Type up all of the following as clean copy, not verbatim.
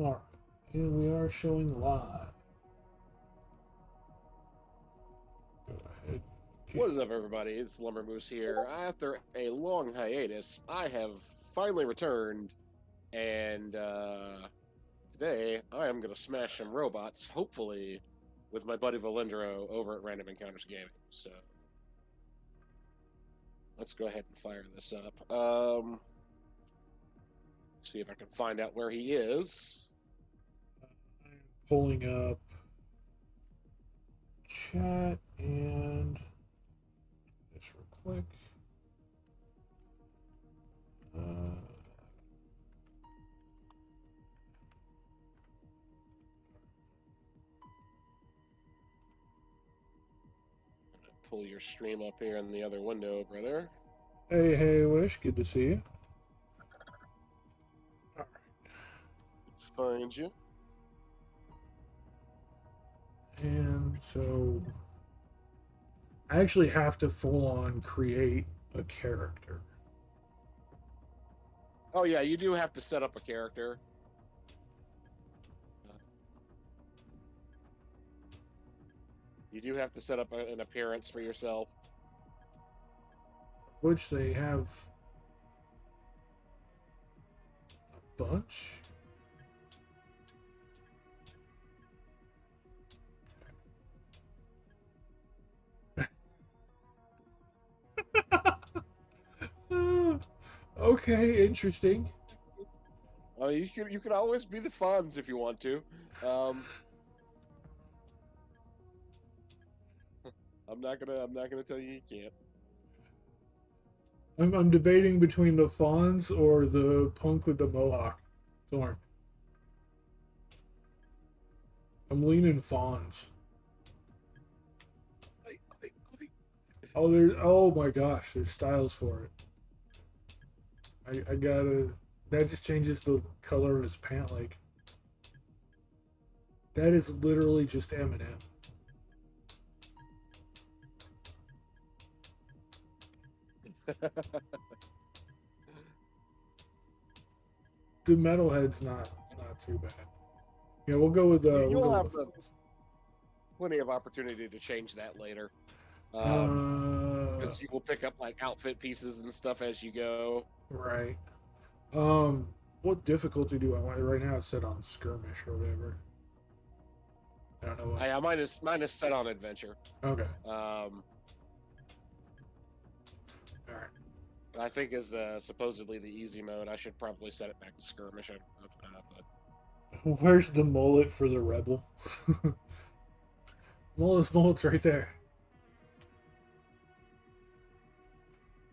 Alright, and we are showing live. Go ahead. What is up, everybody? It's Lumber Moose here. After a long hiatus, I have finally returned, and today I am going to smash some robots, hopefully with my buddy Valendro over at Random Encounters Gaming. So let's go ahead and fire this up. See if I can find out where he is. I'm pulling up chat and just real quick. Pull your stream up here in the other window, brother. Hey, Wish, good to see you. All right. Find you. And so I actually have to full on create a character. Oh yeah, you do have to set up a character. You do have to set up an appearance for yourself. Which they have a bunch. Okay, interesting. You could always be the Fonz if you want to. I'm not gonna tell you can't. I'm debating between the Fonz or the punk with the mohawk. Darn. I'm leaning Fonz. Oh my gosh, there's styles for it. I gotta. That just changes the color of his pant leg. That is literally just Eminem. The metalhead's not too bad. Yeah, we'll go with you'll have plenty of opportunity to change that later. Because you will pick up like outfit pieces and stuff as you go. Right. What difficulty do I want? Right now it's set on skirmish or whatever. I don't know what. Yeah, mine is set on adventure. Okay. All right. I think is supposedly the easy mode. I should probably set it back to skirmish. But... Where's the mullet for the rebel? Mullet's right there.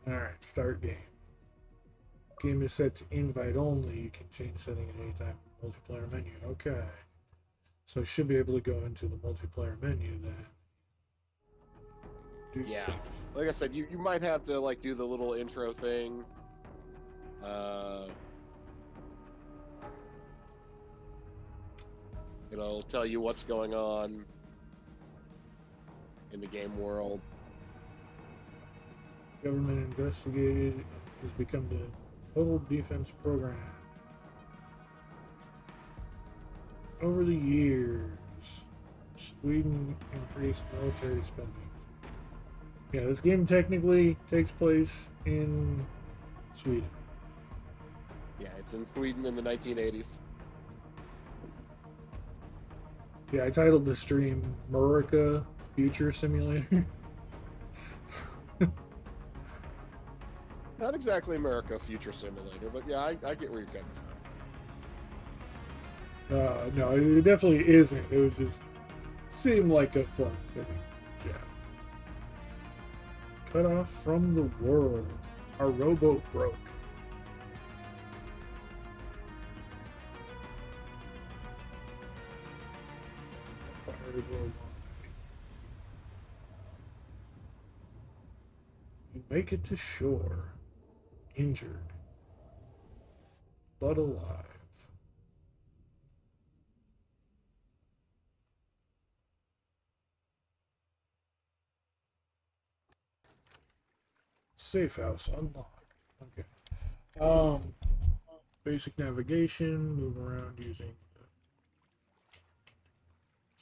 Alright, start game. Game is set to invite only. You can change setting at any time. Multiplayer menu. Okay. So I should be able to go into the multiplayer menu then. Yeah. Like I said, you might have to like do the little intro thing. It'll tell you what's going on in the game world. Government investigated has become the total defense program. Over the years, Sweden increased military spending. Yeah, this game technically takes place in Sweden. Yeah, it's in Sweden in the 1980s. Yeah, I titled the stream Murica Future Simulator. Not exactly Murica Future Simulator, but yeah, I get where you're coming from. No, it definitely isn't. It was just seemed like a fun thing. Yeah. Cut off from the world. Our rowboat broke. You make it to shore. Injured. But alive. Safe house unlocked. Okay. Basic navigation, move around using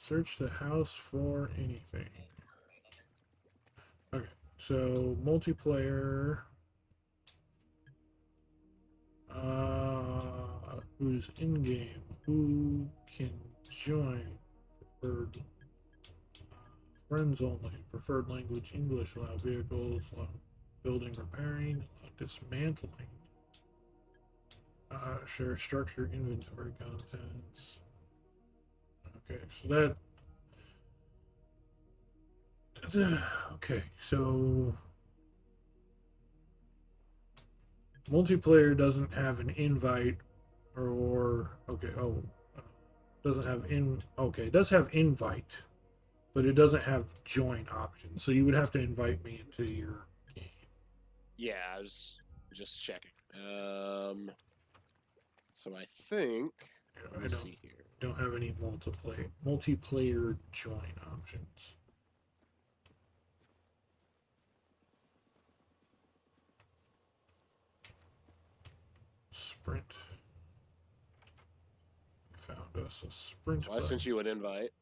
Search the house for anything. Okay, so multiplayer. Who's in game? Who can join? Preferred friends only. Preferred language English. Allow vehicles. Allow building repairing. Allow dismantling. Share structure inventory contents. Okay, so that. Okay, so multiplayer doesn't have an invite or okay, doesn't have okay, it does have invite, but it doesn't have join option. So you would have to invite me into your game. Yeah, I was just checking. So I think I see here. Don't have any multiplayer join options. Sprint. Found us a sprint. Well, I sent you an invite.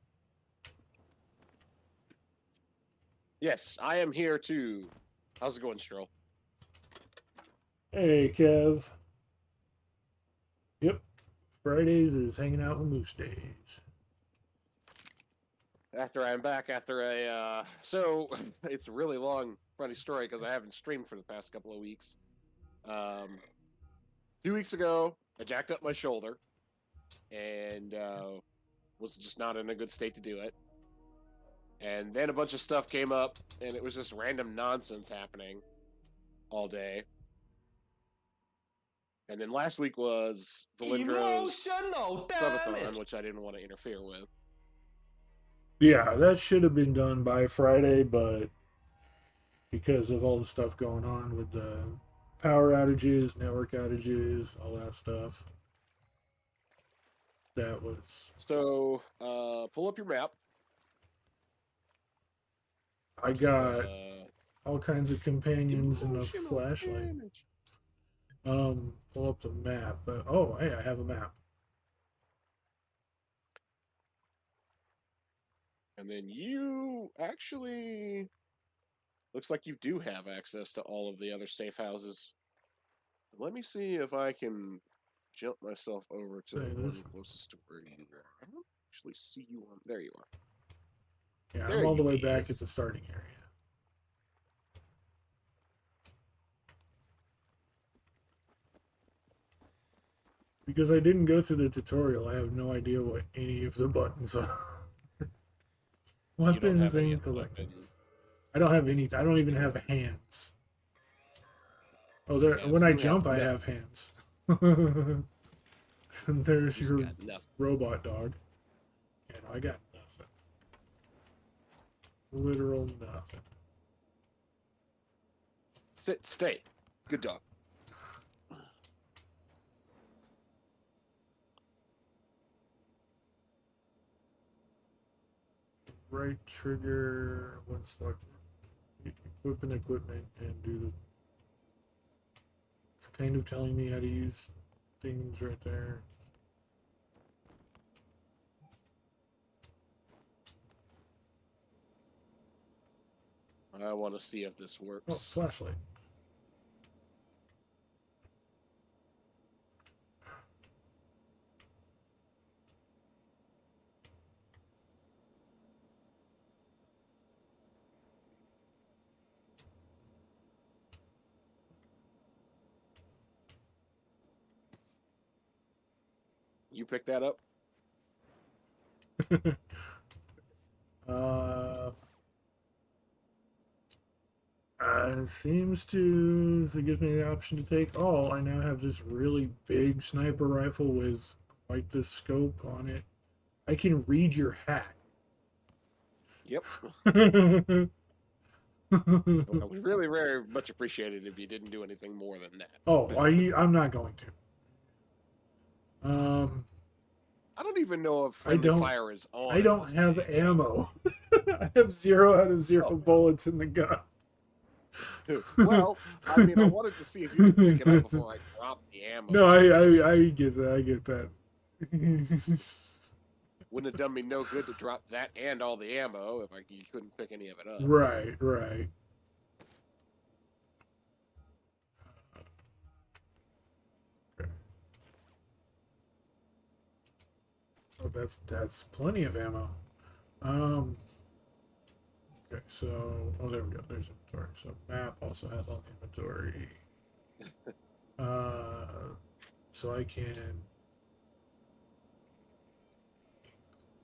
Yes, I am here too. How's it going, Stroll? Hey, Kev. Yep. Fridays is hanging out with Moose Days. After I'm back after a so it's a really long, funny story because I haven't streamed for the past couple of weeks. 2 weeks ago, I jacked up my shoulder and was just not in a good state to do it. And then a bunch of stuff came up, and it was just random nonsense happening all day. And then last week was Valindra's subathon, which I didn't want to interfere with. Yeah, that should have been done by Friday, but because of all the stuff going on with the power outages, network outages, all that stuff, that was. So, pull up your map. I got all kinds of companions and a flashlight. Pull up the map. Oh, hey, I have a map. And then you actually looks like you do have access to all of the other safe houses. Let me see if I can jump myself over to the one closest to where you are. I don't actually see you on. There you are. Yeah, I'm all the way back at the starting area. Because I didn't go through the tutorial, I have no idea what any of the buttons are. Weapons and collectibles. I don't have any. I don't even have hands. Oh, there. When I jump, I have hands. And there's your robot dog. Yeah, no, I got nothing. Literal nothing. Sit, stay. Good dog. Right trigger when selected. Equipment and do the. It's kind of telling me how to use things right there. I want to see if this works. Oh, flashlight. You picked that up? Seems to. So it gives me the option to take all. I now have this really big sniper rifle with quite the scope on it. I can read your hat. Yep. I would really very much appreciate it if you didn't do anything more than that. Oh, I'm not going to. I don't even know if friendly fire is on. I don't have ammo. I have 0 out of 0 bullets in the gun. Well, I mean, I wanted to see if you could pick it up before I drop the ammo. No, I get that. I get that. Wouldn't have done me no good to drop that and all the ammo if you couldn't pick any of it up. Right, right. Okay. Oh, that's plenty of ammo. Okay, so there we go. There's inventory. So map also has all the inventory. So I can.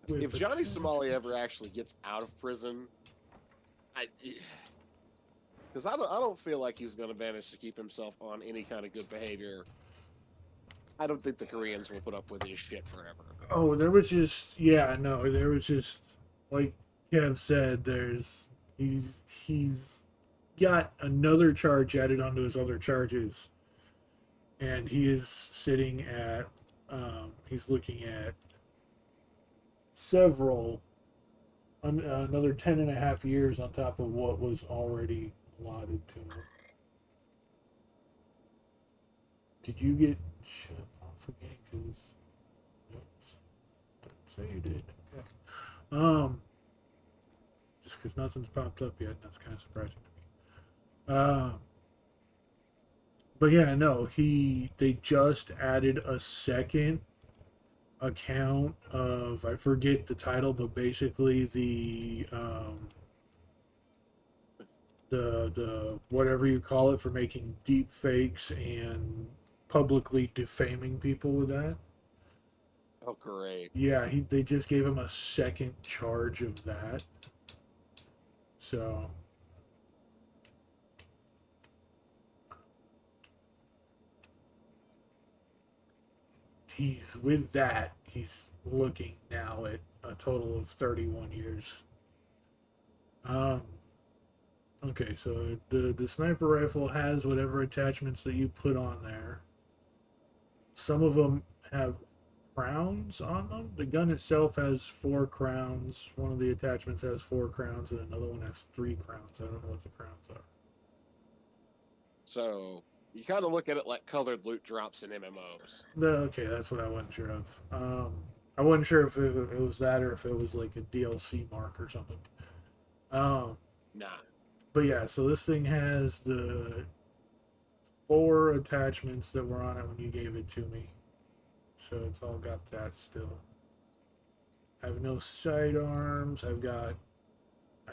If Johnny Somali ever actually gets out of prison, because I don't feel like he's going to manage to keep himself on any kind of good behavior. I don't think the Koreans will put up with his shit forever. Oh, there was just there was just like Kev said. He's got another charge added onto his other charges, and he is sitting at he's looking at several another 10.5 years on top of what was already allotted to him. Did you get shit? I'm forgetting because didn't say you did. Okay. Just because nothing's popped up yet, that's kind of surprising to me. But yeah, no, they just added a second account of, I forget the title, but basically the whatever you call it for making deep fakes and publicly defaming people with that. Oh, great. Yeah, they just gave him a second charge of that. So he's looking now at a total of 31 years. Okay, so the sniper rifle has whatever attachments that you put on there. Some of them have crowns on them. The gun itself has 4 crowns. One of the attachments has 4 crowns, and another one has 3 crowns. I don't know what the crowns are. So you kind of look at it like colored loot drops in MMOs. Okay, that's what I wasn't sure of. I wasn't sure if it was that or if it was like a DLC mark or something. Nah. But yeah, so this thing has the 4 attachments that were on it when you gave it to me. So it's all got that still. I have no sidearms. I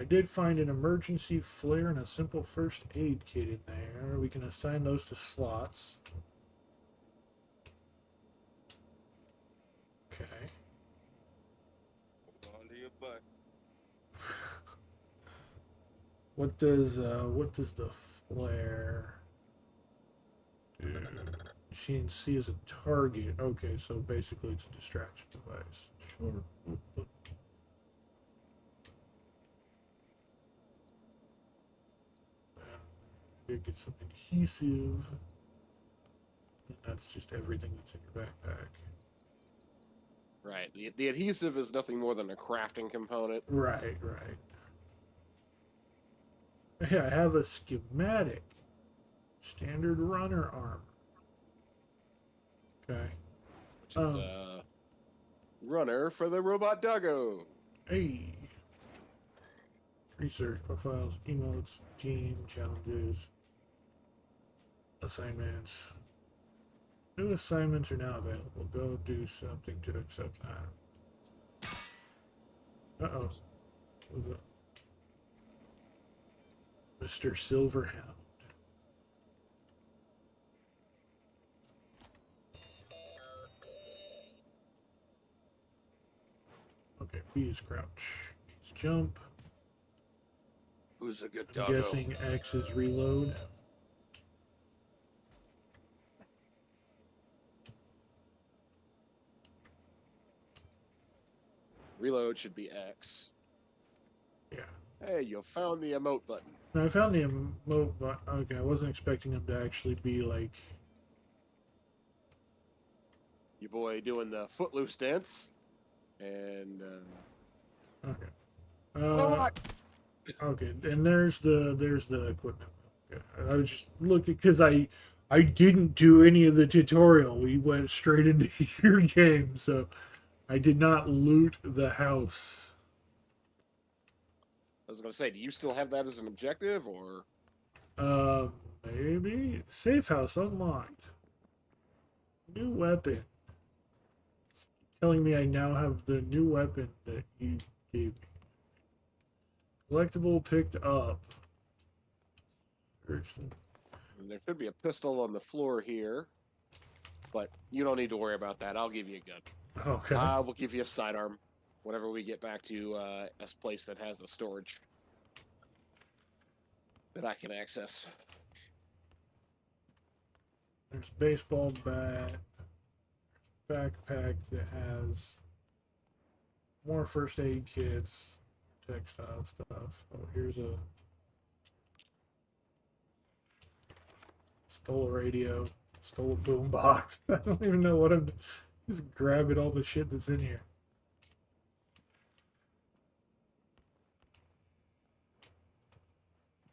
did find an emergency flare and a simple first aid kit in there. We can assign those to slots. Okay. Hold on to your butt. What does the flare do? CNC is a target. Okay, so basically it's a distraction device. Sure. Get some adhesive. And that's just everything that's in your backpack. Right. The adhesive is nothing more than a crafting component. Right, right. Hey, I have a schematic. Standard runner armor. Okay. Which is runner for the robot doggo. Hey. Research profiles, emotes, team challenges, assignments. New assignments are now available. Go do something to accept that. Uh-oh. Mr. Silverhound. Okay, B is crouch. B is jump. Who's a good I'm doggo? guessing X is reload. Reload should be X. Yeah. Hey, you found the emote button. Now, I found the emote, but okay, I wasn't expecting him to actually be like. Your boy doing the footloose dance. And, Okay. Okay, and there's the equipment. Okay. I was just looking because I didn't do any of the tutorial. We went straight into your game, so I did not loot the house. I was gonna say, do you still have that as an objective, or Uh, maybe safe house unlocked. New weapon. It's telling me I now have the new weapon that you gave me. Collectible picked up. there should be a pistol on the floor here, but you don't need to worry about that. I'll give you a gun. Okay. We'll give you a sidearm whenever we get back to a place that has the storage that I can access. There's a baseball bat. Backpack that has more first aid kits, textile stuff. Oh, here's a stole a radio, stole a boom box. I don't even know what I'm just grabbing all the shit that's in here.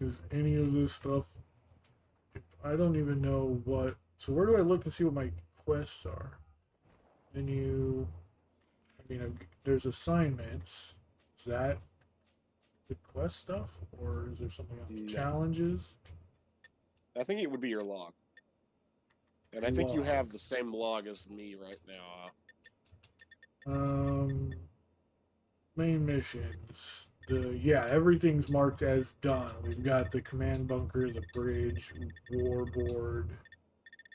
Is any of this stuff? I don't even know what. So where do I look and see what my quests are? Menu. I mean, there's assignments. Is that the quest stuff, or is there something else? No. Challenges. I think it would be your log, and I think you have the same log as me right now. Main missions. Yeah, everything's marked as done. We've got the command bunker, the bridge, warboard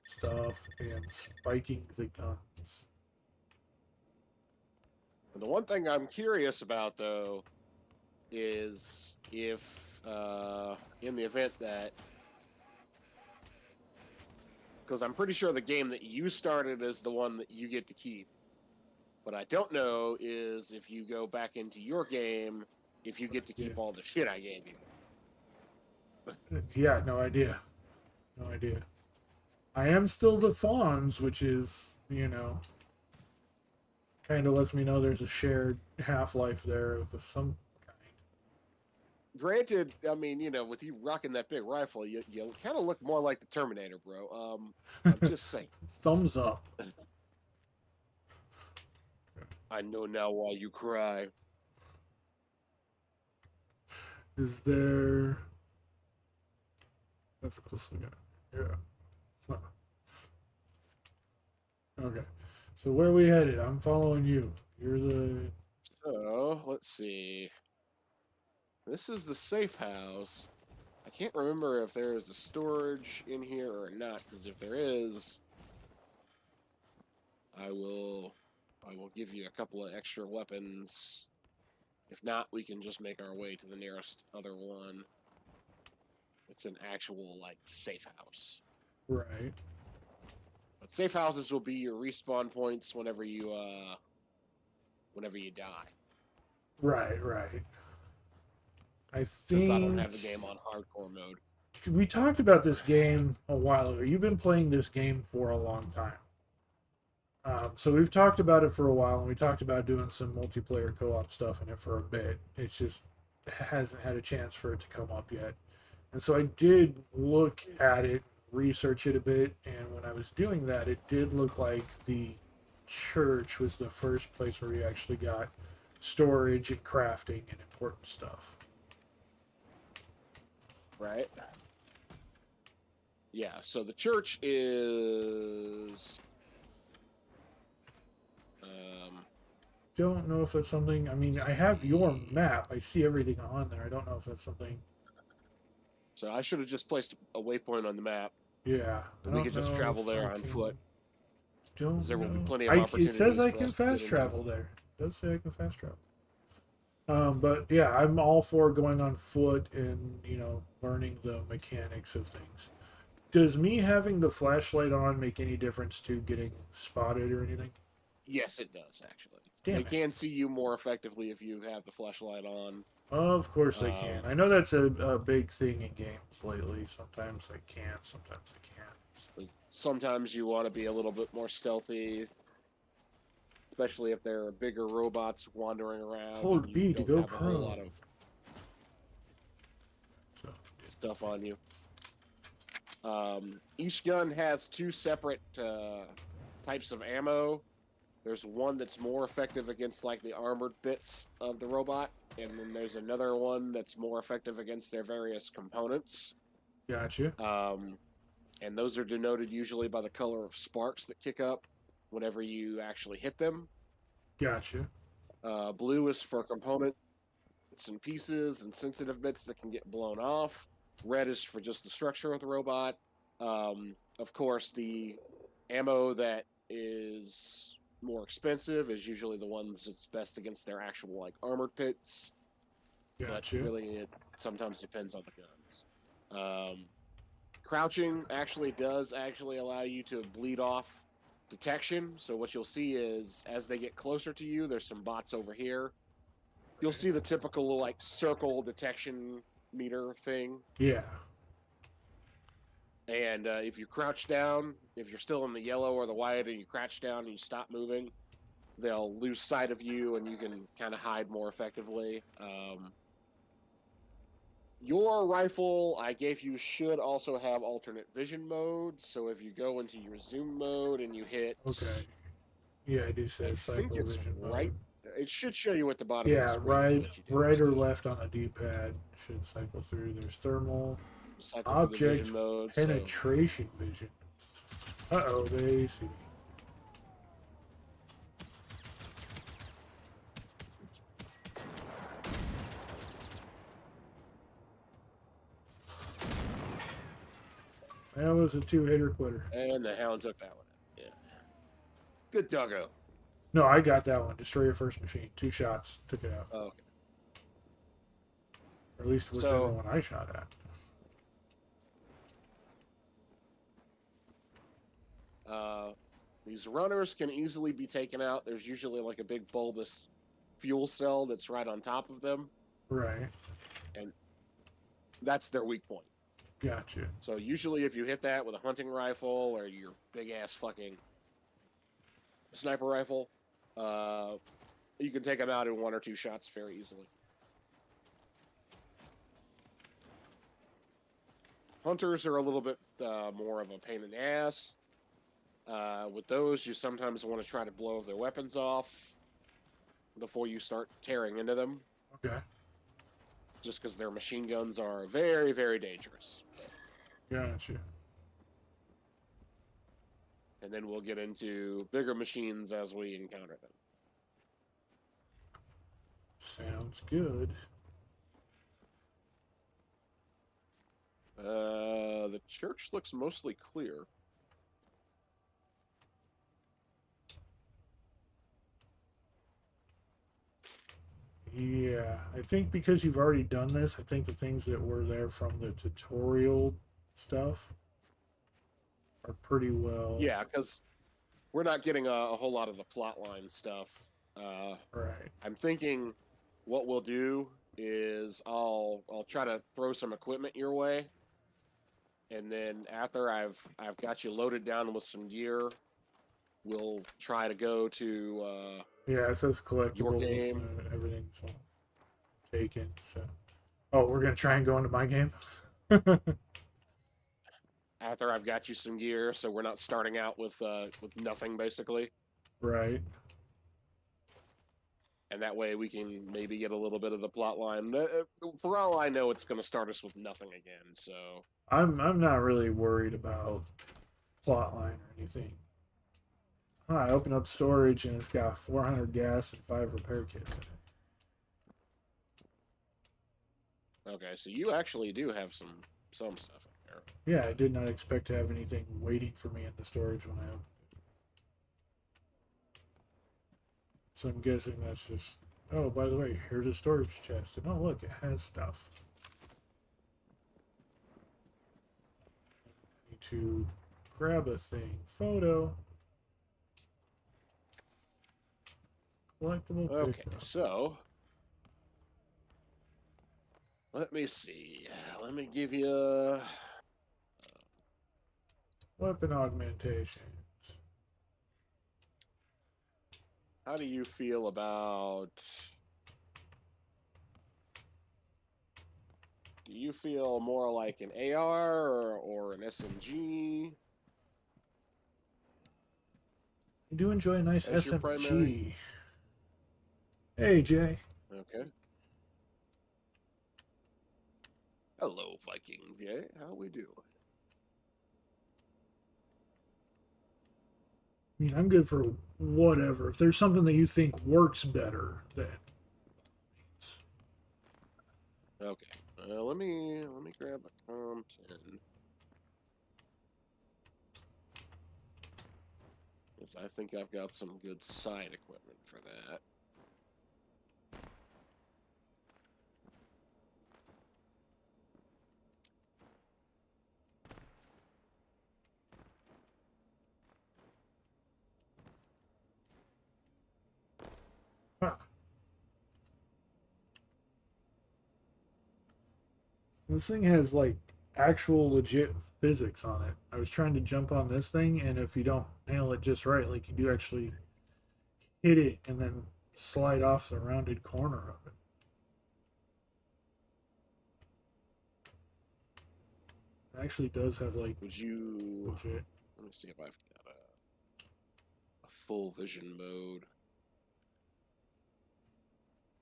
stuff, and spiking the guns. The one thing I'm curious about, though, is if, in the event that, because I'm pretty sure the game that you started is the one that you get to keep. What I don't know is if you go back into your game, if you get to keep all the shit I gave you. Yeah, no idea. No idea. I am still the Fawns, which is, kind of lets me know there's a shared half-life there of some kind. Granted, I mean, with you rocking that big rifle, you kind of look more like the Terminator, bro. I'm just saying. Thumbs up. I know now why you cry. Is there... That's a close look at it. Yeah. Okay. So where are we headed? I'm following you. You're the... So, let's see. This is the safe house. I can't remember if there is a storage in here or not, because if there is, I will give you a couple of extra weapons. If not, we can just make our way to the nearest other one. It's an actual, safe house. Right. But safe houses will be your respawn points whenever you die. Right. I think... Since I don't have the game on hardcore mode. We talked about this game a while ago. You've been playing this game for a long time. So we've talked about it for a while, and we talked about doing some multiplayer co-op stuff in it for a bit. It's just hasn't had a chance for it to come up yet. And so I did look at it, research it a bit, and when I was doing that, it did look like the church was the first place where we actually got storage and crafting and important stuff. Right? Yeah, so the church is... Don't know if that's something... I mean, I have your map. I see everything on there. I don't know if that's something... So I should have just placed a waypoint on the map. Yeah. We could just travel there on foot. Don't there will be know. plenty of opportunities. It says I for can us to fast get travel into. there. It does say I can fast travel. But yeah, I'm all for going on foot and, learning the mechanics of things. Does me having the flashlight on make any difference to getting spotted or anything? Yes, it does, actually. Damn they it. can see you more effectively if you have the flashlight on. Of course they can. I know that's a big thing in games lately. Sometimes they can, sometimes they can't. Sometimes you want to be a little bit more stealthy, especially if there are bigger robots wandering around. Hold B to go have a whole pro. lot of stuff on you. Each gun has two separate types of ammo. There's one that's more effective against like the armored bits of the robot, and then there's another one that's more effective against their various components. Gotcha. And those are denoted usually by the color of sparks that kick up whenever you actually hit them. Gotcha. Blue is for components and pieces and sensitive bits that can get blown off. Red is for just the structure of the robot. Of course, the ammo that is more expensive is usually the ones that's best against their actual like armored pits. Gotcha. But really, it sometimes depends on the guns. Crouching actually does allow you to bleed off detection. So what you'll see is as they get closer to you, there's some bots over here. You'll see the typical like circle detection meter thing. Yeah. And if you crouch down, if you're still in the yellow or the white and you crouch down and you stop moving, they'll lose sight of you and you can kind of hide more effectively. Your rifle I gave you should also have alternate vision modes. So if you go into your zoom mode and you hit... Okay. Yeah, I do say I cycle think it's vision right. mode. It should show you at the bottom of the Yeah, screen. right or left on the D-pad should cycle through. There's thermal, Cycle through the object vision mode. penetration vision. Uh-oh, they see me. That was a two-hitter quitter. And the hound took that one. Yeah. Good doggo. No, I got that one. Destroy your first machine. 2 shots. Took it out. Oh, okay. Or at least whichever one I shot at. These runners can easily be taken out. There's usually like a big bulbous fuel cell that's right on top of them. Right. And that's their weak point. Gotcha. So usually if you hit that with a hunting rifle or your big-ass fucking sniper rifle, you can take them out in 1 or 2 shots very easily. Hunters are a little bit more of a pain in the ass. With those, you sometimes want to try to blow their weapons off before you start tearing into them. Okay. Just because their machine guns are very, very dangerous. Gotcha. And then we'll get into bigger machines as we encounter them. Sounds good. The church looks mostly clear. Yeah, I think because you've already done this, I think the things that were there from the tutorial stuff are pretty well. Yeah, because we're not getting a whole lot of the plotline stuff. Right. I'm thinking what we'll do is I'll try to throw some equipment your way, and then after I've got you loaded down with some gear, we'll try to go to yeah, it says collectibles game. and everything's all taken. So, oh, we're gonna try and go into my game. After I've got you some gear, so we're not starting out with nothing basically. Right. And that way we can maybe get a little bit of the plot line. For all I know, it's going to start us with nothing again. So I'm not really worried about plotline or anything. I open up storage and it's got 400 gas and 5 repair kits in it. Okay, so you actually do have some stuff in there. Yeah, I did not expect to have anything waiting for me in the storage when I opened it. So I'm guessing that's just, oh, by the way, here's a storage chest. And oh, look, it has stuff. I need to grab a thing. Photo. Collectible Okay, pickup. so let me see. Let me give you Weapon augmentation. how do you feel about... Do you feel more like an AR or an SMG? I do enjoy a nice as your SMG. primary. Hey, Jay. Okay. Hello, Viking Jay. How we doing? I mean, I'm good for whatever. If there's something that you think works better, then Okay. Let me grab a Com 10. Because I think I've got some good side equipment for that. ah, this thing has like actual legit physics on it. I was trying to jump on this thing, and if you don't nail it just right, like you do actually hit it and then slide off the rounded corner of it. It actually does have like Would you? legit. Let me see if I've got a full vision mode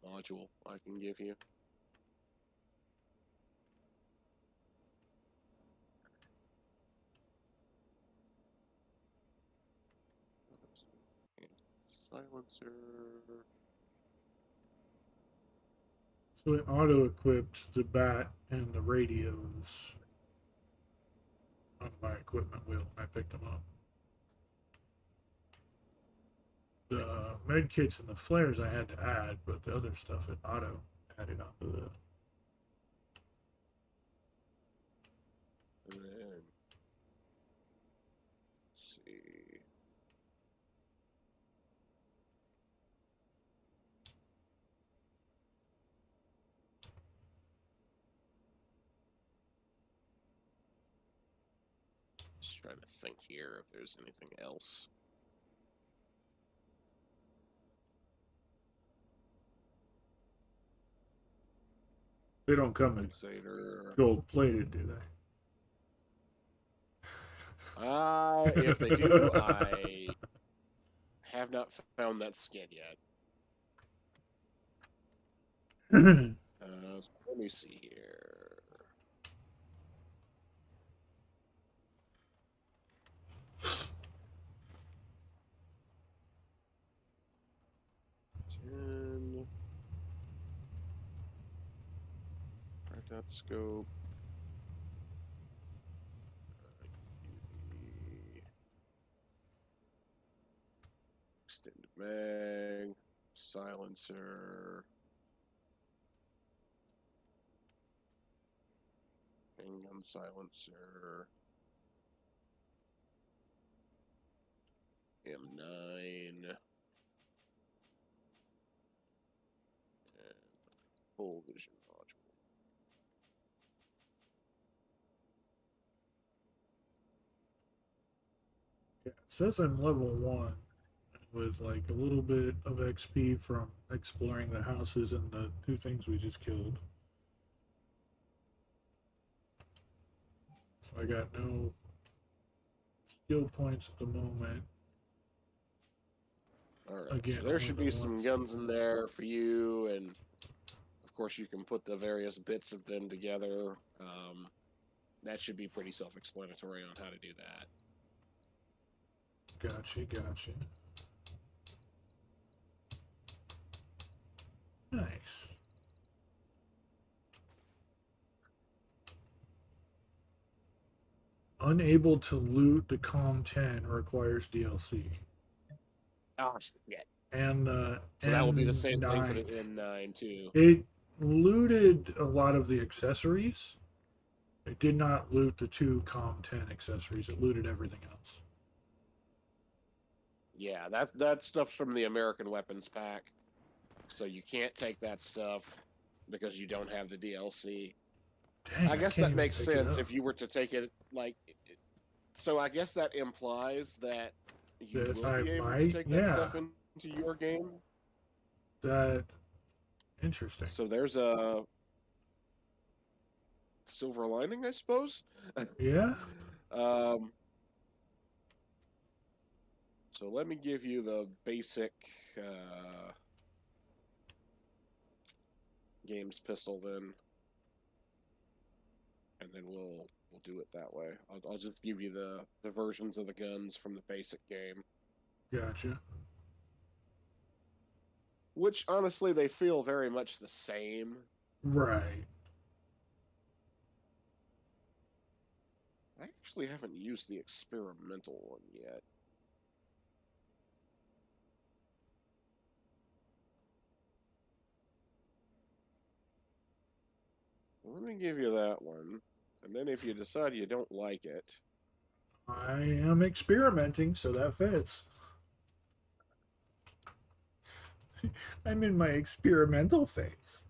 module I can give you. Silencer. So it auto equipped the bat and the radios on my equipment wheel when I picked them up. The med kits and the flares I had to add, but the other stuff it auto added onto the. And then, let's see. Just trying to think here if there's anything else. They don't come in Compensator. gold plated, do If they do, I have not found that skin yet. they? Let me see here. Right, that scope. Extended mag, silencer, handgun silencer, M9, and full vision module. Yeah, it says I'm level 1 with like a little bit of XP from exploring the houses and the 2 things we just killed. So I got no skill points at the moment. Alright, Again, so there only should the be one some skill. guns in there for you, and of course you can put the various bits of them together. That should be pretty self-explanatory on how to do that. Gotcha. Nice. Unable to loot the Com 10 requires DLC. Oh, shit. And the So that will be the same thing for the N9. N9 too. It looted a lot of the accessories. It did not loot the 2 Com 10 accessories. It looted everything else. Yeah, that stuff's from the American Weapons Pack. So you can't take that stuff because you don't have the DLC. Dang, I guess can't that even makes pick it sense up. if you were to take it like. So I guess that implies that you That will I be able to might, take that yeah. stuff into your game. That interesting. So there's a silver lining, I suppose. Yeah. Um. So let me give you the basic games pistol then, and then we'll do it that way. I'll just give you the versions of the guns from the basic game, Gotcha. which honestly they feel very much the same. Right. I actually haven't used the experimental one yet. Let me give you that one. And then if you decide you don't like it, I am experimenting, so that fits. I'm in my experimental phase.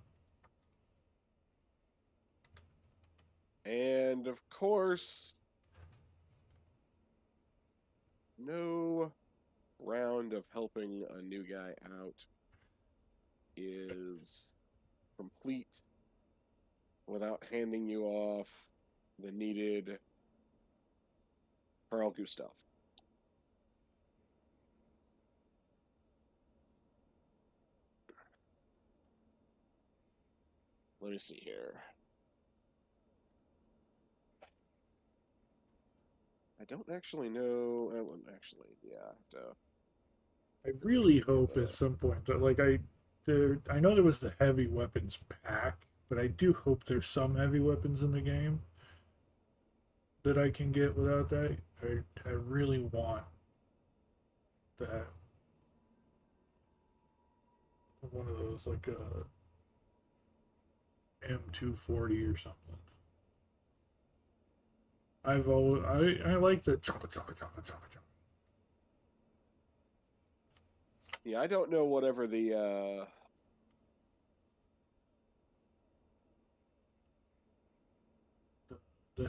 and of course, no round of helping a new guy out is complete without handing you off the needed Carl Gustav. Let me see here. I don't actually know. Well, actually, yeah. I really hope at some point that, like, I know there was the heavy weapons pack, but I do hope there's some heavy weapons in the game that I can get without that. I really want that. One of those, like a M240 or something. I like the chonka chonka chonka chonka chonka. Yeah, I don't know whatever The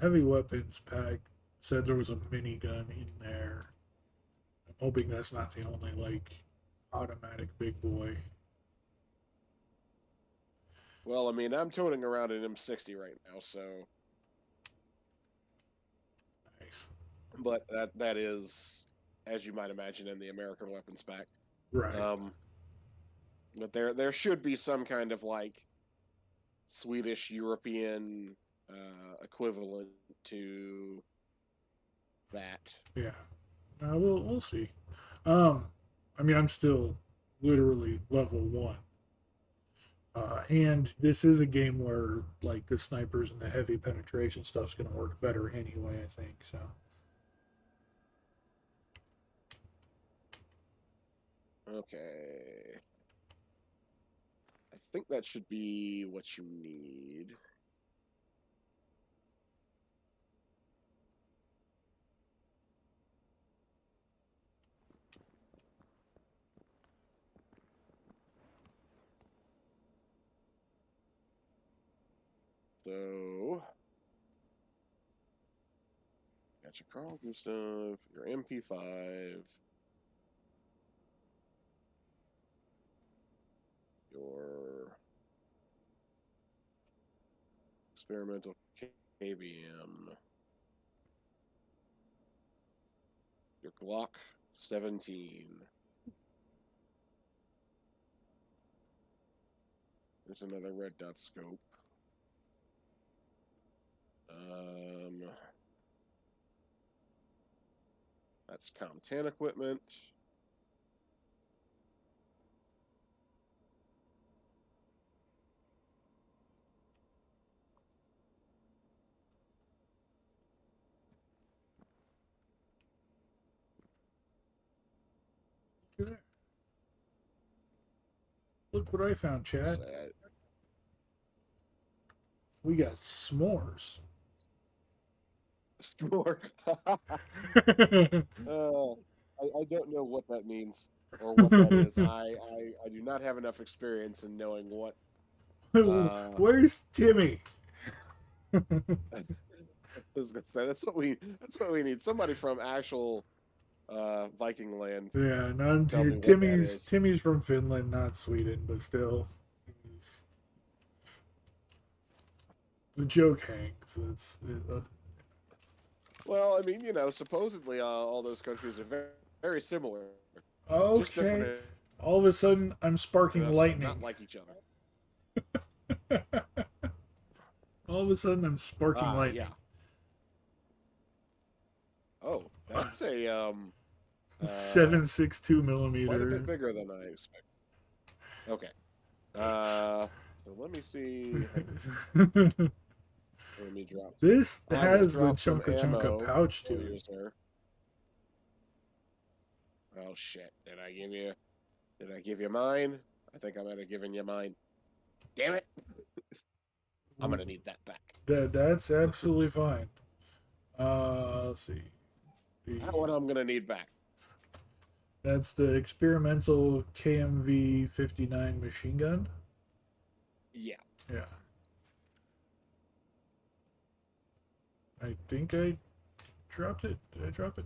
heavy weapons pack said there was a minigun in there. I'm hoping that's not the only, like, automatic big boy. well, I mean, I'm toting around an M60 right now, so Nice. but that is, as you might imagine, in the American weapons pack. Right. But there should be some kind of like Swedish European equivalent to that. Yeah. We'll see. I mean, I'm still literally level 1. And this is a game where, like, the snipers and the heavy penetration stuff's going to work better anyway, I think. So. Okay. I think that should be what you need. So, got your Carl Gustav, your MP5, your experimental KVM, your Glock 17. There's another red dot scope. That's Com-10 equipment. Look at that. Look what I found, Chad. Sad. We got s'mores. Store. I don't know what that means or what that is. I do not have enough experience in knowing what. Where's Timmy? I was gonna say that's what we need. Somebody from actual Viking land. Yeah, not Tell me what that Timmy's. is. Timmy's from Finland, not Sweden, but still, the joke hangs. Well, I mean, supposedly all those countries are very, Very similar. Just different Okay. All of a sudden, I'm sparking enough to not lightning. like each other. All of a sudden, I'm sparking Ah, yeah. lightning. Oh, that's a 7.62 quite a bit millimeter. bigger than I expected. Okay. So let me see. Let me drop. This I will has the drop some chunka chunka ammo pouch to for you, it. sir. Oh shit! Did I give you? Did I give you mine? I think I might have given you mine. Damn it! I'm gonna need that back. That's absolutely fine. Let's see. That one I'm gonna need back. That's the experimental KMV 59 machine gun. Yeah. Yeah. I think I dropped it. Did I drop it?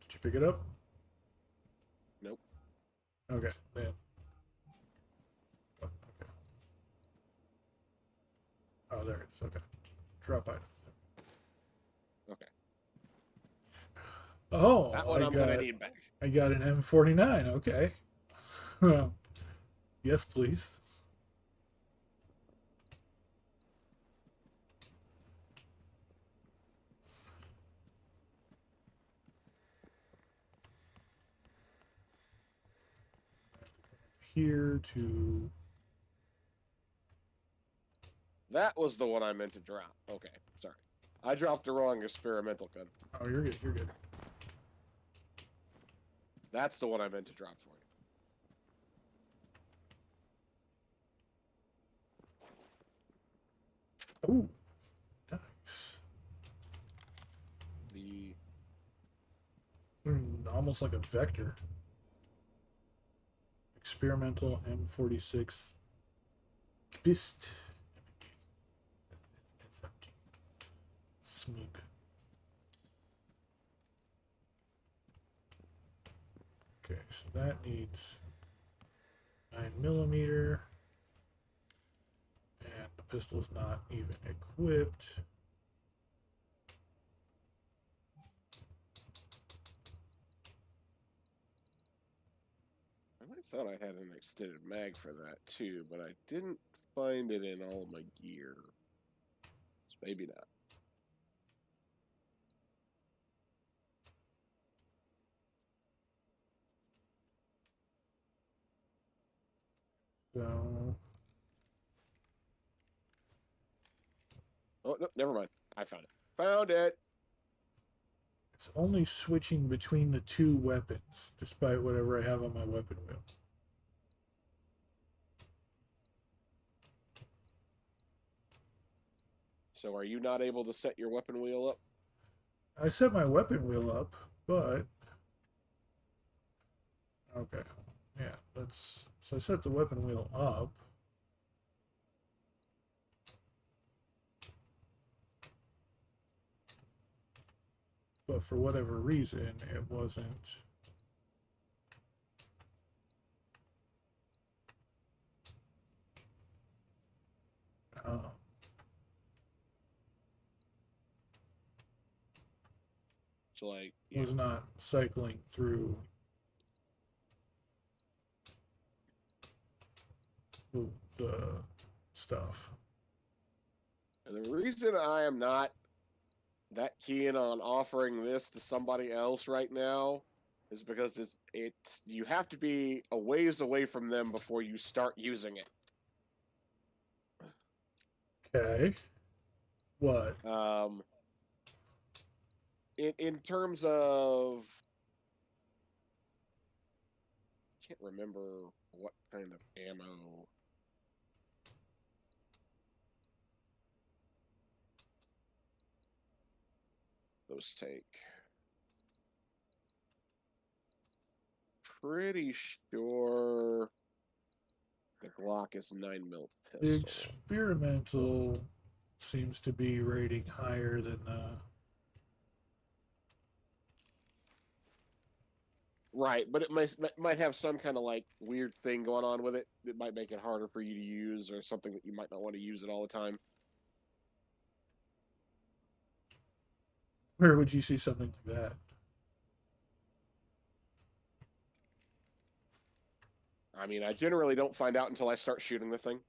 Did you pick it up? Nope. Okay, then. Oh, okay. Oh, there it is. Okay. Drop item. Okay. Oh, That one I'm gonna need back. I got an M49. Okay. Yes, please. Here to. That was the one I meant to drop. Okay, sorry. I dropped the wrong experimental gun. Oh, you're good. You're good. That's the one I meant to drop for you. Ooh, nice. The Almost like a vector. Experimental M46 Bist. SMG. Smug. Okay, so that needs 9mm. And the pistol's not even equipped. I thought I had an extended mag for that too, but I didn't find it in all of my gear. So maybe not. So Oh no, never mind. I found it. Found it. it's only switching between the two weapons, despite whatever I have on my weapon wheel. So are you not able to set your weapon wheel up? I set my weapon wheel up, but okay, yeah, let's. So I set the weapon wheel up. But for whatever reason, it wasn't. Uh, So like, yeah. was not cycling through the stuff. And the reason I am not that keen on offering this to somebody else right now is because it's you have to be a ways away from them before you start using it. Okay. What? In terms of, I can't remember what kind of ammo. Those take. Pretty sure the Glock is 9mm The pistol. experimental seems to be rating higher than Right, but it might have some kind of like weird thing going on with it that might make it harder for you to use, or something that you might not want to use it all the time. Where would you see something like that? I mean, I generally don't find out until I start shooting the thing.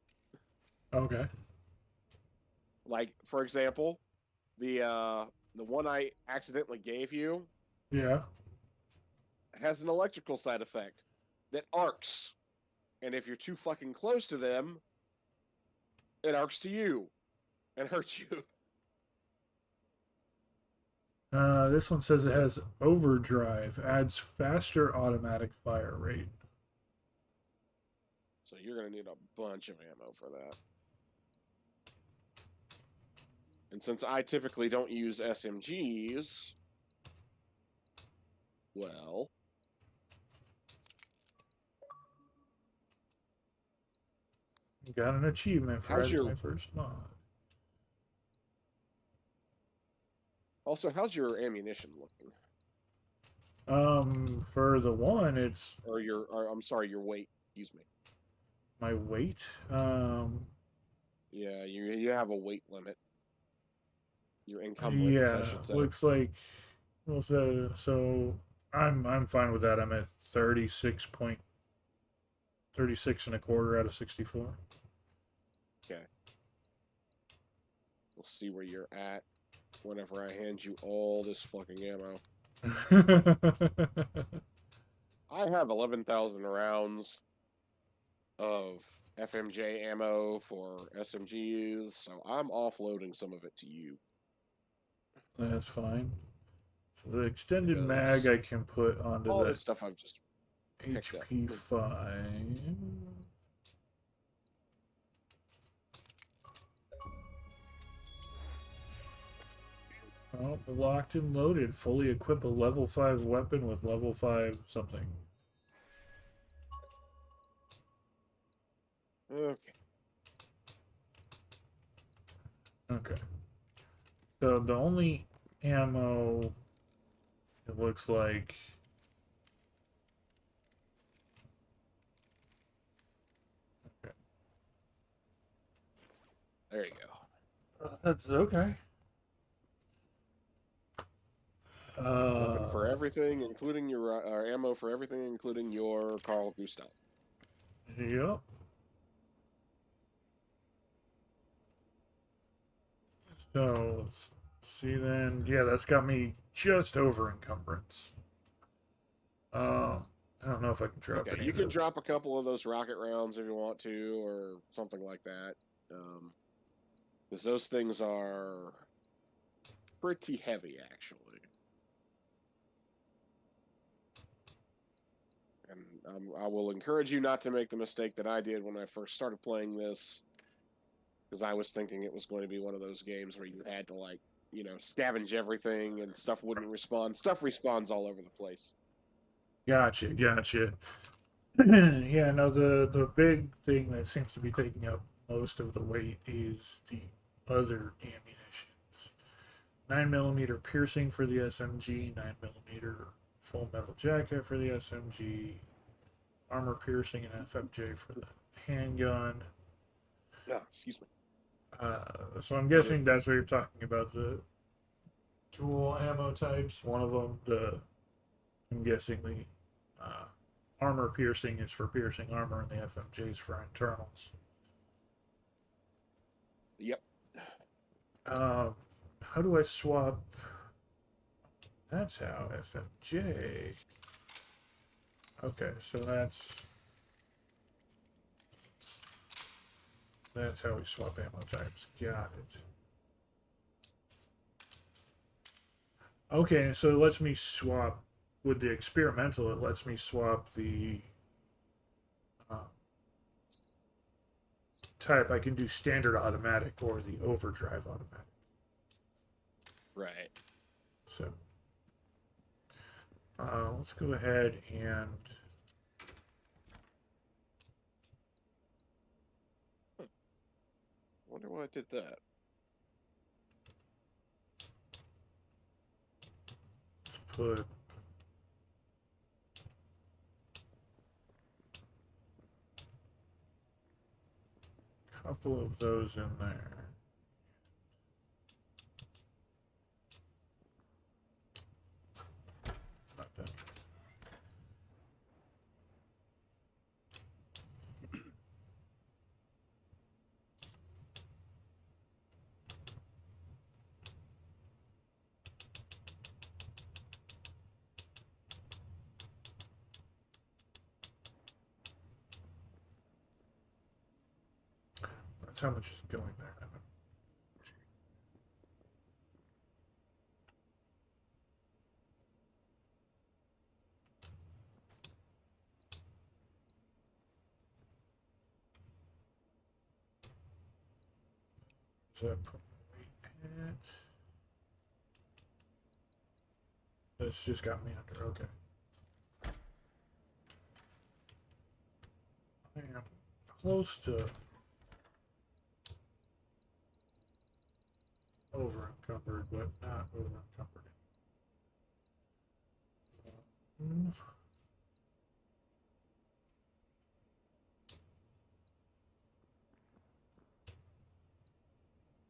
Okay. Like, for example, the one I accidentally gave you Yeah. has an electrical side effect that arcs. And if you're too fucking close to them, it arcs to you and hurts you. This one says it So, has overdrive, adds faster automatic fire rate. so you're going to need a bunch of ammo for that. And since I typically don't use SMGs, well, Got an achievement for how's adding your my first mod. also how's your ammunition looking? For the one, it's Or I'm sorry, your weight. Excuse me. my weight. Yeah, you have a weight limit. Your encumbrance, I Yeah, should say. looks like. Well, so I'm fine with that. I'm at 36 and a quarter out of 64. Okay. We'll see where you're at whenever I hand you all this fucking ammo. I have 11,000 rounds of FMJ ammo for SMGs, so I'm offloading some of it to you. That's fine. So the extended mag Because I can put onto all the this stuff I've just picked up. HP 5. Oh, locked and loaded. Fully equip a level 5 weapon with level 5 something. Okay. Okay. So the only ammo it looks like. Okay. There you go. That's okay. Weapon for everything, including your ammo for everything, including your Carl Gustav. Yep. So let's see then. Yeah, that's got me just over encumbrance. I don't know if I can drop Okay, any you of can those. drop a couple of those rocket rounds if you want to, or something like that. Because those things are pretty heavy, actually. And I will encourage you not to make the mistake that I did when I first started playing this, because I was thinking it was going to be one of those games where you had to, like, scavenge everything and stuff wouldn't respawn. Stuff respawns all over the place. Gotcha. Yeah, no, the big thing that seems to be taking up most of the weight is the other ammunitions. 9mm piercing for the SMG, 9mm full metal jacket for the SMG, armor piercing and FFJ for the handgun. Yeah, excuse me. So I'm guessing that's what you're talking about, the dual ammo types. One of them, I'm guessing the armor piercing is for piercing armor, and the FMJ is for internals. Yep. How do I swap? That's how FFJ. Okay, so that's how we swap ammo types. Got it. Okay, so it lets me swap with the experimental. It lets me swap the type. I can do standard automatic or the overdrive automatic. Right. So let's go ahead and Wonder why I did that. let's put a couple of those in there. Not done. That's how much is going there. So I put my weight at. That's just got me under. Okay. I am close to over encumbered, but not over encumbered.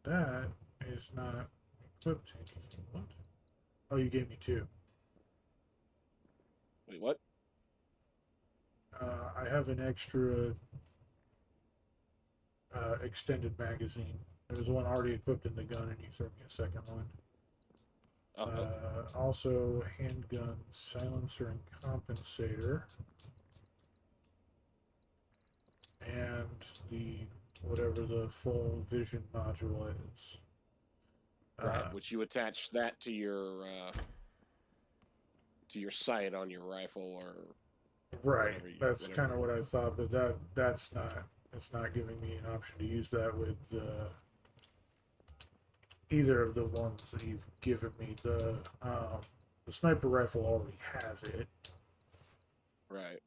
That is not equipped to anything. What? Oh, you gave me two. Wait, what? I have an extra extended magazine. There was one already equipped in the gun, and you threw me a second one. Also, handgun silencer and compensator, and the whatever the full vision module is. Right, which you attach that to your sight on your rifle, or right. That's kind of what I thought, but that's not. It's not giving me an option to use that with either of the ones that you've given me. The sniper rifle already has it. Right.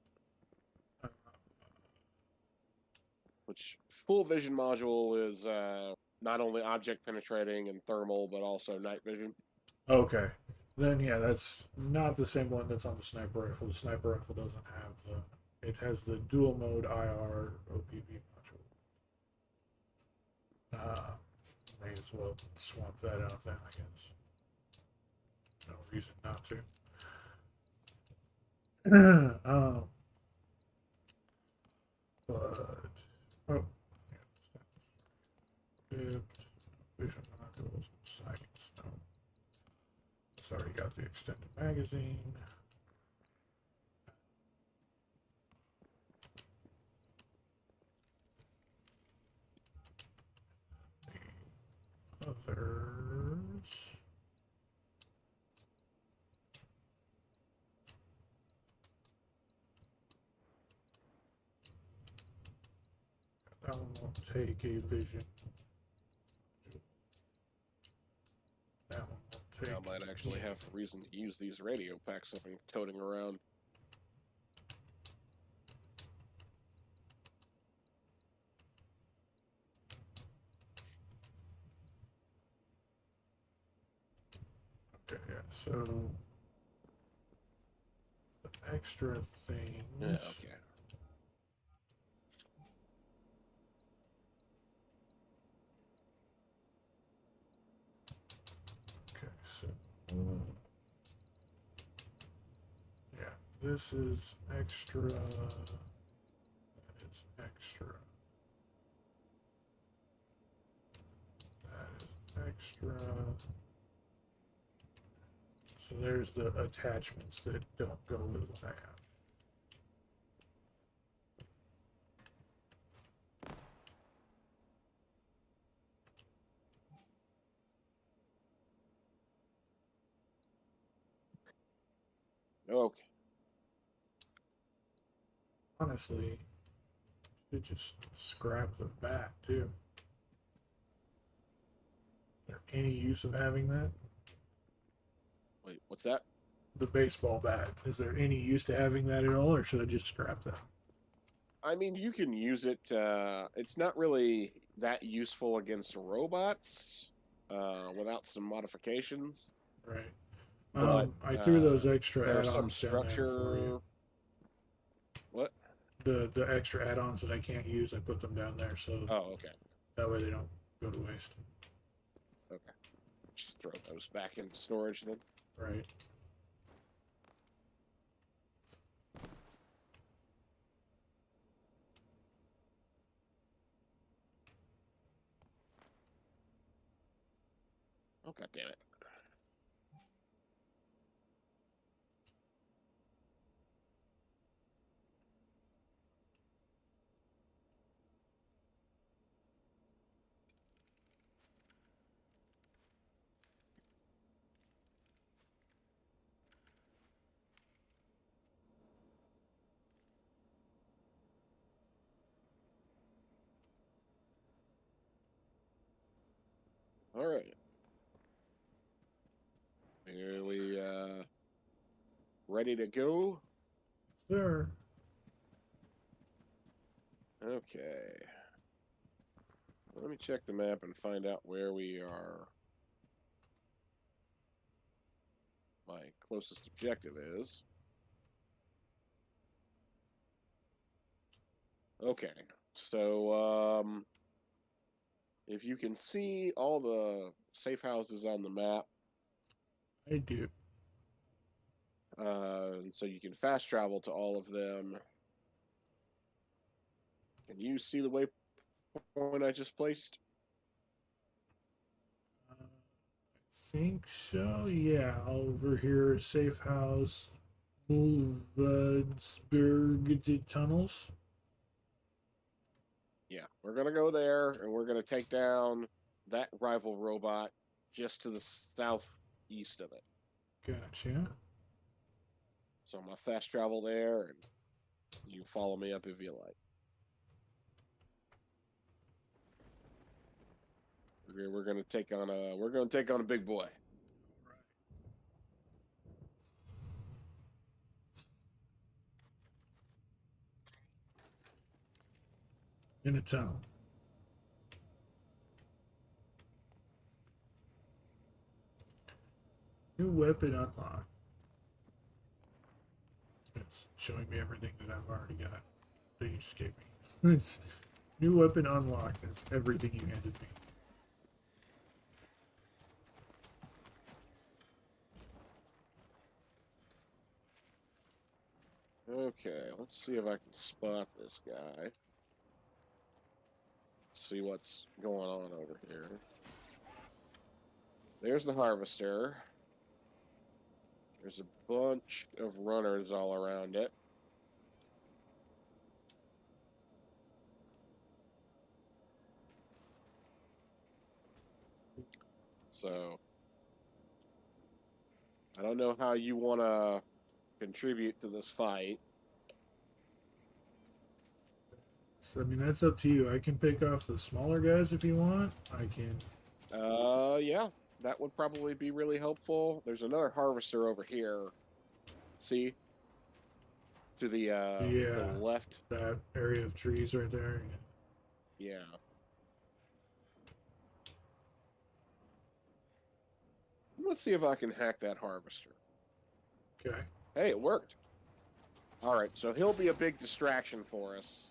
Which full vision module is not only object penetrating and thermal, but also night vision. Okay. Then yeah, that's not the same one that's on the sniper rifle. The sniper rifle doesn't have the. It has the dual mode IR OPV module. May as well swap that out then, I guess. No reason not to. But oh, yeah, vision modules, sights. No, it's already got the extended magazine. Others. That one won't take a vision. That one won't take. I might actually have a reason to use these radio packs I've been toting around. Okay, yeah, so the extra things. Yeah, okay. Okay, so yeah, this is extra. That is extra. That is extra. So there's the attachments that don't go with what I have. Okay. Honestly, should just scrap the bat too. Is there any use of having that? Wait, what's that? The baseball bat. Is there any use to having that at all, or should I just scrap that? I mean, you can use it. It's not really that useful against robots without some modifications. Right. But I threw those extra there's add-ons some down there for you. structure. What? The extra add-ons that I can't use, I put them down there so Oh, okay. that way they don't go to waste. Okay. Just throw those back into storage then. Right. Oh, God damn it. All right. Are we ready to go? Sir. Okay. Let me check the map and find out where we are. My closest objective is. Okay. So, if you can see all the safe houses on the map, I do. and so you can fast travel to all of them. Can you see the waypoint I just placed? I think so. Yeah, over here, safe house, Mulvadsberg tunnels. Yeah, we're gonna go there, and we're gonna take down that rival robot just to the southeast of it. Gotcha. So I'm gonna fast travel there, and you follow me up if you like. We're gonna take on a big boy. In a tunnel. New weapon unlocked. It's showing me everything that I've already got that you just gave me. It's new weapon unlocked. That's everything you handed me. Okay, let's see if I can spot this guy. See what's going on over here. There's the harvester. There's a bunch of runners all around it. So, I don't know how you want to contribute to this fight. So, I mean, that's up to you. I can pick off the smaller guys if you want. I can. Yeah, that would probably be really helpful. There's another harvester over here. See? To the Yeah, left. that area of trees right there. Yeah. Let's see if I can hack that harvester. Okay. Hey, it worked. All right, so he'll be a big distraction for us.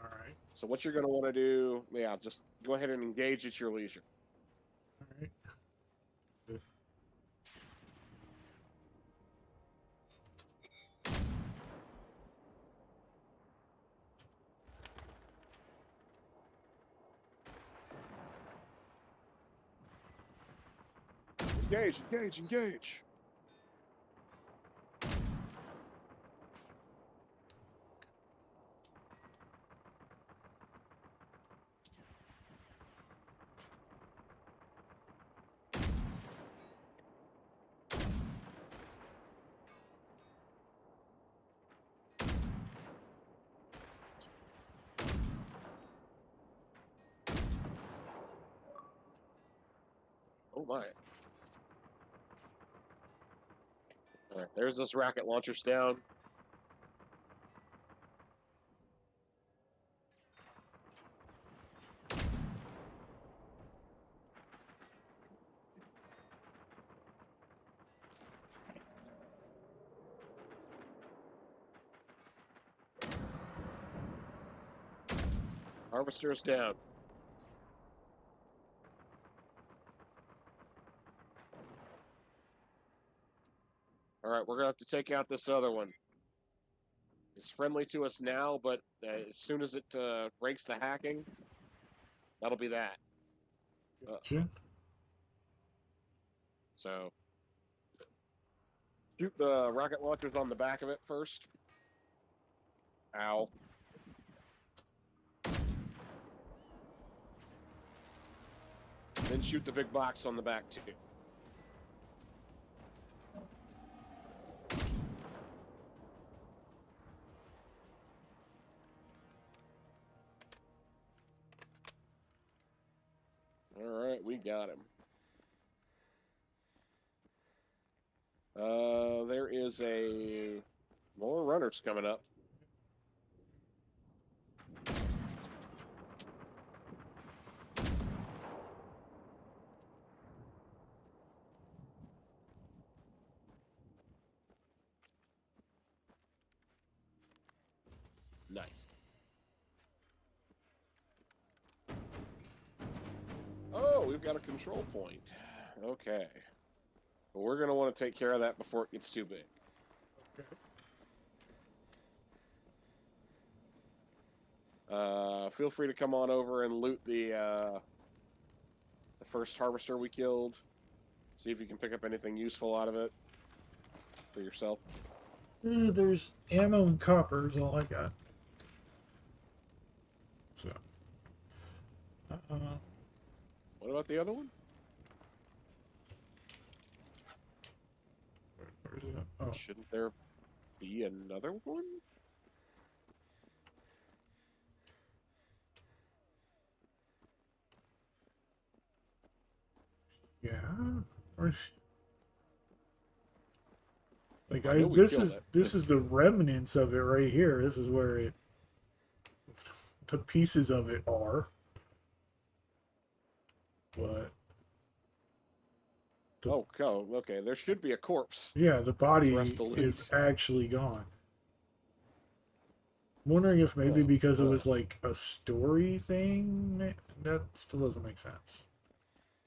All right. So what you're going to want to do, yeah, just go ahead and engage at your leisure. All right. Good. Engage, engage, engage. Oh my. All right, there's this rocket launcher's down. Harvester's down. All right, we're going to have to take out this other one. It's friendly to us now, but as soon as it breaks the hacking, that'll be that. Gotcha. So, shoot the rocket launchers on the back of it first. Ow. Then shoot the big box on the back, too. All right. right, we got him. There is more runners coming up. Nice. Oh, we've got a control point. Okay. But we're going to want to take care of that before it gets too big. Feel free to come on over and loot the first harvester we killed. See if you can pick up anything useful out of it for yourself. There's ammo and copper is all I got. So. What about the other one? Where is it? Oh. Shouldn't there be another one? Yeah. Where's... Like this is the remnants of it right here. This is where the pieces of it are. But okay. There should be a corpse. Yeah, the body is actually gone. I'm wondering if maybe because it was like a story thing, that still doesn't make sense.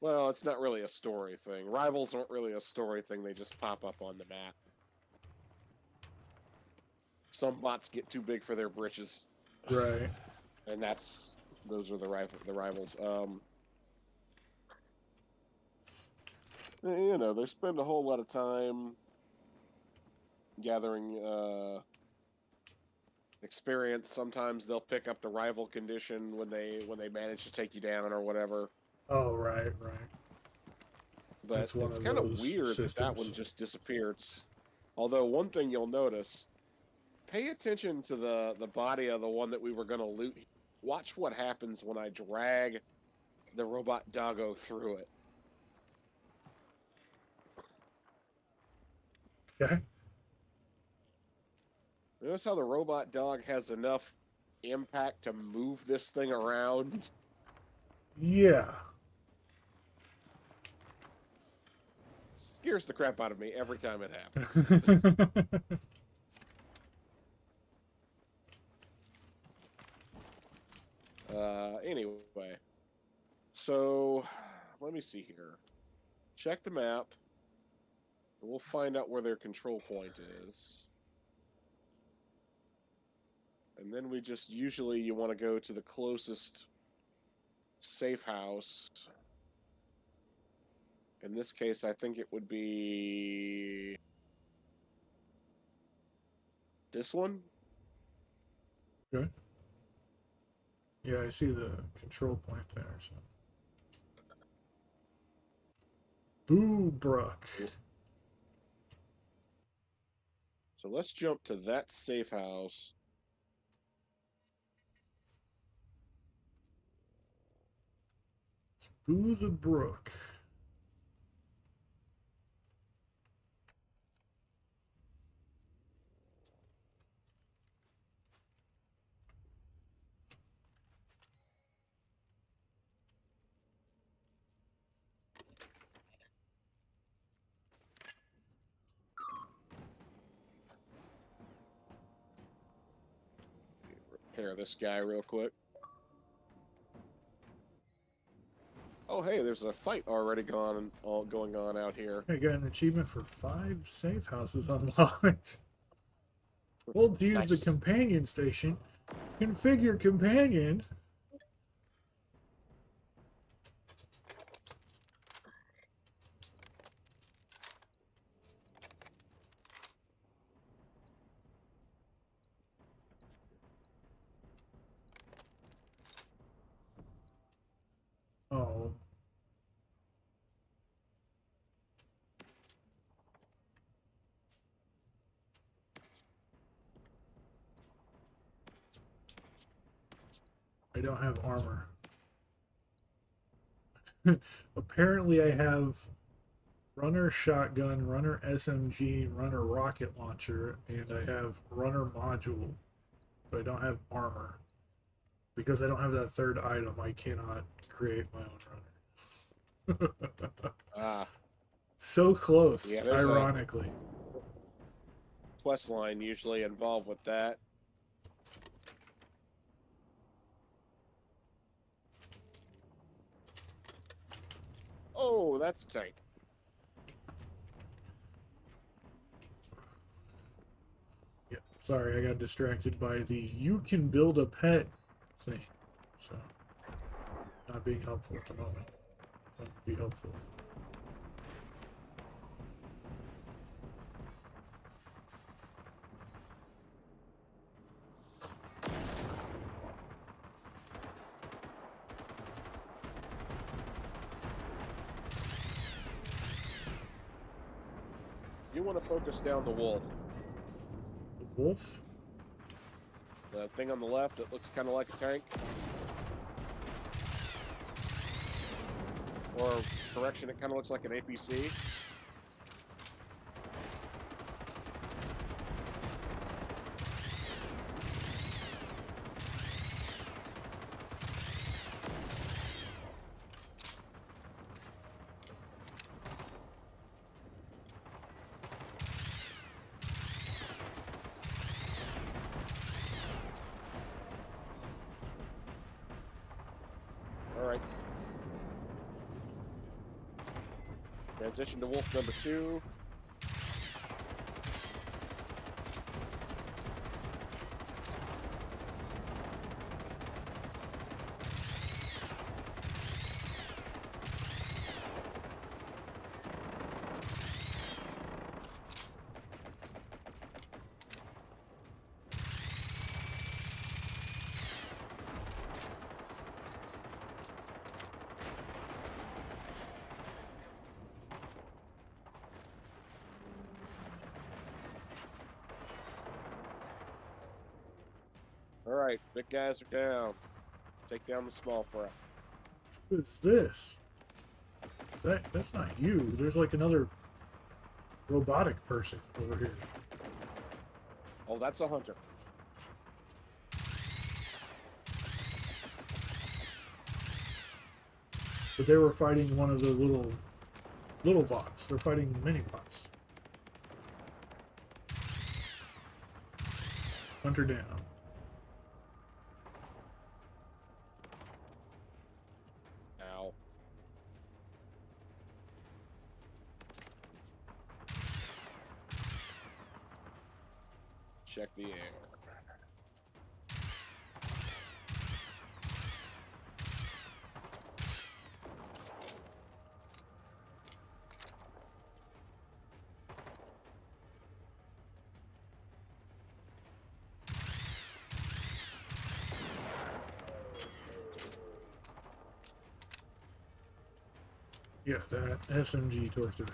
Well, it's not really a story thing. Rivals aren't really a story thing. They just pop up on the map. Some bots get too big for their britches. Right. And those are the rivals. You know, they spend a whole lot of time gathering experience. Sometimes they'll pick up the rival condition when they manage to take you down or whatever. Oh, right. But it's kind of weird that one just disappeared. Although one thing you'll notice, pay attention to the body of the one that we were going to loot. Watch what happens when I drag the robot doggo through it. Okay. Notice how the robot dog has enough impact to move this thing around? Yeah. Scares the crap out of me every time it happens. Anyway. So, let me see here. Check the map. And we'll find out where their control point is. And then we just, usually you want to go to the closest safe house. In this case, I think it would be this one. Good. Yeah, I see the control point there. So. Boo Brook. So let's jump to that safe house. Boo the Brook. Repair this guy real quick. Oh, hey, there's a fight already going on out here. I got an achievement for 5 safe houses unlocked. Hold to use the companion station. Configure companion. Oh. I don't have armor. Apparently, I have runner shotgun, runner SMG, runner rocket launcher, and I have runner module, but I don't have armor. Because I don't have that third item, I cannot create my own runner. Ah, So close, yeah, there's a ironically. quest line usually involved with that. Oh, that's a tank. Yeah, sorry, I got distracted by the you can build a pet thing. So, not being helpful at the moment. Going to be helpful. You want to focus down the wolf. The wolf? The thing on the left, it looks kind of like a tank. Or, correction, it kind of looks like an APC. Alright. Transition to wolf number 2. Alright, big guys are down. Take down the small fry. What is this? That's not you. There's like another robotic person over here. Oh, that's a hunter. But they were fighting one of the little bots. They're fighting mini bots. Hunter down. Ow. Check the air. Yeah, that SMG tore through.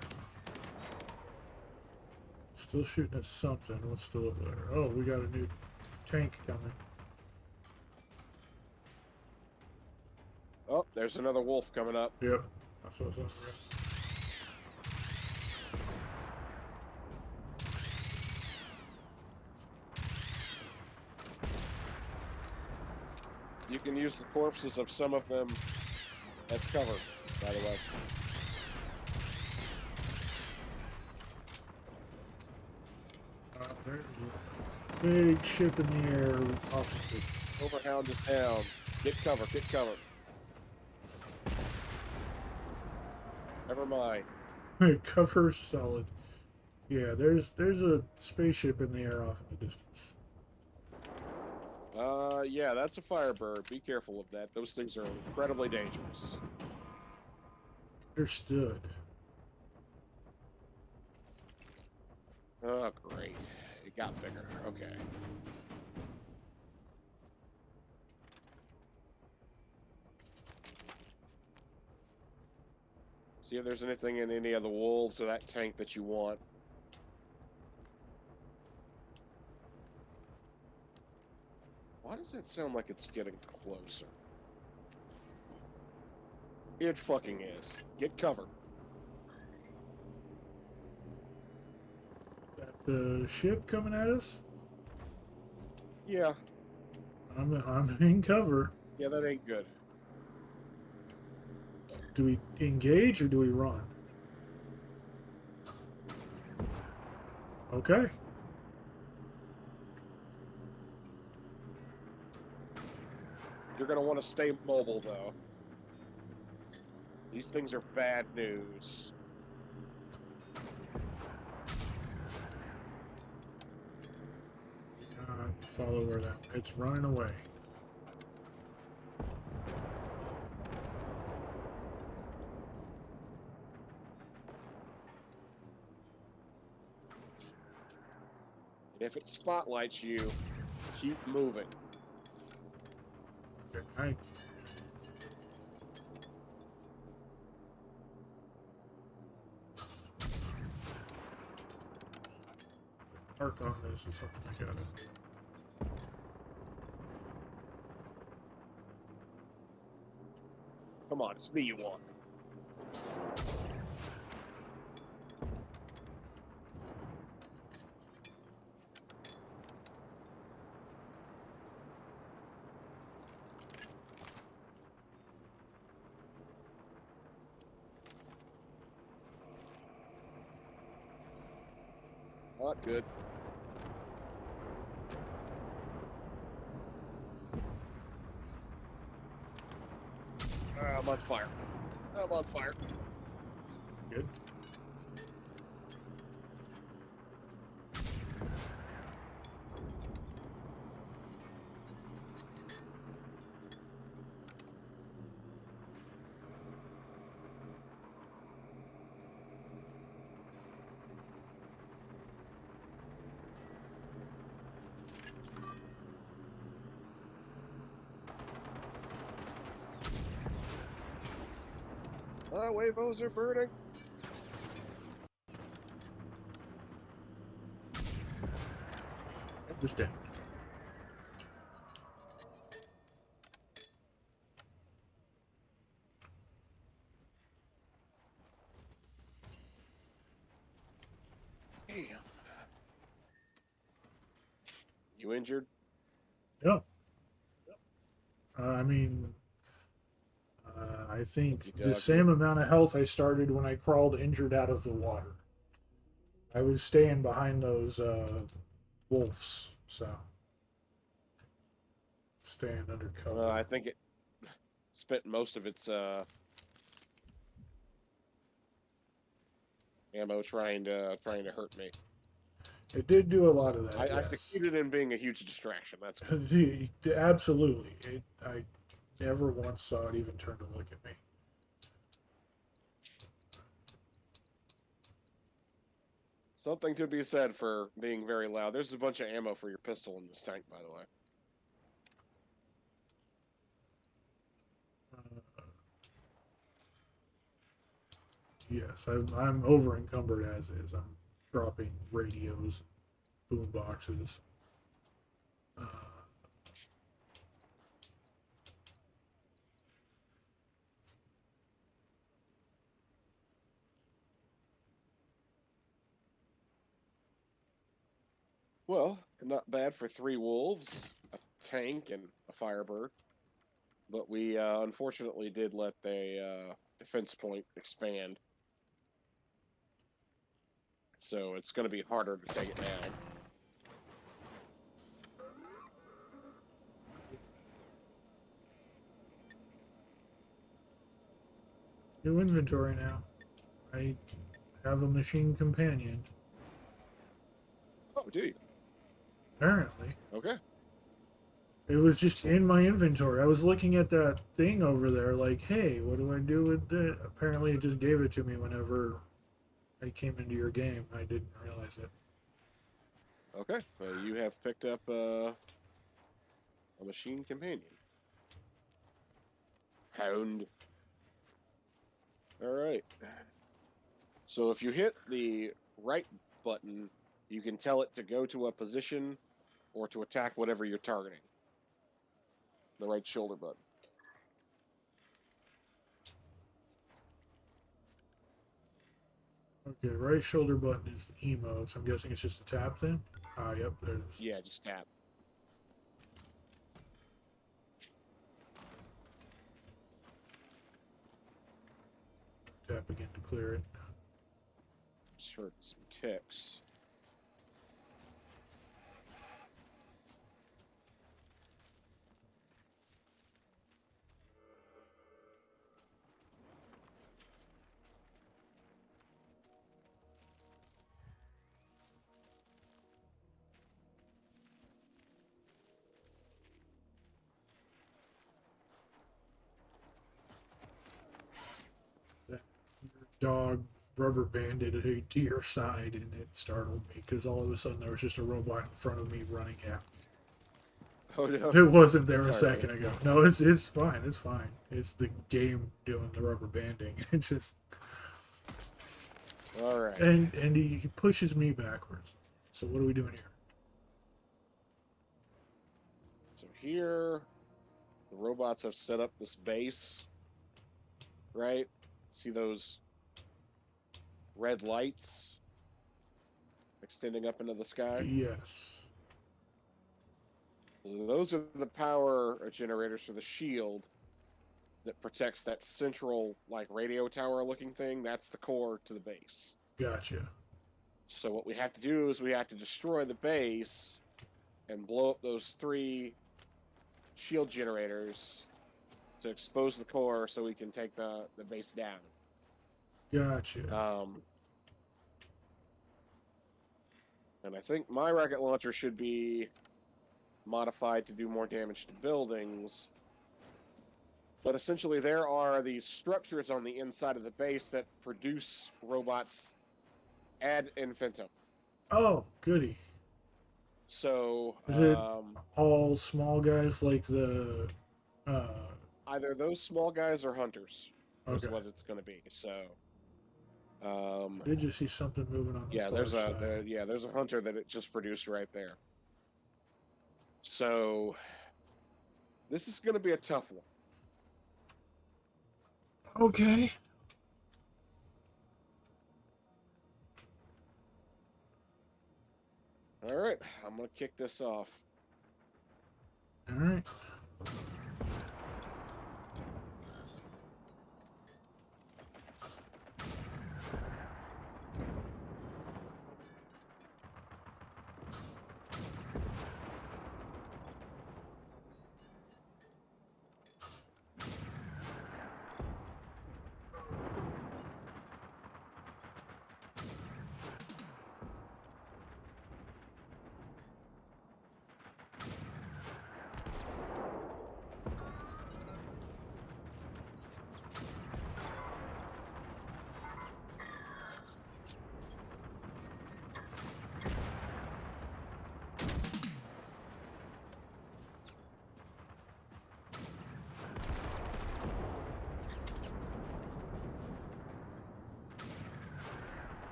Still shooting at something. What's still over there? Oh, we got a new tank coming. Oh, there's another wolf coming up. Yep. I saw something. You can use the corpses of some of them as cover, by the way. There's a big ship in the air opposite. Silverhound is down. Get cover, get cover. Never mind. Cover solid. Yeah, there's a spaceship in the air off in the distance. Yeah, that's a Firebird. Be careful of that. Those things are incredibly dangerous. Understood. Oh, great. It got bigger. Okay. See if there's anything in any of the wolves or that tank that you want. Why does that sound like it's getting closer? It fucking is. Get cover. Got the ship coming at us. Yeah. I'm in cover. Yeah, that ain't good. Do we engage or do we run? Okay. You're gonna want to stay mobile, though. These things are bad news. Follow where that. It's running away. And if it spotlights you, keep moving. Okay. I mark on this or something like that. Come on, it's me you want. Not good. I'm on fire. I'm on fire. Good. Wavos are burning. Get this down. Damn. You injured? Yeah. I mean, I think Okey the dokey. same amount of health I started when I crawled injured out of the water. I was staying behind those wolves, so staying under cover. I think it spent most of its ammo trying to hurt me. It did do a lot of that. I Yes. succeeded in being a huge distraction. That's good. Absolutely. I never once saw it even turn to look at me. Something to be said for being very loud. There's a bunch of ammo for your pistol in this tank, by the way. Yes, I'm over encumbered as is. I'm dropping radios, boom boxes. Well, not bad for 3 wolves, a tank, and a firebird. But we unfortunately did let the defense point expand. So it's going to be harder to take it down. New inventory now. I have a machine companion. Oh, do you? Apparently. Okay. It was just in my inventory. I was looking at that thing over there, like, hey, what do I do with it? Apparently, it just gave it to me whenever I came into your game. I didn't realize it. Okay. You have picked up a machine companion. Hound. All right. So if you hit the right button, you can tell it to go to a position or to attack whatever you're targeting. The right shoulder button. Okay, right shoulder button is the emotes. I'm guessing it's just a tap thing. Ah, yep, there it is. Yeah, just tap. Tap again to clear it. Just heard some ticks. That dog rubber banded a deer side, and it startled me because all of a sudden there was just a robot in front of me running at me. Oh no. It wasn't there a Sorry, second ago. No, it's fine. It's fine. It's the game doing the rubber banding. It's just All right. and he pushes me backwards. So what are we doing here? So here, the robots have set up this base, right? See those red lights extending up into the sky? Yes. Those are the power generators for the shield that protects that central, like, radio tower looking thing. That's the core to the base. Gotcha. So what we have to do is we have to destroy the base and blow up those 3 shield generators to expose the core so we can take the base down. Gotcha. And I think my rocket launcher should be modified to do more damage to buildings. But essentially, there are these structures on the inside of the base that produce robots ad infinitum. Oh, goody. So, Is it all small guys like the? either those small guys or hunters is Okay. what it's going to be. So, Did you see something moving on the yeah, far there's side? there's a hunter that it just produced right there. So, this is going to be a tough one. Okay. All right, I'm going to kick this off. All right.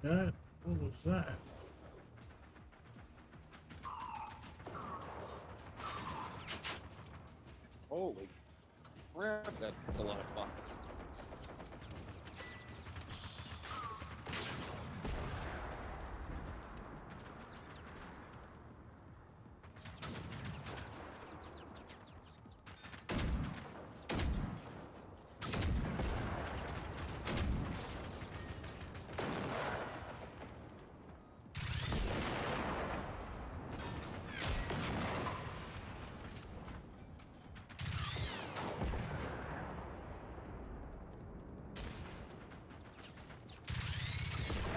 That. What was that? Holy crap, that's a lot of bots.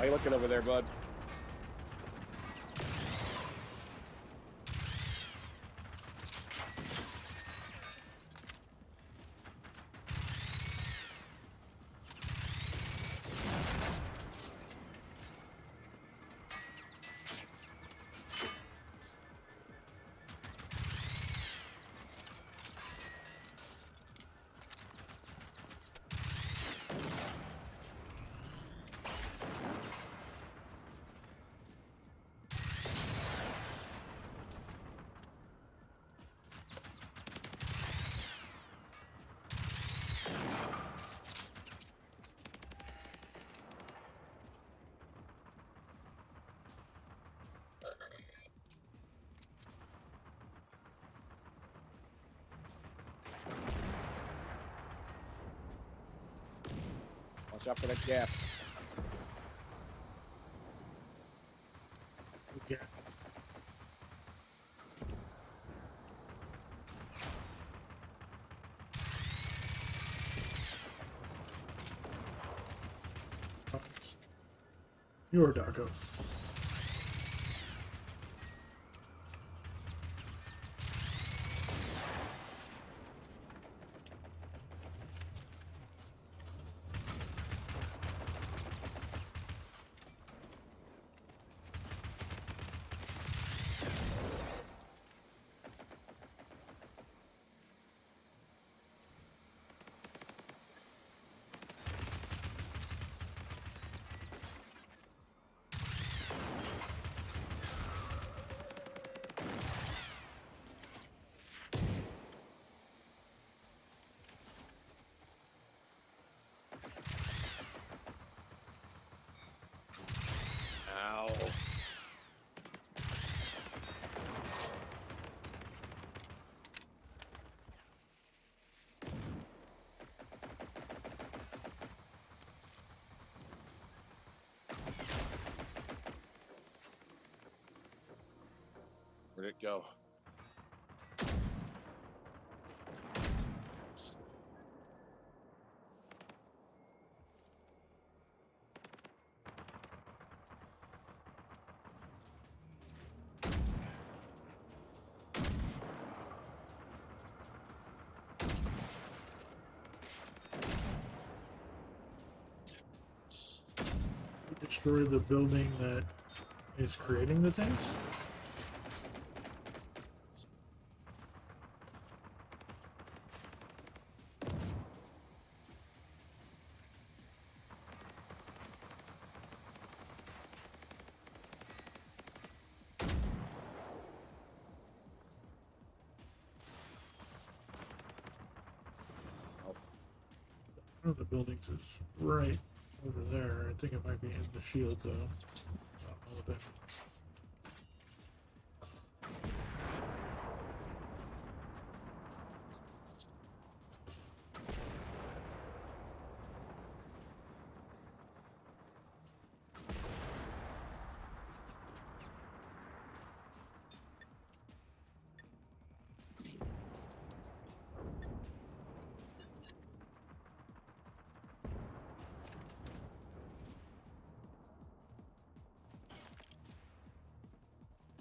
How you looking over there, bud? Watch out for that gas. Okay. Your doggo. Ow. Where'd it go? You destroy the building that is creating the things? One of the buildings is right over there. I think it might be in the shield, though. I don't know what that means.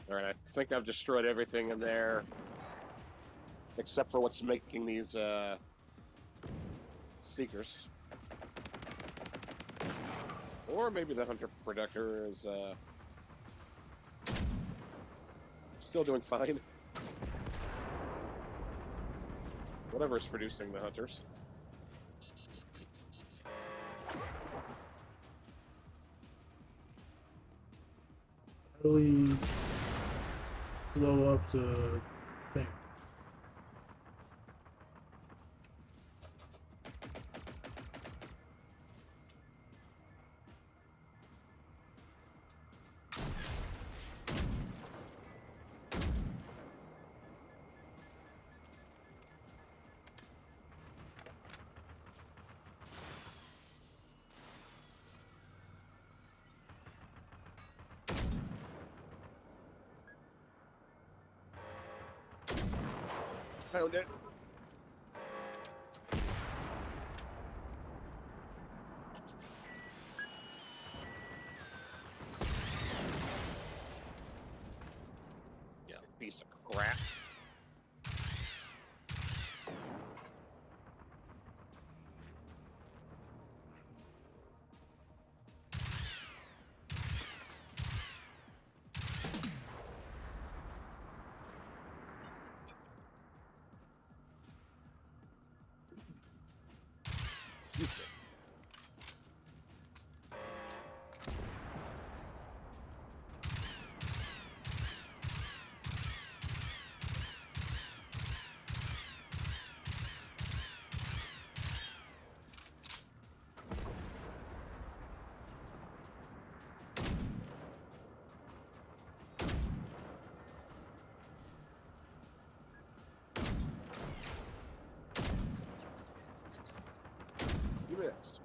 Alright, I think I've destroyed everything in there. Except for what's making these, seekers. Or maybe the hunter producer is, still doing fine. Whatever's producing the hunters. Really blow up the thing. Found it. piece of crap. Excuse me. You missed.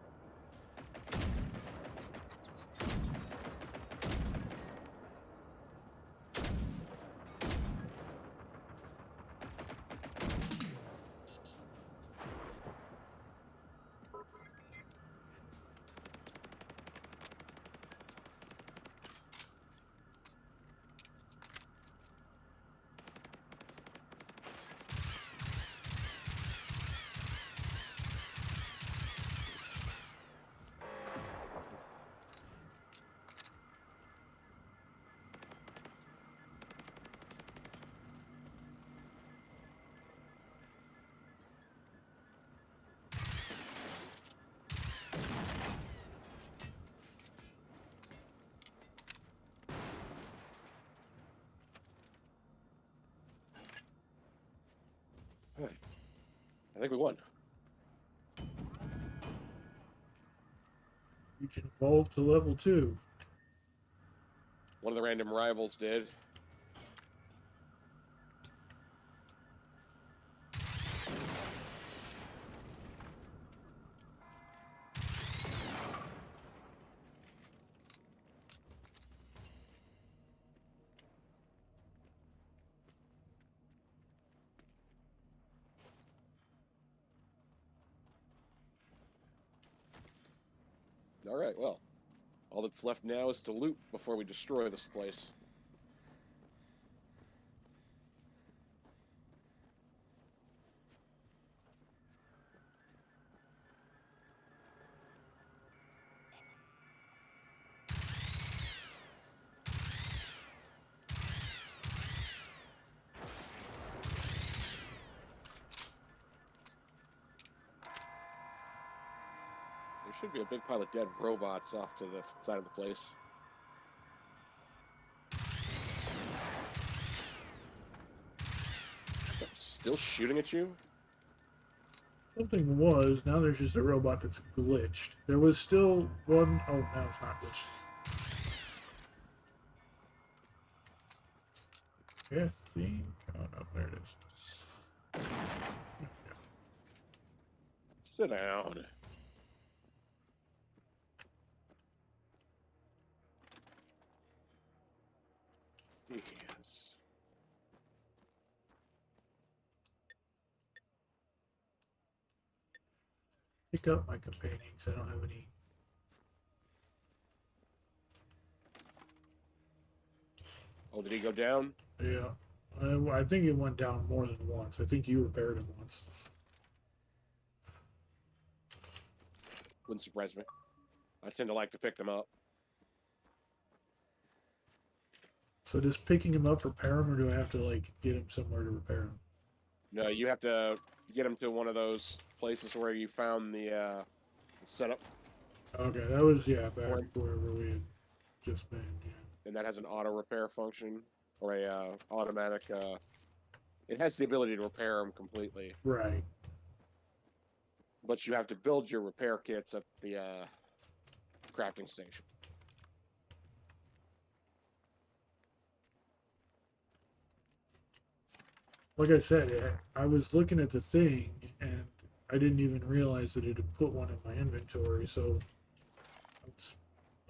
Hey, I think we won. You can evolve to level 2. One of the random rivals did. All right, well, all that's left now is to loot before we destroy this place. There should be a big pile of dead robots off to the side of the place. Still shooting at you? Something was. Now there's just a robot that's glitched. There was still one. Oh, now it's not glitched. I think. Oh no, there it is. Sit down. Yes. Pick up my companions. I don't have any. Oh, did he go down? Yeah. I think it went down more than once. I think you repaired him once. Wouldn't surprise me. I tend to like to pick them up. So does picking him up repair him, or do I have to like get him somewhere to repair him? No, you have to get them to one of those places where you found the setup. Okay, that was back Fine. wherever we had just been. Yeah. And that has an auto repair function or a automatic. It has the ability to repair them completely, Right. but you have to build your repair kits at the crafting station. Like I said, I was looking at the thing and I didn't even realize that it had put one in my inventory. So I was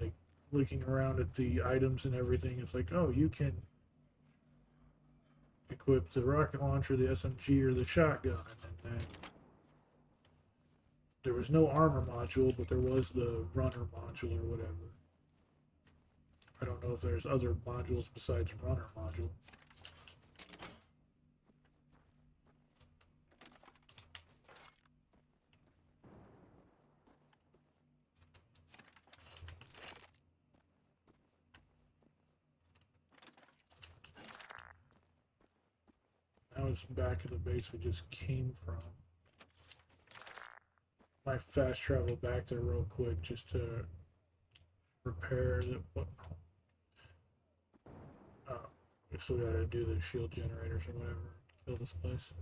like looking around at the items and everything. It's like, oh, you can equip the rocket launcher, the SMG, or the shotgun. And then there was no armor module, but there was the runner module or whatever. I don't know if there's other modules besides runner module. now is back at the base we just came from. Might fast travel back there real quick just to repair the. Oh, we still gotta do the shield generators or whatever. Kill this place.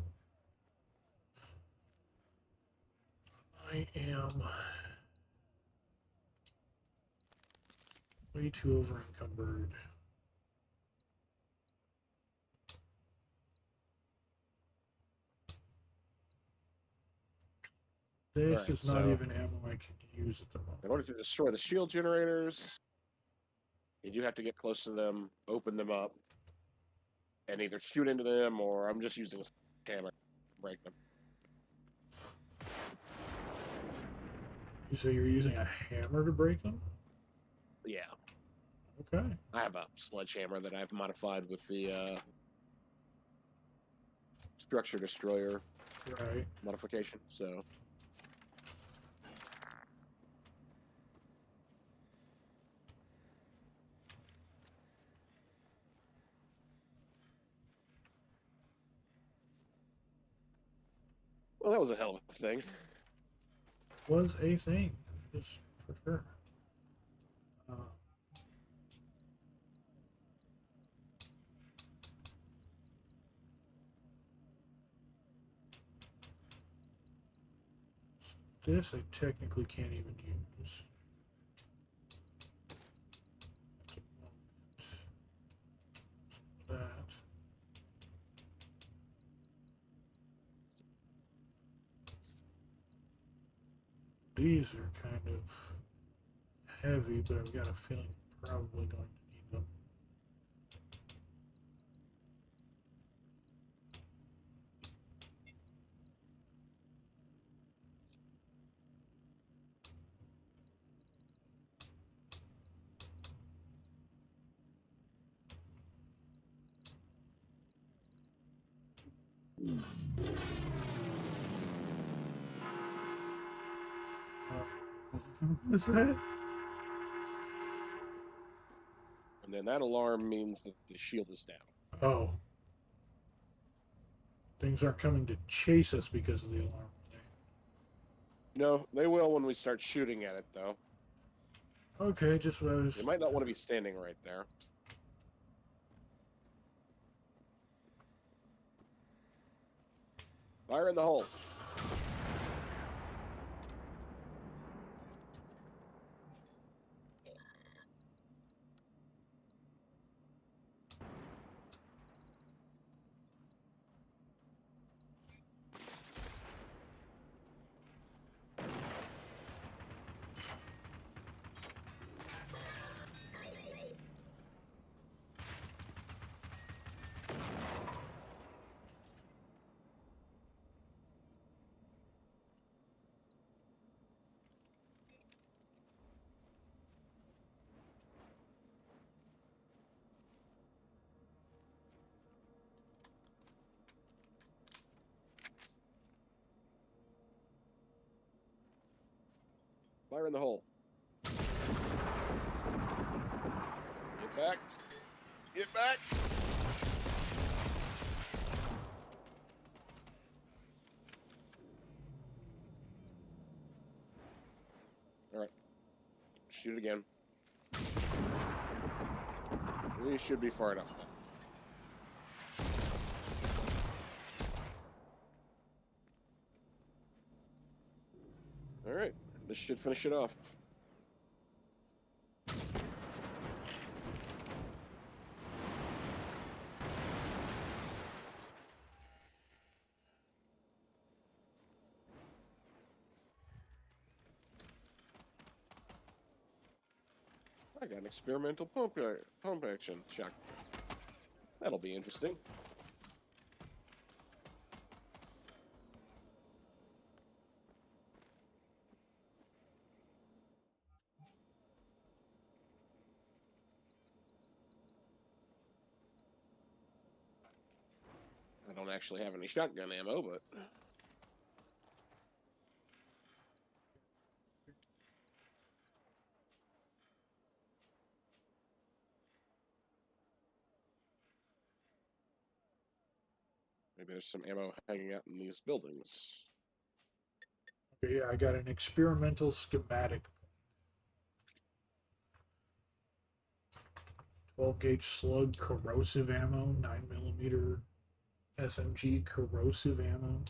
I am way too over encumbered. This Right, is not so even ammo I can use at the moment. in order to destroy the shield generators, you do have to get close to them, open them up, and either shoot into them, or I'm just using a hammer to break them. You say you're using a hammer to break them? Yeah. Okay. I have a sledgehammer that I've modified with the structure destroyer Right. modification, so. Well, that was a hell of a thing. Was a thing, just for sure. This I technically can't even use. That. These are kind of heavy, but I've got a feeling I'm probably going to need them. What's that? And then that alarm means that the shield is down. Oh. Things aren't coming to chase us because of the alarm. No, they will when we start shooting at it, though. Okay, just what I was. They might not want to be standing right there. Fire in the hole. Fire in the hole. Get back. Get back. All right. Shoot again. We should be far enough. All right. This should finish it off. I got an experimental pump action shotgun. That'll be interesting. I don't actually have any shotgun ammo, but Maybe there's some ammo hanging out in these buildings. Okay, yeah, I got an experimental schematic. 12 gauge slug corrosive ammo, 9mm SMG corrosive ammo,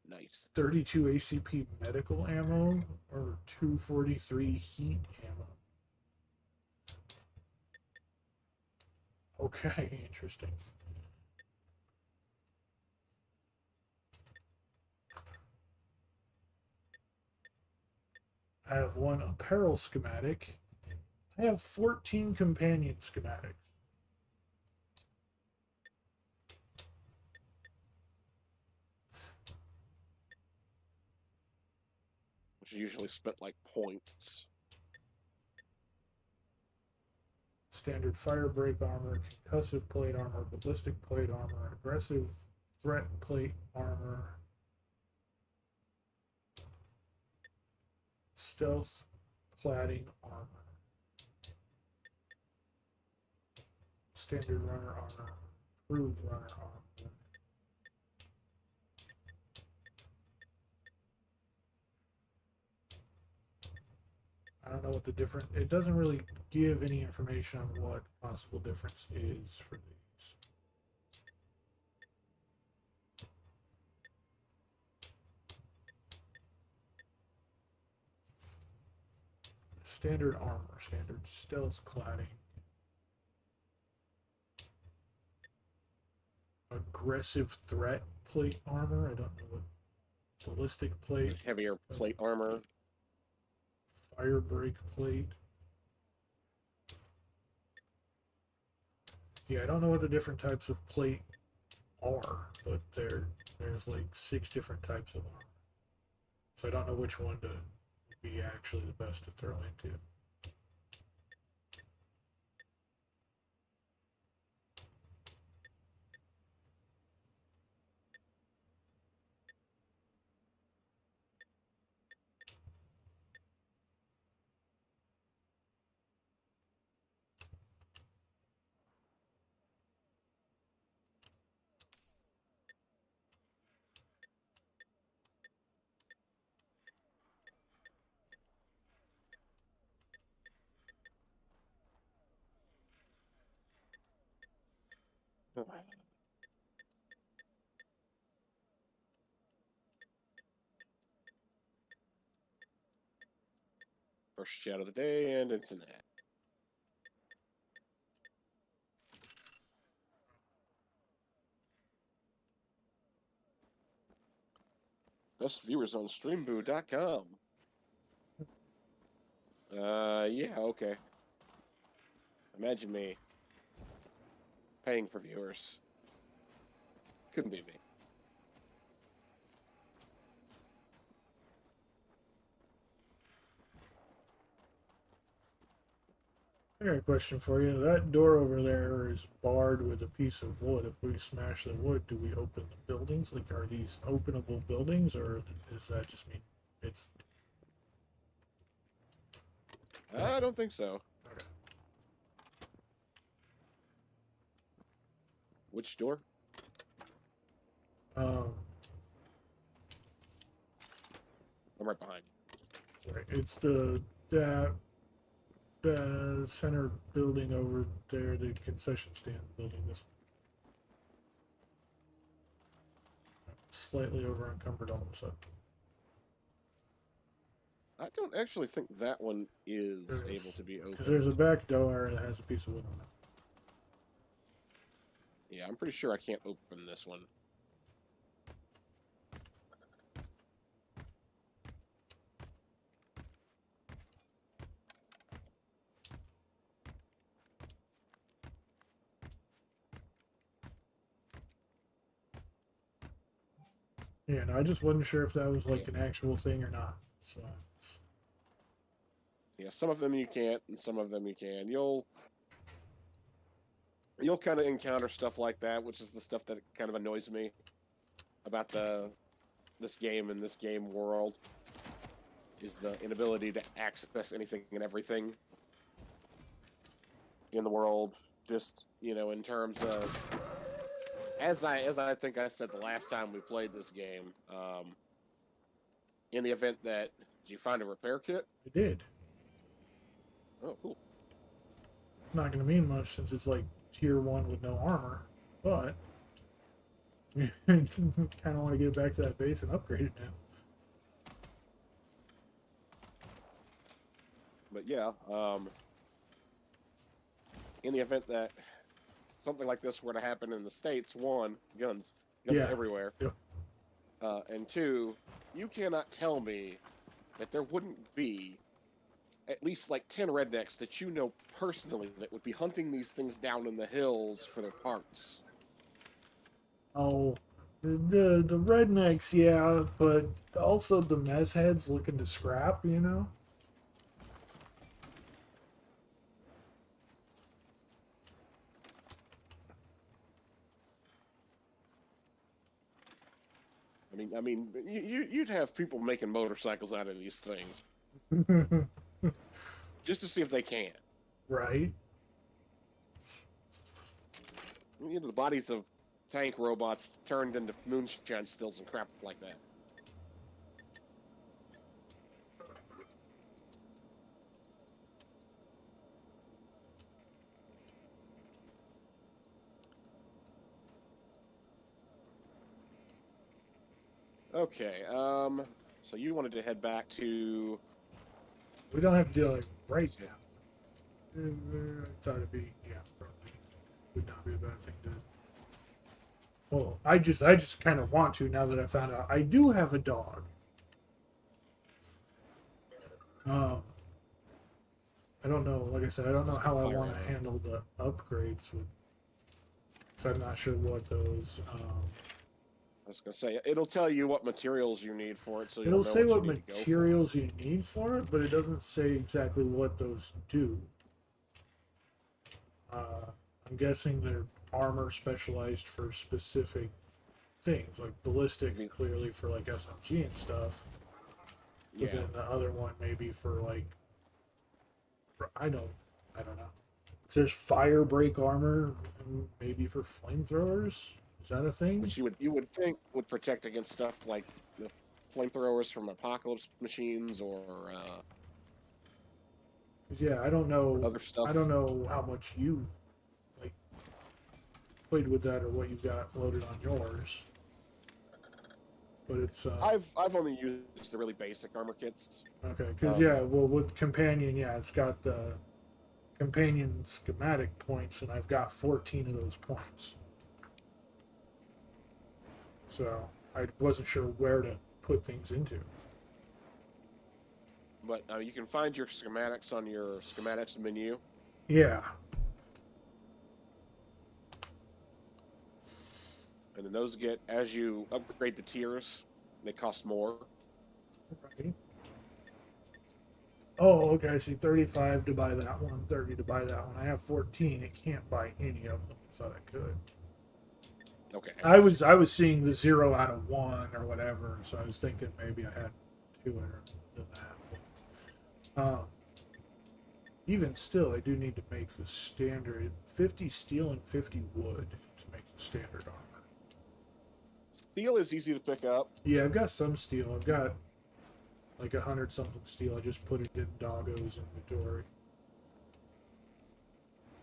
Nice. 32 ACP medical ammo, or 243 heat ammo. Okay, interesting. I have one apparel schematic. I have 14 companion schematics. Which usually spent like points. Standard fire break armor, concussive plate armor, ballistic plate armor, aggressive threat plate armor, stealth cladding armor, standard runner armor, improved runner armor. I don't know what the difference. It doesn't really give any information on what possible difference is for these. Standard armor, standard stealth cladding, aggressive threat plate armor. I don't know what ballistic plate, Heavier plate armor. fire break plate. Yeah, I don't know what the different types of plate are, but there's like 6 different types of armor. So I don't know which one to be actually the best to throw into. First shot of the day, and it's an ad. Best viewers on streamboo.com. Yeah, okay. Imagine me paying for viewers. Couldn't be me. I got a question for you. That door over there is barred with a piece of wood. If we smash the wood, do we open the buildings? Like, are these openable buildings, or does that just mean it's... I don't think so. Okay. Which door? Um, I'm right behind you. right. It's the center building over there, the concession stand building. This slightly over encumbered all of a sudden. I don't actually think that one is able to be opened. Because there's a back door that has a piece of wood on it. Yeah, I'm pretty sure I can't open this one. Yeah, no, I just wasn't sure if that was like an actual thing or not. So. Yeah, some of them you can't, and some of them you can. You'll kind of encounter stuff like that, which is the stuff that kind of annoys me about this game and this game world, is the inability to access anything and everything in the world. Just, you know, in terms of as I think I said the last time we played this game, in the event that did you find a repair kit? I did. Oh, cool. Not going to mean much since it's like tier 1 with no armor, but kind of want to get back to that base and upgrade it now. But yeah, in the event that something like this were to happen in the States, one, guns Yeah. everywhere, Yep. And two, you cannot tell me that there wouldn't be at least like 10 rednecks that you know personally that would be hunting these things down in the hills for their parts. Oh, the rednecks, yeah, but also the mess heads looking to scrap, you know? I mean, you'd have people making motorcycles out of these things just to see if they can. Right? You know, the bodies of tank robots turned into moonshine stills and crap like that. Okay, so you wanted to head back to... We don't have to do it right now. I thought it'd be, yeah, probably would not be a bad thing to. Well, I just kind of want to now that I found out I do have a dog. I don't know. Like I said, I don't know how I want to handle the upgrades with. So I'm not sure what those. I was gonna say it'll tell you what materials you need for it, so It'll say what materials you need for it, but it doesn't say exactly what those do. I'm guessing they're armor specialized for specific things, like ballistic, clearly for like SMG and stuff. But Yeah. then the other one maybe for like, I don't know. There's fire break armor, maybe for flamethrowers. Is that a thing? Which you would think would protect against stuff like the flamethrowers from apocalypse machines or yeah, I don't know other stuff. I don't know how much you like played with that or what you got loaded on yours. But it's I've only used the really basic armor kits. Okay, because yeah, well with companion, yeah, it's got the companion schematic points, and I've got 14 of those points. So I wasn't sure where to put things into. But you can find your schematics on your schematics menu. Yeah. And then those get, as you upgrade the tiers, they cost more. Right. Oh, okay. I see 35 to buy that one, 30 to buy that one. I have 14. It can't buy any of them. I thought I could. Okay. I was seeing the 0 out of 1 or whatever, so I was thinking maybe I had 2 or than that. Even still, I do need to make the standard 50 steel and 50 wood to make the standard armor. Steel is easy to pick up. Yeah, I've got some steel. I've got like 100 something steel. I just put it in Doggo's inventory.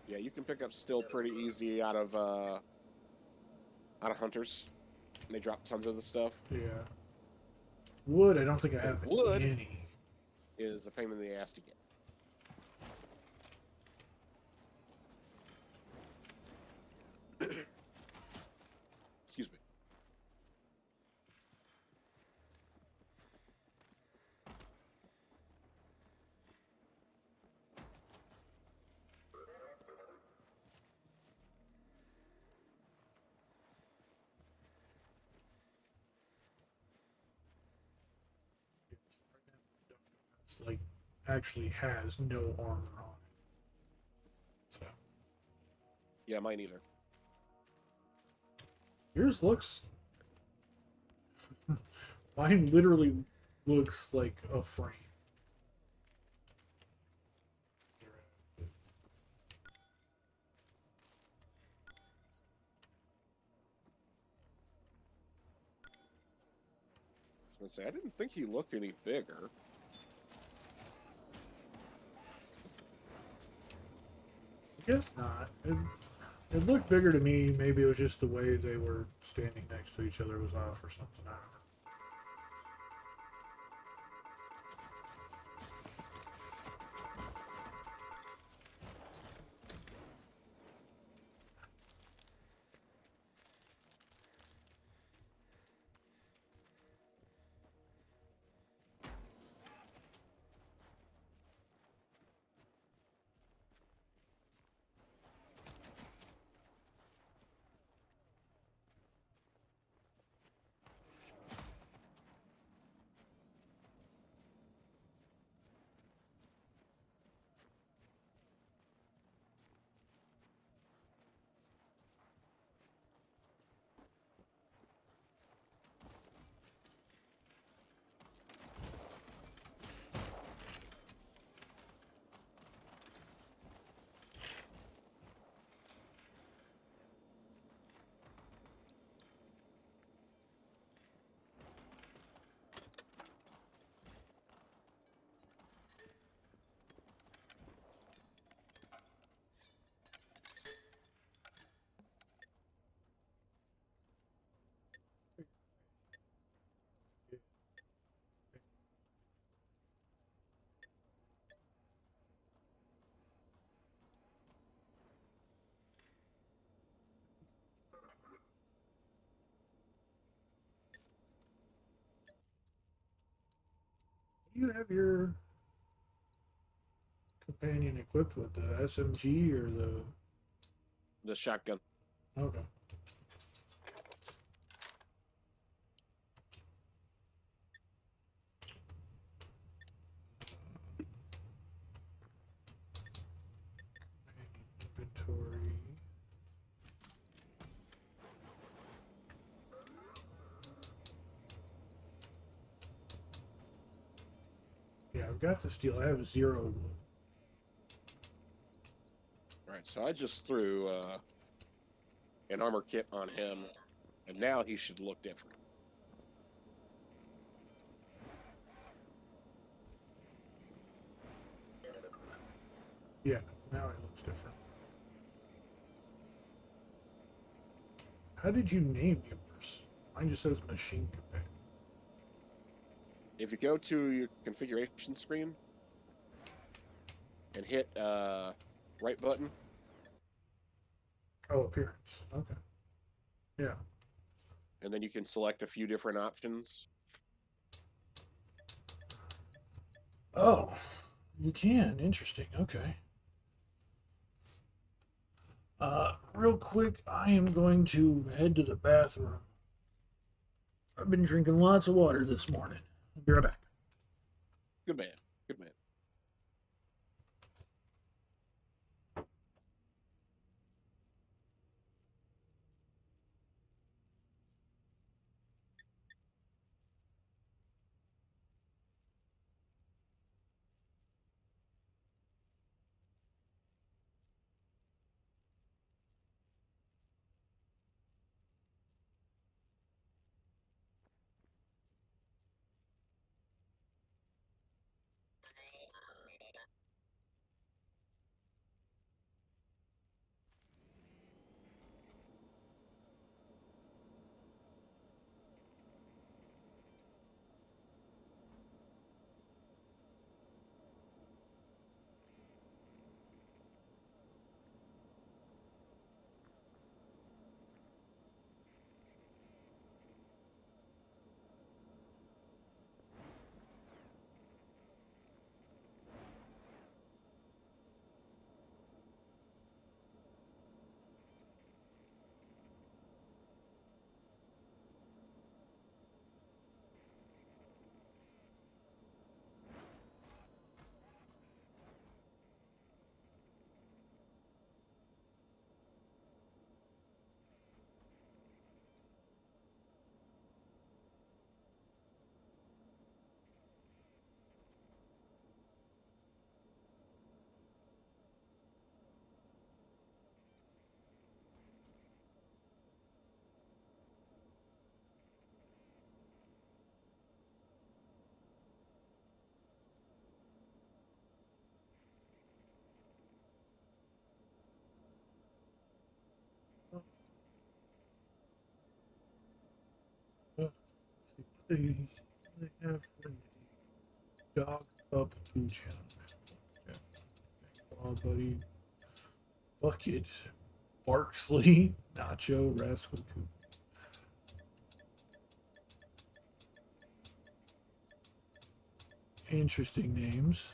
Yeah, you can pick up steel pretty easy out of hunters. They drop tons of the stuff. Yeah. Wood, I don't think I have wood any. Is a pain in the ass to get. Excuse me. It's like actually has no armor on it. So Yeah, mine either. yours looks. Mine literally looks like a frame. gonna say I didn't think he looked any bigger. I guess not. It looked bigger to me. Maybe it was just the way they were standing next to each other was off or something. I don't know. Do you have your companion equipped with the SMG or the? The shotgun. Okay. Inventory. Yeah, I've got the steel. I have 0 wood. All right, so I just threw an armor kit on him, and now he should look different. Yeah, now it looks different. How did you name yours? Mine just says machine companion. If you go to your configuration screen and hit right button, Oh, appearance. Okay. Yeah. and then you can select a few different options. Oh, you can. Interesting. Okay. Real quick, I am going to head to the bathroom. I've been drinking lots of water this morning. I'll be right back. Good man. Good man. They have the dog pup pooch hound. Okay. Claw buddy. Bucket. Barksley. Nacho. Rascal Coop. Interesting names.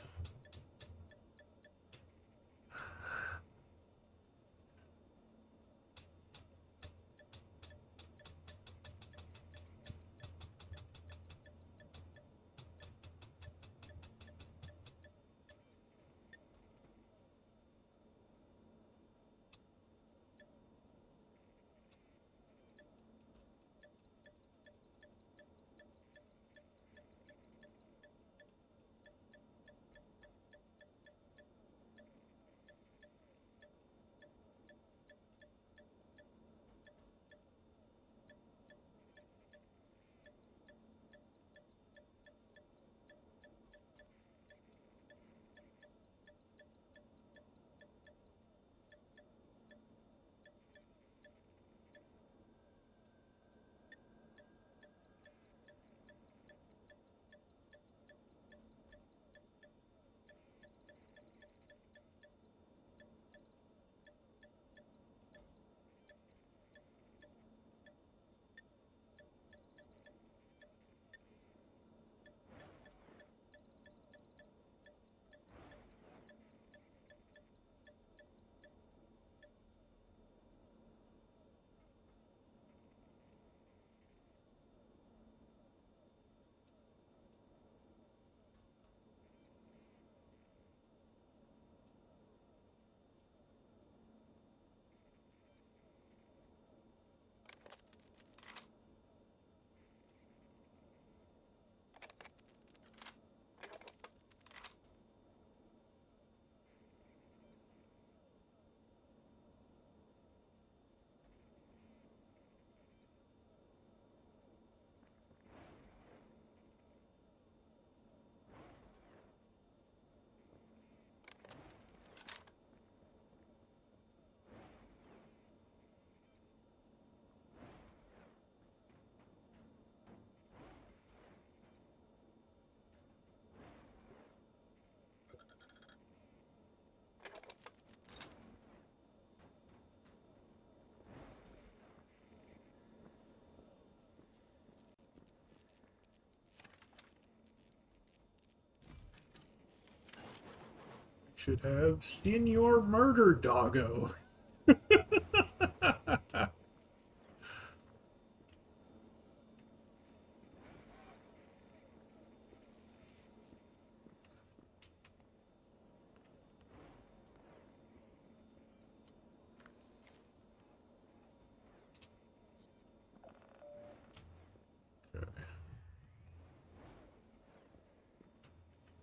Should have Senior Murder Doggo.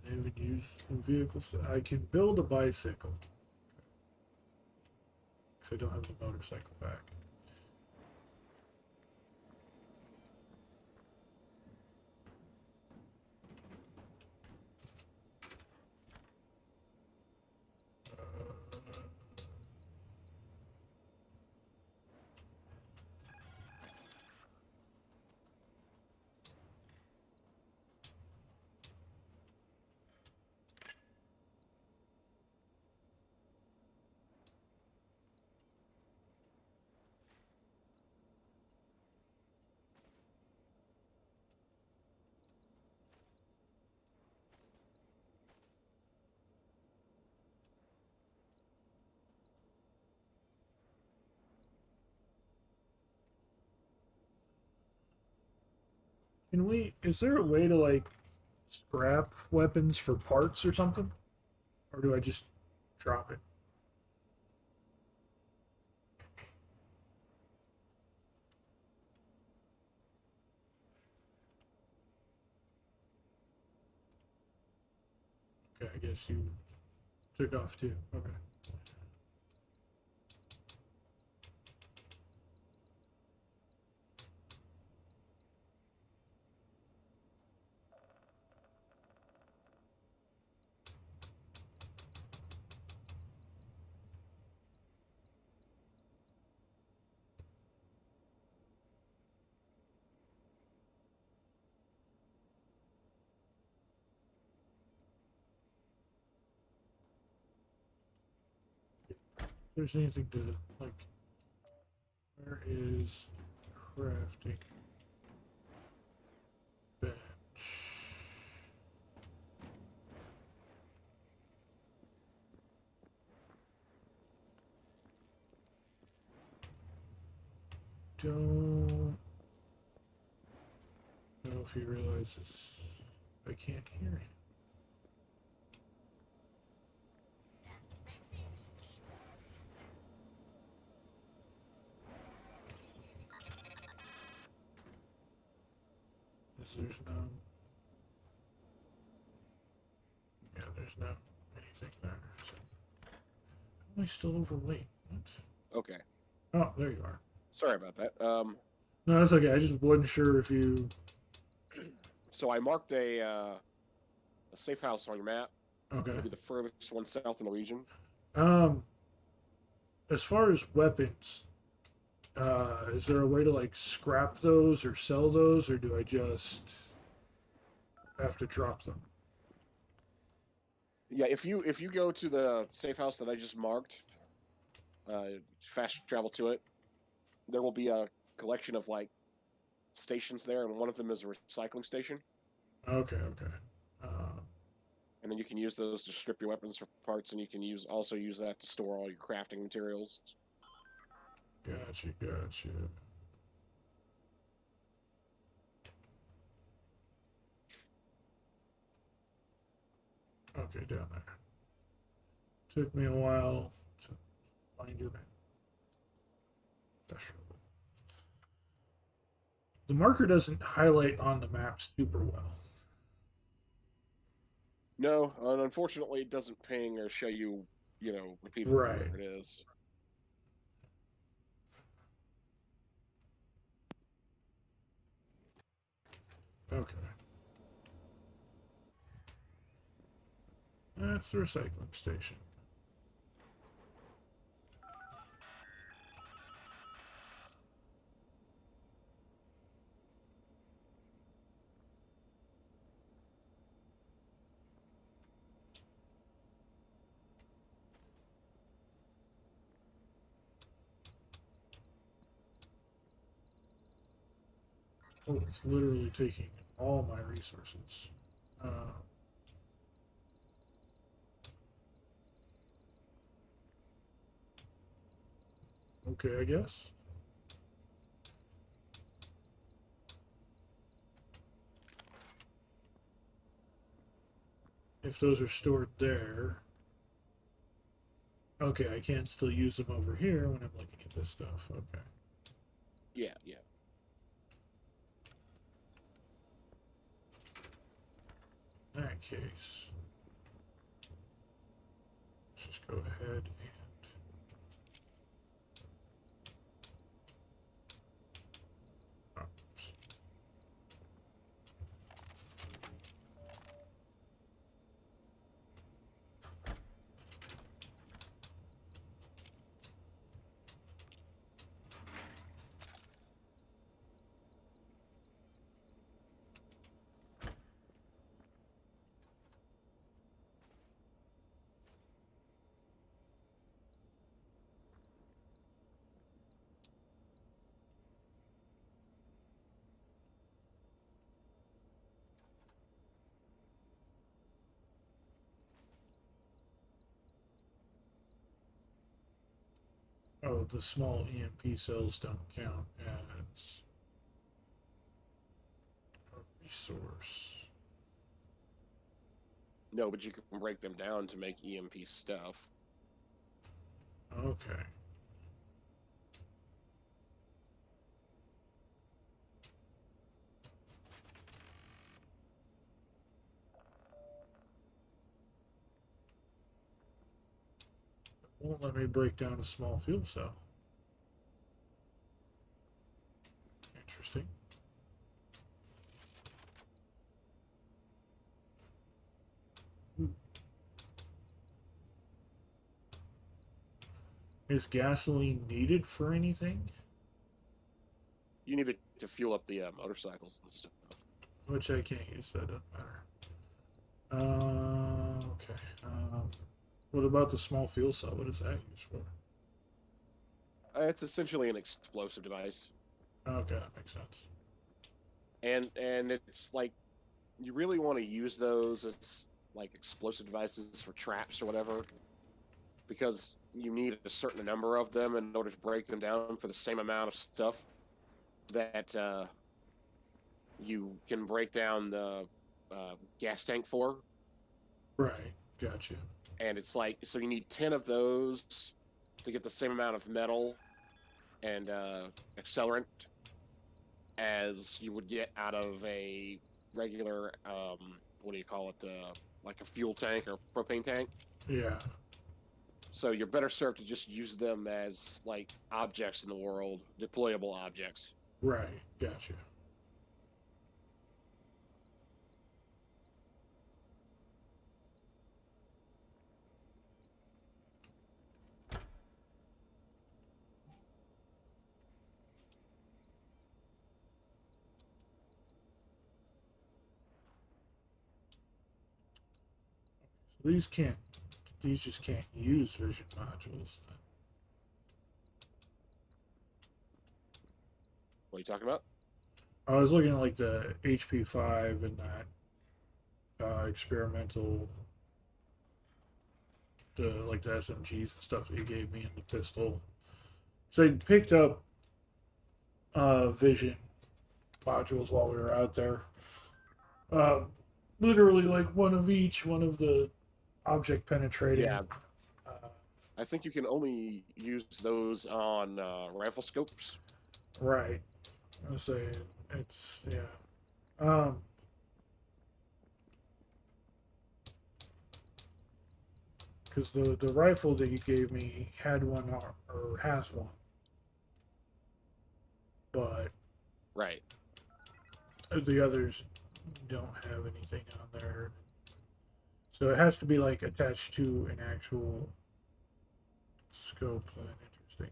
I haven't used vehicles. I can build a bicycle. Because I don't have the motorcycle back. Can we? Is there a way to like scrap weapons for parts or something, or do I just drop it? Okay, I guess you took off too. Okay. there's anything to, like, where is the crafting bench? Don't know if he realizes I can't hear him. There's no. Yeah, there's no anything there. So. Am I still overweight? What? Okay. Oh, there you are. Sorry about that. No, that's okay. I just wasn't sure if you. So I marked a safe house on your map. Okay. It'll be the furthest one south in the region. As far as weapons, is there a way to like scrap those or sell those, or do I just have to drop them? Yeah, if you go to the safe house that I just marked, fast travel to it, there will be a collection of like stations there, and one of them is a recycling station. Okay, okay. And then you can use those to strip your weapons for parts, and you can also use that to store all your crafting materials. Gotcha. Okay, down there. Took me a while to find your map. The marker doesn't highlight on the map super well. No, and unfortunately, it doesn't ping or show you, repeatedly Right. where it is. Okay. That's the recycling station. Oh, it's literally taking all my resources. Okay, I guess. If those are stored there. Okay, I can still use them over here when I'm looking at this stuff. Okay. Yeah. In that case, let's just go ahead and. Oh, the small EMP cells don't count as a resource. No, but you can break them down to make EMP stuff. Okay. It won't let me break down a small fuel cell. Interesting. Is gasoline needed for anything? You need it to fuel up the motorcycles and stuff. Which I can't use, that doesn't matter. Okay. What about the small fuel cell? What is that used for? It's essentially an explosive device, Okay, that makes sense. and it's like you really want to use those as like explosive devices for traps or whatever, because you need a certain number of them in order to break them down for the same amount of stuff that you can break down the gas tank for. Right, gotcha. And it's like, so you need 10 of those to get the same amount of metal and accelerant as you would get out of a regular, what do you call it, like a fuel tank or propane tank. Yeah, So you're better served to just use them as like objects in the world, deployable objects. right, gotcha. So these just can't use vision modules. What are you talking about? I was looking at like the HP5 and that experimental, the SMGs and stuff that you gave me in the pistol. So I picked up vision modules while we were out there. Uh, Literally like one of each, one of the object penetrating. Yeah, Uh, I think you can only use those on rifle scopes. right. I say it's yeah. Um, because the rifle that you gave me had one or has one, but Right. the others don't have anything on there. So it has to be like attached to an actual scope. Then interesting.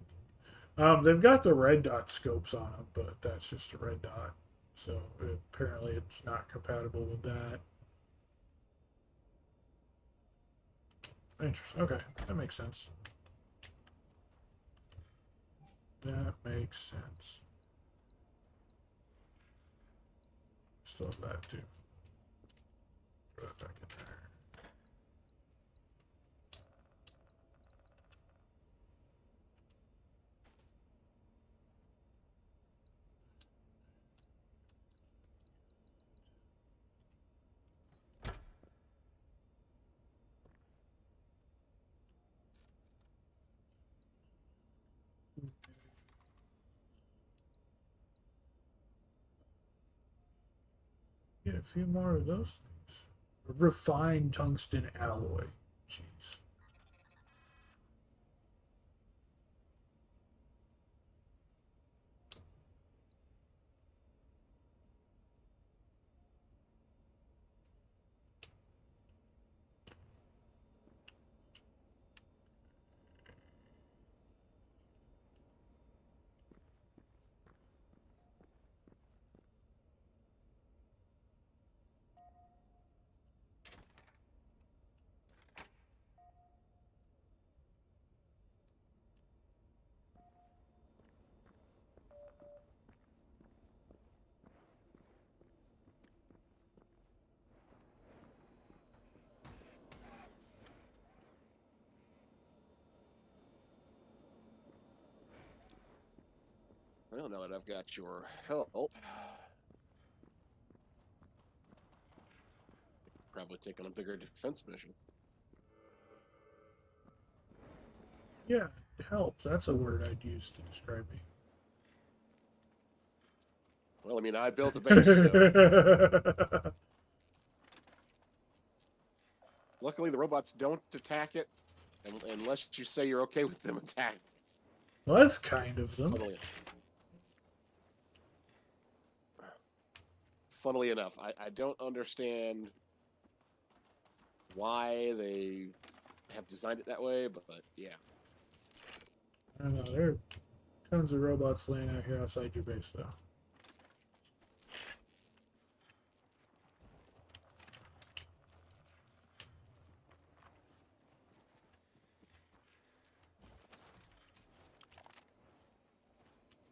They've got the red dot scopes on them, but that's just a red dot. So apparently it's not compatible with that. Interesting. Okay, that makes sense. That makes sense. Still have that too. Throw that back in there. Get a few more of those things. Refined tungsten alloy. Jeez. Well, now that I've got your help, probably take on a bigger defense mission. Yeah, help. That's a word I'd use to describe me. Well, I mean, I built the base, so luckily the robots don't attack it unless you say you're okay with them attacking. Well, that's kind of them. Funnily enough, I don't understand why they have designed it that way, but yeah. I don't know. There are tons of robots laying out here outside your base, though.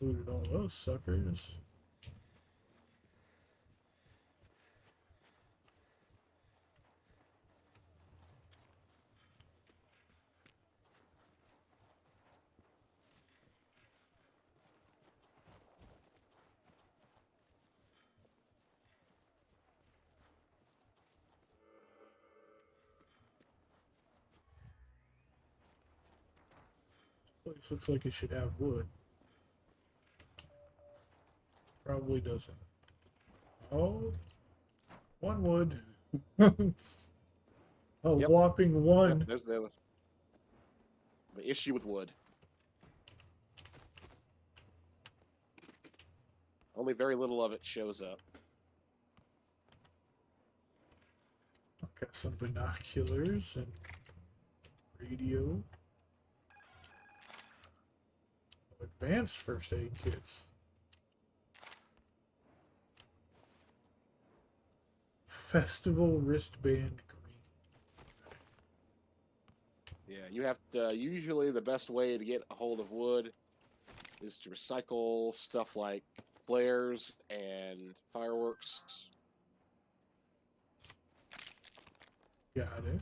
Looted all those suckers. This place looks like it should have wood. Probably doesn't. Oh, one wood. A Yep. whopping one. Yep, there's the issue with wood. Only very little of it shows up. Got some binoculars and radio. Advanced first aid kits. Festival wristband green. Yeah, you have to. Usually, the best way to get a hold of wood is to recycle stuff like flares and fireworks. Got it.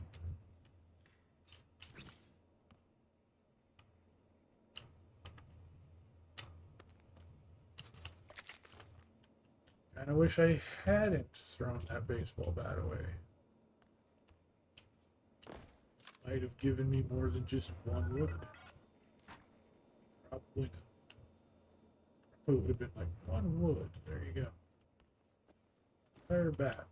And I wish I hadn't thrown that baseball bat away. Might have given me more than just one wood. Probably not. It would have been like one wood. There you go. Entire bat.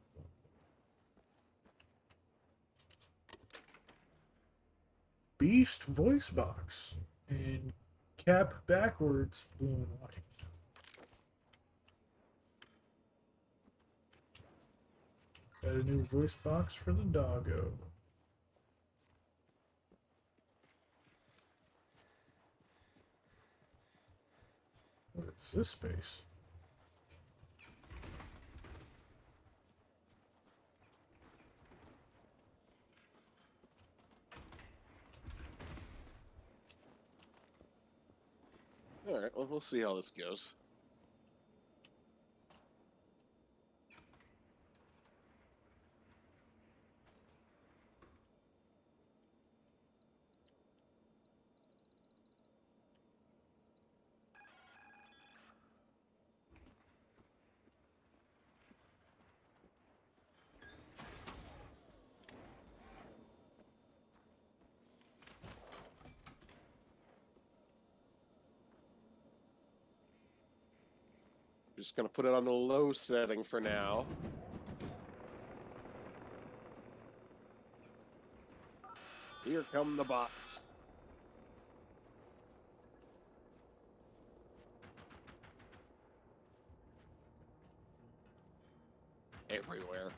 Beast voice box. And cap backwards, blue and white. Got a new voice box for the doggo. What is this space? All right, well, we'll see how this goes. Just gonna put it on the low setting for now. Here come the bots. Everywhere.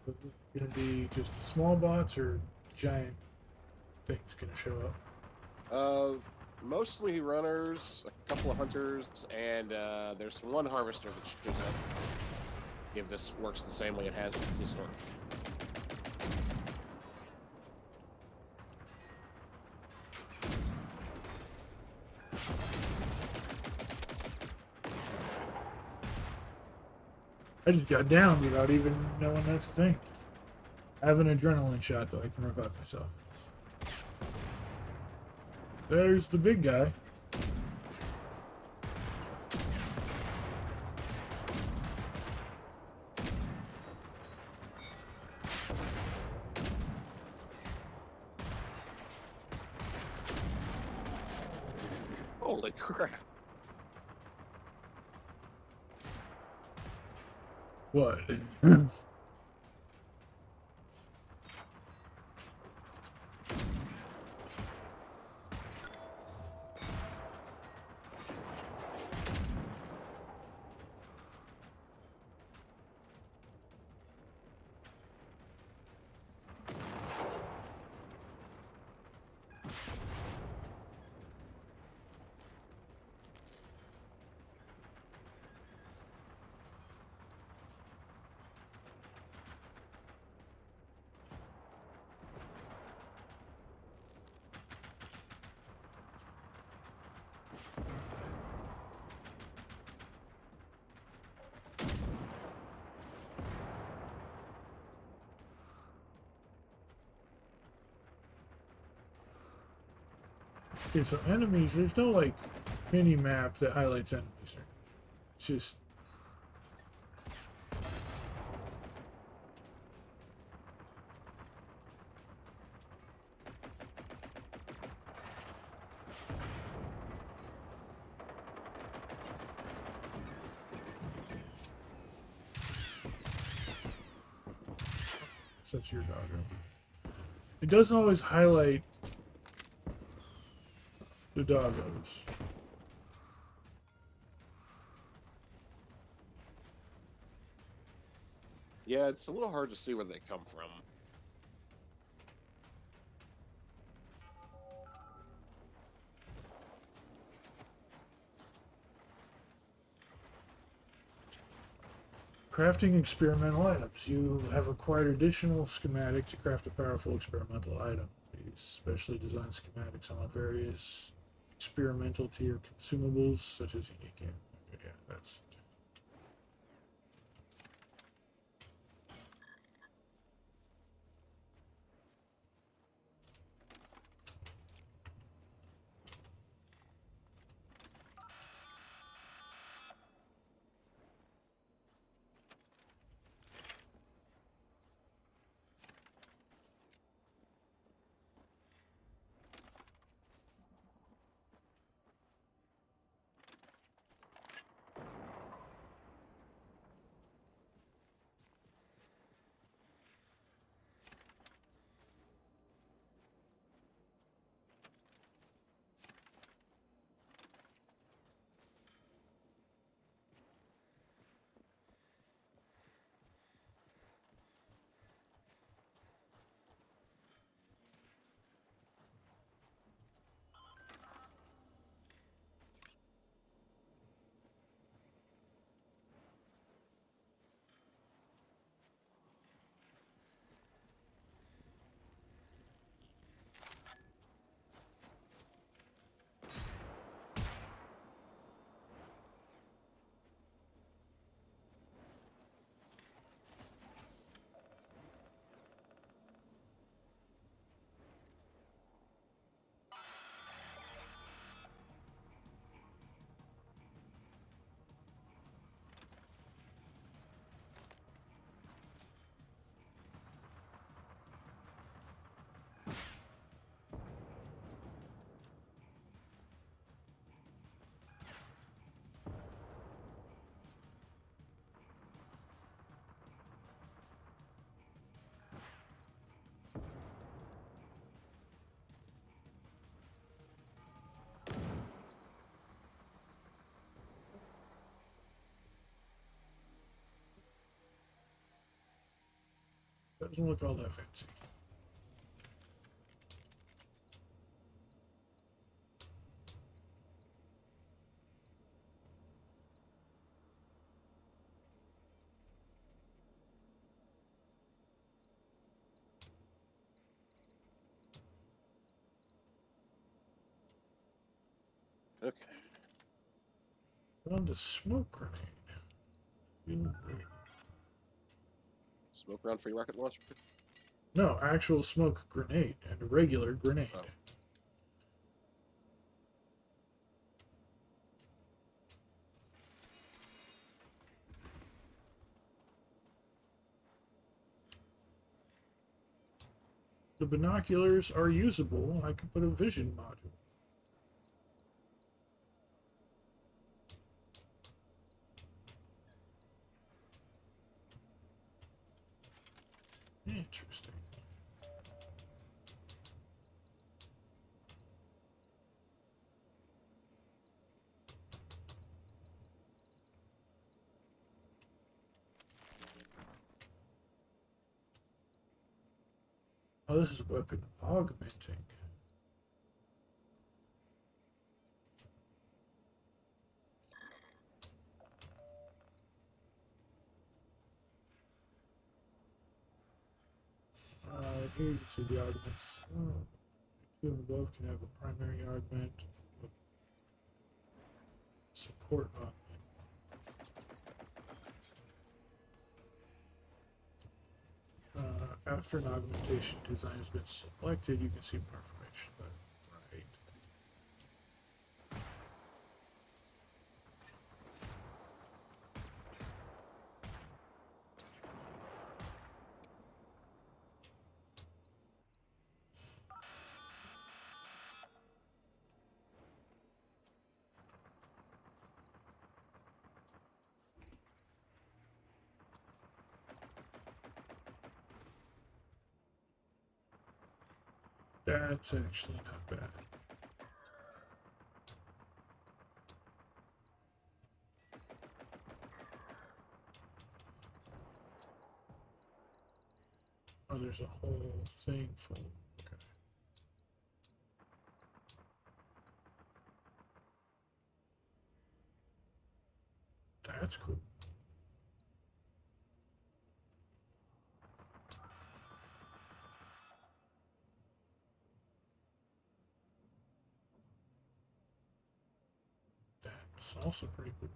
Is it gonna be just the small bots or giant things gonna show up? Mostly runners, a couple of hunters, and there's one harvester that shows up. If this works the same way it has since the start. I just got down without even knowing that's the thing. I have an adrenaline shot that I can revive myself. There's the big guy. Holy crap. What? Okay, so enemies, there's no like mini map that highlights enemies. It's just that's your doggo. It doesn't always highlight the doggos. Yeah, it's a little hard to see where they come from. Crafting experimental items. You have acquired additional schematic to craft a powerful experimental item. These specially designed schematics unlock various experimental tier consumables, such as unique. Yeah, that's. Doesn't look all that fancy. Okay. Found a smoke grenade. Smoke around free rocket launcher. No, actual smoke grenade and a regular grenade. Oh. The binoculars are usable. I could put a vision module. Interesting. Oh, this is weapon augmenting. Here you can see the augments. Two and above can have a primary augment, support augment. After an augmentation design has been selected, you can see more information about it. Right. That's actually not bad. Oh, there's a whole thing full. Okay. That's cool. That's also pretty cool.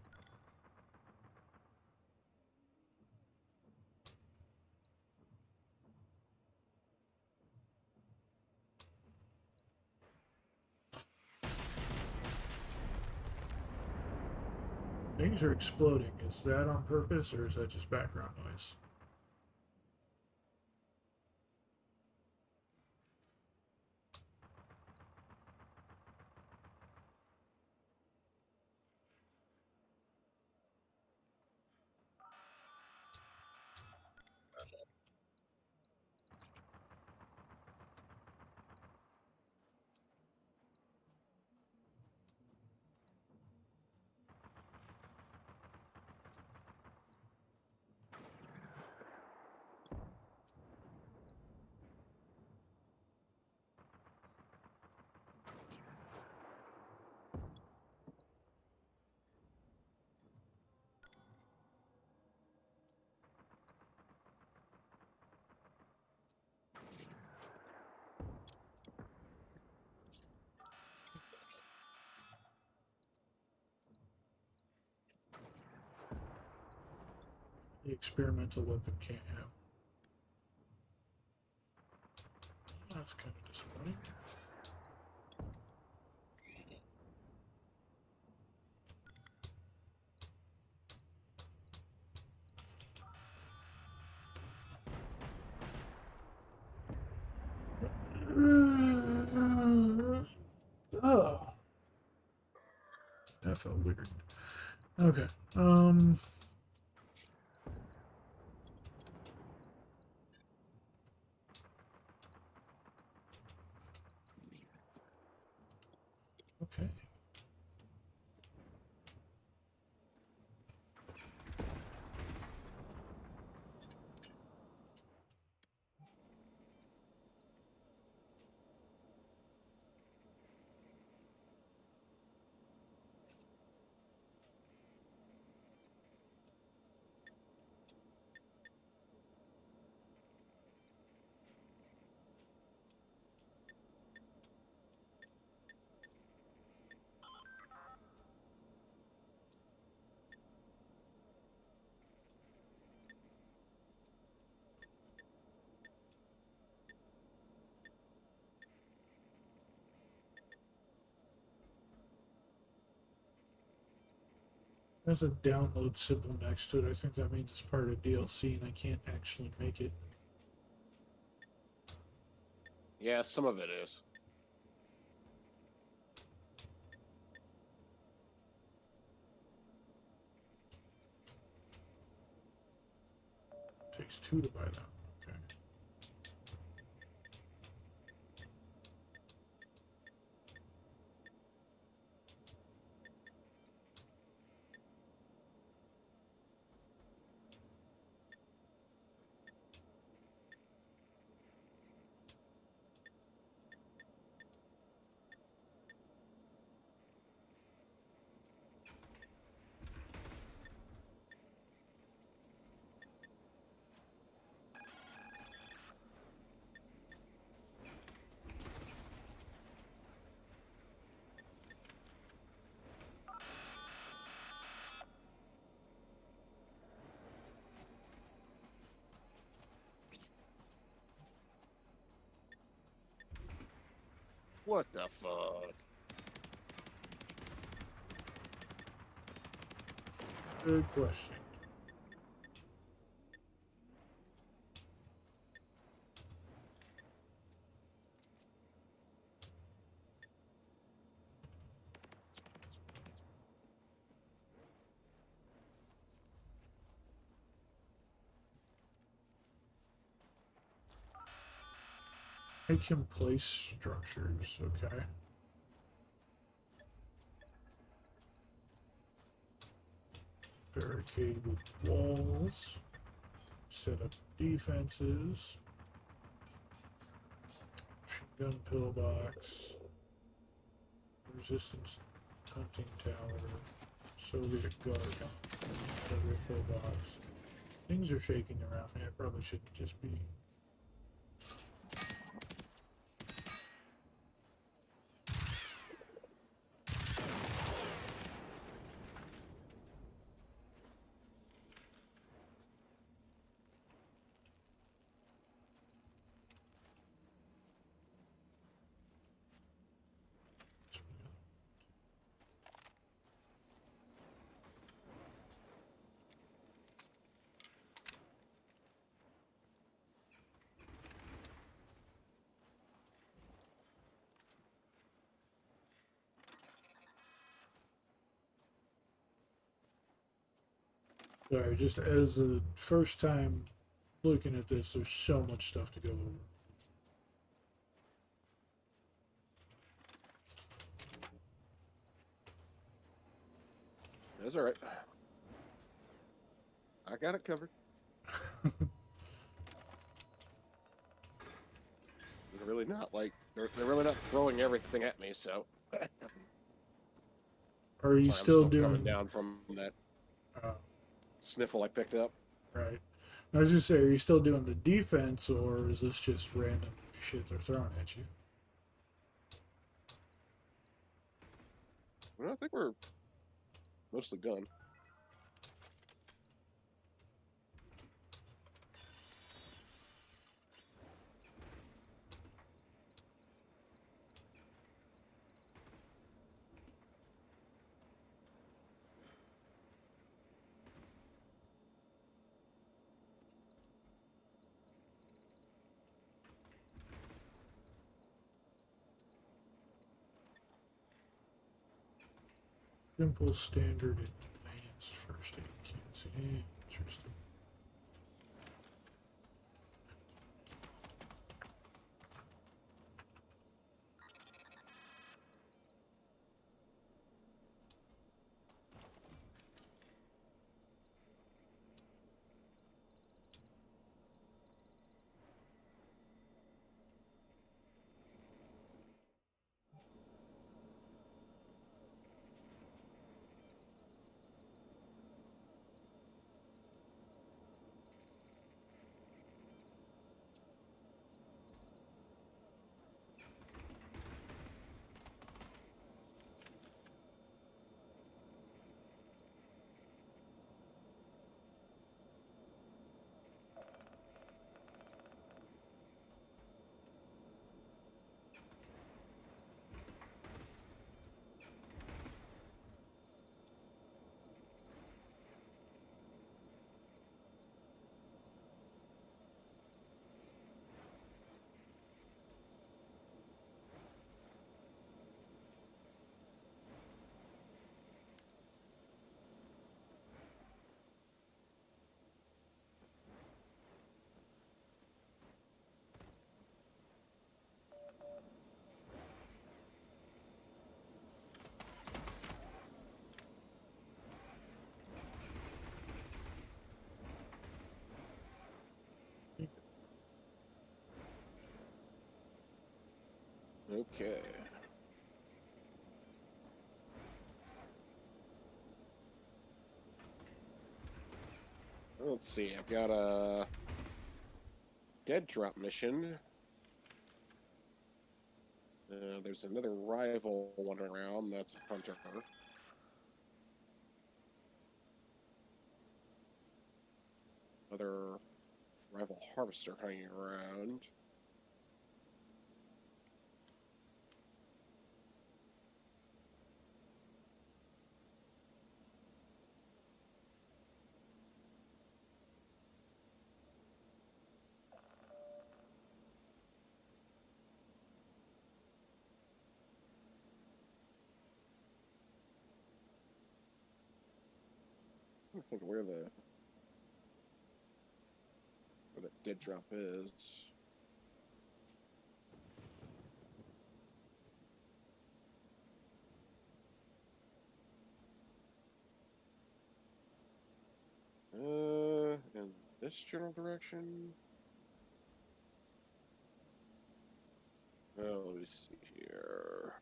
Things are exploding. Is that on purpose or is that just background noise? The experimental weapon can't have. That's kind of disappointing. Oh, that felt weird. Okay. Okay. There's a download symbol next to it. I think that means it's part of DLC and I can't actually make it. Yeah, some of it is. Takes two to buy that. Okay. What the fuck? Good question. I can place structures, okay. Barricade with walls. Set up defenses. Machine gun pillbox. Resistance hunting tower. Soviet guard. Soviet pillbox. Things are shaking around me. I probably shouldn't just be. Sorry, just as a first time looking at this, there's so much stuff to go over. That's all right. I got it covered. They're really not like they're really not throwing everything at me. So, Are you sorry, I'm still still coming doing? down from that Uh, sniffle I picked up. right. I was just saying, are you still doing the defense, or is this just random shit they're throwing at you? Well, I think we're mostly done. Simple, standard, and advanced first aid kits. Interesting. Okay. Let's see. I've got a dead drop mission. There's another rival wandering around. That's a hunter. Another rival harvester hanging around. I think where that dead drop is. this general direction. Oh, let me see here.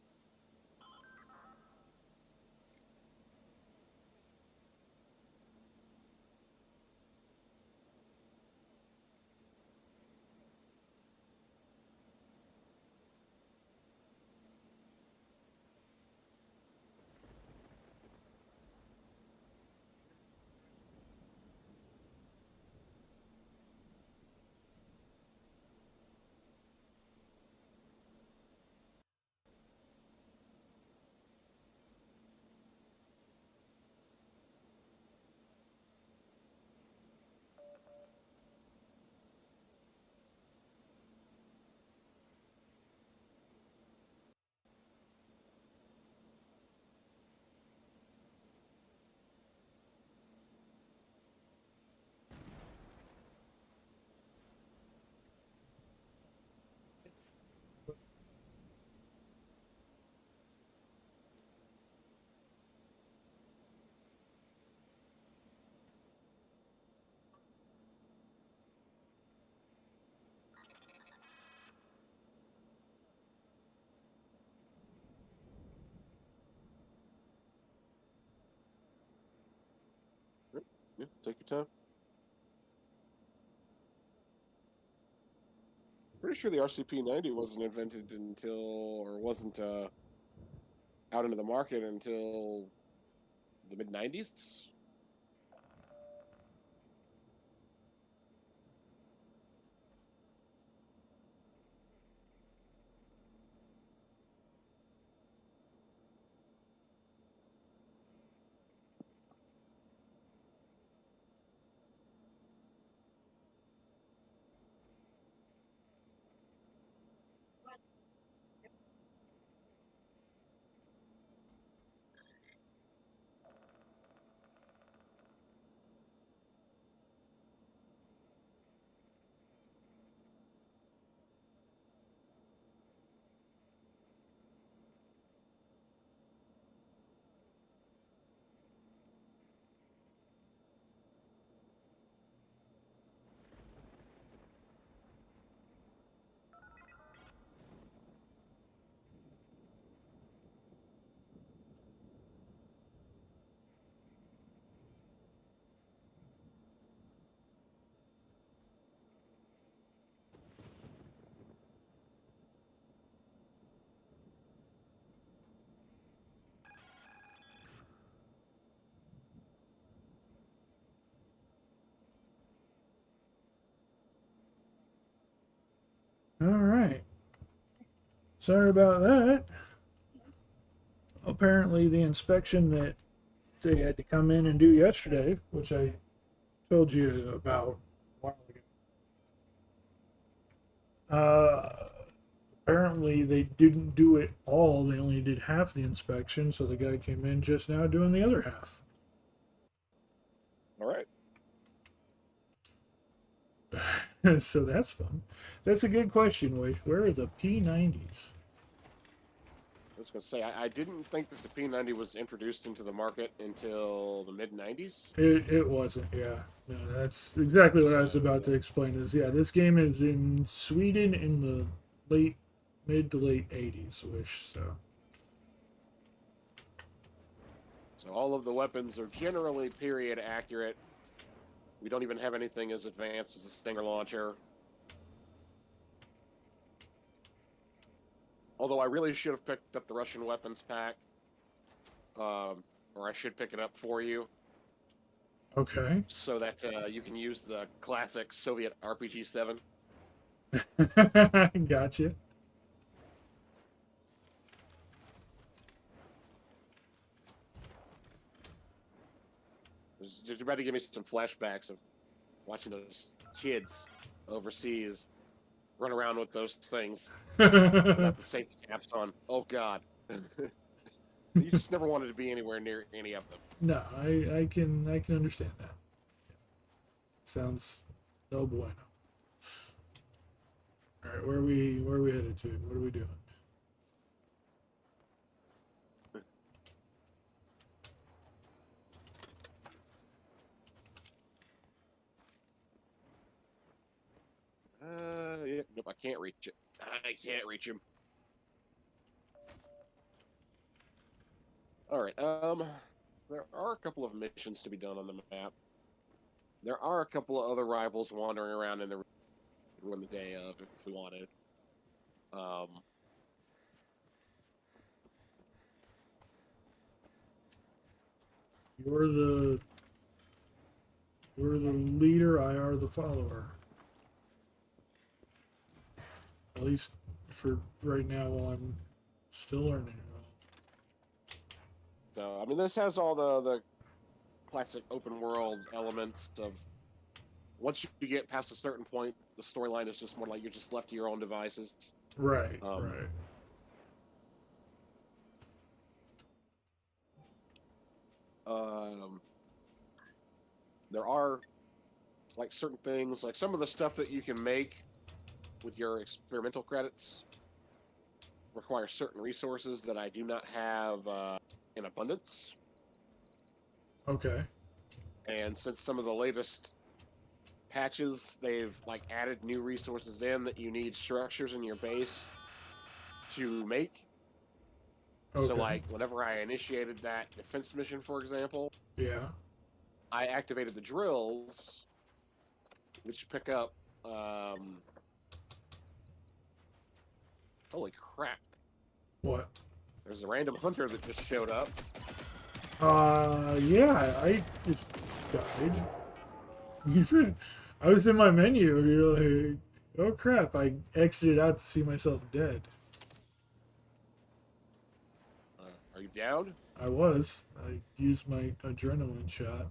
Yeah, take your time. Pretty sure the RCP-90 wasn't invented until, or wasn't out into the market until the mid-90s. All right. Sorry about that. Apparently, the inspection that they had to come in and do yesterday, which I told you about a while ago, apparently they didn't do it all. They only did half the inspection, so the guy came in just now doing the other half. All right. So that's fun. That's a good question, Wish. Where are the P90s? I was going to say, I didn't think that the P90 was introduced into the market until the mid-90s. It wasn't, yeah. No, that's exactly what I was about to explain. Is yeah, this game is in Sweden in the mid to late 80s, Wish. So all of the weapons are generally period accurate. We don't even have anything as advanced as a Stinger launcher. Although I really should have picked up the Russian weapons pack. Or I should pick it up for you. Okay. So that you can use the classic Soviet RPG-7. Gotcha. It's about to give me some flashbacks of watching those kids overseas run around with those things without the safety caps on. Oh God. You just never wanted to be anywhere near any of them. No, I can understand that. Sounds no bueno. All right, where are we headed to? What are we doing? Yeah, nope, I can't reach it. I can't reach him. All right. There are a couple of missions to be done on the map. There are a couple of other rivals wandering around in the ruin the day of if we wanted. Um, You're the you're the leader. I are the follower. At least for right now, while I'm still learning. so I mean, this has all the classic open world elements of once you get past a certain point, the storyline is just more like you're just left to your own devices. Right, Um, right. um, there are like certain things, like some of the stuff that you can make with your experimental credits require certain resources that I do not have in abundance. Okay. And since some of the latest patches, they've like added new resources in that you need structures in your base to make. So Okay. like whenever I initiated that defense mission, for example, Yeah. I activated the drills, which pick up. Um, holy crap! What? There's a random hunter that just showed up. Yeah, I just died. I was in my menu. You're like, oh crap! I exited out to see myself dead. Are you down? I was. I used my adrenaline shot.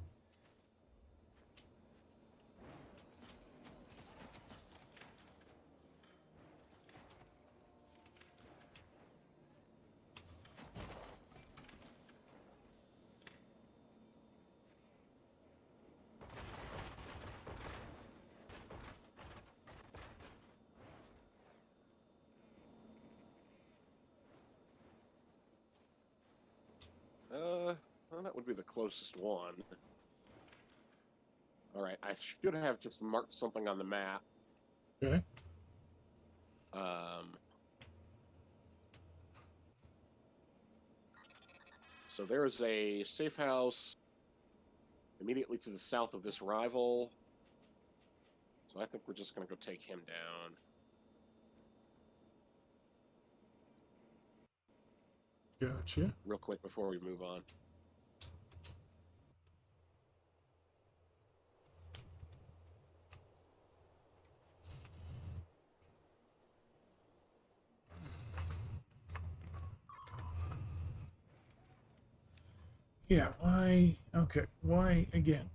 Well, that would be the closest one. All right, I should have just marked something on the map. Okay. Um, so there is a safe house immediately to the south of this rival. So I think we're just going to go take him down. Gotcha. Real quick before we move on. Yeah. Why? Okay. Why again?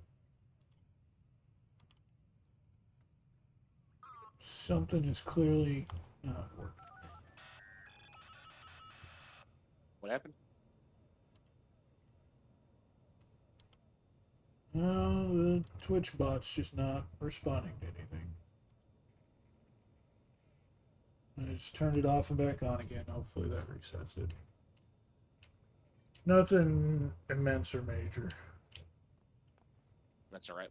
Something is clearly not working. What happened? No, the Twitch bot's just not responding to anything. I just turned it off and back on again. Hopefully that resets it. Nothing immense or major. That's all right.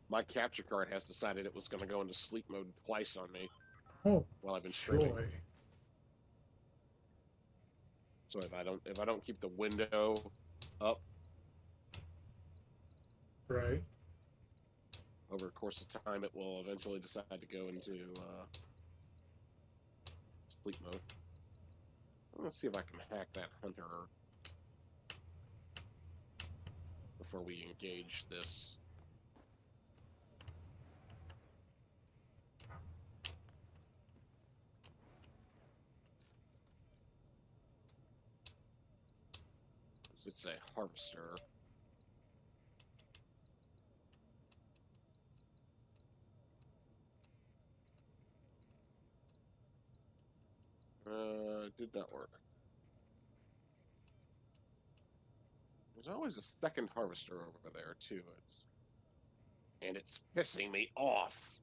My capture card has decided it was going to go into sleep mode twice on me Oh, while I've been streaming. joy. So if I don't keep the window up Right. over the course of time, it will eventually decide to go into sleep mode. Let's see if I can hack that hunter before we engage this. It's a harvester. Did not work. There's always a second harvester over there too. And it's pissing me off.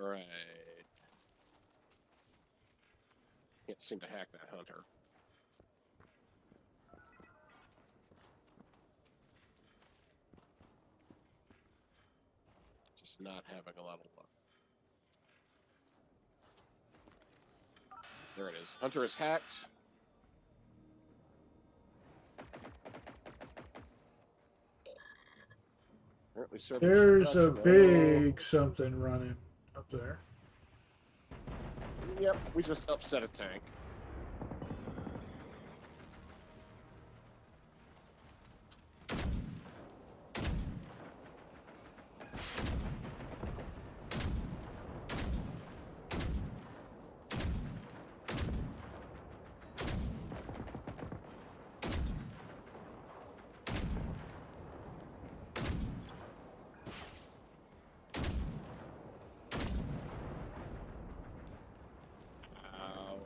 All right. Can't seem to hack that hunter. Just not having a lot of luck. There it is. Hunter is hacked. Apparently serving There's a production. big something running up there. Yep, we just upset a tank. Ow.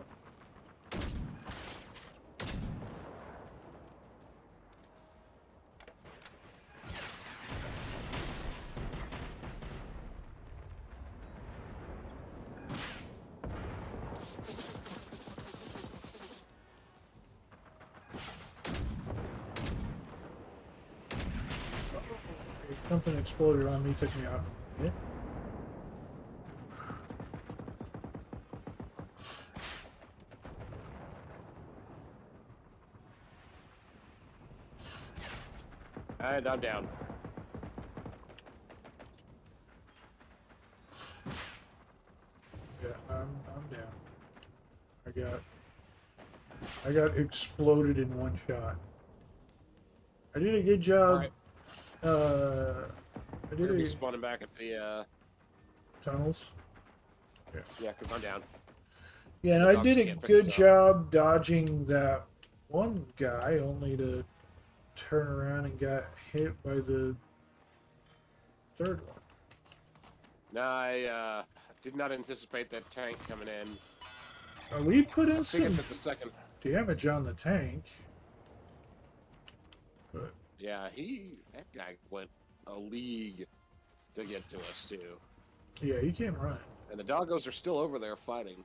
Something exploded on me, took me out. Yeah. And I'm down. Yeah, I'm down. I got exploded in one shot. I did a good job. All right. I We're did gonna be a spawning back at the tunnels. yeah, because I'm down. Yeah, and The I dogs did a can't fix good this up. job dodging that one guy, only to turn around and got hit by the third one. No, I did not anticipate that tank coming in. We put I in think some it's at the second. damage on the tank. But Yeah, that guy went a league to get to us too. yeah, he came running. And the doggos are still over there fighting.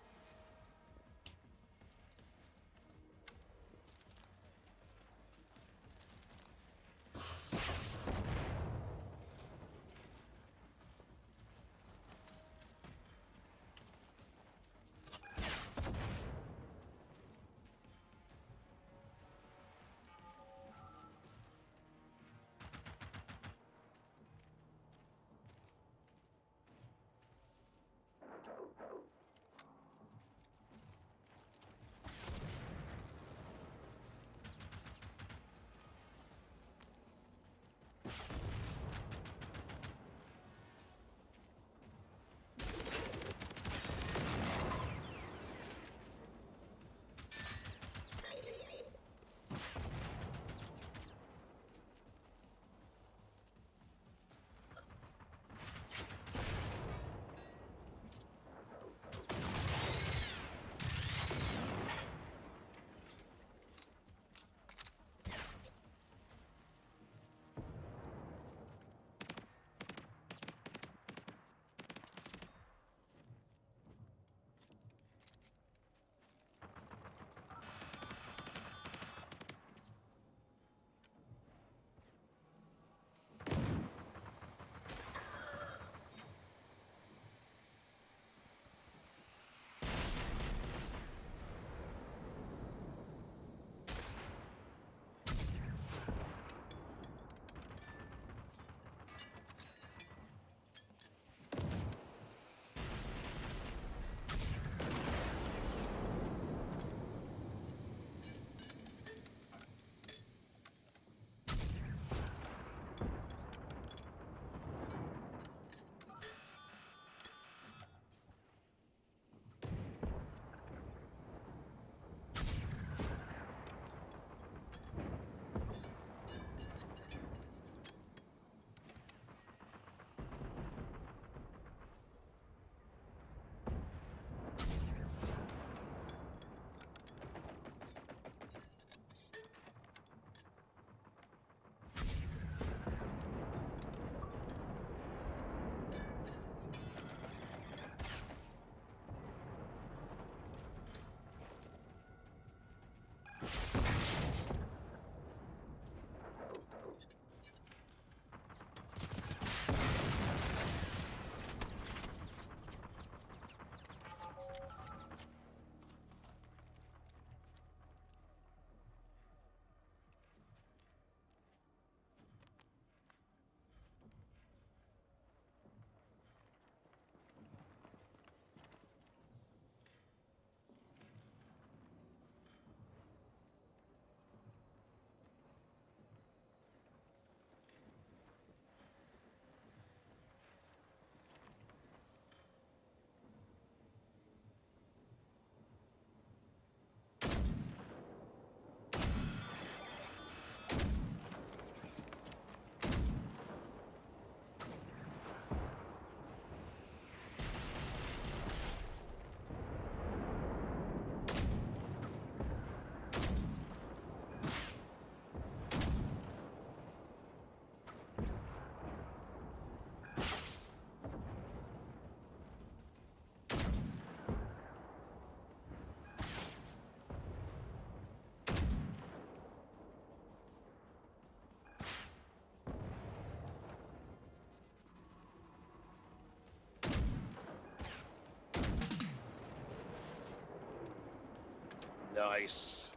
Nice.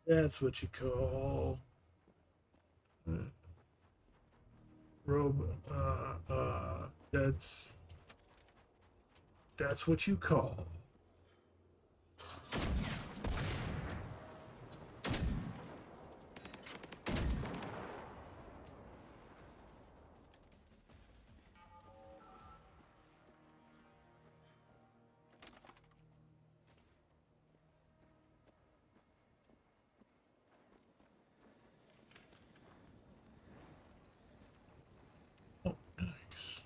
That's what you call robe. That's what you call. Oh, nice.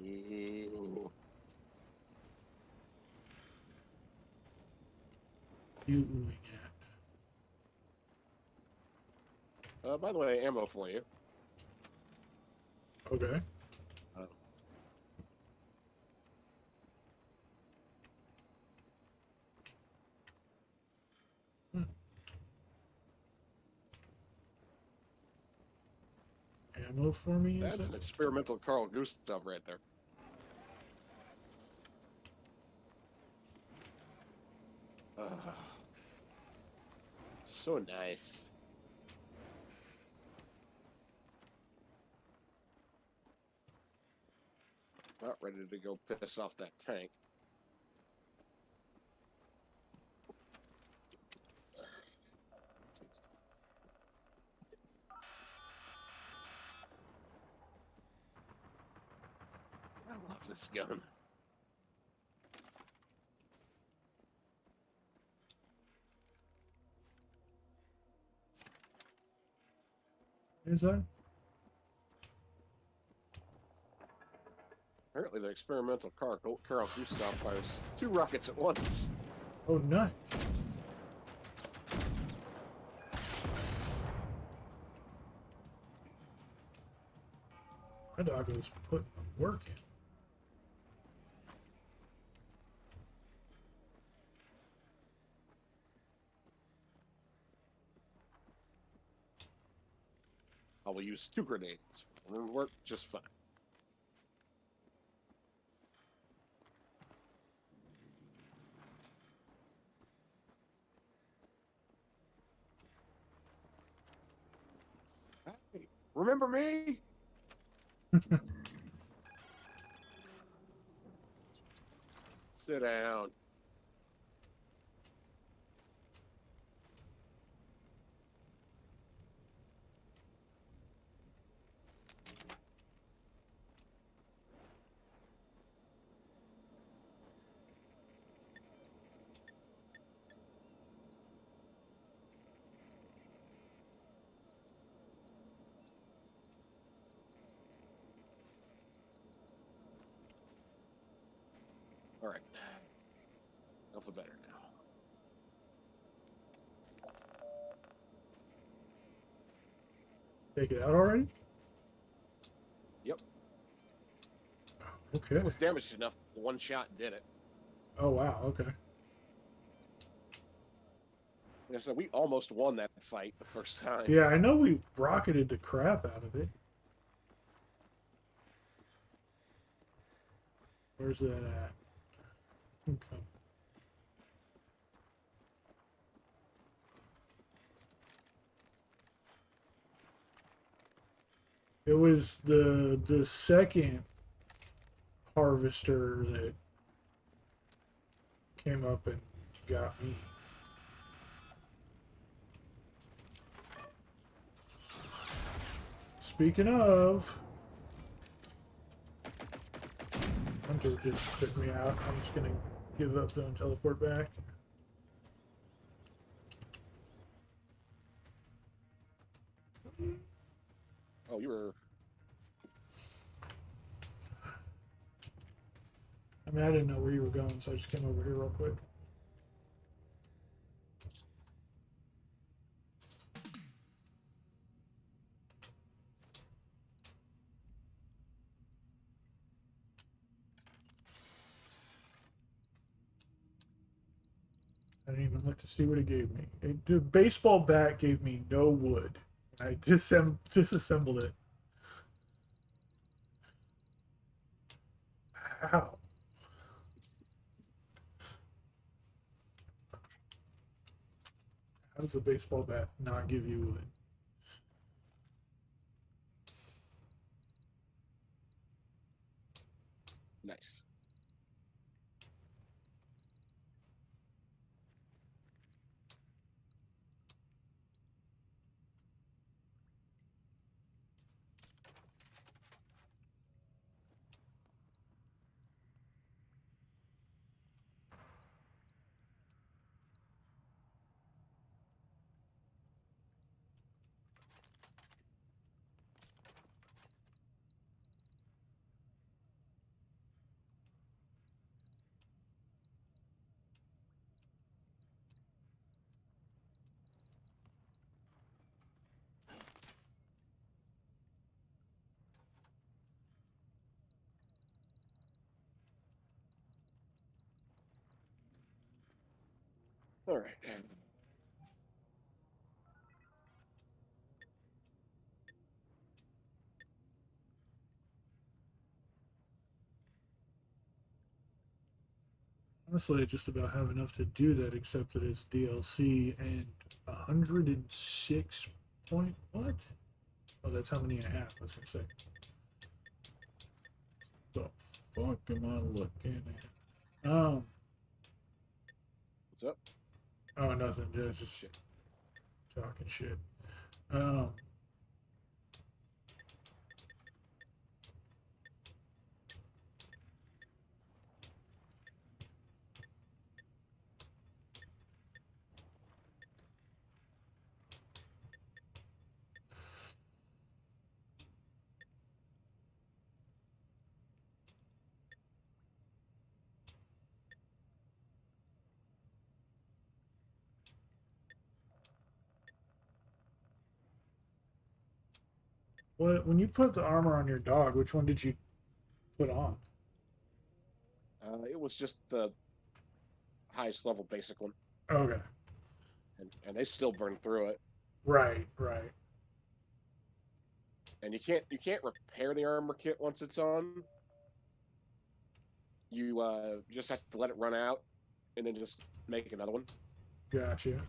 Ooh. You oohing at. By the way, ammo for you. Okay. Uh, Ammo for me, you that's said? an experimental Carl Gustav right there. So nice. About ready to go piss off that tank. I love this gun. Is that? Apparently, the experimental Carl Gustav fires 2 rockets at once. Oh, nice. My dog was putting the work in. I will use 2 grenades. It'll work just fine. Hey, remember me? Sit down. All right. I feel better now. Take it out already? Yep. Okay. It was damaged enough. One shot did it. Oh, wow. Okay. Like I said, we almost won that fight the first time. Yeah, I know we rocketed the crap out of it. Where's that at? Okay. It was the second harvester that came up and got me. Speaking of, Hunter just took me out. I'm just gonna give up though and teleport back. Oh, you were. I mean, I didn't know where you were going, so I just came over here real quick. I didn't even look to see what it gave me. The baseball bat gave me no wood. I disassembled it. How? How does a baseball bat not give you wood? Nice. All right. Honestly, I just about have enough to do that, except that it's DLC and 106 point what? Oh, that's how many and a half. I was gonna say. The fuck am I looking at? What's up? Oh, nothing. Just Shit. talking shit. Um, when you put the armor on your dog, which one did you put on? It was just the highest level basic one, Okay. and they still burn through it. Right, right. And you can't repair the armor kit once it's on. You just have to let it run out, and then just make another one. Gotcha.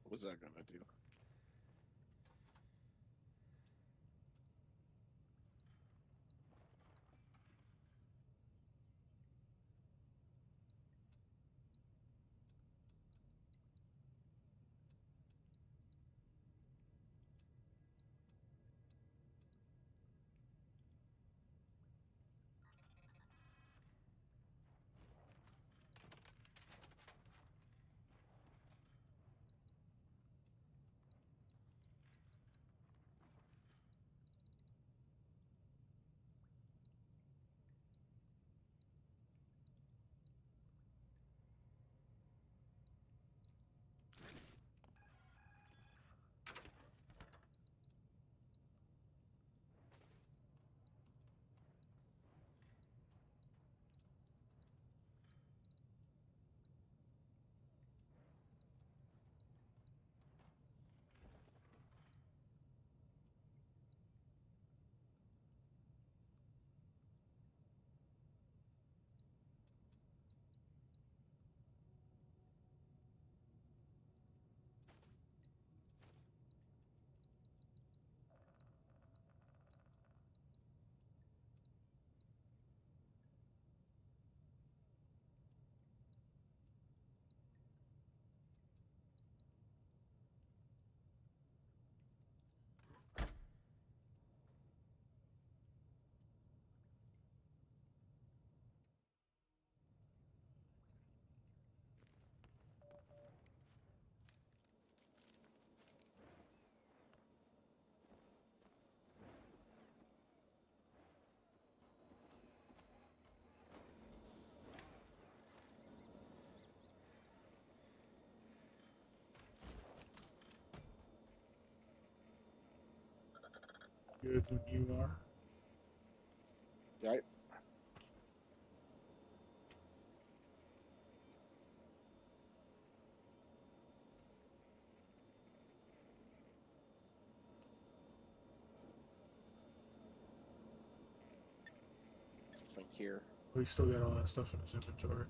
What was that gonna do? Good when you are. Right? I think here. We still got all that stuff in his inventory.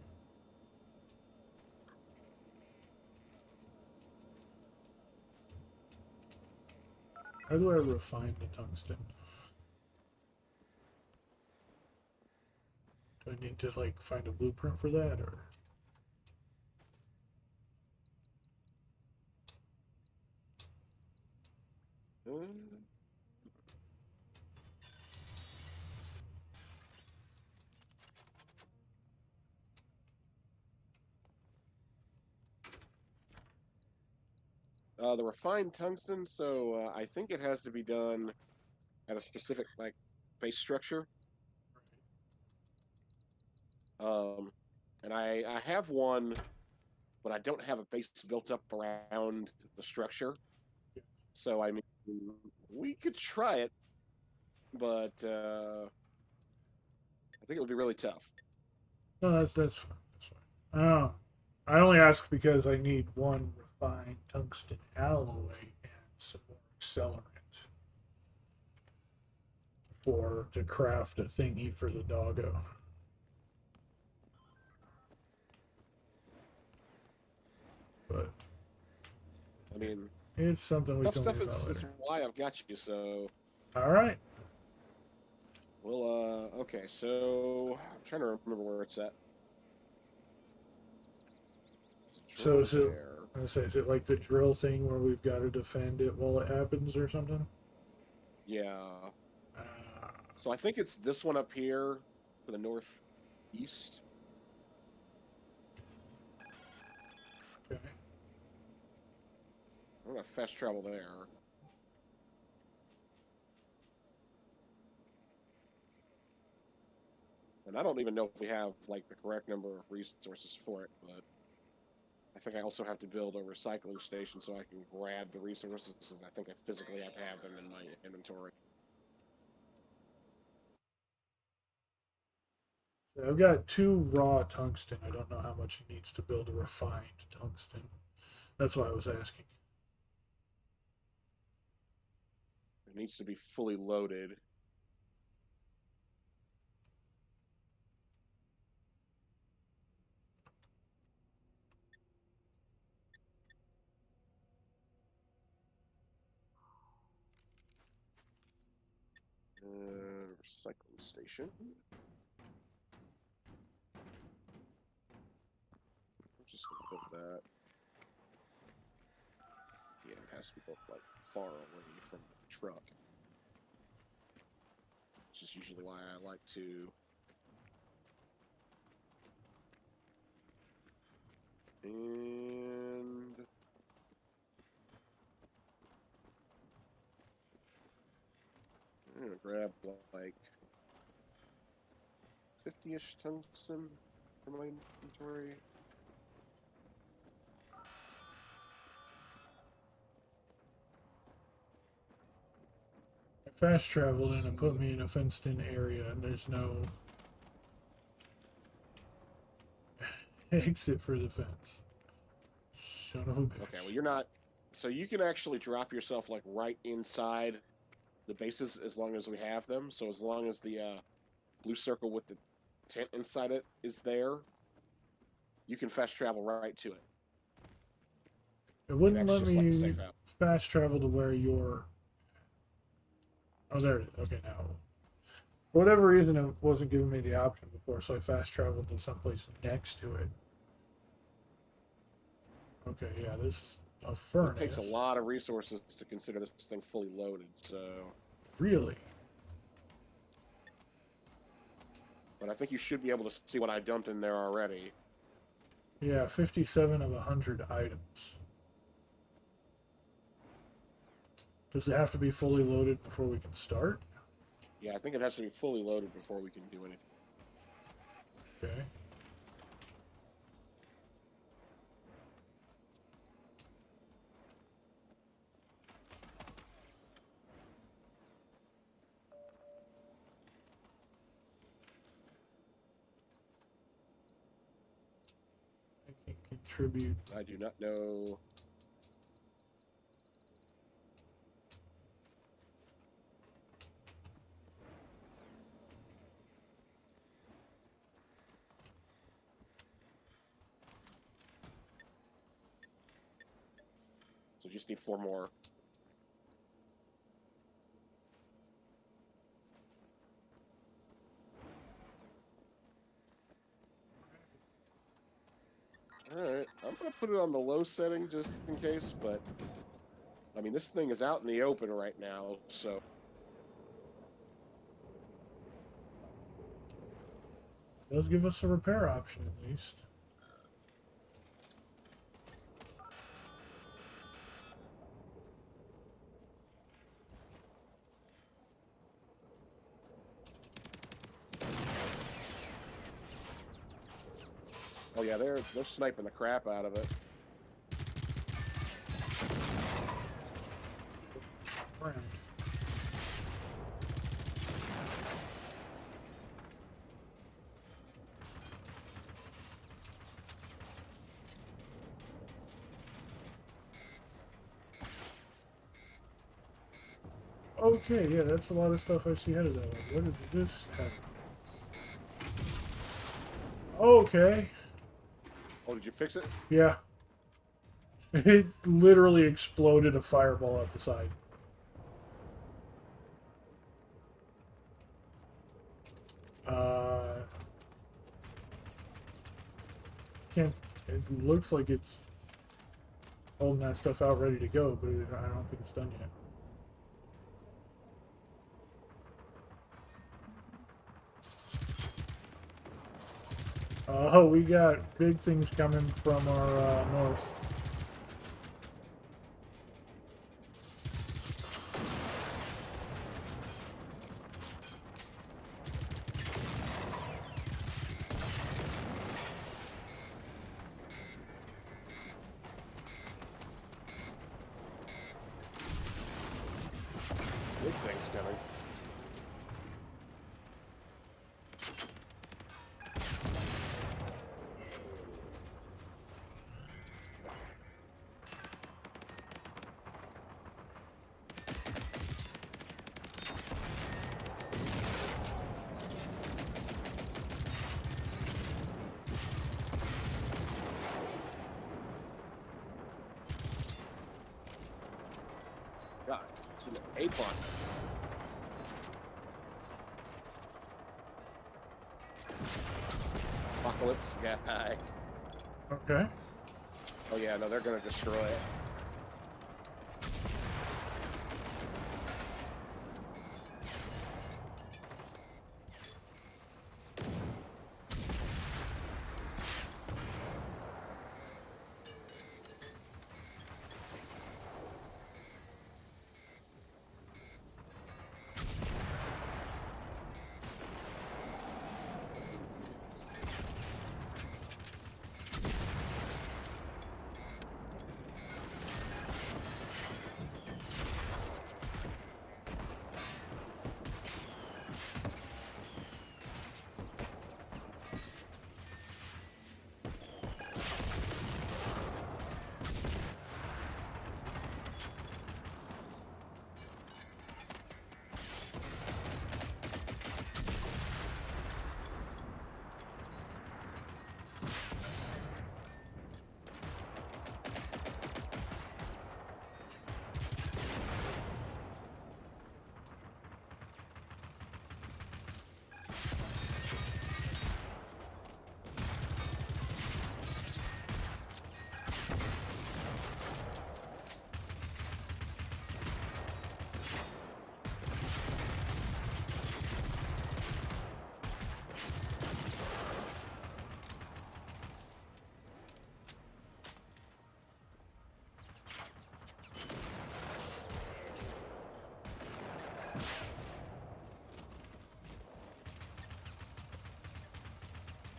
How do I refine the tungsten? Do I need to like find a blueprint for that, or? The refined tungsten, so I think it has to be done at a specific like base structure. And I have one, but I don't have a base built up around the structure. So I mean, we could try it, but I think it would be really tough. No, that's fine. That's fine. I only ask because I need one refined tungsten alloy and some more accelerant to craft a thingy for the doggo. But I mean, it's something we tough can stuff worry about is later. why I've got you. So, All right. well, okay. So I'm trying to remember where it's at. So is it? I say, is it like the drill thing where we've got to defend it while it happens or something? Yeah. Uh, So I think it's this one up here to the northeast. okay. I'm gonna fast travel there. And I don't even know if we have like the correct number of resources for it, but I think I also have to build a recycling station so I can grab the resources. I think I physically have to have them in my inventory. So I've got 2 raw tungsten. I don't know how much it needs to build a refined tungsten. That's why I was asking. It needs to be fully loaded. Recycling station. I'm just gonna build that. Yeah, it has to be built like far away from the truck, which is usually why I like to. And I'm gonna grab like 50-ish tungsten from my inventory. I fast traveled and it put me in a fenced in area and there's no exit for the fence. Son of a bitch. Okay, well you're not. So you can actually drop yourself like right inside the bases as long as we have them. So as long as the blue circle with the tent inside it is there, you can fast travel right to it. It wouldn't That's let just like a me safe out. fast travel to where you're. Oh, there it is. Okay, now. For whatever reason, it wasn't giving me the option before, so I fast traveled to someplace next to it. Okay, yeah, this is a furnace. It takes a lot of resources to consider this thing fully loaded, so. Really? But I think you should be able to see what I dumped in there already. Yeah, 57 of 100 items. Does it have to be fully loaded before we can start? Yeah, I think it has to be fully loaded before we can do anything. Okay. Tribute. I do not know. So just need 4 more. Alright, I'm going to put it on the low setting just in case, but... I mean, this thing is out in the open right now, so... Does give us a repair option, at least. Oh yeah, they're sniping the crap out of it. Right. Okay, yeah, that's a lot of stuff I see headed that way. What does this have? Okay. Oh, did you fix it? Yeah. It literally exploded a fireball out the side. Can't. It looks like it's holding that stuff out ready to go, but I don't think it's done yet. Oh, we got big things coming from our north. Big thing's coming. God, it's an ape on. Apocalypse guy. Okay. Oh yeah, no, they're gonna destroy it.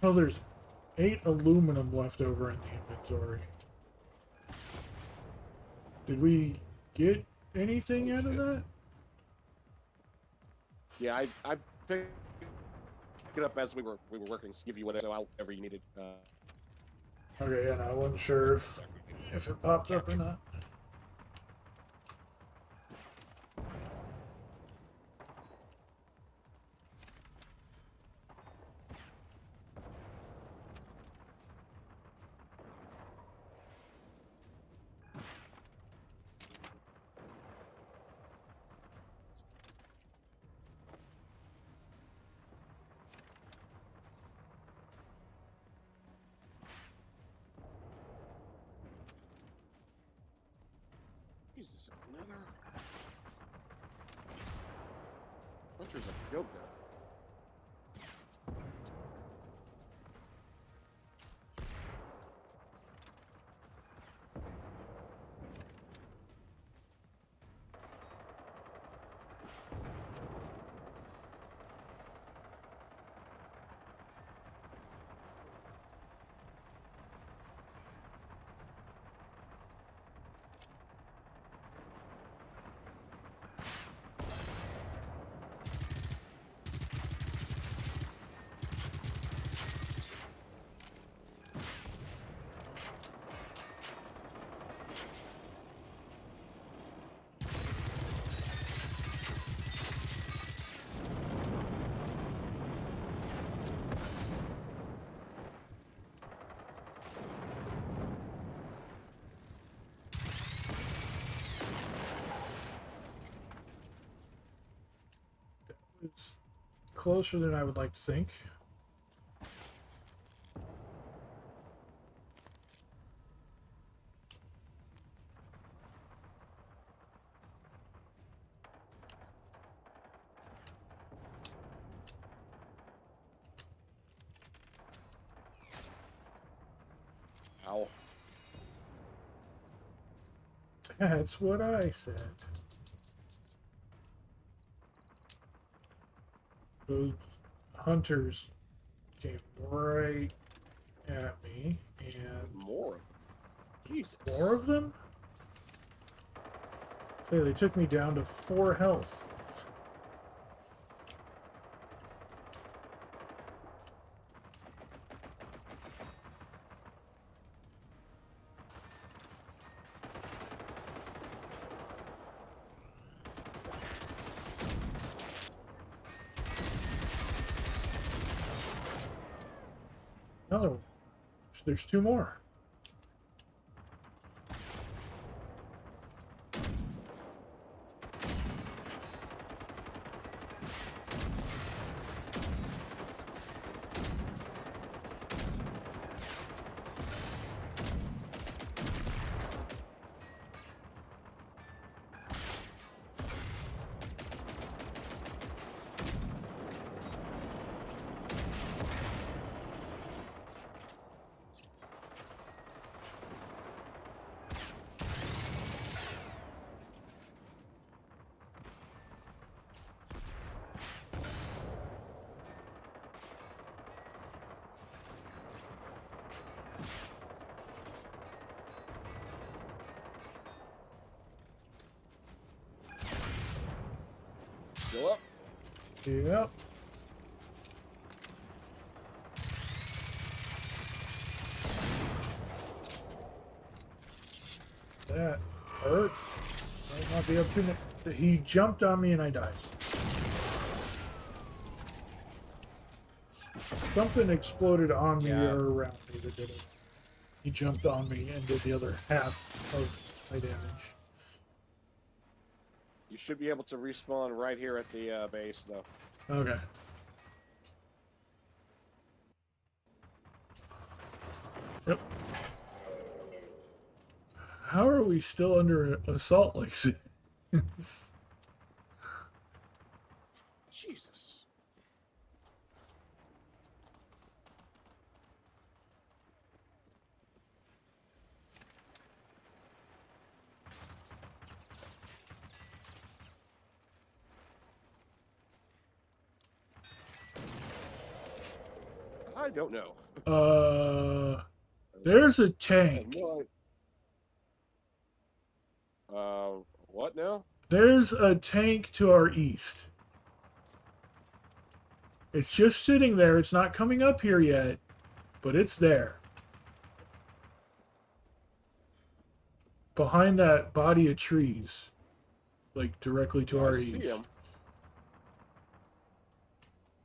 Oh, there's 8 aluminum left over in the inventory. Did we get anything out of that? Yeah, I picked it up as we were working. Give you whatever you needed. Okay, and I wasn't sure if it popped up or not. Jesus, another. Hunter's a yoga. It's closer than I would like to think. Ow. That's what I said. Those hunters came right at me, and More. Jesus. more of them? Say they took me down to 4 health. No, there's 2 more. Still up. Yep. That hurt. Might not be up to me. He jumped on me and I died. Something exploded on me Yeah. or around me that did it. He jumped on me and did the other half of my damage. You should be able to respawn right here at the base, though. Okay. Yep. How are we still under assault like this? Jesus. I don't know. There's a tank. What now? There's a tank to our east. It's just sitting there. It's not coming up here yet, but it's there. behind that body of trees, like directly to Yeah, I our see him. east.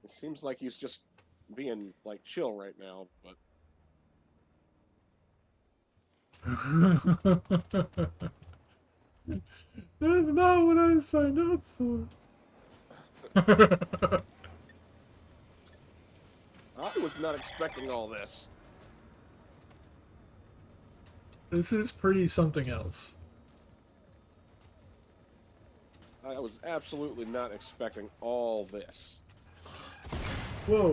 It seems like he's just being like chill right now, but That's not what I signed up for. I was not expecting all this. This is pretty something else. I was absolutely not expecting all this. Whoa,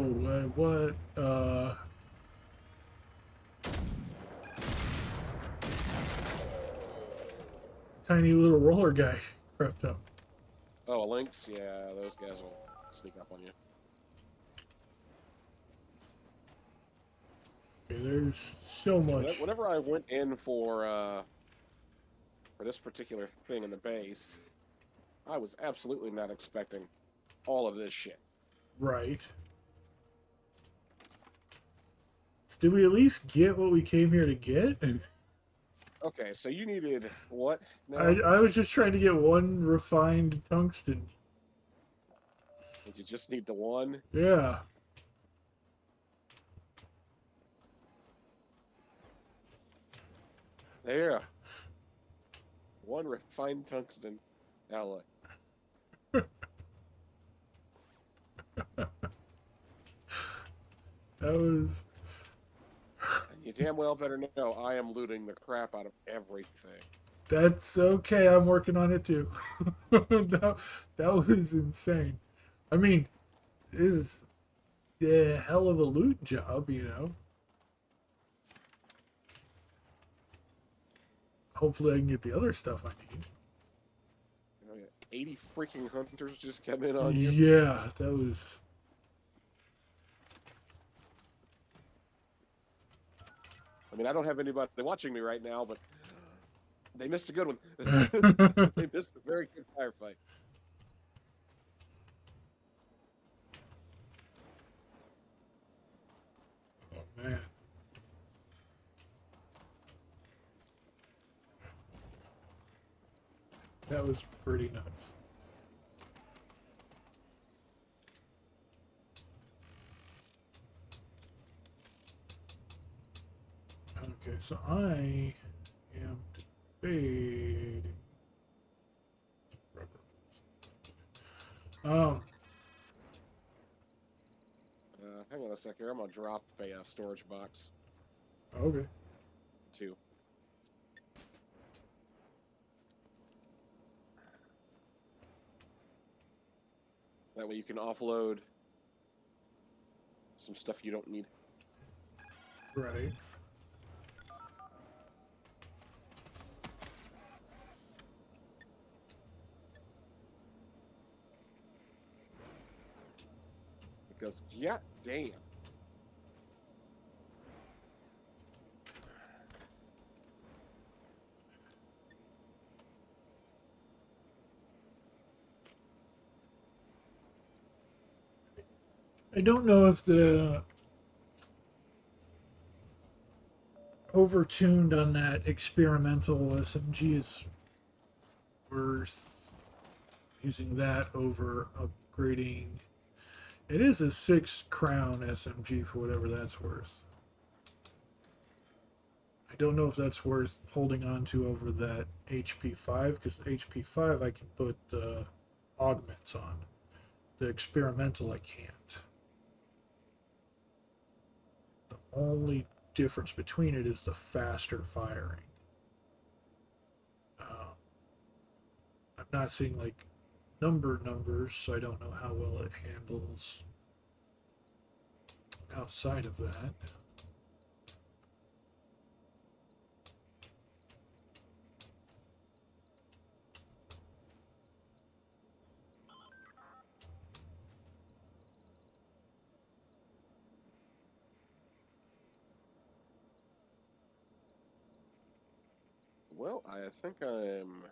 what? Tiny little roller guy crept up. Oh, Lynx? Yeah, those guys will sneak up on you. Okay, there's so much. Whenever I went in for this particular thing in the base, I was absolutely not expecting all of this shit. Right. Did we at least get what we came here to get? Okay, so you needed what now? I was just trying to get one refined tungsten. You just need the one? Yeah. There. One refined tungsten alloy. That was. And you damn well better know I am looting the crap out of everything. That's okay. I'm working on it too. that was insane. I mean, it is a hell of a loot job, you know. Hopefully, I can get the other stuff I need. Oh, yeah. 80 freaking hunters just come in on you. Yeah, that was. I mean, I don't have anybody watching me right now, but they missed a good one. Oh They missed a very good firefight. man. That was pretty nuts. Okay, so I am debating. Um, Hang on a sec here. I'm gonna drop a storage box okay. too. That way you can offload some stuff you don't need. Right. Because, yeah, damn. I don't know if the overtuned on that experimental SMG is worth using that over upgrading. It is a 6 crown SMG for whatever that's worth. I don't know if that's worth holding on to over that HP5 because HP5 I can put the augments on. The experimental I can't. The only difference between it is the faster firing. I'm not seeing like numbers, so I don't know how well it handles outside of that. Well, I think I'm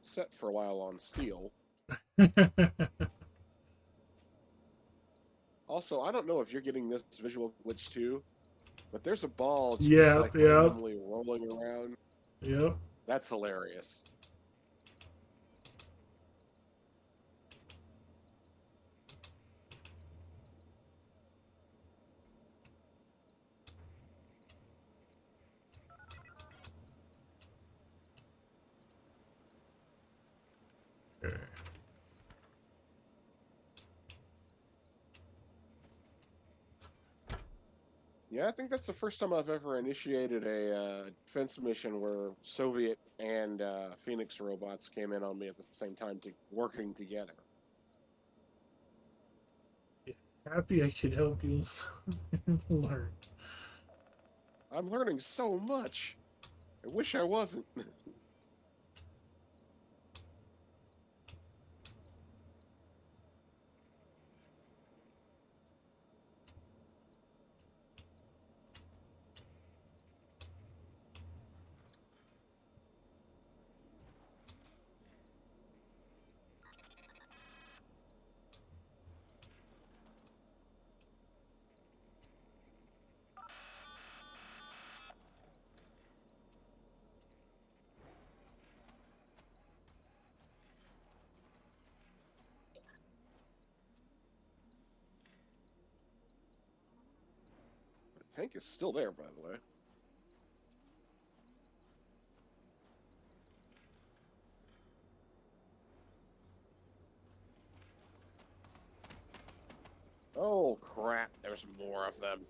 set for a while on steel. Also, I don't know if you're getting this visual glitch too, but there's a ball just Yeah, like yeah. randomly rolling around. Yep. That's hilarious. Okay. Yeah, I think that's the first time I've ever initiated a defense mission where Soviet and Phoenix robots came in on me at the same time, working together. Happy I could help you learn. I'm learning so much. I wish I wasn't. The tank is still there, by the way. Oh, crap. There's more of them.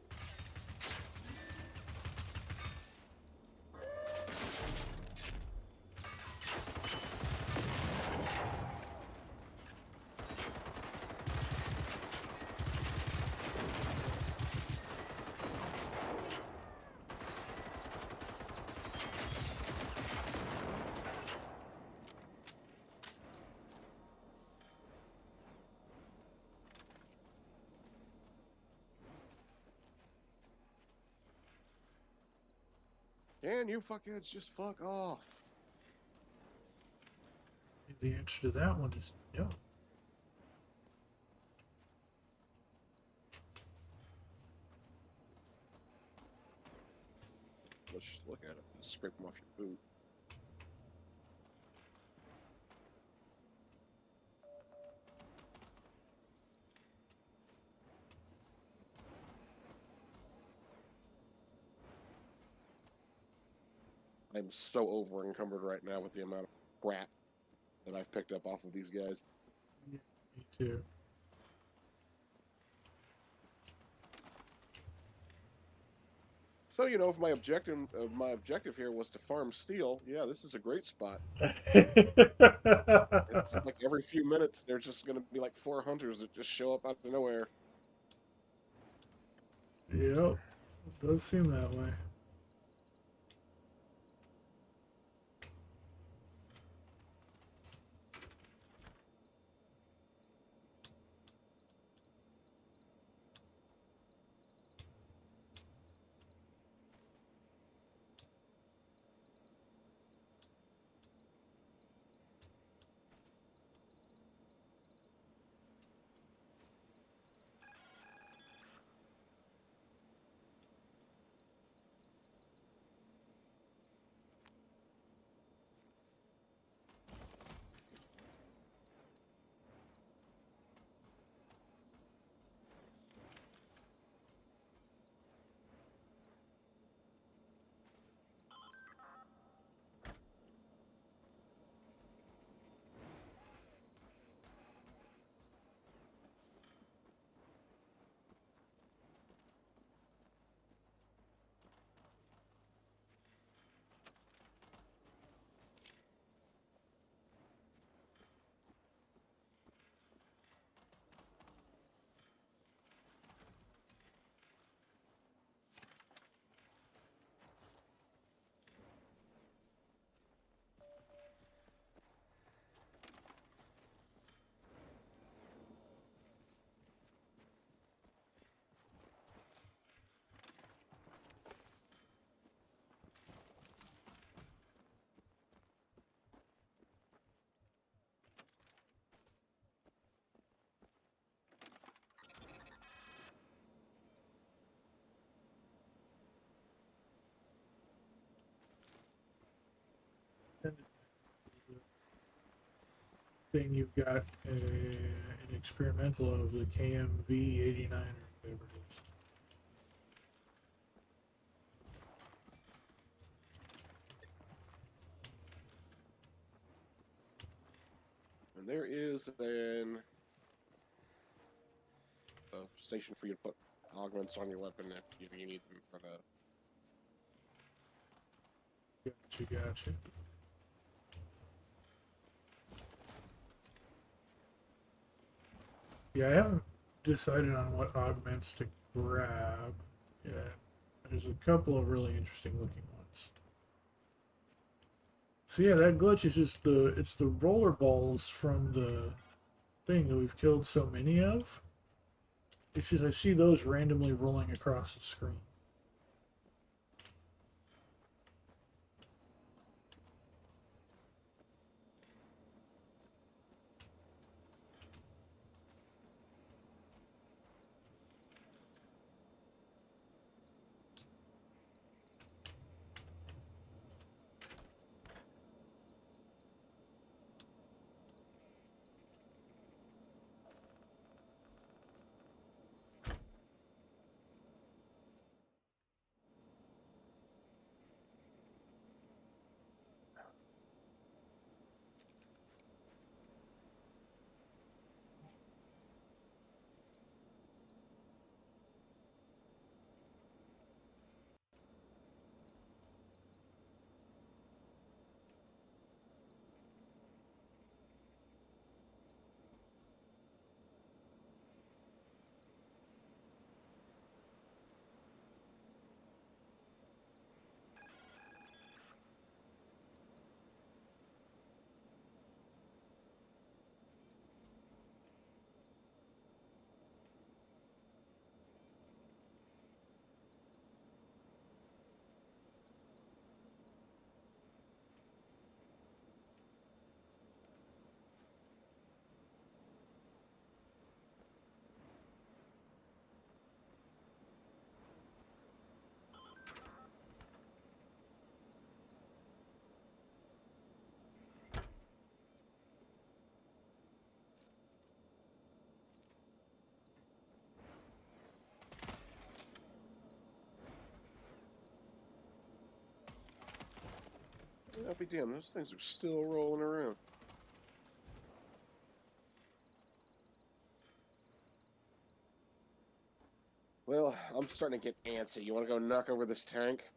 Can you fuckheads just fuck off? The answer to that one is no. Let's just look at it. Scrape them off your boot. I'm so over encumbered right now with the amount of crap that I've picked up off of these guys. Yeah, me too. So if my objective here was to farm steel, yeah, this is a great spot. It's like every few minutes there's just gonna be like 4 hunters that just show up out of nowhere. Yep. It does seem that way. thing you've got an experimental of the KMV 89 or whatever it is. And there is a station for you to put augments on your weapon if you need them for the. Gotcha. Yeah, I haven't decided on what augments to grab yet. There's a couple of really interesting looking ones. So yeah, that glitch is just it's the roller balls from the thing that we've killed so many of. It's just I see those randomly rolling across the screen. I'll be damned, those things are still rolling around. Well, I'm starting to get antsy. You want to go knock over this tank?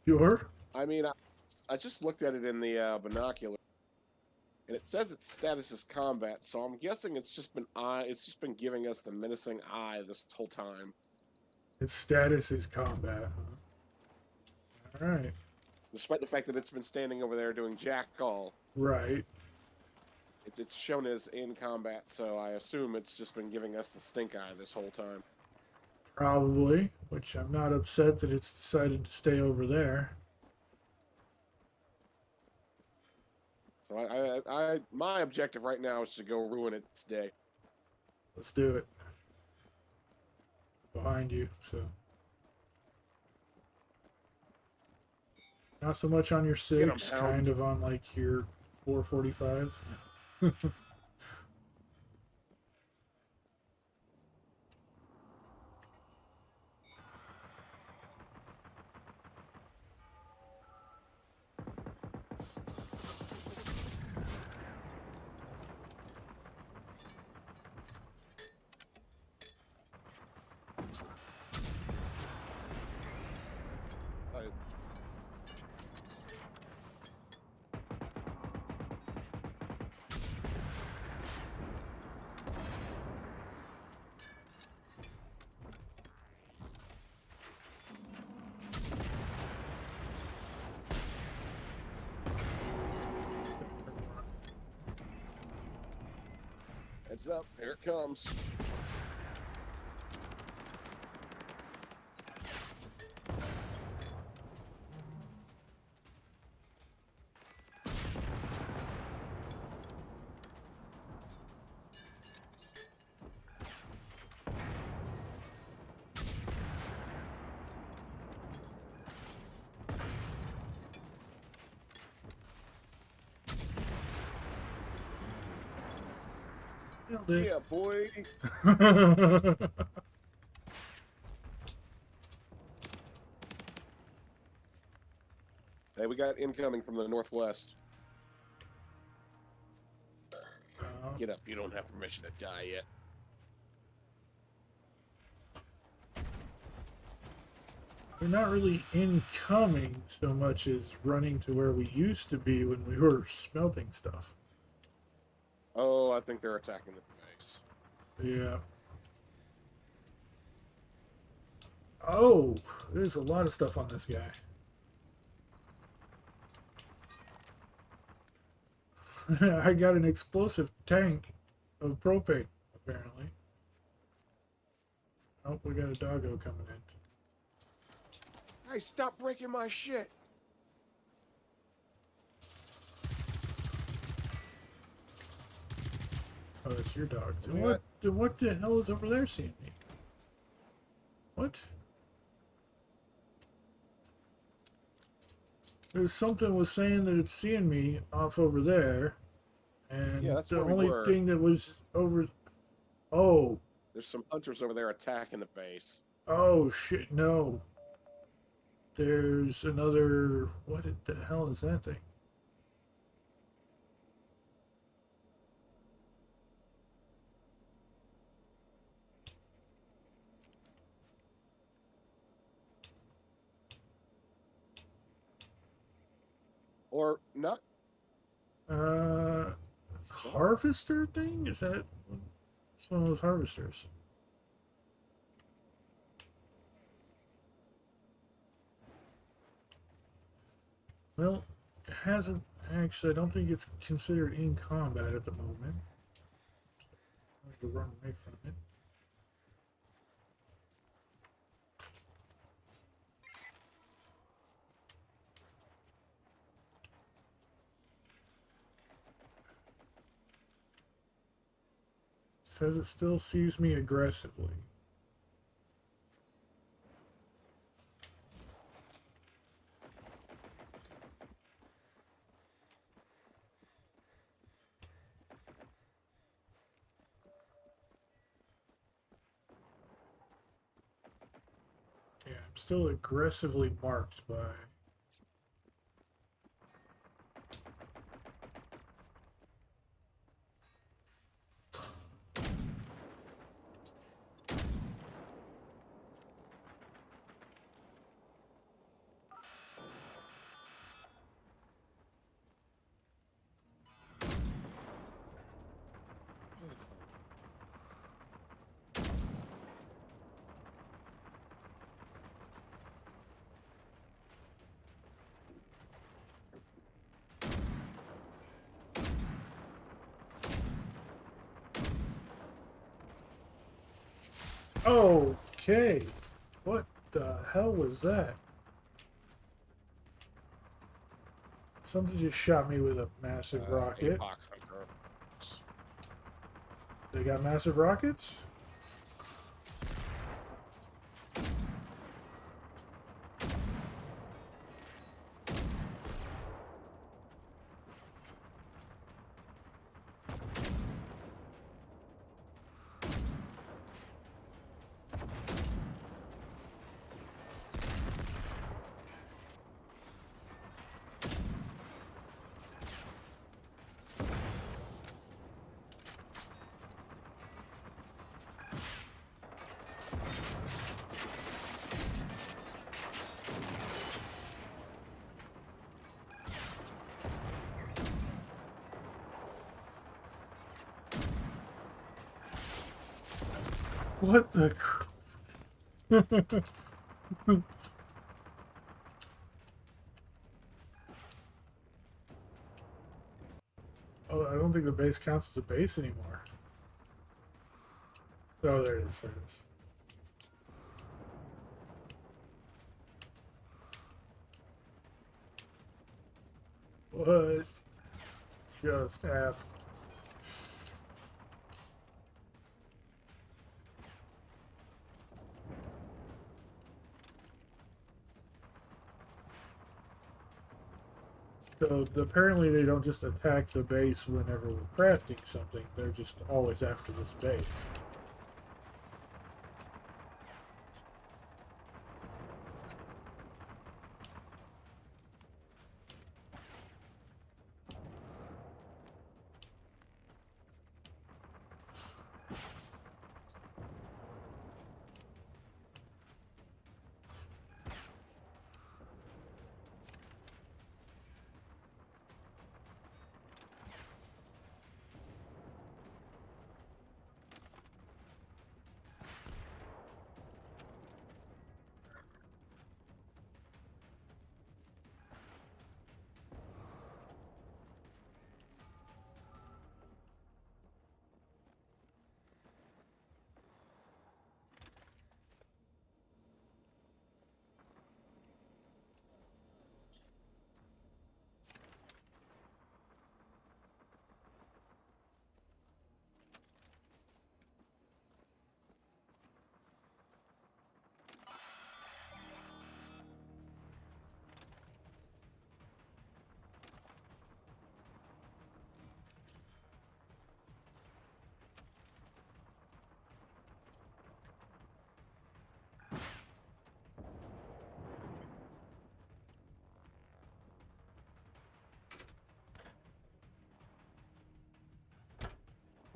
Sure. I mean, I just looked at it in the binocular, and it says its status is combat. So I'm guessing it's just been giving us the menacing eye this whole time. Its status is combat. All right. Despite the fact that it's been standing over there doing jack all. Right. It's shown as in combat, so I assume it's just been giving us the stink eye this whole time. Probably, which I'm not upset that it's decided to stay over there. So my objective right now is to go ruin its day. Let's do it. Behind you, so. Not so much on your 6, kind of on like your 445. Heads up, here it comes. Nailed it. Yeah, boy. Hey, we got incoming from the northwest. Get up. You don't have permission to die yet. They're not really incoming so much as running to where we used to be when we were smelting stuff. Oh, I think they're attacking the base. Yeah. Oh, there's a lot of stuff on this guy. I got an explosive tank of propane, apparently. Oh, we got a doggo coming in. Hey, stop breaking my shit. Oh, that's your dog. What do we got? What the hell is over there seeing me? What? There's something was saying that it's seeing me off over there, and Yeah, that's the where we only were. thing that was over. Oh, There's some hunters over there attacking the base. oh shit! No, there's another. What the hell is that thing? Or not. Uh, harvester thing? Is that? It's one of those harvesters. Well, it hasn't actually. I don't think it's considered in combat at the moment. I have to run away from it. Says it still sees me aggressively. Yeah, I'm still aggressively marked by. Okay. What the hell was that? Something just shot me with a massive rocket. APOC hunter. They got massive rockets? What the? Oh, I don't think the base counts as a base anymore. Oh, there it is. There it is. What just happened? So apparently they don't just attack the base whenever we're crafting something. They're just always after this base.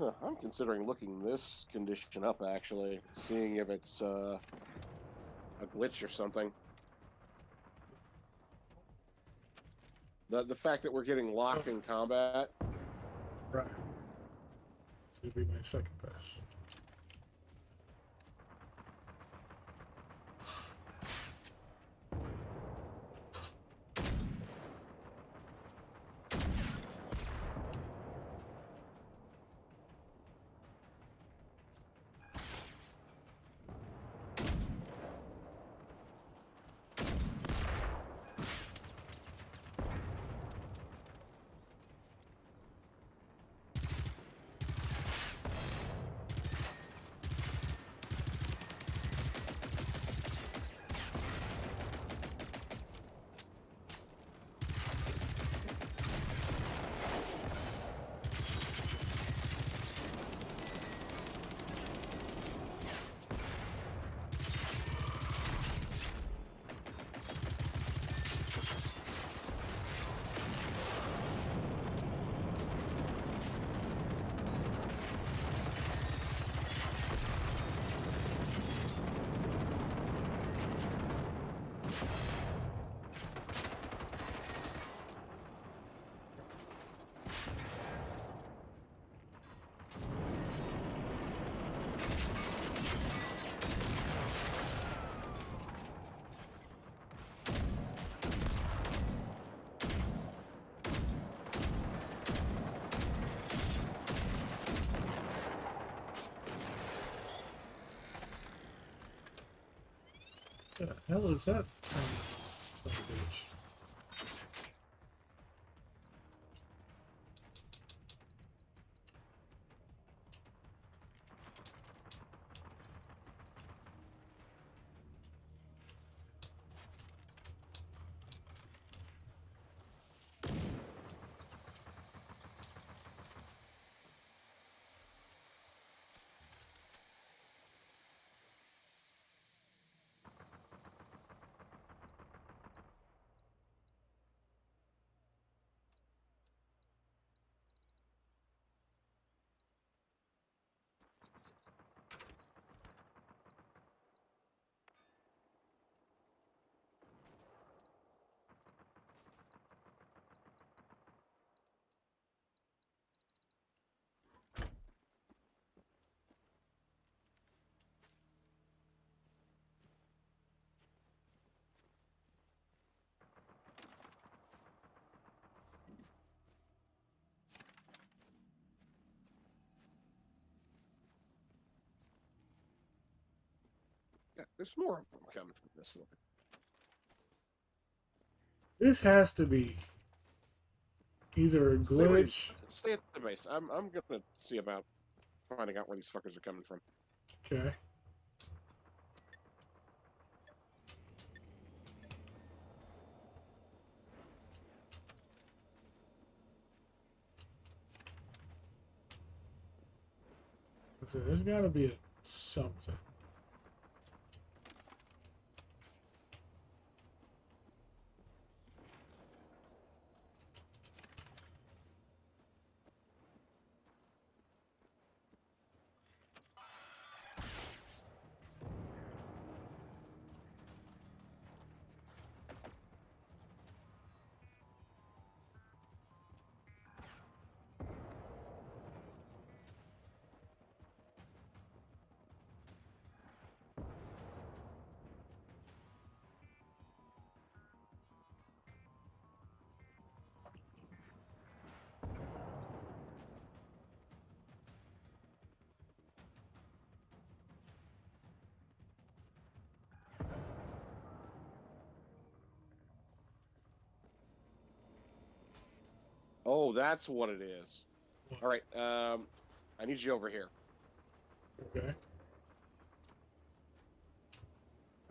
Huh, I'm considering looking this condition up, actually, seeing if it's a glitch or something. The fact that we're getting locked in combat. Right. This would be my second best. What the hell is that? Son of a bitch. Yeah, there's more of them coming from this one. This has to be either a glitch. Stay at the base. I'm gonna see about finding out where these fuckers are coming from. Okay. So there's got to be something. Oh, that's what it is. All right. I need you over here. Okay.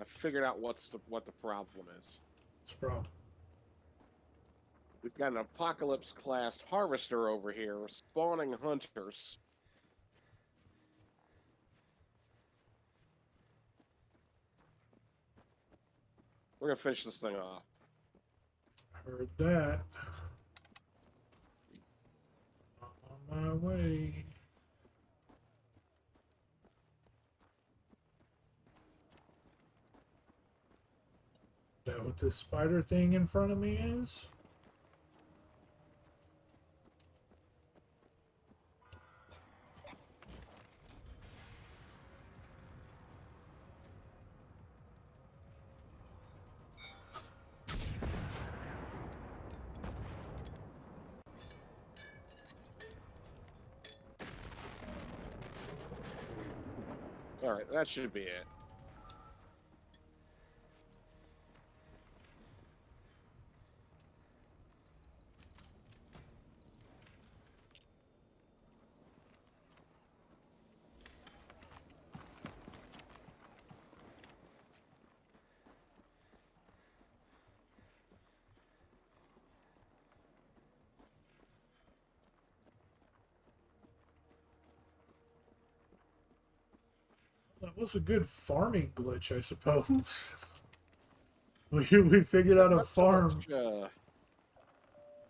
I figured out what the problem is. What's the problem? We've got an apocalypse class harvester over here spawning hunters. We're gonna finish this thing off. Heard that. On my way. Is that what this spider thing in front of me is? All right, that should be it. That was a good farming glitch, I suppose. We figured out a Not so farm. much,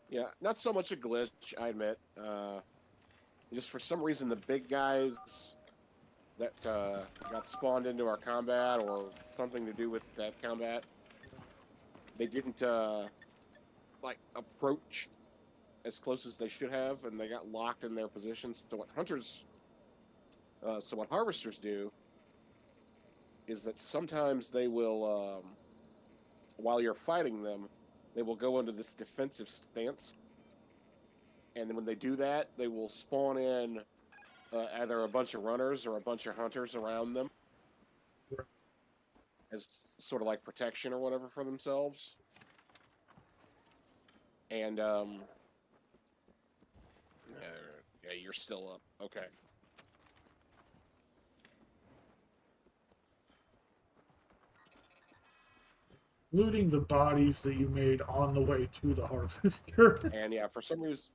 yeah, not so much a glitch, I admit. Just for some reason, the big guys that got spawned into our combat or something to do with that combat, they didn't like approach as close as they should have, and they got locked in their positions. So what harvesters do is that sometimes they will, while you're fighting them, they will go into this defensive stance, and then when they do that, they will spawn in either a bunch of runners or a bunch of hunters around them as sort of like protection or whatever for themselves. And yeah, you're still up. Okay. Looting the bodies that you made on the way to the harvester. And yeah, for some reason,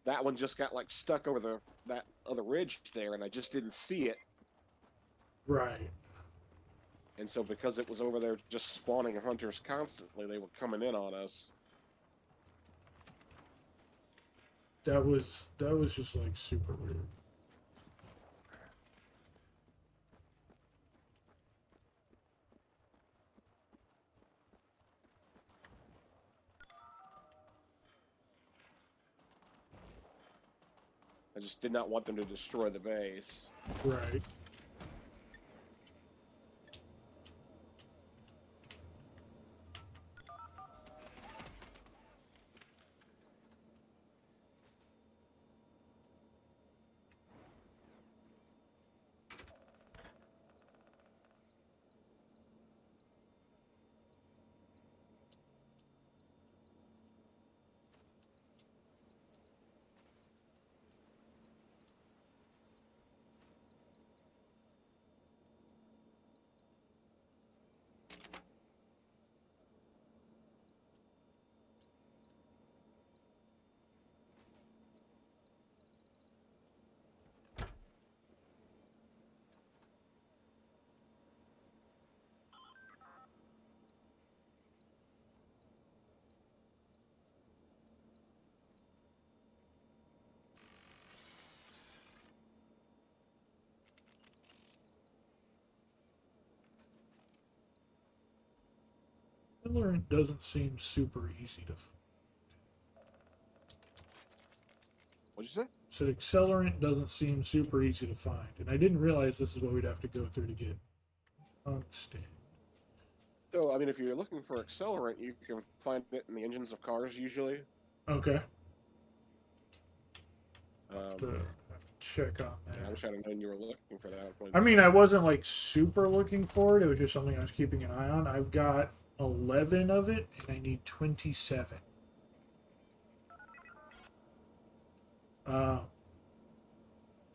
that one just got like stuck over that other ridge there, and I just didn't see it. Right. And so because it was over there just spawning hunters constantly, they were coming in on us. That was just like super weird. I just did not want them to destroy the base. Right. Accelerant doesn't seem super easy to. What'd you say? Said accelerant doesn't seem super easy to find, and I didn't realize this is what we'd have to go through to get tungsten. So, I mean, if you're looking for accelerant, you can find it in the engines of cars usually. Okay. Um, Have to check on that. yeah, I wish I'd have known you were looking for that. I mean, I wasn't like super looking for it. It was just something I was keeping an eye on. I've got 11 of it, and I need 27.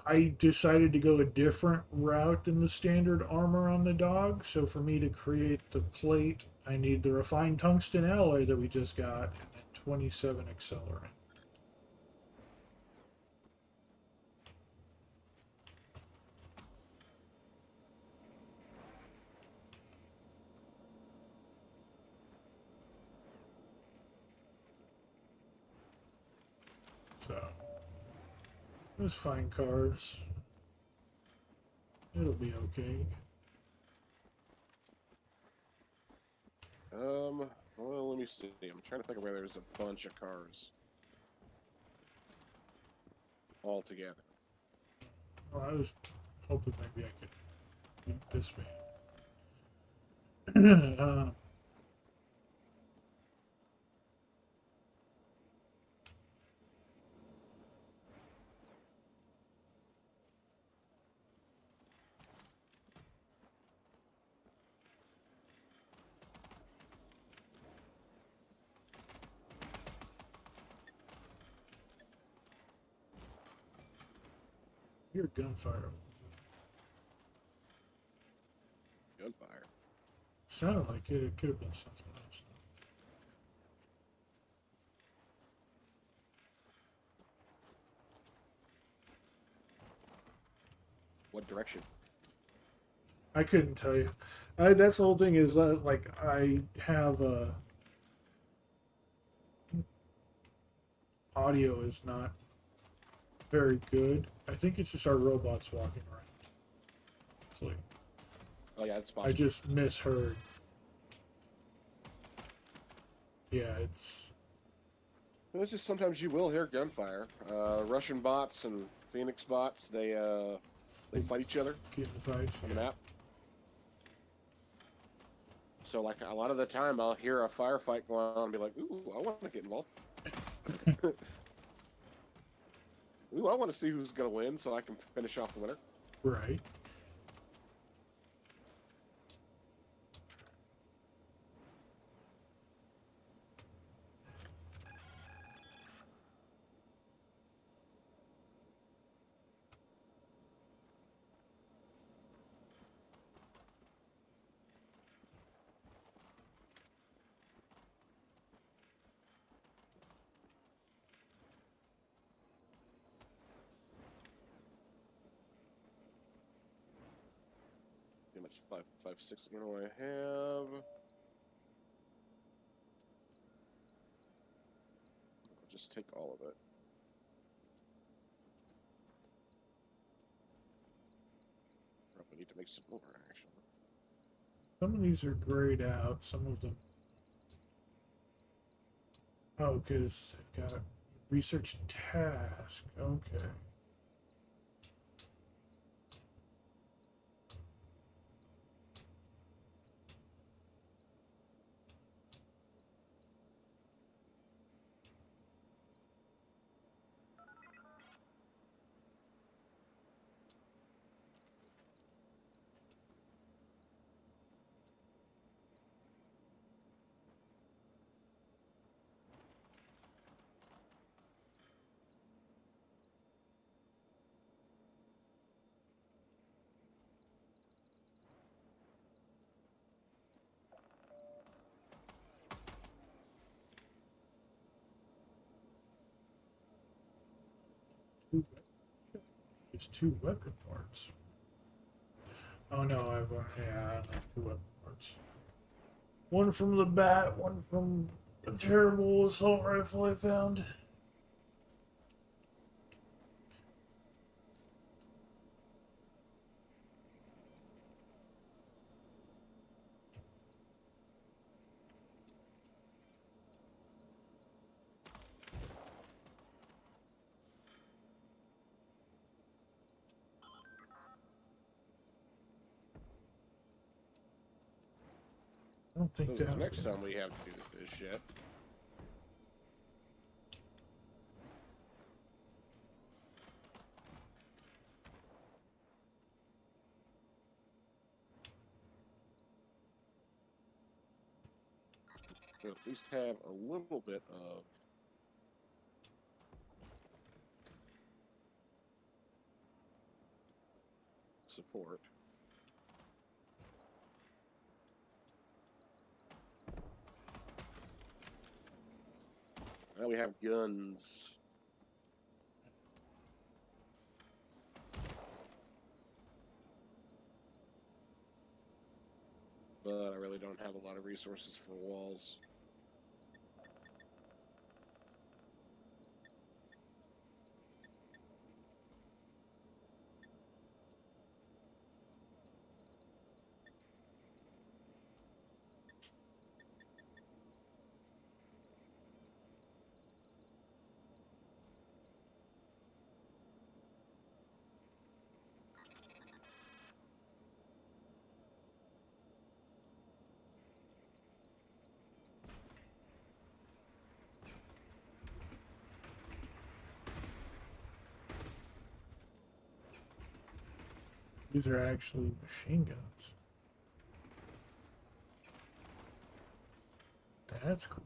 I decided to go a different route than the standard armor on the dog. So for me to create the plate, I need the refined tungsten alloy that we just got, and then 27 accelerant. So let's find cars. It'll be okay. Well, let me see. I'm trying to think of where there's a bunch of cars all together. Well, I was hoping maybe I could beat this man. Hear gunfire. Gunfire. Sounded like it. It could have been something else. What direction? I couldn't tell you. That's the whole thing is like I have audio is not very good. I think it's just our robots walking around. It's like Oh yeah, it's possible. I just misheard. Yeah, it's It's just sometimes you will hear gunfire. Russian bots and Phoenix bots, they fight each other getting the fights. on the map. So like a lot of the time, I'll hear a firefight going on and be like, "Ooh, I want to get involved." Ooh, I want to see who's gonna win so I can finish off the winner. Right. Pretty much 5.56 again. What I have. I'll just take all of it. Probably need to make some more actually. Some of these are grayed out. Some of them. Oh, because I've got research task. Okay. Just 2 weapon parts. Oh no, I've yeah, I have 2 weapon parts. One from the bat, one from a terrible assault rifle I found. I don't think So the that. next time we have to do this shit. We'll at least have a little bit of support. Now we have guns. But I really don't have a lot of resources for walls. These are actually machine guns. That's cool.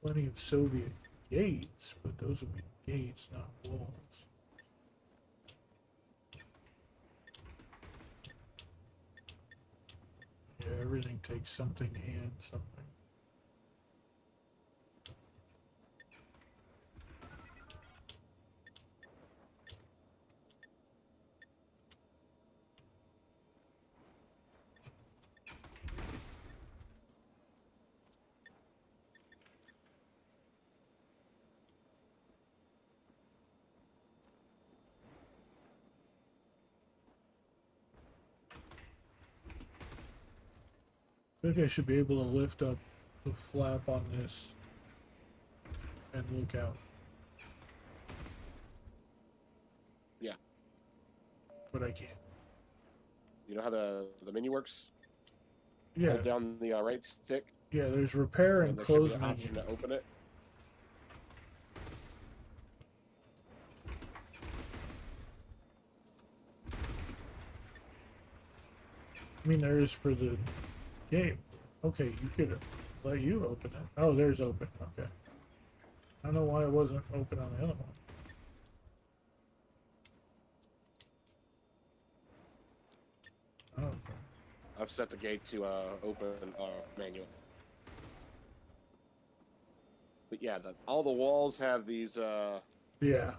Plenty of Soviet gates, but those would be gates, not walls. Yeah, everything takes something and something. I think I should be able to lift up the flap on this and look out. Yeah. But I can't. You know how the menu works? Yeah. Hold down the right stick. Yeah, there's repair and there should be close an menu. option to open it. I mean, there is for the game. Okay, you could let you open it. Oh, there's open. Okay. I don't know why it wasn't open on the other one. Oh, okay. I've set the gate to open manual. But yeah, all the walls have these. Yeah,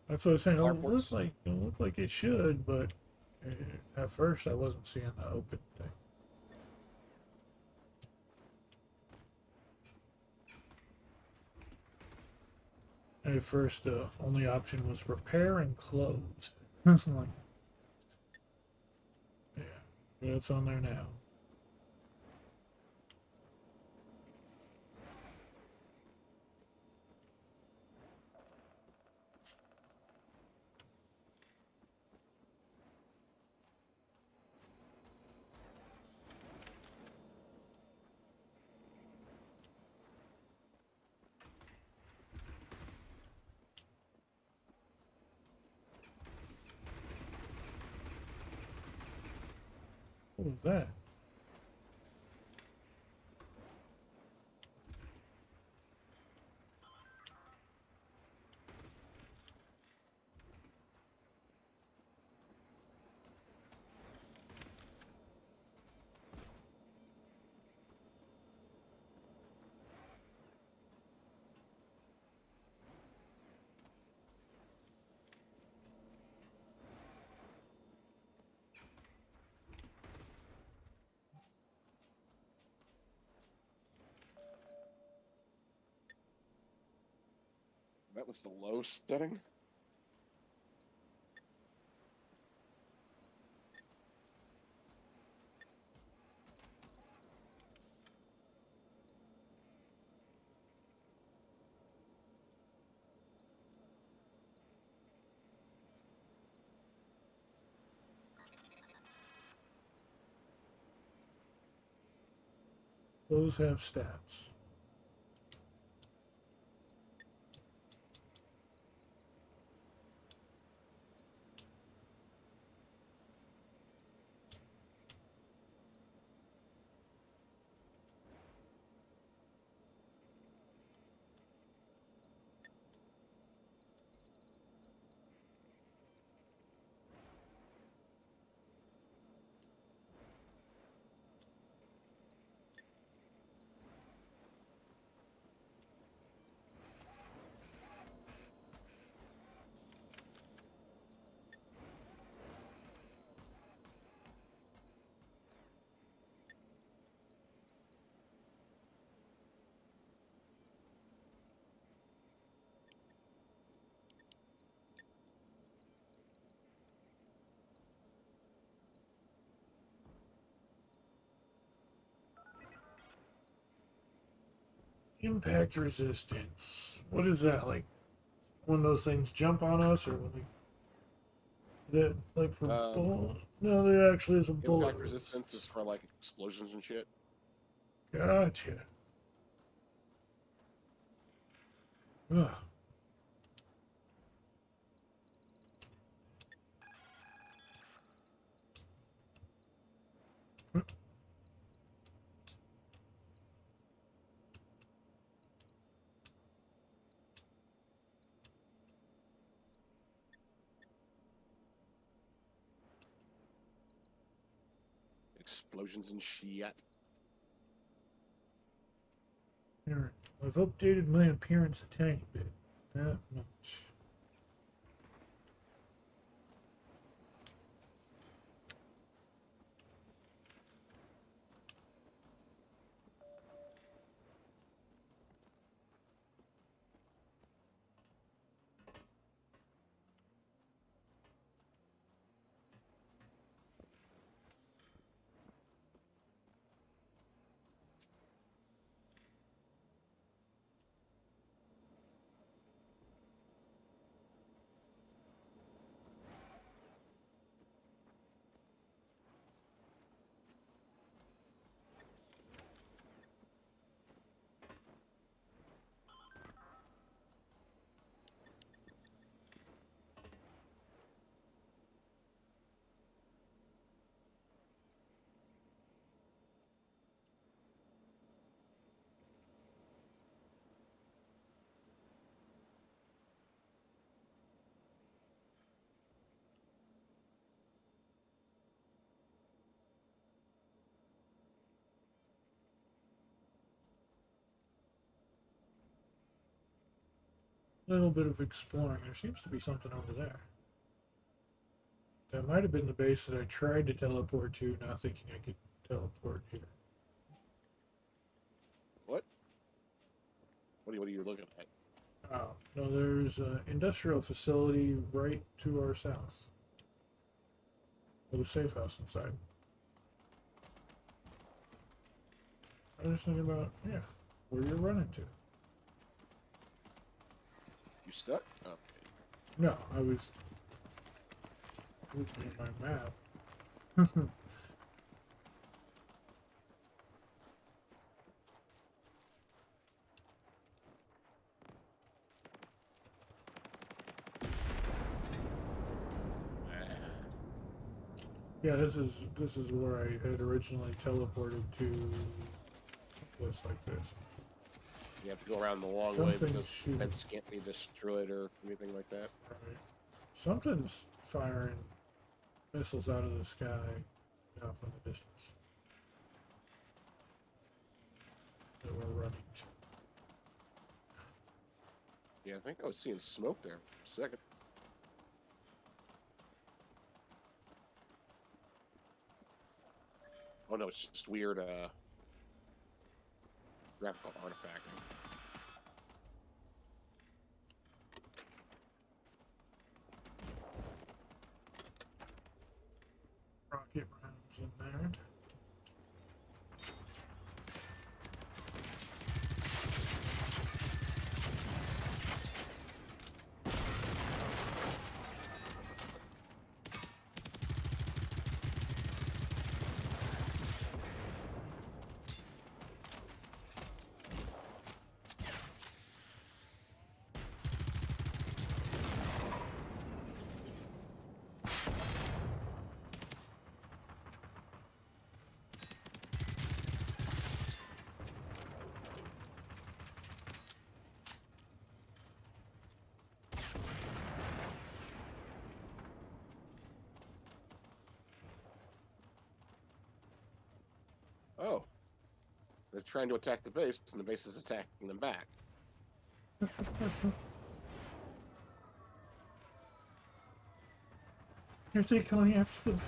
that's what I was saying. Carports. It looked like it should, but at first I wasn't seeing the open thing. And at first, the only option was repair and close. It's like, yeah, but it's on there now. was that? That was the low setting. Those have stats. Impact resistance. What is that like? When those things jump on us, or when that like for bullet? No, there actually is a bullet. Impact resistance is for like explosions and shit. Gotcha. Ugh. Explosions and shit. Alright. I've updated my appearance a tiny bit. That much. Little bit of exploring. There seems to be something over there. That might have been the base that I tried to teleport to, not thinking I could teleport here. What? What are you looking at? Oh, no, there's an industrial facility right to our south. With a safe house inside. I was thinking about, yeah, where you're running to. You stuck? Okay. No, I was looking at my map. Yeah, this is where I had originally teleported to a place like this. You have to go around the long way Something's because the shooting. fence can't be destroyed or anything like that. Right. Something's firing missiles out of the sky off in the distance that we're running to. Yeah, I think I was seeing smoke there for a second. Oh no, it's just weird graphical artifacting. Rocket rounds in there. Oh. They're trying to attack the base, and the base is attacking them back. Are they going after the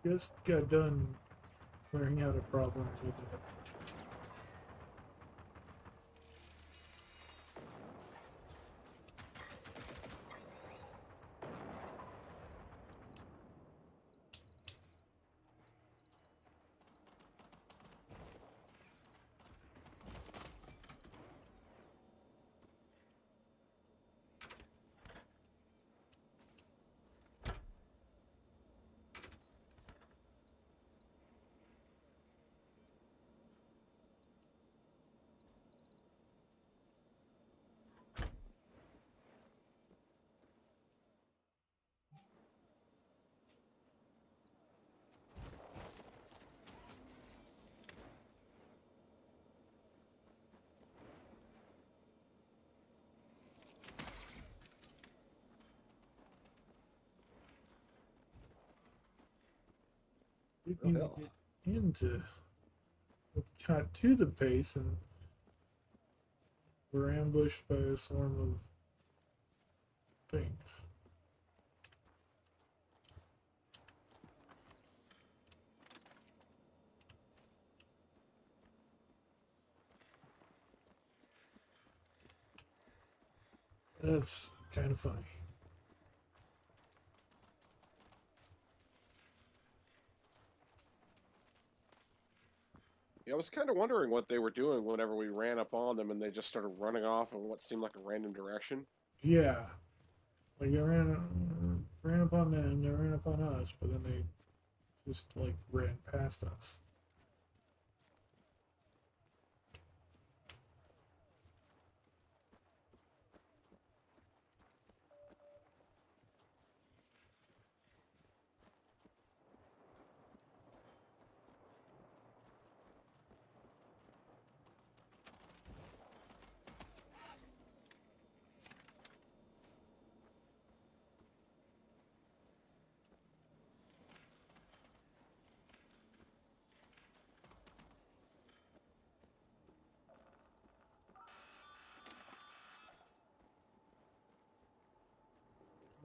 just got done clearing out a problem with it. Didn't even hell. get into got to the base and were ambushed by a swarm of things. That's kind of funny. Yeah, I was kind of wondering what they were doing whenever we ran up on them and they just started running off in what seemed like a random direction. Yeah, like they ran up on them, they ran up on us, but then they just like ran past us.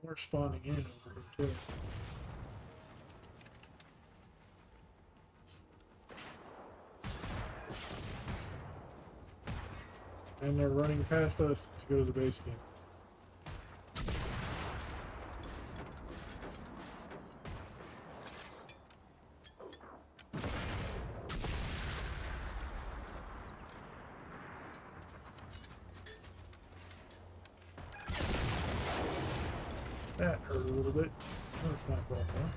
More spawning in over here too. And they're running past us to go to the base game. That hurt a little bit. That's not fault, huh?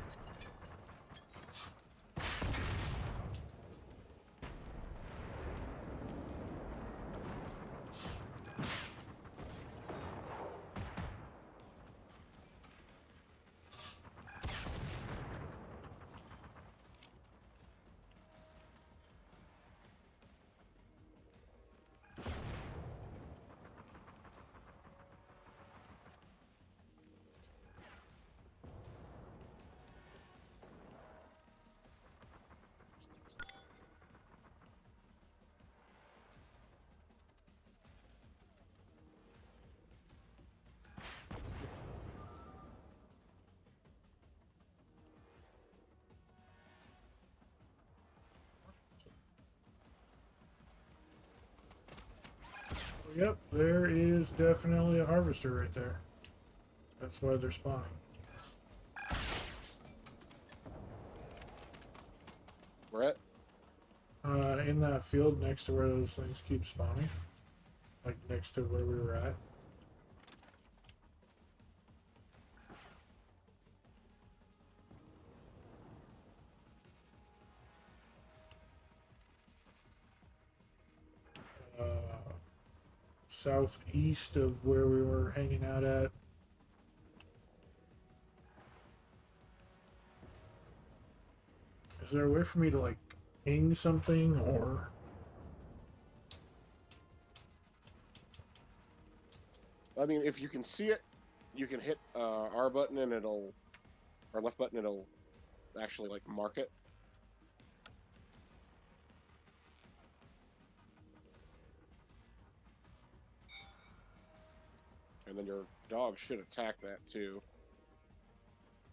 Yep, there is definitely a harvester right there. That's why they're spawning. Where at? In that field next to where those things keep spawning. Like next to where we were at. Southeast of where we were hanging out at. Is there a way for me to like ping something or? I mean, if you can see it, you can hit R button and it'll, or left button, it'll actually like mark it. And then your dog should attack that too.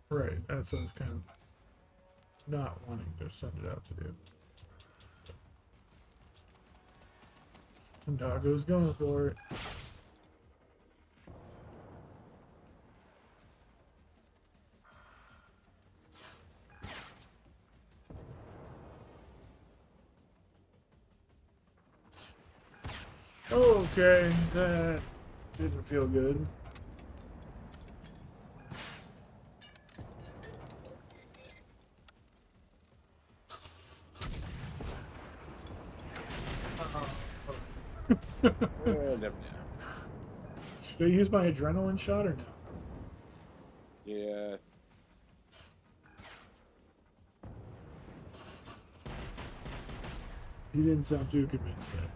Right, that's what I was kind of not wanting to send it out to do. And Doggo's going for it. Okay, that didn't feel good. Should I use my adrenaline shot or no? Yeah. He didn't sound too convinced there.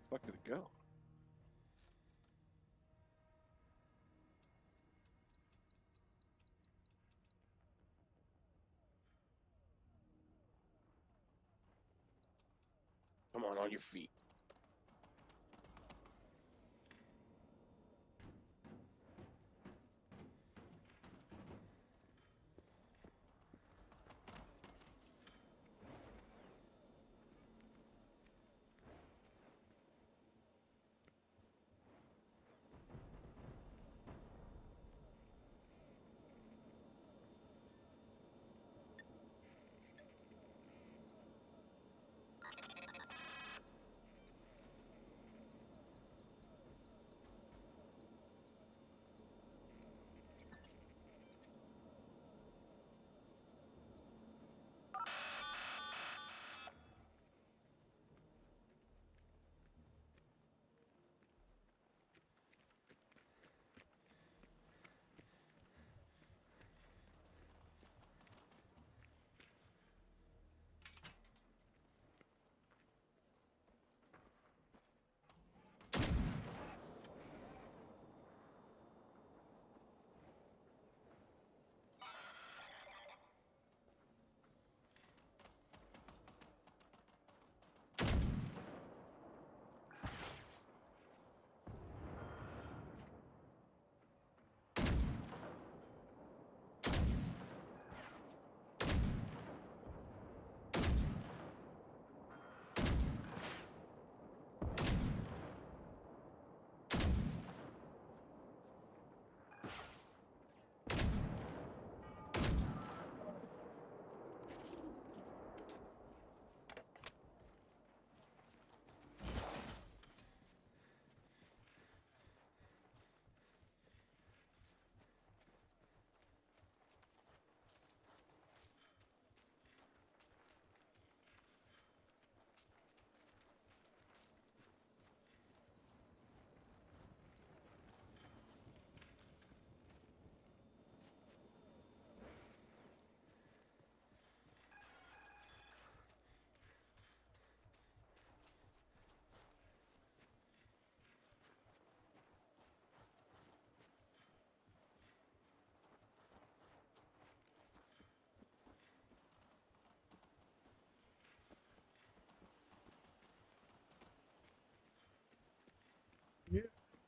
Fuck did it go? Come on your feet.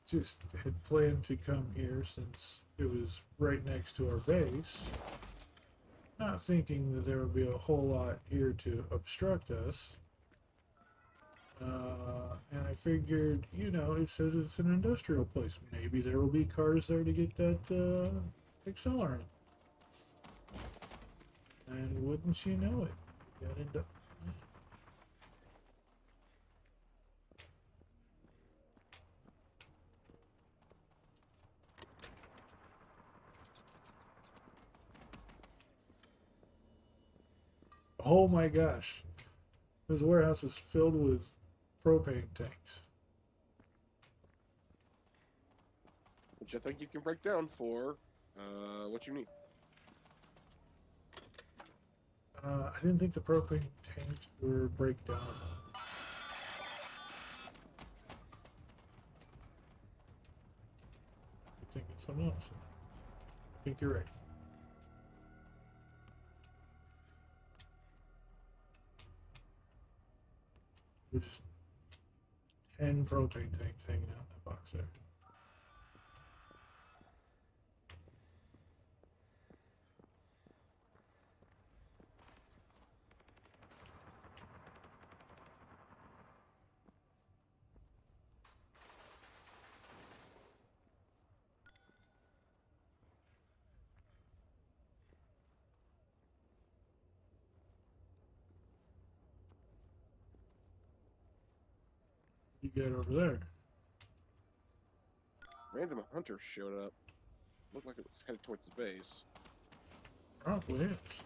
just had planned to come here since it was right next to our base, not thinking that there would be a whole lot here to obstruct us. And I figured, you know, it says it's an industrial place. Maybe there will be cars there to get that accelerant. And wouldn't you know it, we got into. Oh my gosh, this warehouse is filled with propane tanks. Which I think you can break down for what you need. I didn't think the propane tanks were breakdown. I'm thinking something else. I think you're right. There's just 10 propane tanks hanging out in that box there. You got over there. Random hunter showed up. Looked like it was headed towards the base. Probably is.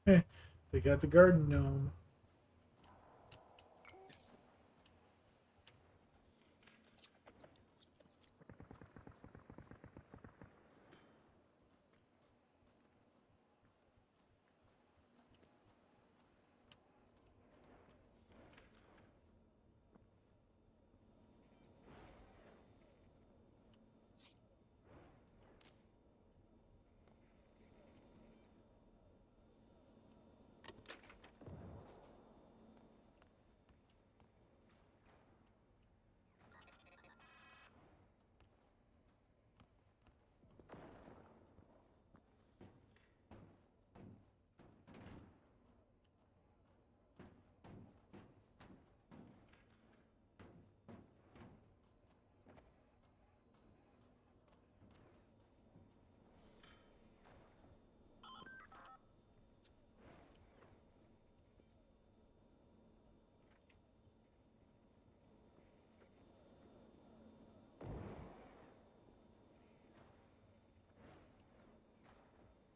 They got the garden gnome.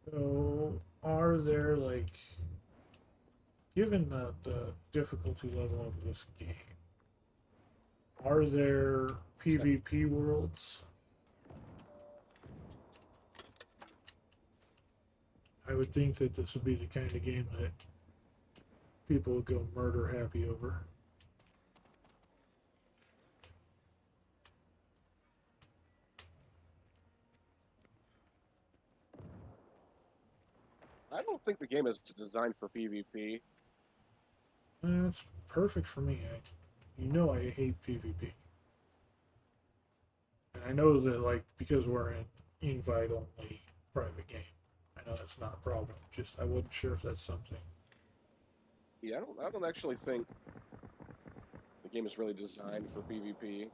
So, are there like Given the difficulty level of this game, are there PvP worlds? I would think that this would be the kind of game that people would go murder happy over. I don't think the game is designed for PvP. That's perfect for me. You know I hate PvP. And I know that, like, because we're in invite only private game, I know that's not a problem. Just I wasn't sure if that's something. Yeah, I don't actually think the game is really designed for PvP.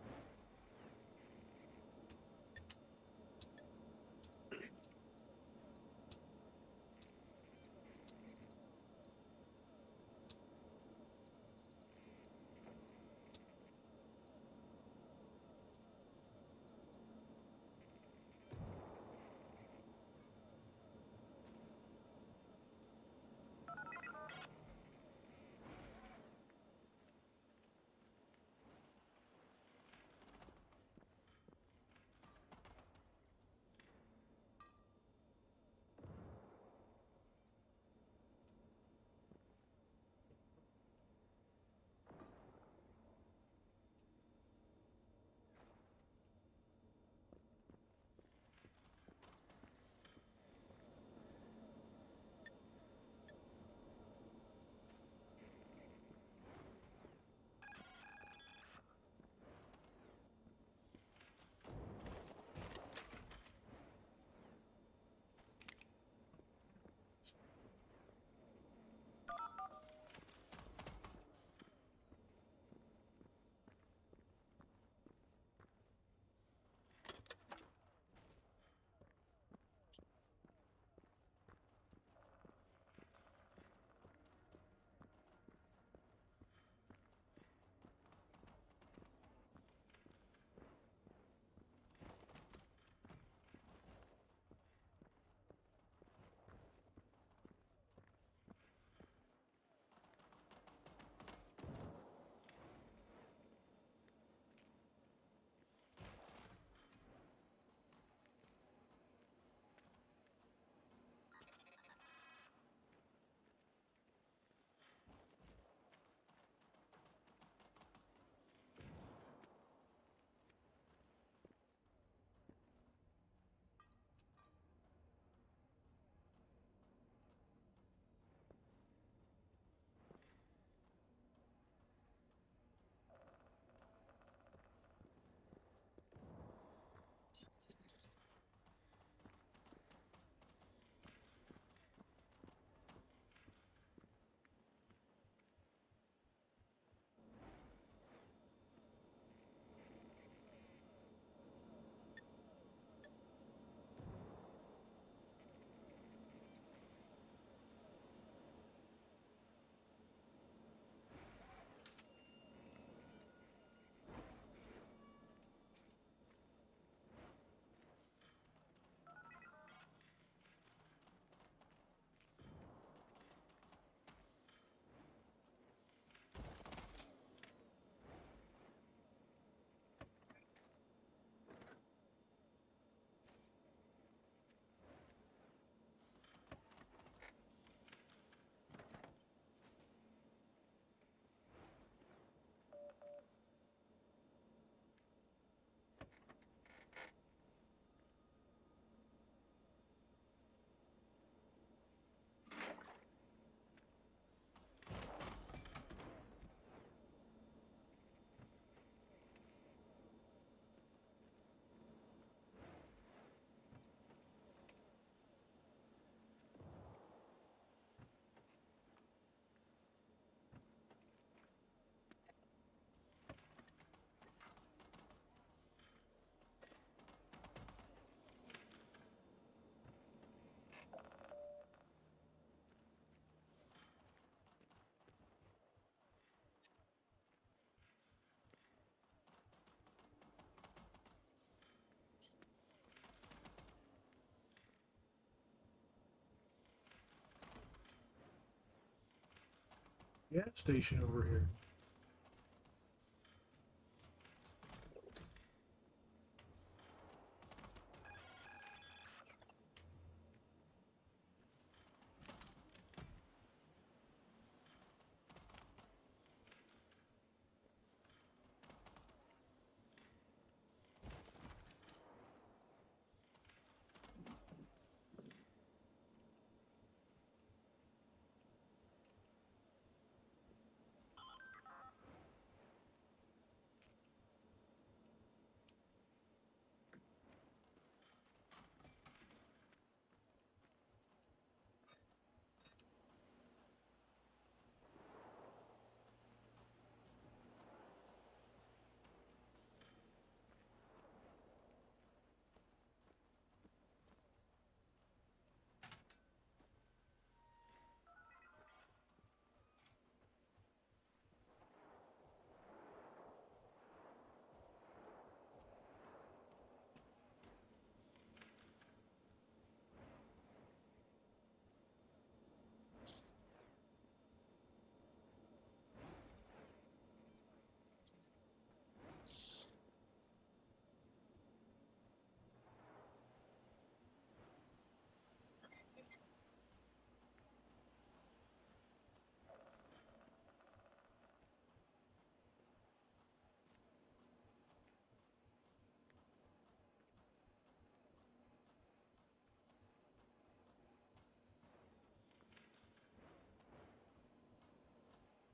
gas station over here.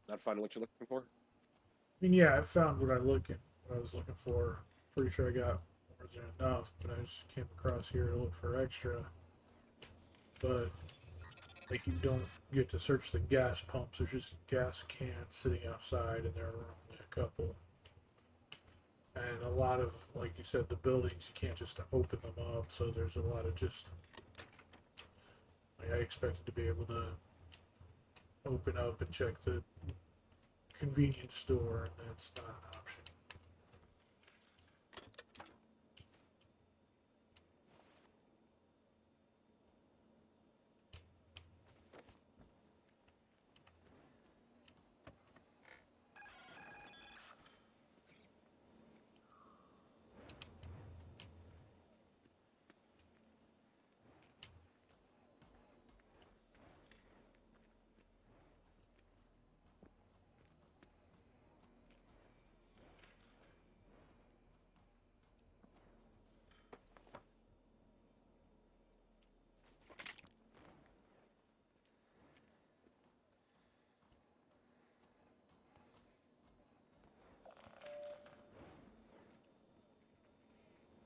Not finding what you're looking for? I mean, yeah, I found what I was looking for. Pretty sure I got more than enough, but I just came across here to look for extra. But like, you don't get to search the gas pumps. There's just gas cans sitting outside, and there are only a couple. And a lot of, like you said, the buildings, you can't just open them up. So there's a lot of just, like, I expected to be able to open up and check the convenience store, and that's not an option.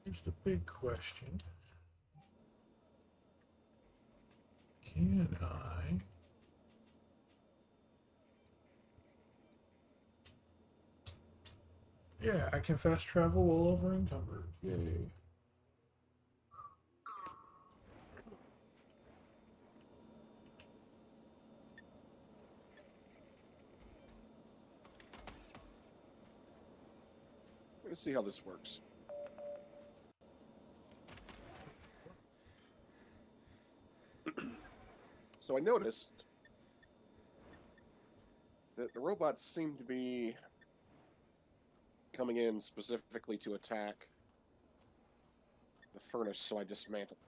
Here's the big question. Can I... Yeah, I can fast travel well over encumbered. Yay. Let's see how this works. So I noticed that the robots seem to be coming in specifically to attack the furnace, so I dismantled.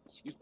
Excuse me.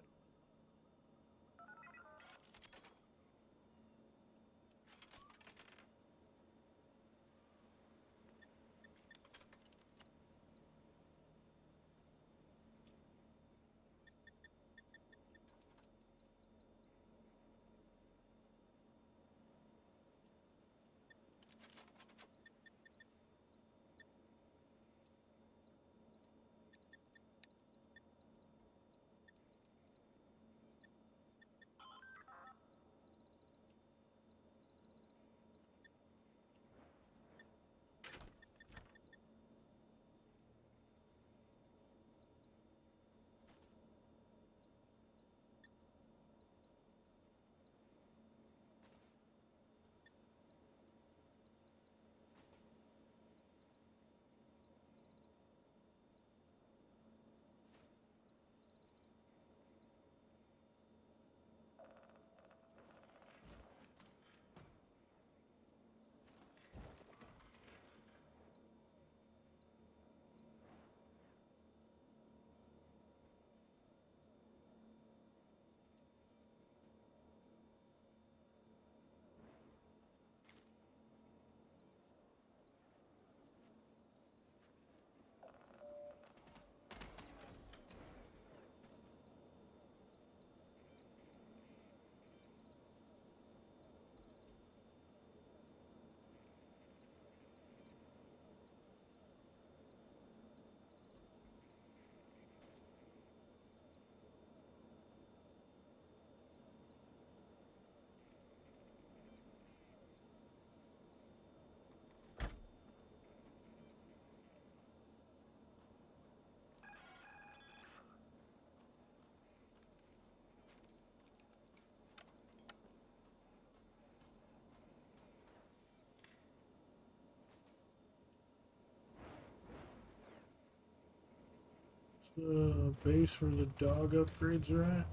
the base where the dog upgrades are at?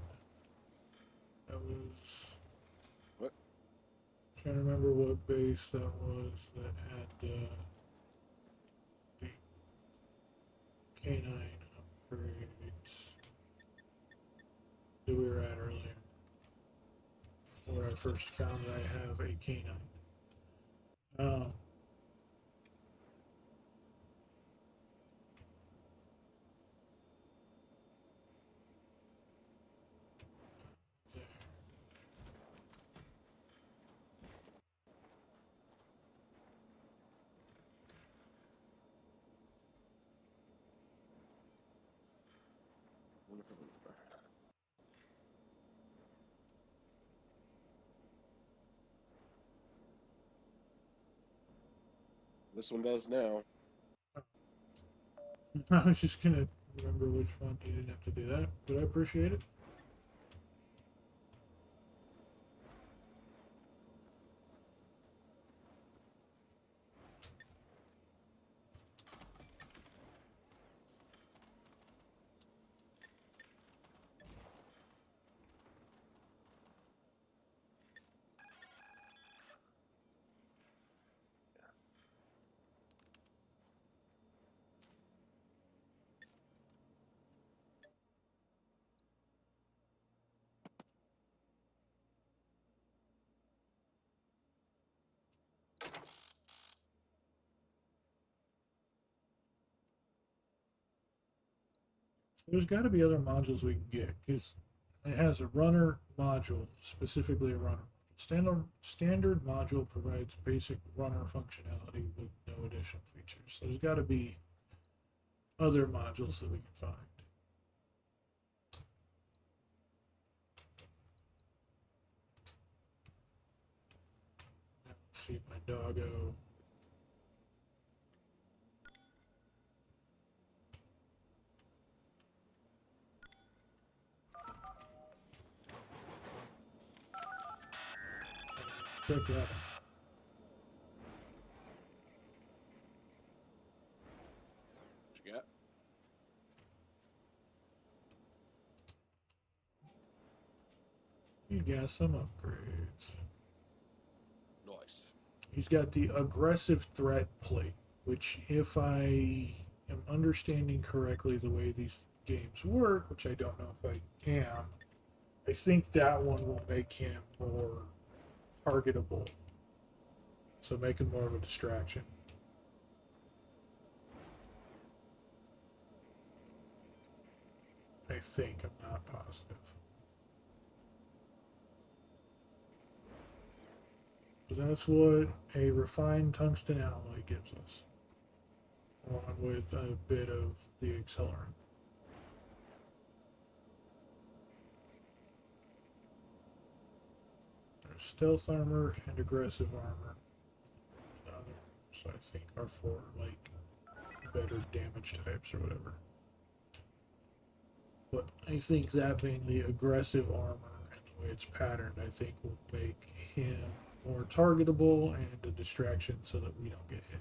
That was... What? Trying to remember what base that was that had the canine upgrades that we were at earlier. Where I first found that I have a canine. Um, there. This one does now. I was just gonna remember which one. You didn't have to do that, but I appreciate it. So there's got to be other modules we can get because it has a runner module, specifically a runner. Standard module provides basic runner functionality with no additional features. So there's got to be other modules that we can find. Let's see my doggo. Check that out. What you got? You got some upgrades. Nice. He's got the aggressive threat plate, which, if I am understanding correctly the way these games work, which I don't know if I am, I think that one will make him more targetable. So make him more of a distraction. I think, I'm not positive. But that's what a refined tungsten alloy gives us, along with a bit of the accelerant. There's stealth armor and aggressive armor. So I think are for like better damage types or whatever. But I think that being the aggressive armor and the way it's patterned, I think will make him more targetable and a distraction so that we don't get hit.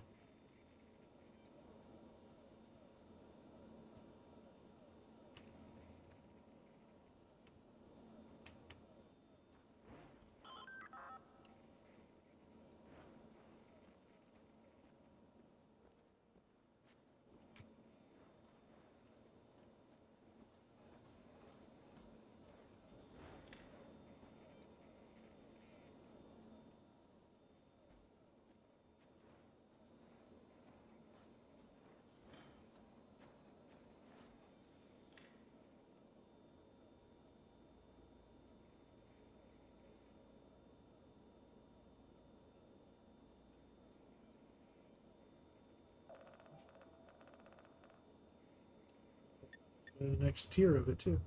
The next tier of it too.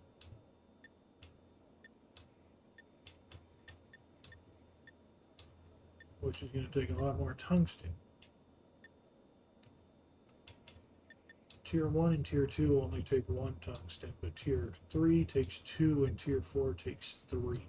Which is going to take a lot more tungsten. Tier 1 and Tier 2 only take 1 tungsten, but Tier 3 takes 2 and Tier 4 takes 3.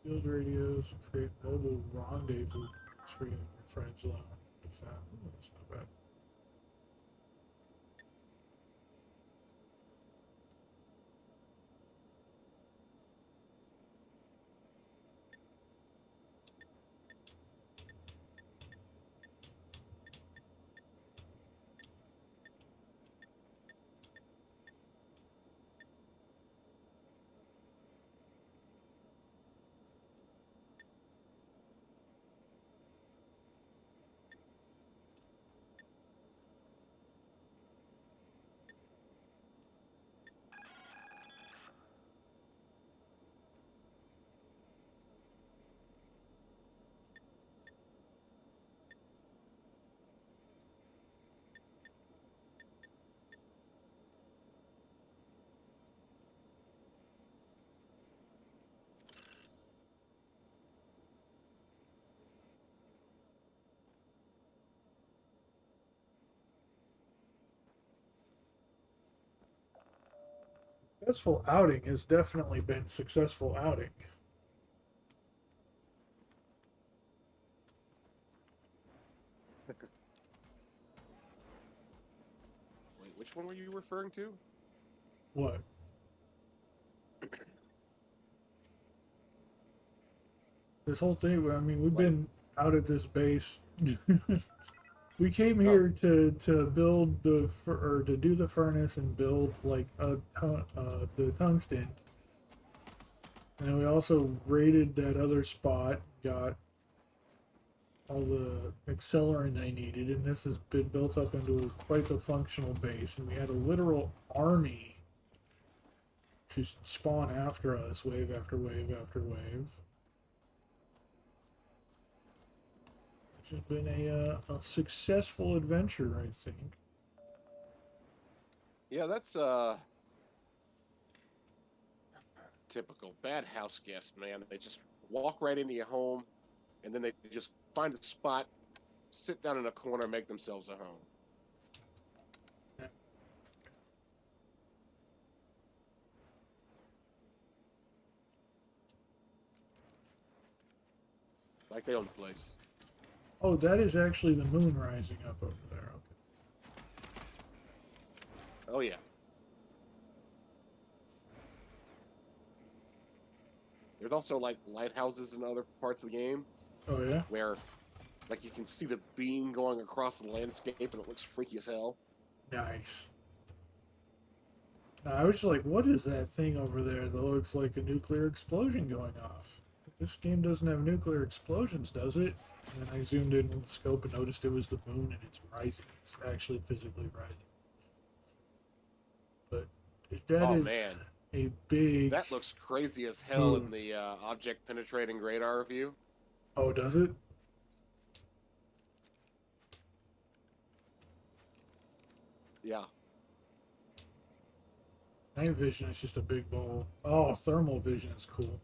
Field radios create mobile rendezvous for you and your friends along the fan. That's not bad. Successful outing has definitely been successful outing. Wait, which one were you referring to? What? This whole thing, I mean, we've been out at this base. We came here to build or to do the furnace and build like the tungsten, and we also raided that other spot, got all the accelerant I needed, and this has been built up into quite the functional base. And we had a literal army just spawn after us, wave after wave after wave. It's been a successful adventure, I think. Yeah, that's typical bad house guest, man. They just walk right into your home, and then they just find a spot, sit down in a corner, make themselves a home. Like they own the place. Oh, that is actually the moon rising up over there. Okay. Oh yeah. There's also like lighthouses in other parts of the game. Oh yeah. Where, like, you can see the beam going across the landscape, and it looks freaky as hell. Nice. Now, I was just like, what is that thing over there that looks like a nuclear explosion going off? This game doesn't have nuclear explosions, does it? And then I zoomed in with the scope and noticed it was the moon, and it's rising. It's actually physically rising. But that is man. a big... That looks crazy as hell in the object penetrating radar view. Oh, does it? Yeah. Night vision is just a big ball. Oh, thermal vision is cool.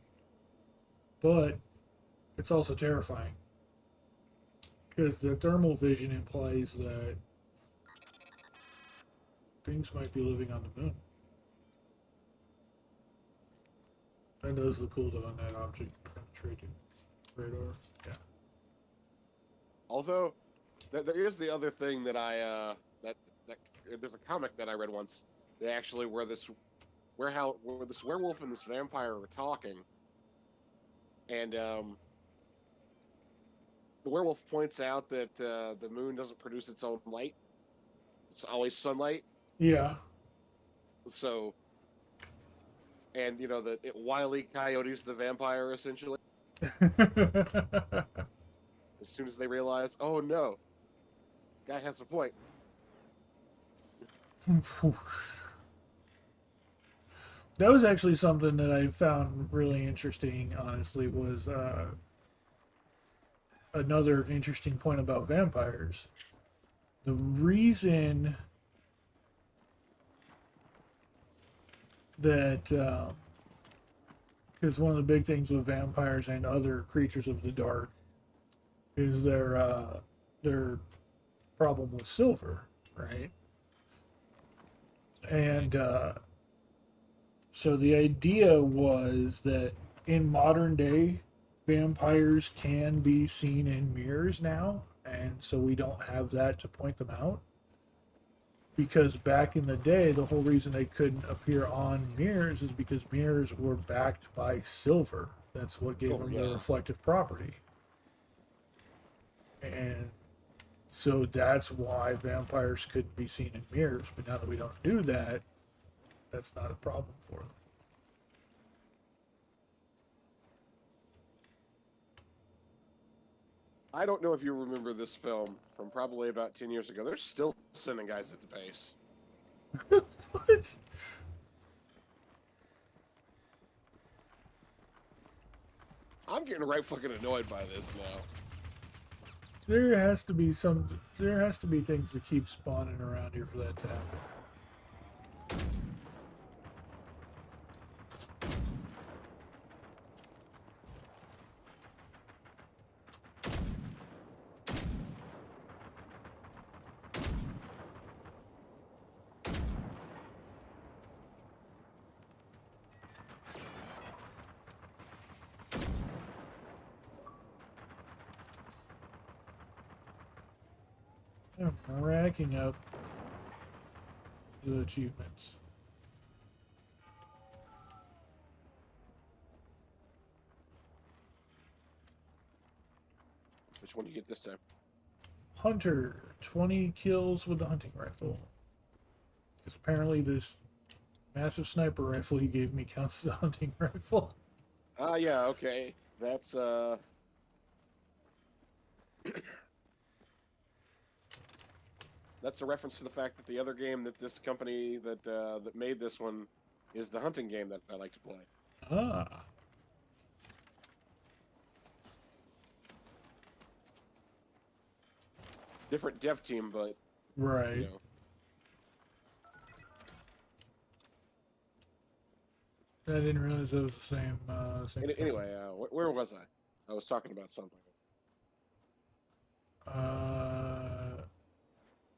But it's also terrifying. Because the thermal vision implies that things might be living on the moon. That does look cool though on that object penetrating radar. Yeah. Although, there is the other thing that there's a comic that I read once. They actually where this werewolf and this vampire were talking, and the werewolf points out that the moon doesn't produce its own light; it's always sunlight. Yeah. So, and it Wile E. Coyote's the vampire essentially. As soon as they realize, oh no, guy has a point. That was actually something that I found really interesting, honestly, was another interesting point about vampires. The reason that, because one of the big things with vampires and other creatures of the dark is their problem with silver, right? And So the idea was that in modern day, vampires can be seen in mirrors now, and so we don't have that to point them out. Because back in the day, the whole reason they couldn't appear on mirrors is because mirrors were backed by silver. That's what gave Oh them their yeah. reflective property. And so that's why vampires couldn't be seen in mirrors. But now that we don't do that, that's not a problem for them. I don't know if you remember this film from probably about 10 years ago. They're still sending guys at the base. What? I'm getting right fucking annoyed by this now. There has to be some. There has to be things that keep spawning around here for that to happen. I'm racking up the achievements. Which one do you get this time? Hunter, 20 kills with the hunting rifle. Because apparently this massive sniper rifle he gave me counts as a hunting rifle. Ah, yeah, okay. That's, that's a reference to the fact that the other game that this company that made this one is the hunting game that I like to play. Ah. Different dev team, but Right. you know. I didn't realize that was the same. Anyway, where was I? I was talking about something. I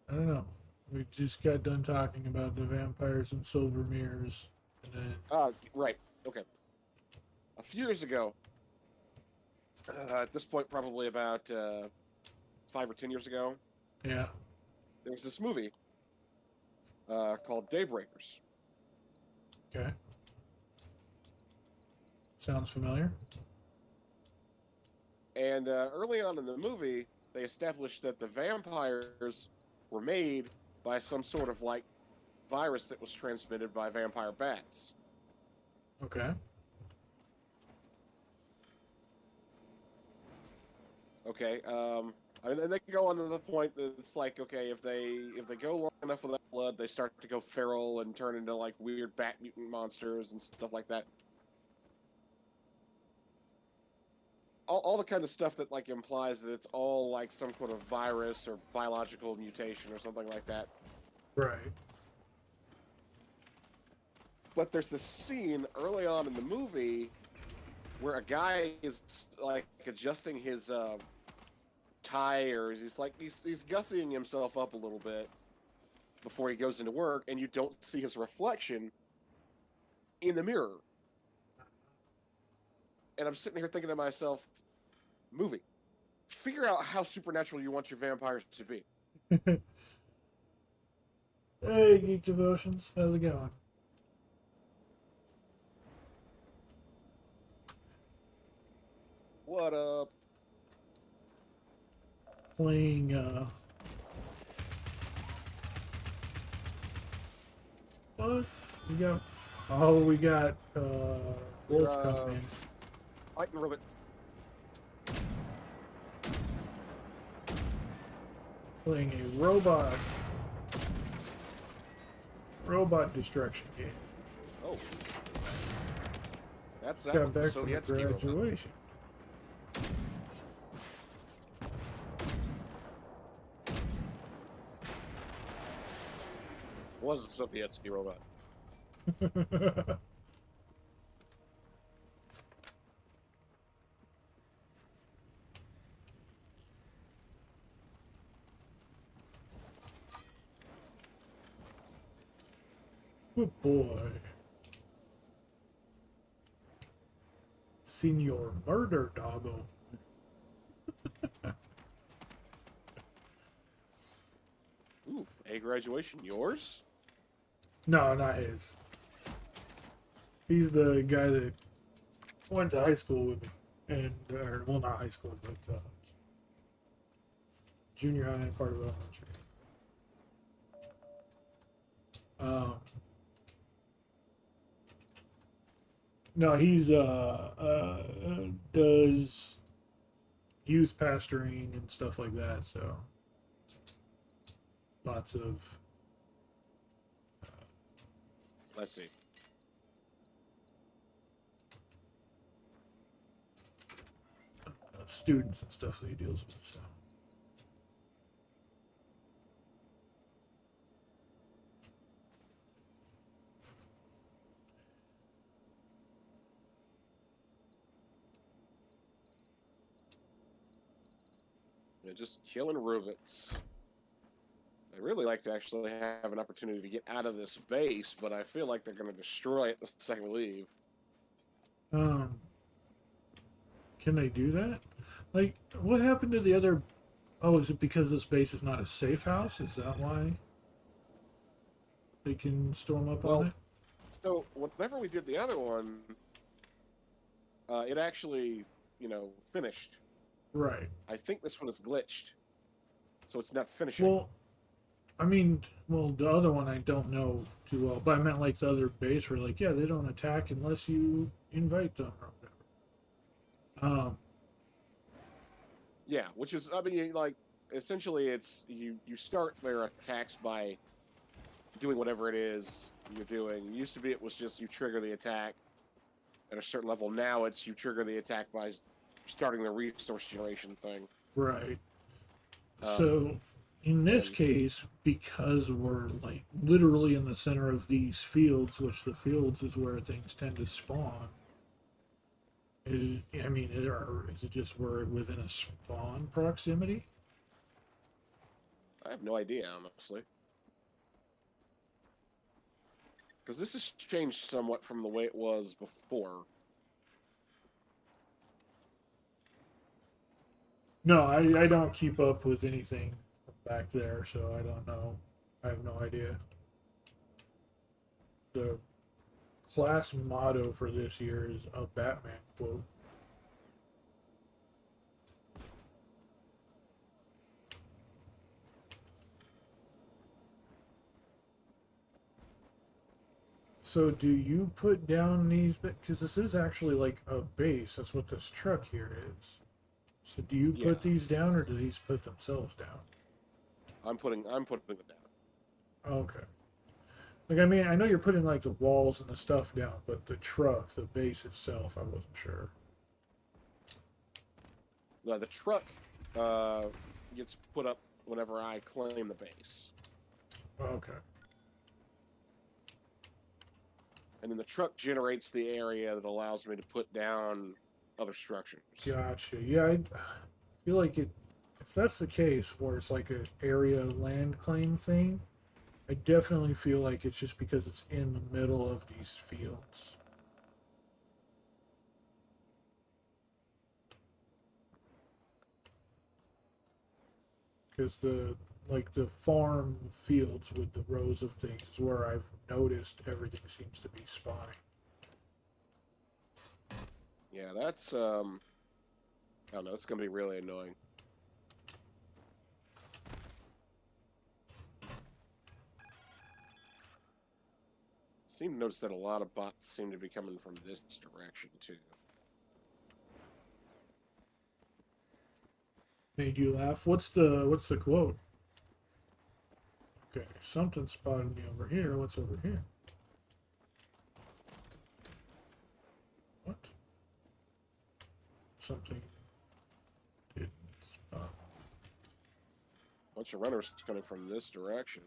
don't know. We just got done talking about the vampires and silver mirrors, and then Right. Okay. A few years ago, at this point, probably about 5 or 10 years ago, yeah, there was this movie called Daybreakers. okay, sounds familiar. And early on in the movie, they established that the vampires were made by some sort of like virus that was transmitted by vampire bats. Okay, Okay. I mean, they go on to the point that it's like, okay, if they go long enough without blood, they start to go feral and turn into like weird bat mutant monsters and stuff like that. All the kind of stuff that like implies that it's all like some kind of virus or biological mutation or something like that. right. But there's this scene early on in the movie where a guy is like adjusting his tie, or he's gussying himself up a little bit before he goes into work, and you don't see his reflection in the mirror. And I'm sitting here thinking to myself, movie, figure out how supernatural you want your vampires to be. Hey, Geek Devotions, how's it going? What up? Playing. What? We got. Oh, we got wolves coming in. Fighting Ribbit. Playing a robot destruction game. Oh, that Got was the back from Soviet ski robot. graduation. Was a Soviet ski robot. Good boy. Senior Murder Doggo. Ooh, A graduation. Yours? No, not his. He's the guy that went to high school with me. And, or, well, not high school, but junior high and part of elementary. Um, no, he's does youth pastoring and stuff like that. So lots of Let's see. students and stuff that he deals with. So. They're just killing robots. I'd really like to actually have an opportunity to get out of this base, but I feel like they're going to destroy it the second we leave. Can they do that? Like, what happened to the other? Oh, is it because this base is not a safe house? Is that why they can storm up on it? So whenever we did the other one, it actually, finished. Right. I think this one is glitched, so it's not finishing. Well, I mean, the other one I don't know too well, but I meant like the other base where, like, yeah, they don't attack unless you invite them or whatever. Yeah, which is, I mean, like, essentially it's, you start their attacks by doing whatever it is you're doing. Used to be it was just you trigger the attack at a certain level. Now it's you trigger the attack by starting the resource generation thing. Right. So in this case, because we're like literally in the center of these fields, which the fields is where things tend to spawn. Is it just we're within a spawn proximity? I have no idea, honestly. Because this has changed somewhat from the way it was before. No, I don't keep up with anything back there, so I don't know. I have no idea. The class motto for this year is a Batman quote. So do you put down these, because this is actually like a base, that's what this truck here is. So do you put these down, or do these put themselves down? I'm putting them down. Okay. Like, I mean, I know you're putting like the walls and the stuff down, but the truck, the base itself, I wasn't sure. The truck gets put up whenever I claim the base. Okay. And then the truck generates the area that allows me to put down other structures. Gotcha. Yeah, I feel like if that's the case, where it's like an area land claim thing, I definitely feel like it's just because it's in the middle of these fields. Because the farm fields with the rows of things is where I've noticed everything seems to be spawning. Yeah, that's I don't know, it's gonna be really annoying. Seem to notice that a lot of bots seem to be coming from this direction too. Made you laugh? What's the quote? Okay, something spotted me over here. What's over here? What? Something didn't spot. Bunch of runners coming from this direction.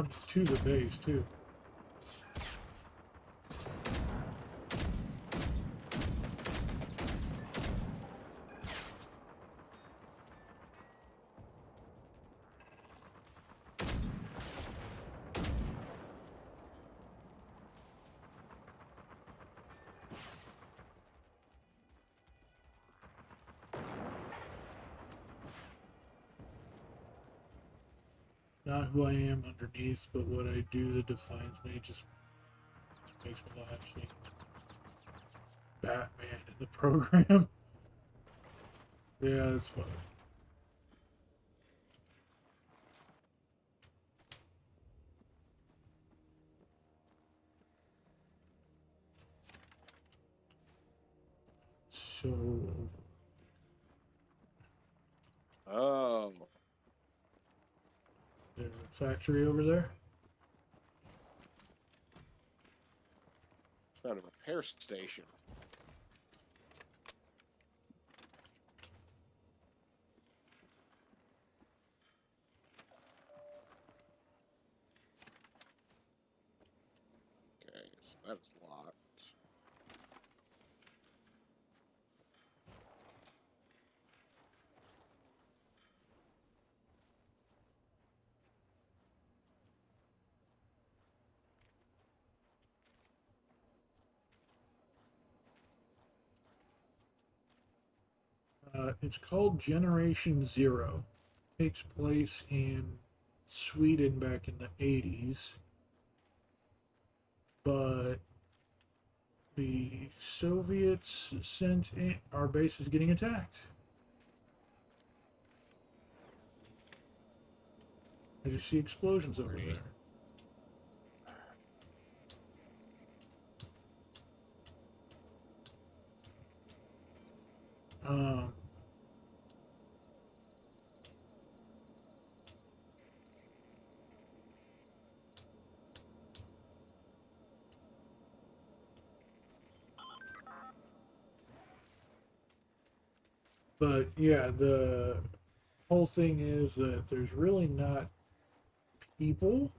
Up to the base too. Not who I am underneath, but what I do that defines me. Just makes me not actually Batman in the program. Yeah, that's fun. So, Oh, there's a factory over there. found a repair station. Okay, so that's locked. It's called Generation Zero. Takes place in Sweden back in the 80s. But the Soviets sent in, our base is getting attacked. I just see explosions over there. Um, but yeah, the whole thing is that there's really not people.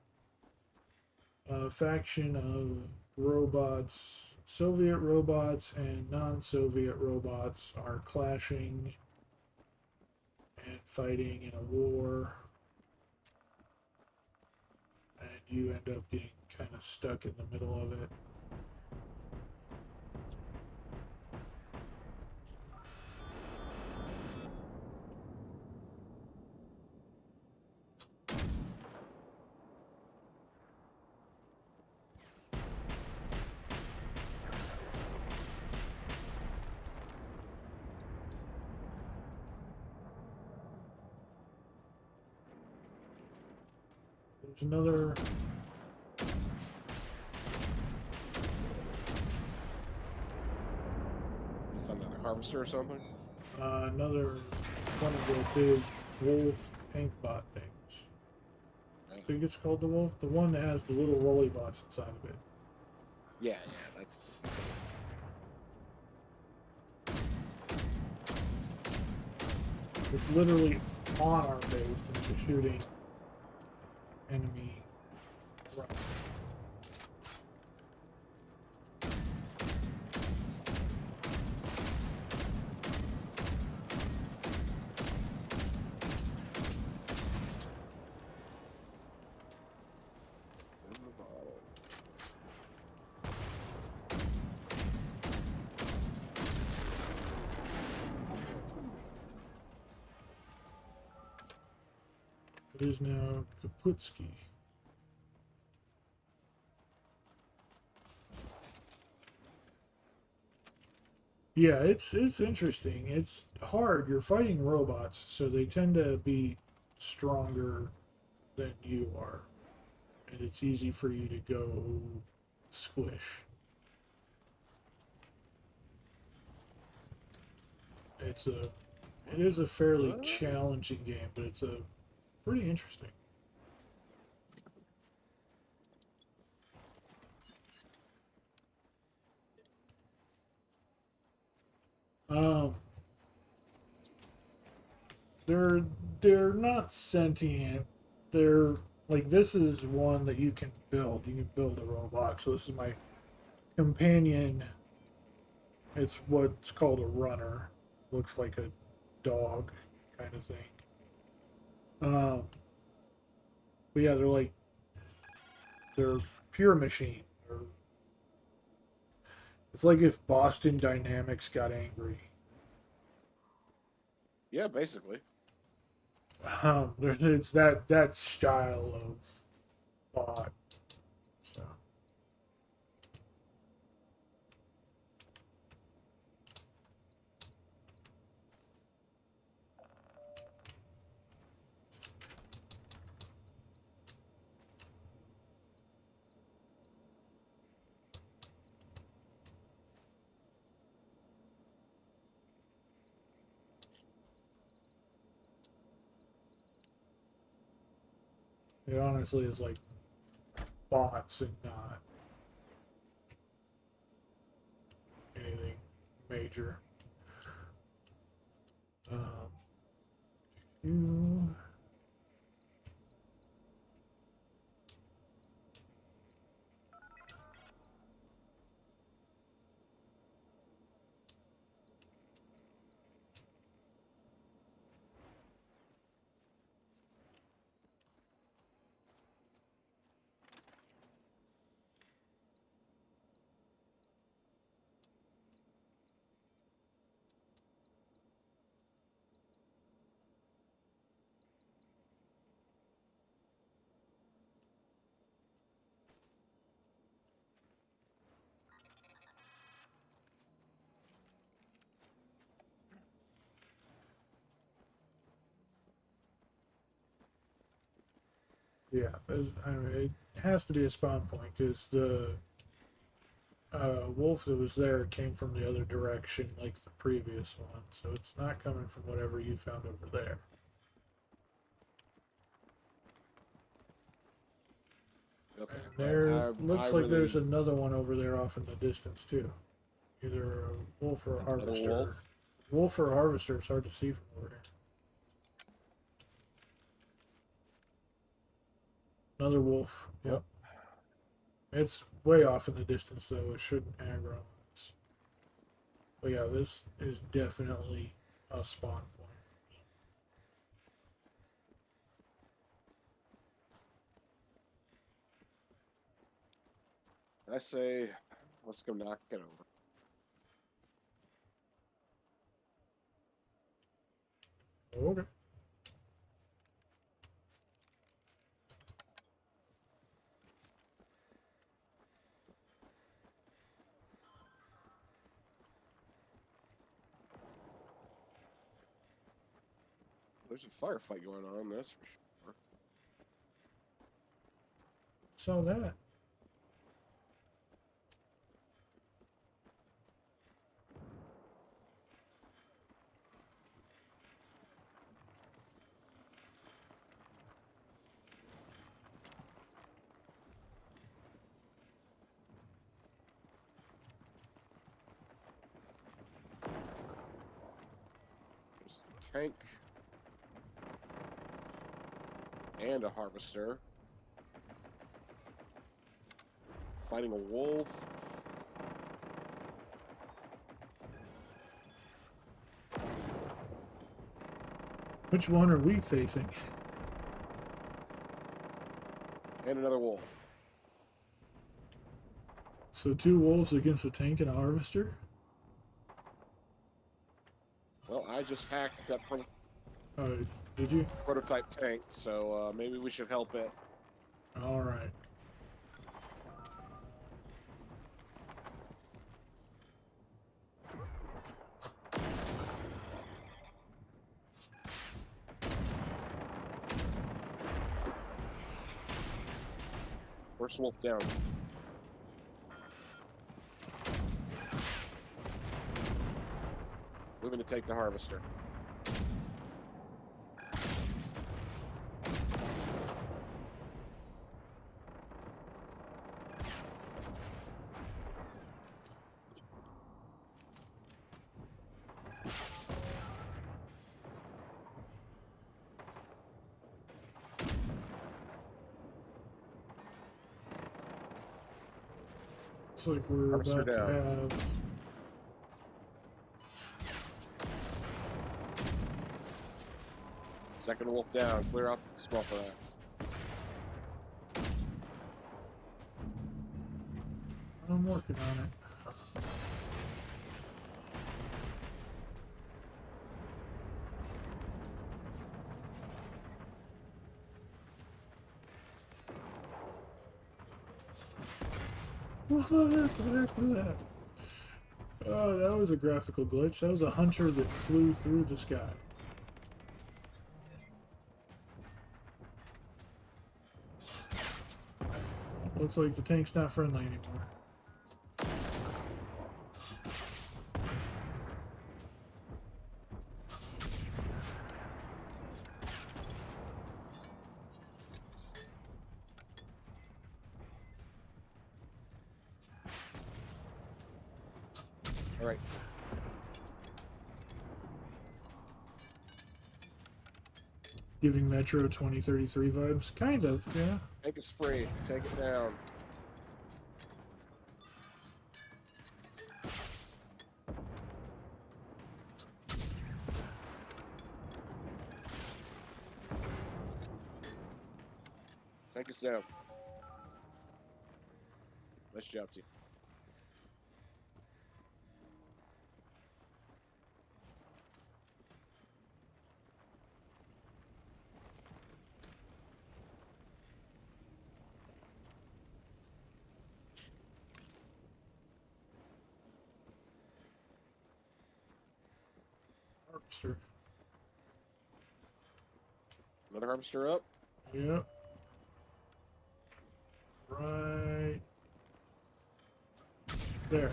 A faction of robots, Soviet robots and non-Soviet robots are clashing and fighting in a war, and you end up getting kind of stuck in the middle of it. There's another. Found another harvester or something? Another one of the big wolf tank bot things. I think it's called the wolf. The one that has the little rolly bots inside of it. Yeah, that's It's literally on our base and it's shooting enemy around. in the bottle. It is now Kaputski. Yeah, it's interesting. It's hard. You're fighting robots, so they tend to be stronger than you are, and it's easy for you to go squish. It's a it is a fairly challenging game, but it's a pretty interesting. Um, they're they're not sentient. They're like this is one that you can build. You can build a robot. So this is my companion. It's what's called a runner. Looks like a dog kind of thing. Um, but yeah, they're pure machine. It's like if Boston Dynamics got angry. Yeah, basically. It's that style of bot. So it honestly is like bots and not anything major. You yeah, I mean, it has to be a spawn point because the wolf that was there came from the other direction, like the previous one. So it's not coming from whatever you found over there. Okay, And but there I looks like there's really another one over there off in the distance too. Either a wolf or a another wolf. harvester. Wolf or harvester is hard to see from over here. Another wolf. Yep. It's way off in the distance though. It shouldn't aggro us. But yeah, this is definitely a spawn point. I say, let's go knock it over. Okay. There's a firefight going on, that's for sure. So that. There's a tank and a harvester fighting a wolf. Which one are we facing? And another wolf. So two wolves against a tank and a harvester? Well, I just hacked that Oh, did you? prototype tank, so maybe we should help it. Alright. First wolf down. Moving to take the harvester. Looks like we're Harvester about to down. have. Second wolf down. Clear out the small fry. I'm working on it. What the heck was that? Oh, that was a graphical glitch. That was a hunter that flew through the sky. Looks like the tank's not friendly anymore. All right. Giving Metro 2033 vibes? Kind of, yeah. Tank is free. Take it down. Tank is down. Nice job, team. Harvester. Another harvester up. Yep. Right there.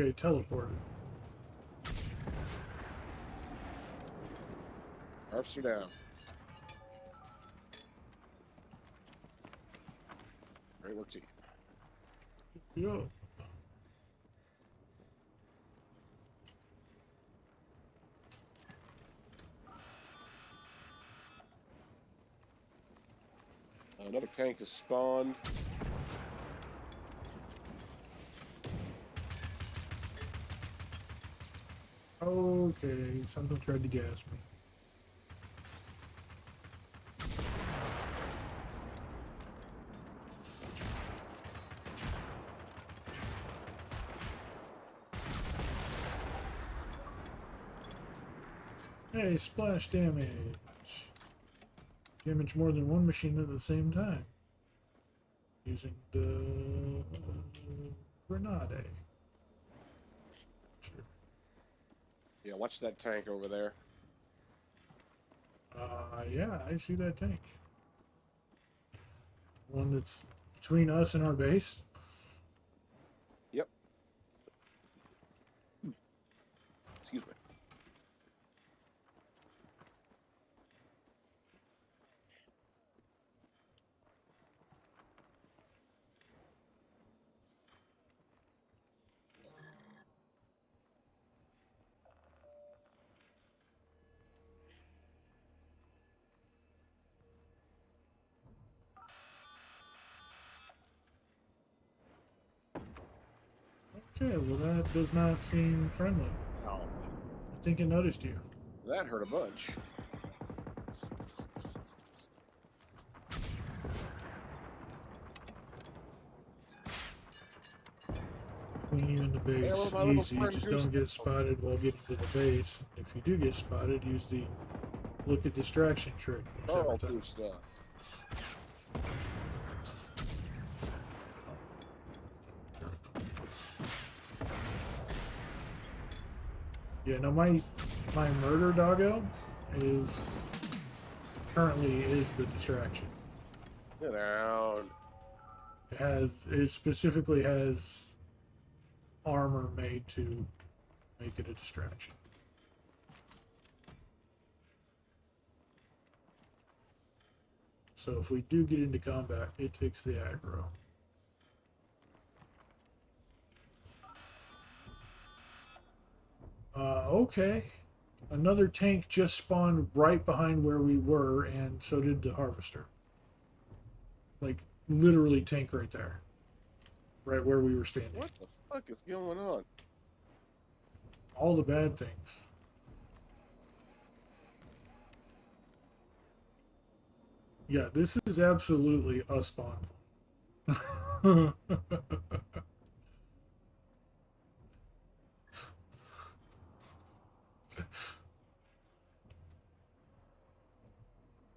Okay, teleported. Harvester down. Great work, team. Yo. Another tank has spawned. Okay, something tried to gas me. Hey, splash damage. Damage more than one machine at the same time. Using the grenade. Sure. Yeah, watch that tank over there. Yeah, I see that tank. One that's between us and our base. Yep. Excuse me. Okay, well that does not seem friendly. Oh, I think it noticed you. that hurt a bunch. Between you and the base, well, my little easy. friend Just Goose- don't get spotted while getting to the base. If you do get spotted, use the look at distraction trick. Oh, several times. good stuff. Yeah, no, my murder doggo is currently the distraction. Get down. It specifically has armor made to make it a distraction. So if we do get into combat, it takes the aggro. Okay. Another tank just spawned right behind where we were, and so did the harvester. Like, literally tank right there. Right where we were standing. What the fuck is going on? All the bad things. Yeah, this is absolutely a spawn.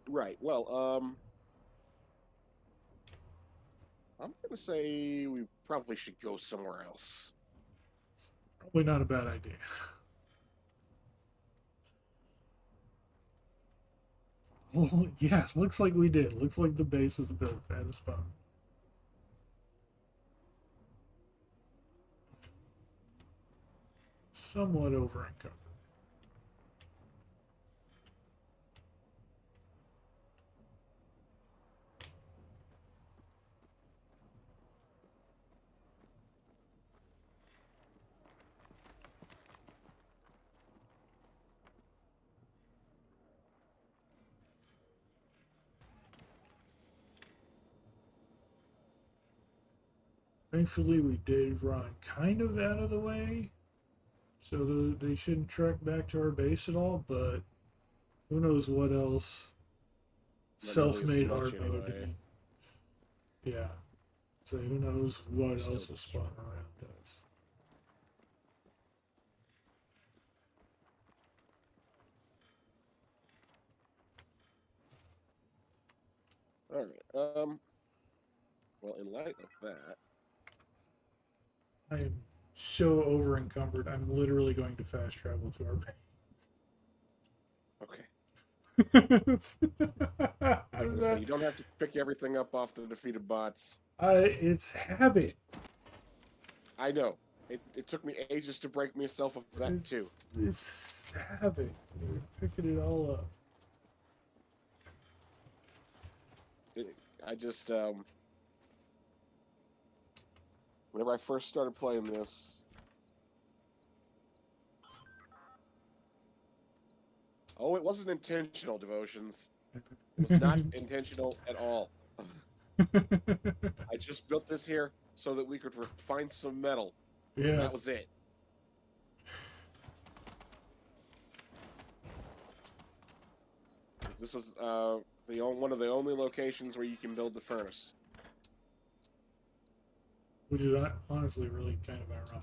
Right. Well, I'm gonna say we probably should go somewhere else. Probably not a bad idea. Well, yeah, looks like we did. Looks like the base is built at a spawn. Somewhat over encumbered. Thankfully, we did run kind of out of the way, so they shouldn't trek back to our base at all, but who knows what else Not nearly as self-made much hard mode. anyway. Yeah. So who knows what Still else a just- spawn around does. All right. Well, in light of that, I am so over encumbered. I'm literally going to fast travel to our okay. base. So you don't have to pick everything up off the defeated bots. It's habit. I know. It took me ages to break myself of that too. It's habit. You're picking it all up. I just whenever I first started playing this, oh, it wasn't intentional, Devotions. It was not intentional at all. I just built this here so that we could refine some metal. Yeah. That was it. This is one of the only locations where you can build the furnace. Which is honestly really kind of ironic.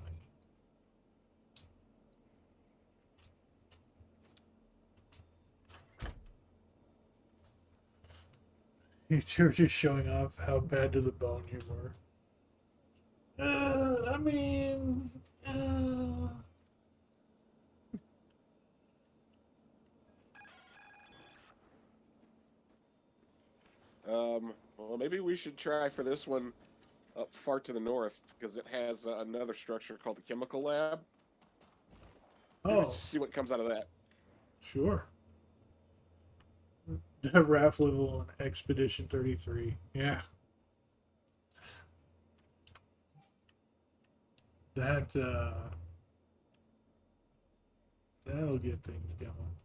You're just showing off how bad to the bone you were. I mean... Well, maybe we should try for this one up far to the north because it has another structure called the chemical lab. Maybe Oh, just see what comes out of that. sure. The RAF level on Expedition 33. Yeah. That'll get things going.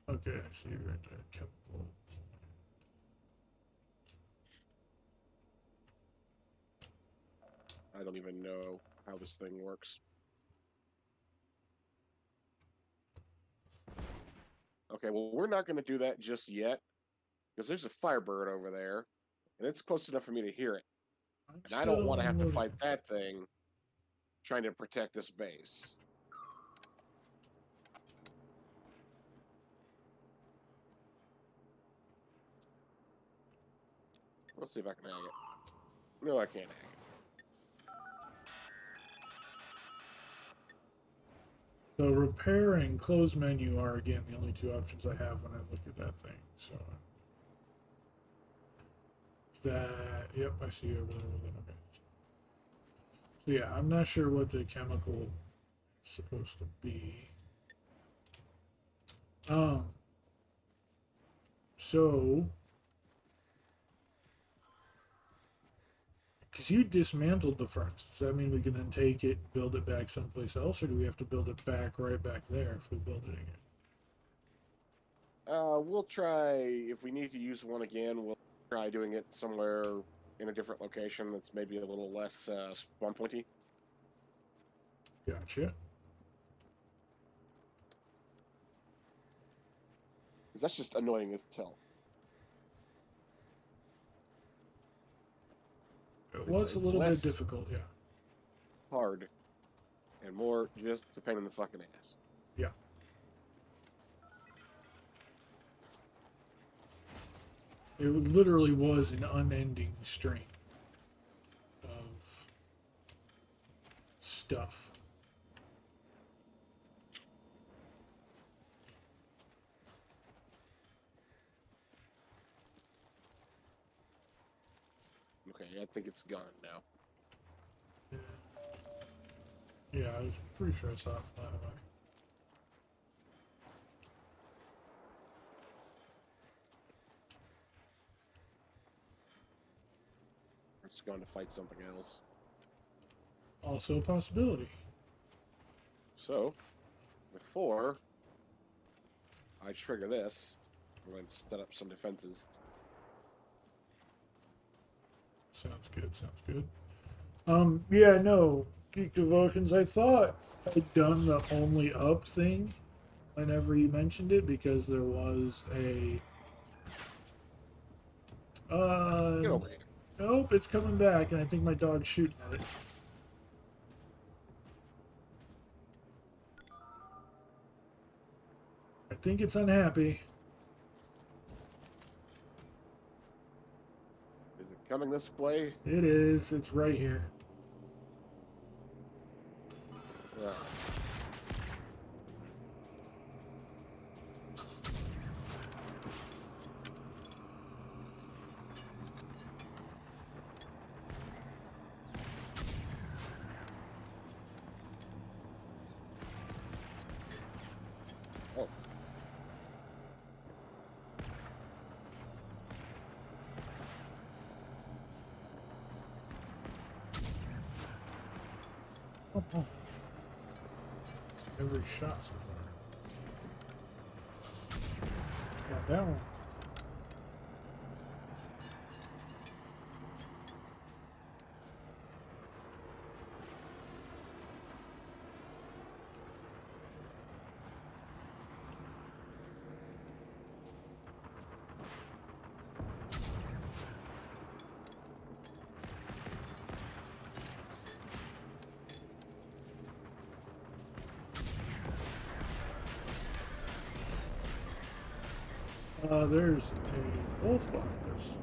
Okay, I see right there. Chemical. I don't even know how this thing works. Okay, well, we're not going to do that just yet because there's a Firebird over there, and it's close enough for me to hear it. And I don't want to have to fight that thing trying to protect this base. Let's see if I can hang it. No, I can't hang it. So repair and close menu are again the only two options I have when I look at that thing. So is that, yep, I see you over there with it. Okay. Yeah, I'm not sure what the chemical is supposed to be. Um, so, because you dismantled the furnace, does that mean we can then take it, build it back someplace else, or do we have to build it back right back there if we build it again? We'll try, if we need to use one again, we'll try doing it somewhere in a different location that's maybe a little less spawn pointy. Gotcha. Because that's just annoying as hell. It was a It's little bit less difficult, yeah. hard and more just a pain in the fucking ass. Yeah. It literally was an unending stream of stuff. Okay, I think it's gone now. Yeah, I was pretty sure I saw it fly away. It's gone to fight something else. Also a possibility. So, before I trigger this, I'm going to set up some defenses. Sounds good, sounds good. Yeah, no, Geek Devotions, I thought I'd done the only up thing whenever you mentioned it because there was a... Get over here. Nope, it's coming back, and I think my dog's shooting at it. I think it's unhappy. Is it coming this way? It is. It's right here. Yeah. Oh. Oh. Every shot so far. Got that one. There's a wolf behind us.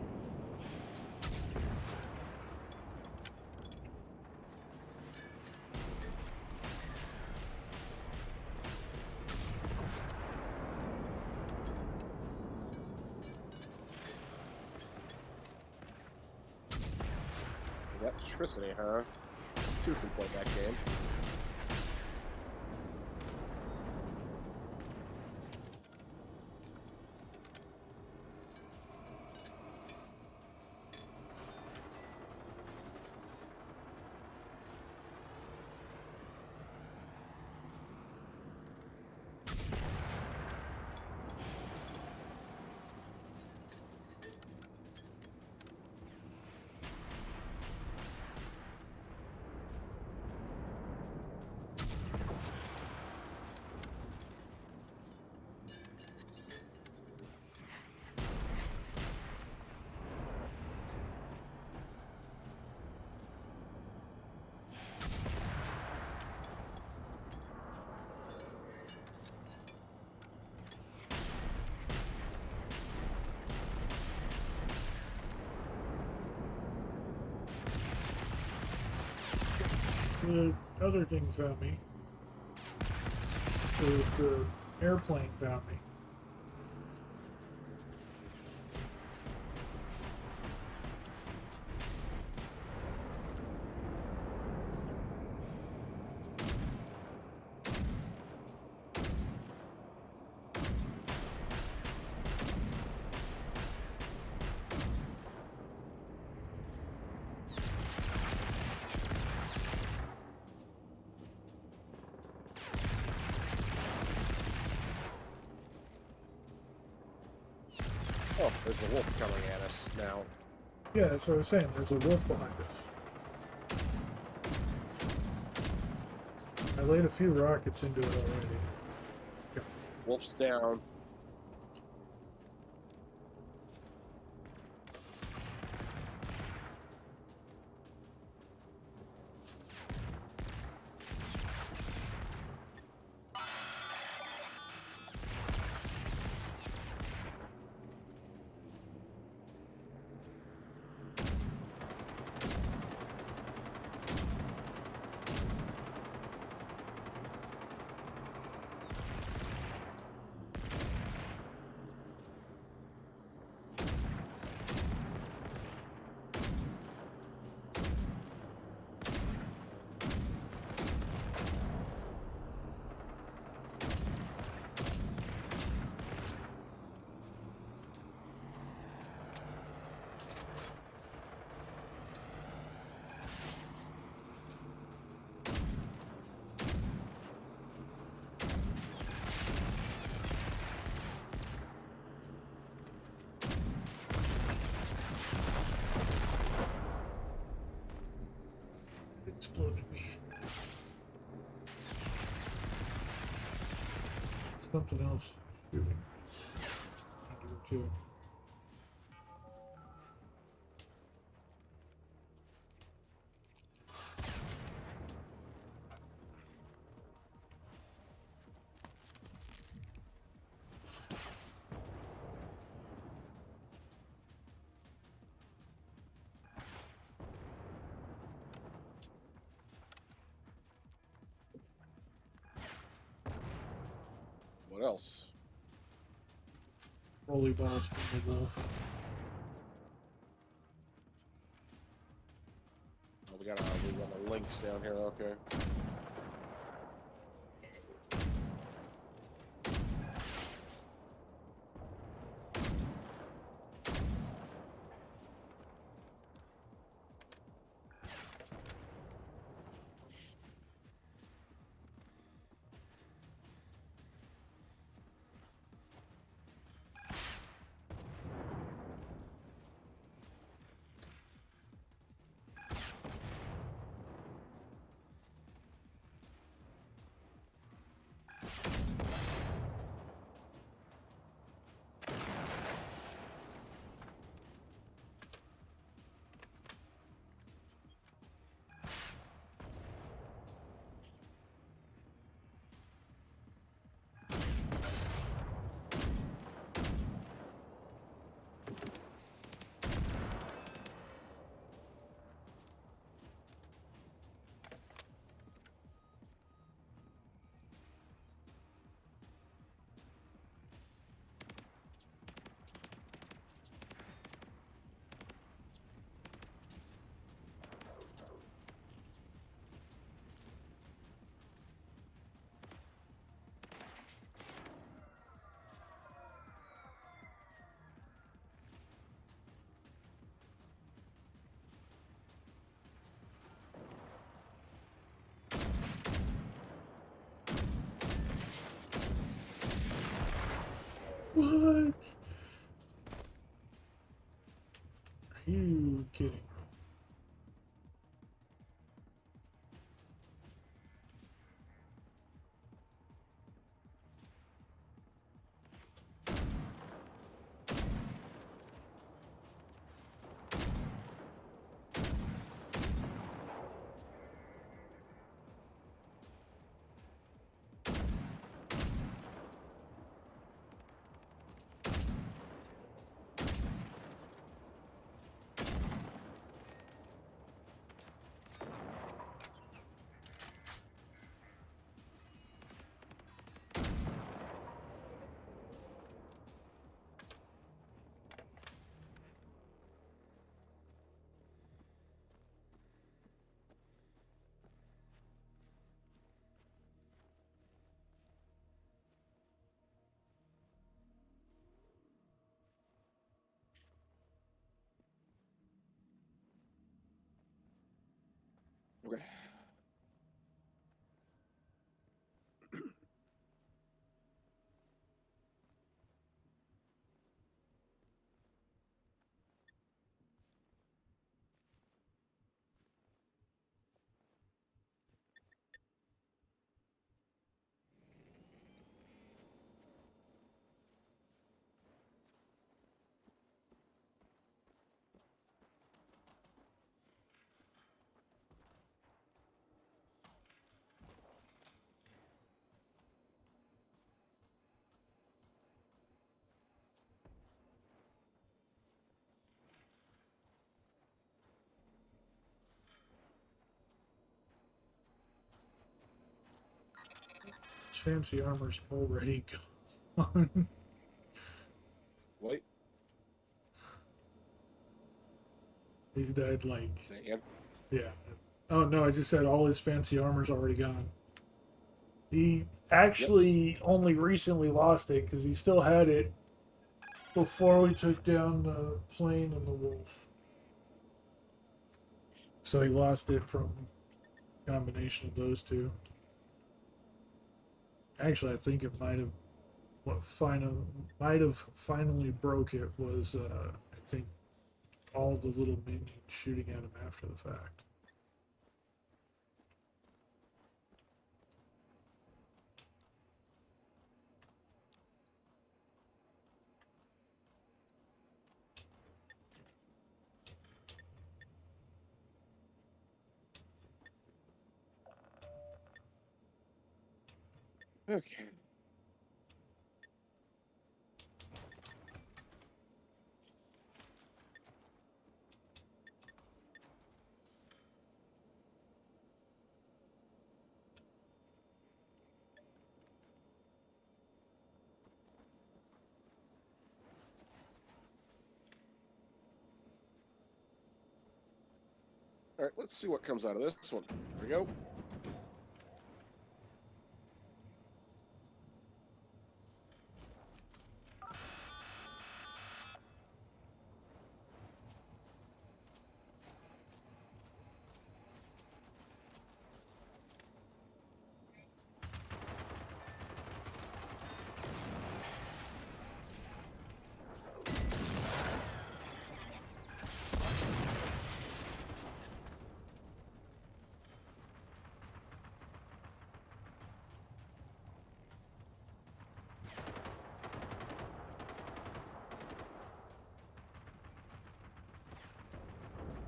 Electricity, huh? Two can play that game. The other thing found me. The airplane found me. Oh, there's a wolf coming at us now. Yeah, that's what I was saying. There's a wolf behind us. I laid a few rockets into it already. Let's go. Wolf's down. It exploded me. Something else shooting. I do too. What else? Rolly balls from the wolf. Oh, we got the links down here. Okay. What? Are you kidding me? fancy armor's already gone. Wait, He's dead, like, say again. yeah. Oh no, I just said all his fancy armor's already gone. He actually only recently lost it because he still had it before we took down the plane and the wolf. So he lost it from combination of those two. Actually, I think it might have might have finally broke it was I think all the little minions shooting at him after the fact. Okay. All right, let's see what comes out of this one. Here we go.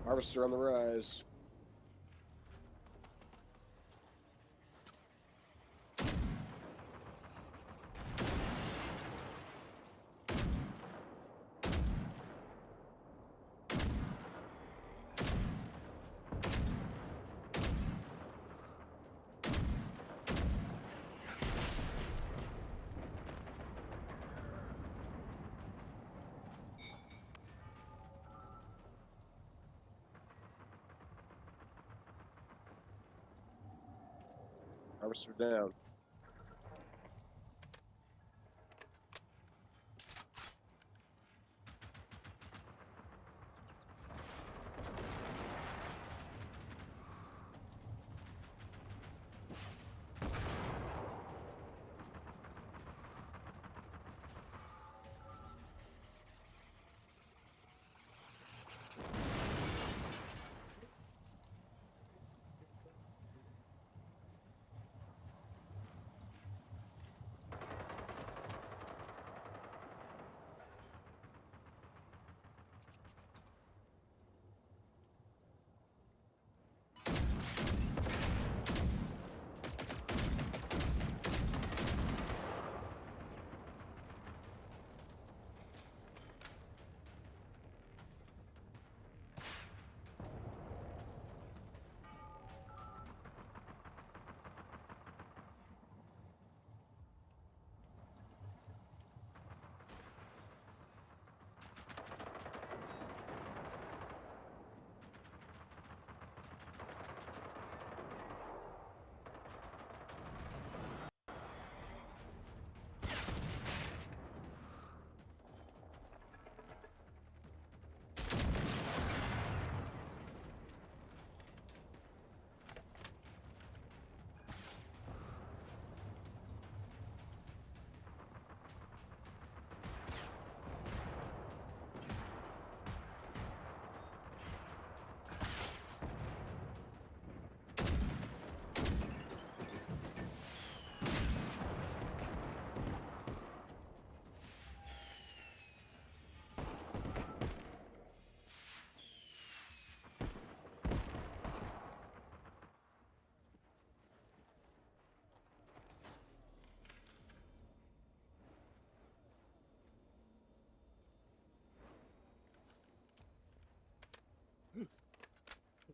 Harvester on the rise. Harvester down.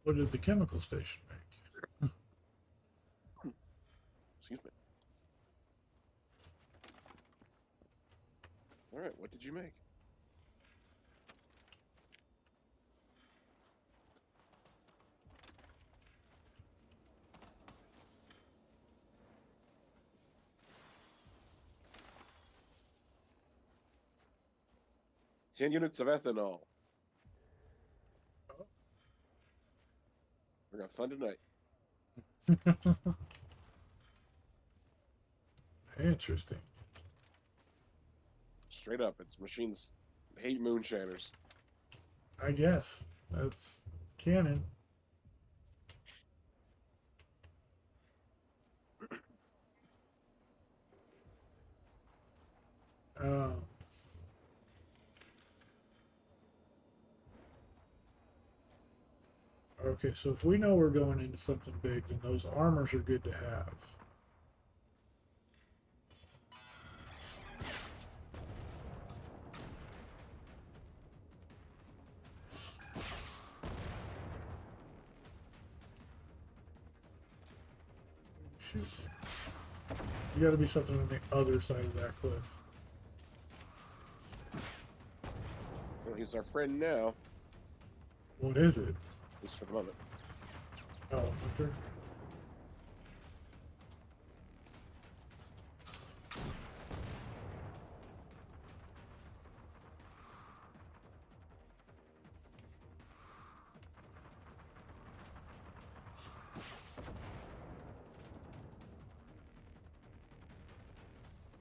What did the chemical station make? Excuse me. All right, what did you make? Ten units of ethanol. We're gonna have fun tonight. Interesting. Straight up, it's machines hate moonshiners. I guess that's canon. Um, okay, so if we know we're going into something big, then those armors are good to have. Shoot. You gotta be something on the other side of that cliff. Well, he's our friend now, What is it? at least for the moment. Oh, Hunter.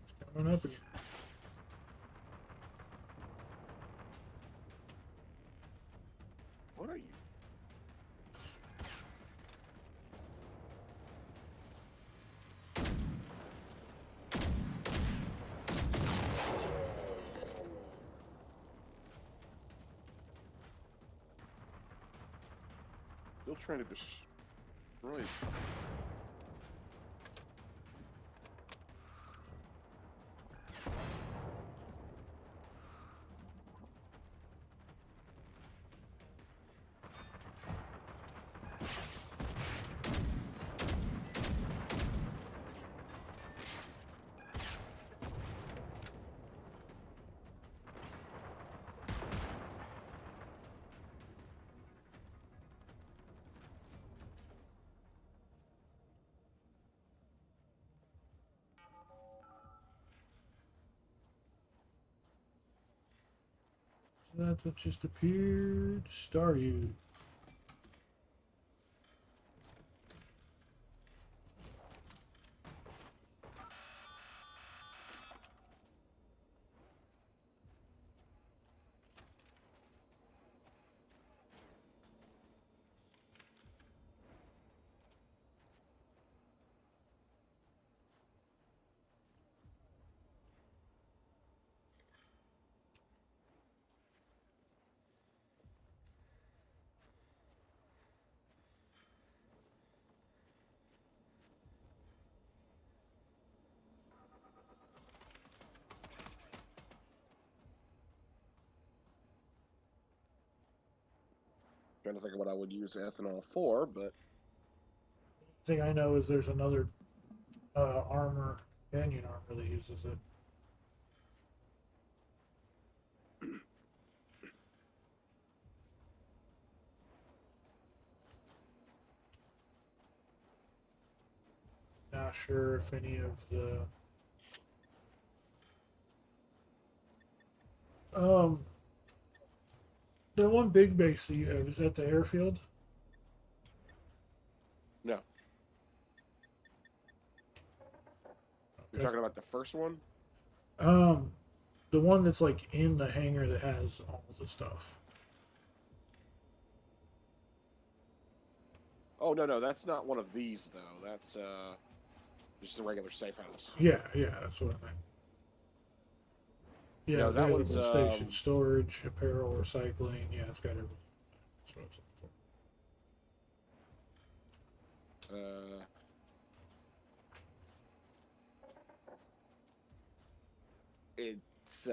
It's coming up again. What are you? Still trying to destroy. So that's what just appeared. Staryu. Trying to think of what I would use ethanol for, but Thing I know is there's another armor, companion armor that uses it. Not sure if any of the one big base that you have is at the airfield. no. You're Okay. talking about the first one? Um, the one that's like in the hangar that has all the stuff. Oh no, that's not one of these though. That's just a regular safe house. Yeah, that's what I meant. Yeah, No, that one's available station storage, apparel, recycling. Yeah, it's got everything. That's what I was looking for. It's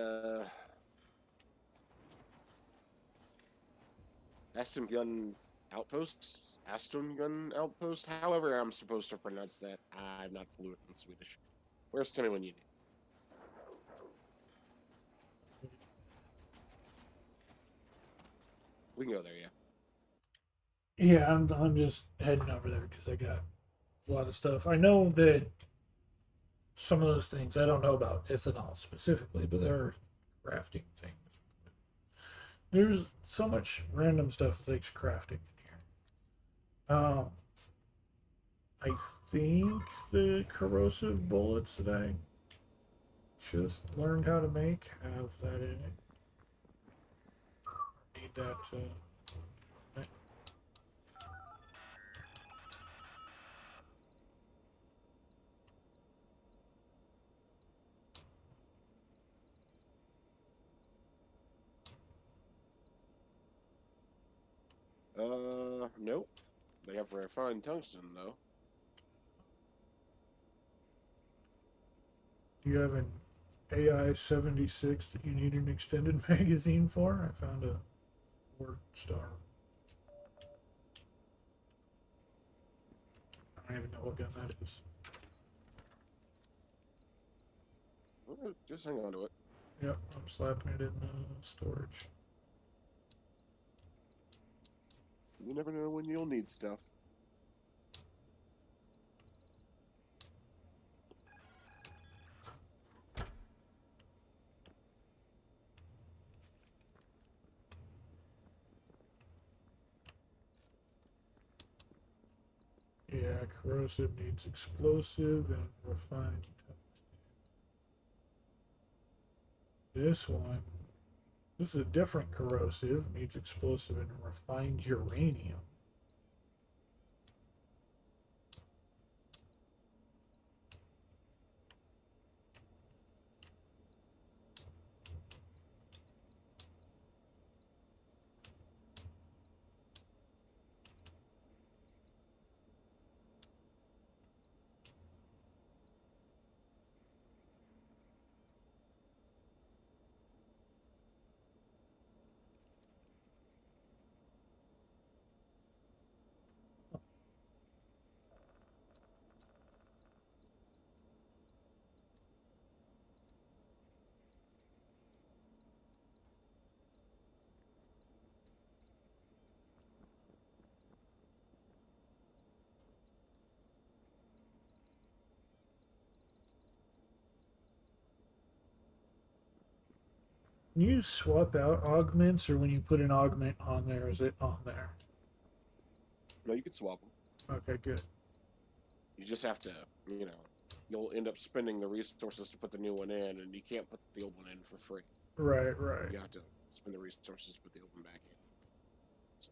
Aston Gun Outpost. Aston Gun Outpost. However, I'm supposed to pronounce that. I'm not fluent in Swedish. Where's Timmy when you need? We can go there, yeah. Yeah, I'm just heading over there because I got a lot of stuff. I know that some of those things I don't know about ethanol specifically, but there are crafting things. There's so much random stuff that takes crafting in here. I think the corrosive bullets that I just learned how to make have that in it. Need that. Nope. They have refined tungsten, though. Do you have an AI 76 that you need an extended magazine for? I found a 4-star. I don't even know what gun that is. Just hang on to it. Yep, I'm slapping it in storage. You never know when you'll need stuff. Yeah, corrosive needs explosive and refined tungsten. This is a different corrosive, needs explosive and refined uranium. Can you swap out augments, or when you put an augment on there, is it on there? No, you can swap them. Okay, good. You just have to, you'll end up spending the resources to put the new one in, and you can't put the old one in for free. Right, right. You have to spend the resources to put the old one back in. So.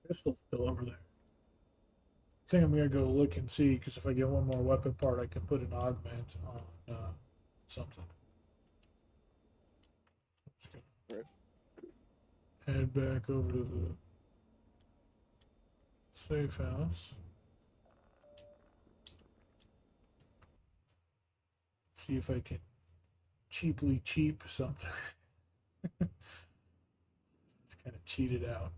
Pistol's still over there. I think I'm gonna go look and see, because if I get one more weapon part, I can put an augment on something. Right. Head back over to the safe house. See if I can cheaply cheap something. It's kind of cheated out.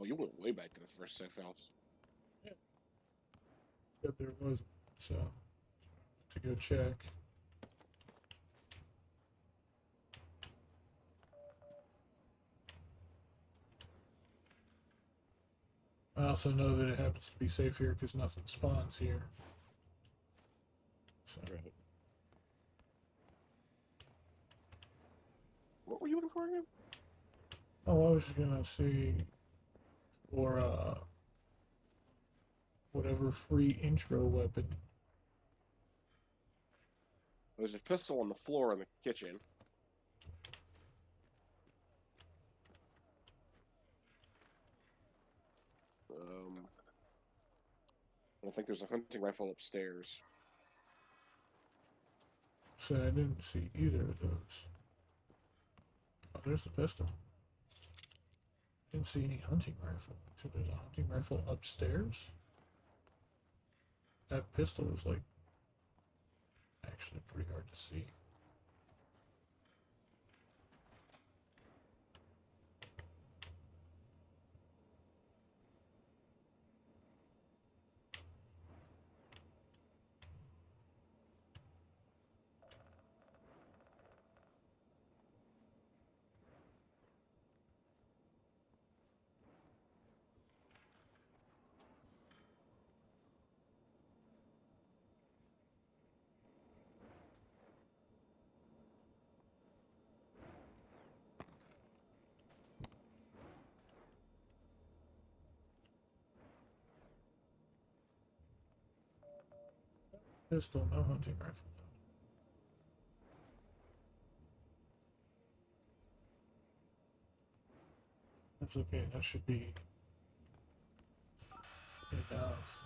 Oh, you went way back to the first safe house. But there was, so to go check. I also know that it happens to be safe here because nothing spawns here. So. Right. What were you looking for again? Oh, I was just gonna see for whatever free intro weapon. There's a pistol on the floor in the kitchen. I think there's a hunting rifle upstairs. So I didn't see either of those. Oh, there's the pistol. Didn't see any hunting rifle. So there's a hunting rifle upstairs. That pistol is like actually pretty hard to see. Pistol, no hunting rifle. That's okay. That should be enough.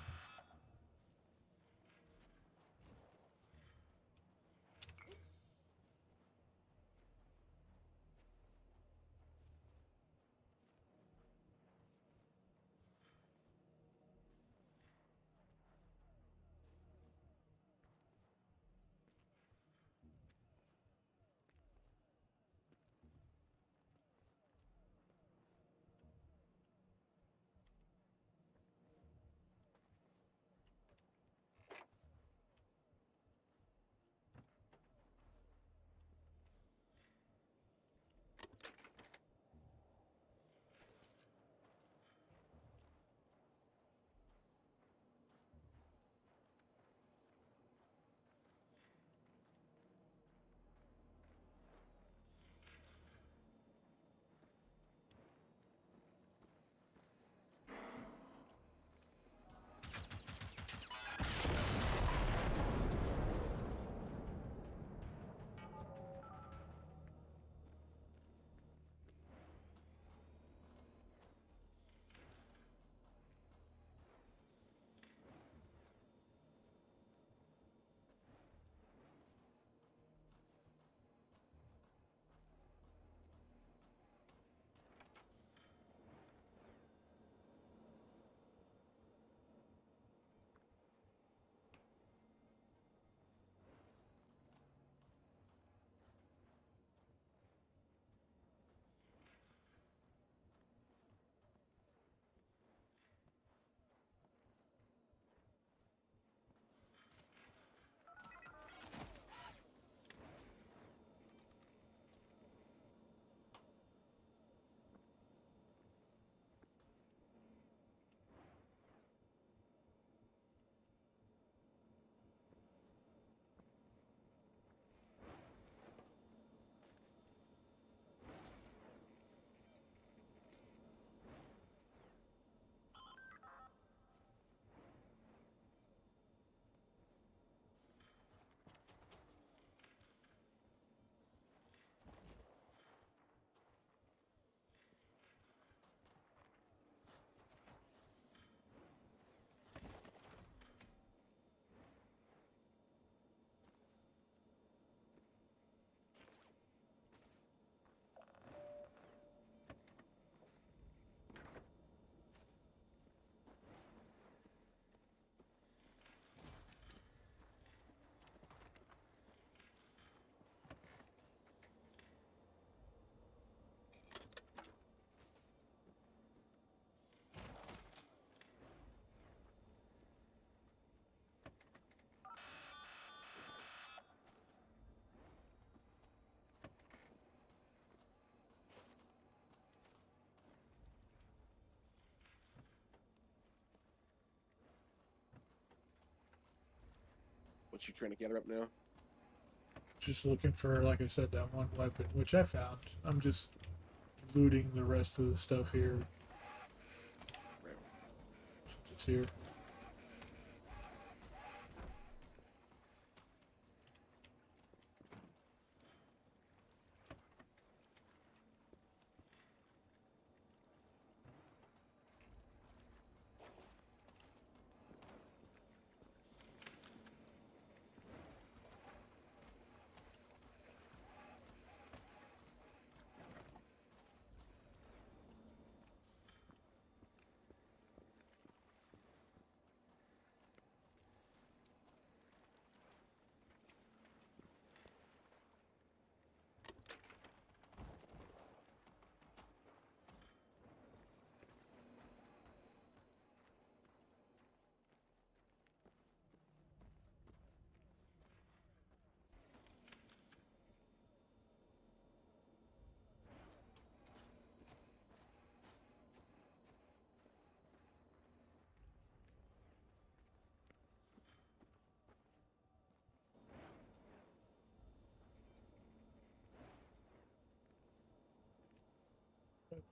What you trying to gather up now? Just looking for, like I said, that one weapon, which I found. I'm just looting the rest of the stuff here Right. since it's here.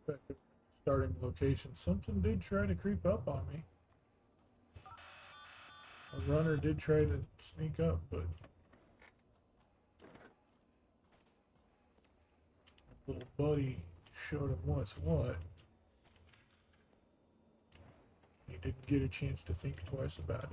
Back to starting location. Something did try to creep up on me. A runner did try to sneak up, but my little buddy showed him what's what. He didn't get a chance to think twice about it.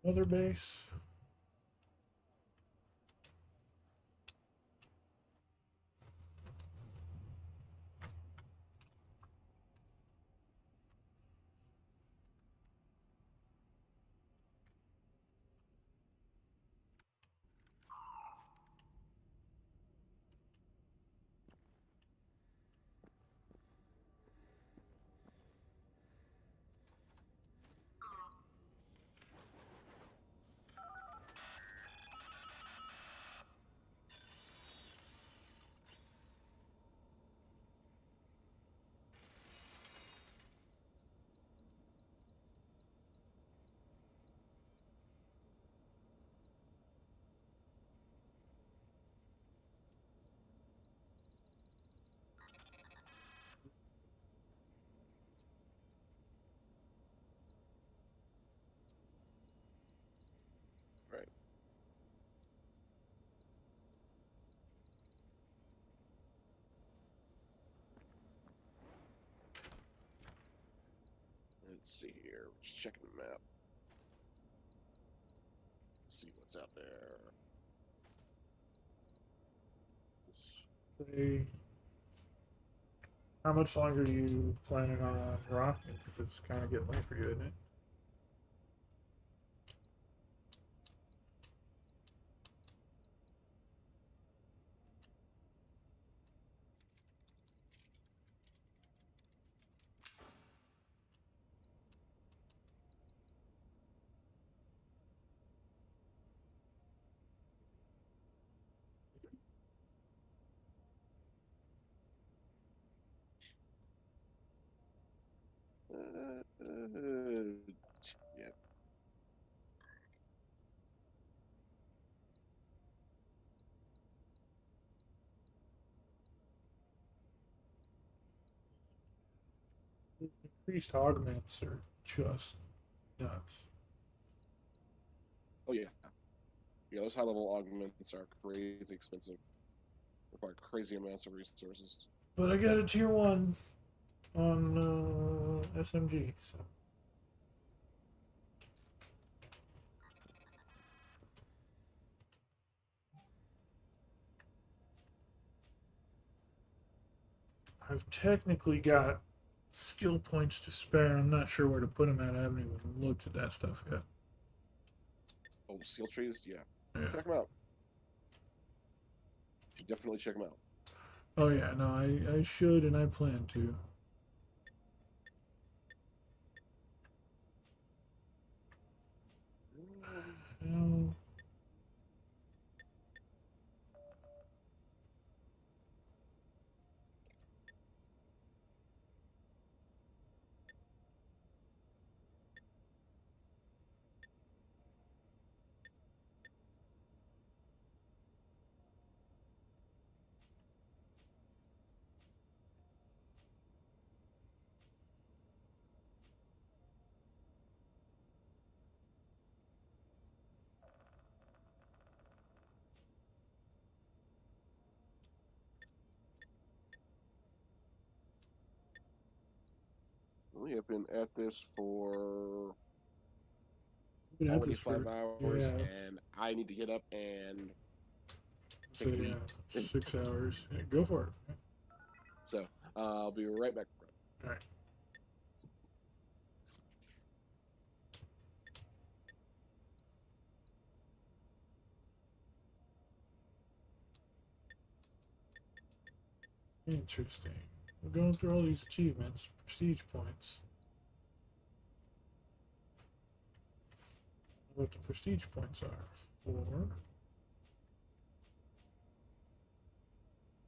Other base. Right. Let's see here. Just checking the map. See what's out there. Say, how much longer are you planning on rocking? Because it's kind of getting late for you, isn't it? Yeah. Increased augments are just nuts. Oh yeah. Yeah, those high level augments are crazy expensive. Require crazy amounts of resources. But I got a tier 1 on SMG, so. I've technically got skill points to spare. I'm not sure where to put them at. I haven't even looked at that stuff yet. Oh, skill trees? Yeah. Yeah. Check them out. You should definitely check them out. Oh yeah, no, I should and I plan to. Um, We have been at this for I've been at already this for 5 hours, yeah, and I need to get up and so take a yeah, beat. 6 hours. Yeah, go for it. So I'll be right back. All right. Interesting. We're going through all these achievements, prestige points. What the prestige points are for.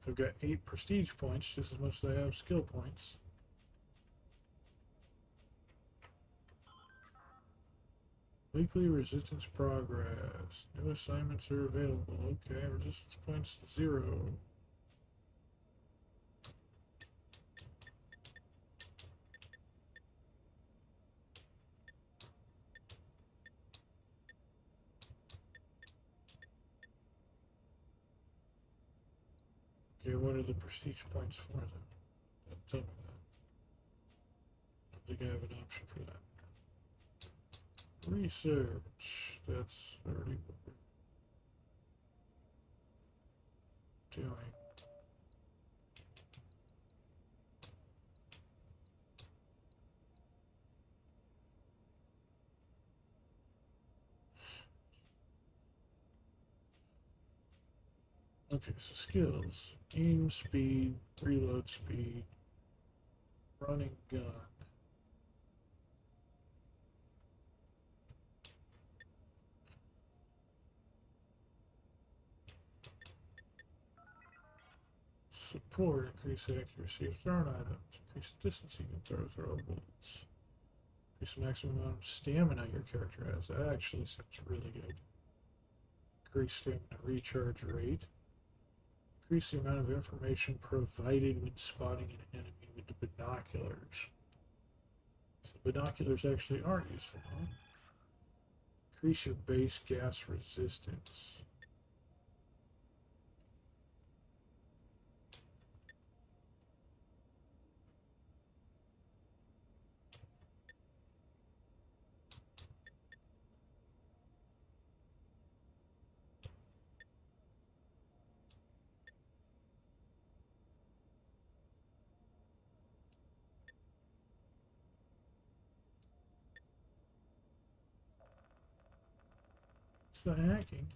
So I've got 8 prestige points, just as much as I have skill points. Weekly resistance progress. New assignments are available. Okay, resistance points 0. Okay, what are the prestige points for them? Tell me that. I don't think I have an option for that. Research. That's already what we're doing. Okay, so skills. Aim speed, reload speed, running gun. Support, increase accuracy of thrown items, increase the distance you can throw throwables, increase the maximum amount of stamina your character has. That actually sounds really good. Increase stamina recharge rate. Increase the amount of information provided when spotting an enemy with the binoculars. So binoculars actually aren't useful, huh? Increase your base gas resistance. It's the hacking.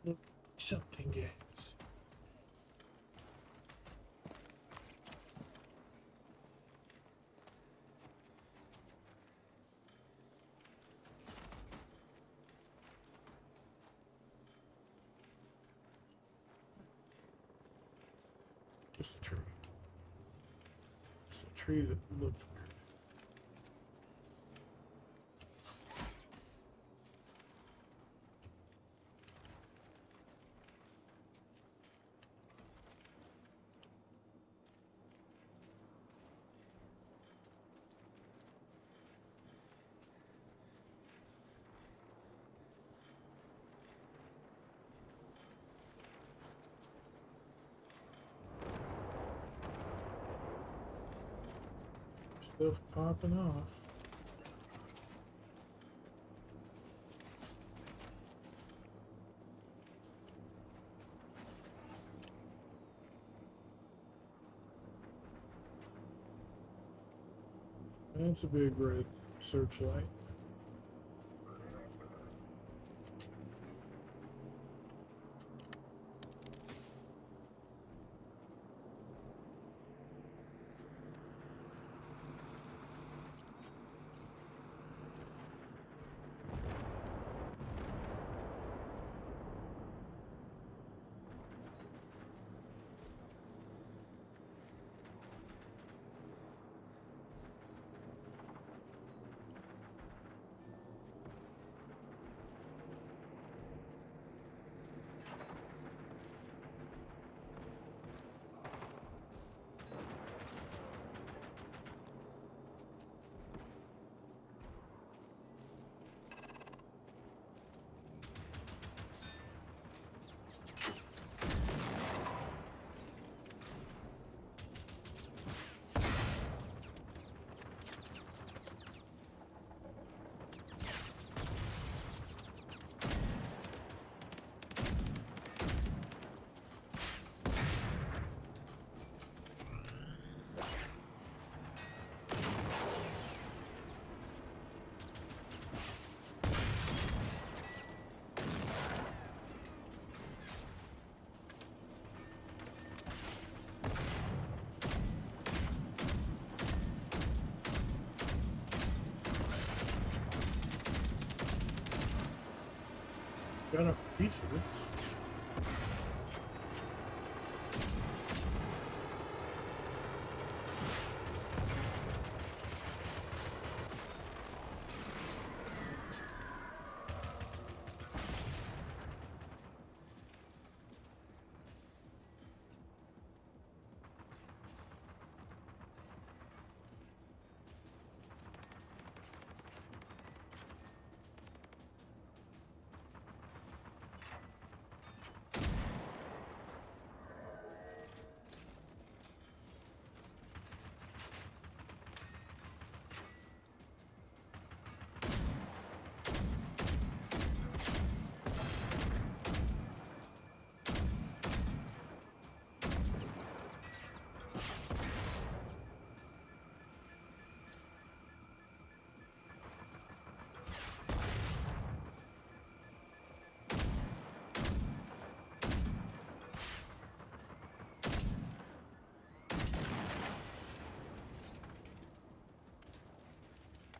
Look, something games. Just a tree. Just a tree that looked weird. Stuff popping off. That's a big red searchlight. Got a piece of it.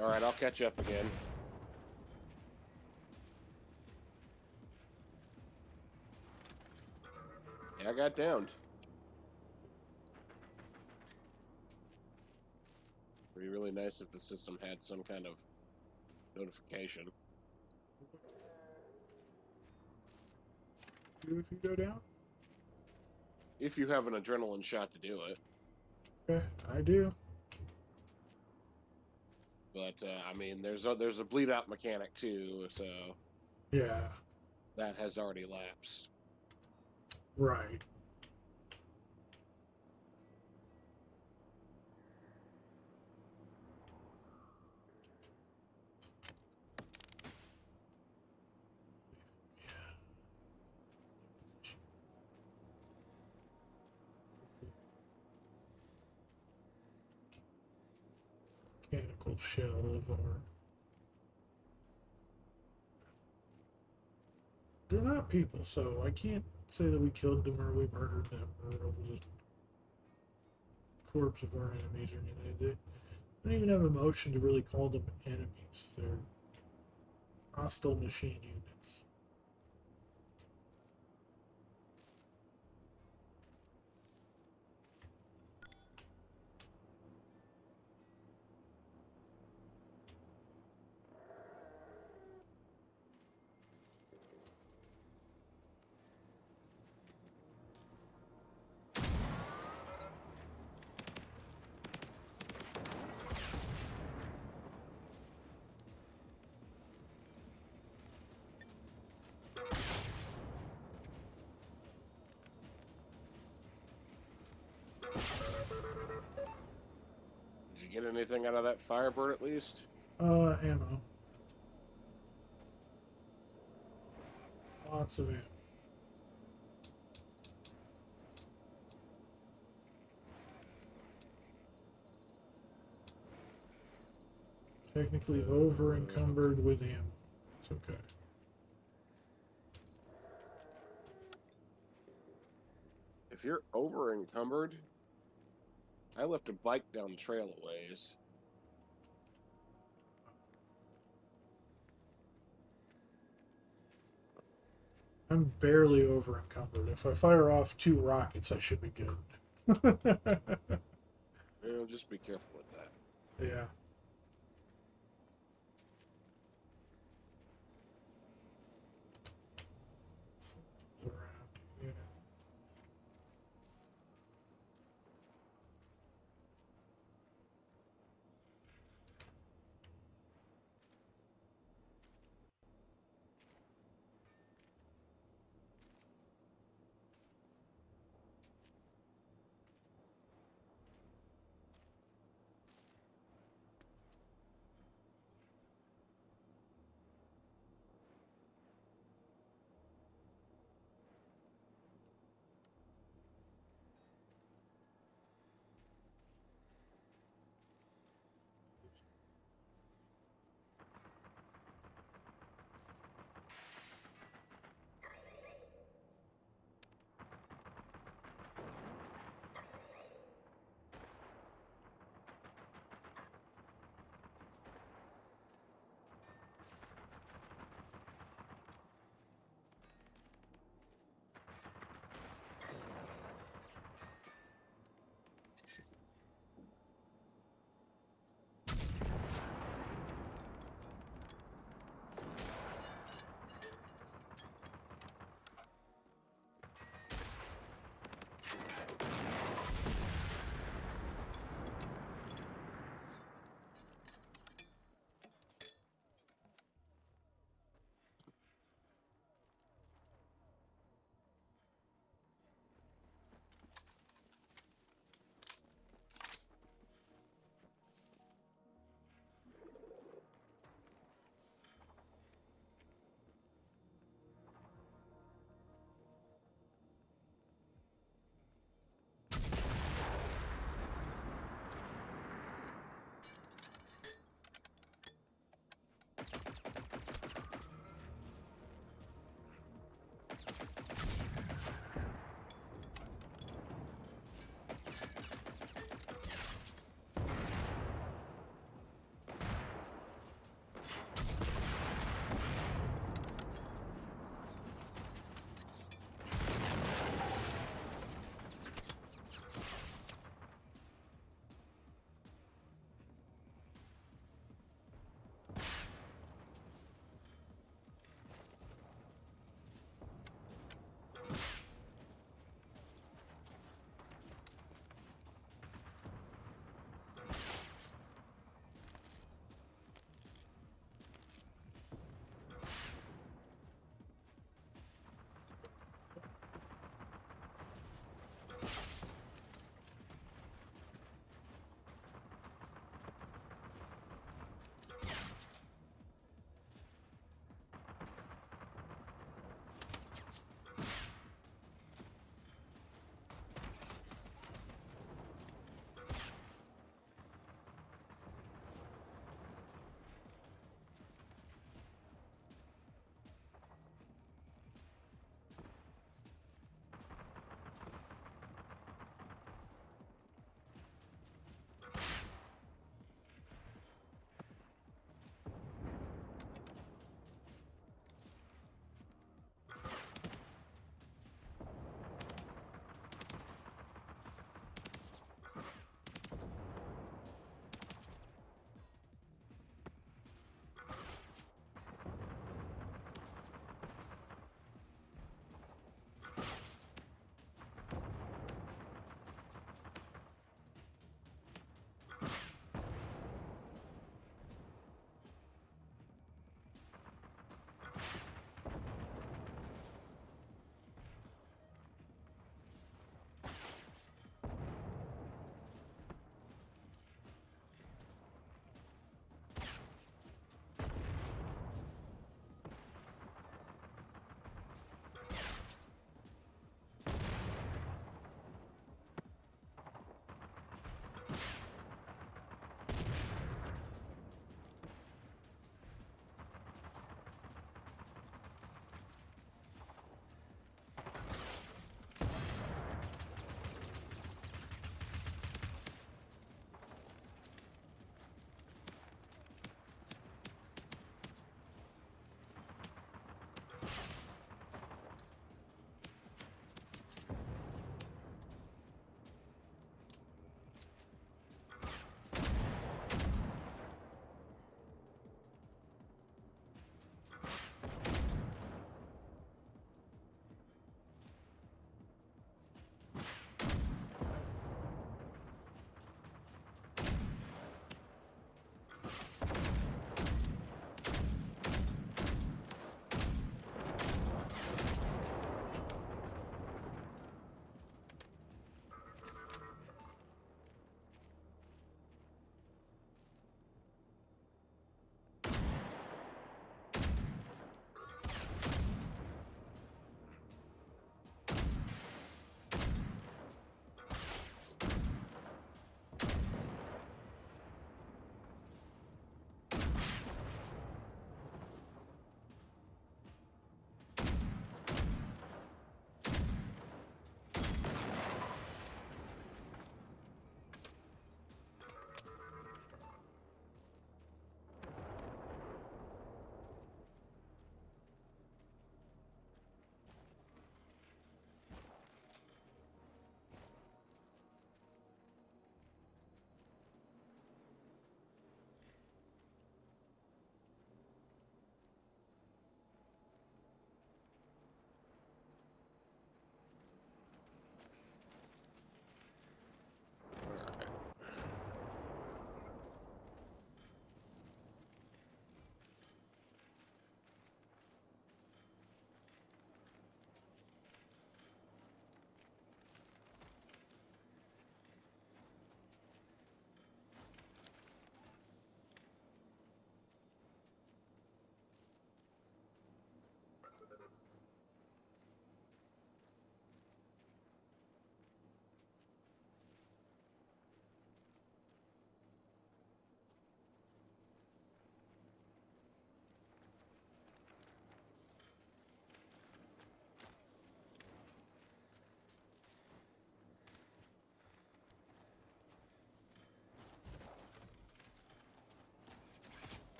All right, I'll catch up again. Yeah, I got downed. It'd be really nice if the system had some kind of notification. Do if you go down? If you have an adrenaline shot to do it. Okay, I do. But I mean, there's a bleed out mechanic too, so Yeah, that has already lapsed. right. Mechanical shell of our They're not people, so I can't say that we killed them or we murdered them or over the corpse of our enemies or anything. They don't even have emotion to really call them enemies. They're hostile machine units. Did you get anything out of that Firebird at least? Ammo. Lots of ammo. Technically over encumbered with ammo. It's okay. If you're over encumbered, I left a bike down the trail a ways. I'm barely over encumbered. If I fire off 2 rockets, I should be good. Just be careful with that. Yeah. Something's around here.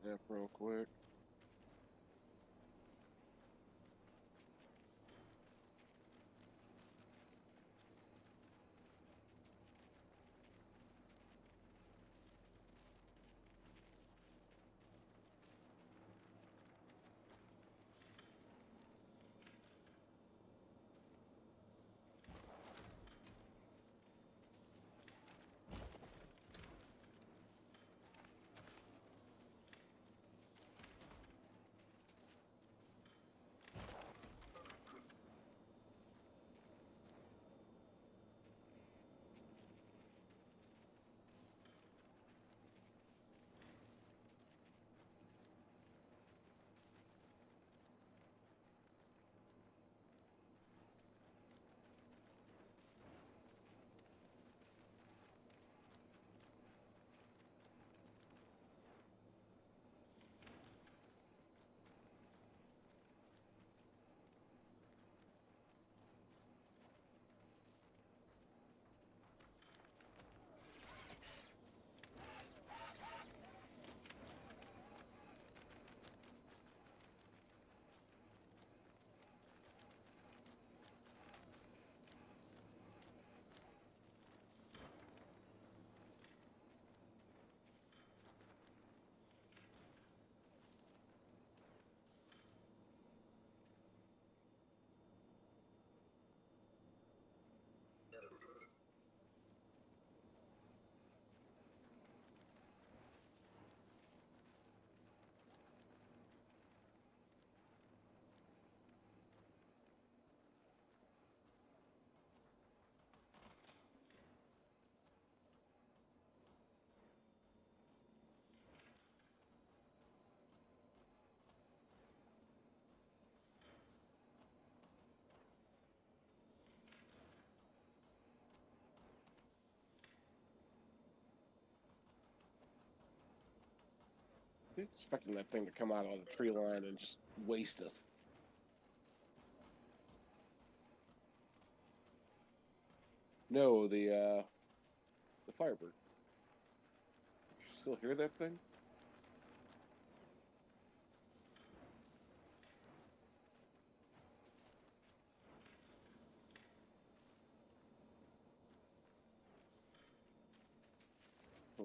Step real quick. Expecting that thing to come out on the tree line and just waste it. No, the Firebird. You still hear that thing? Hmm.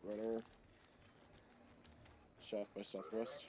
runner. South by southwest.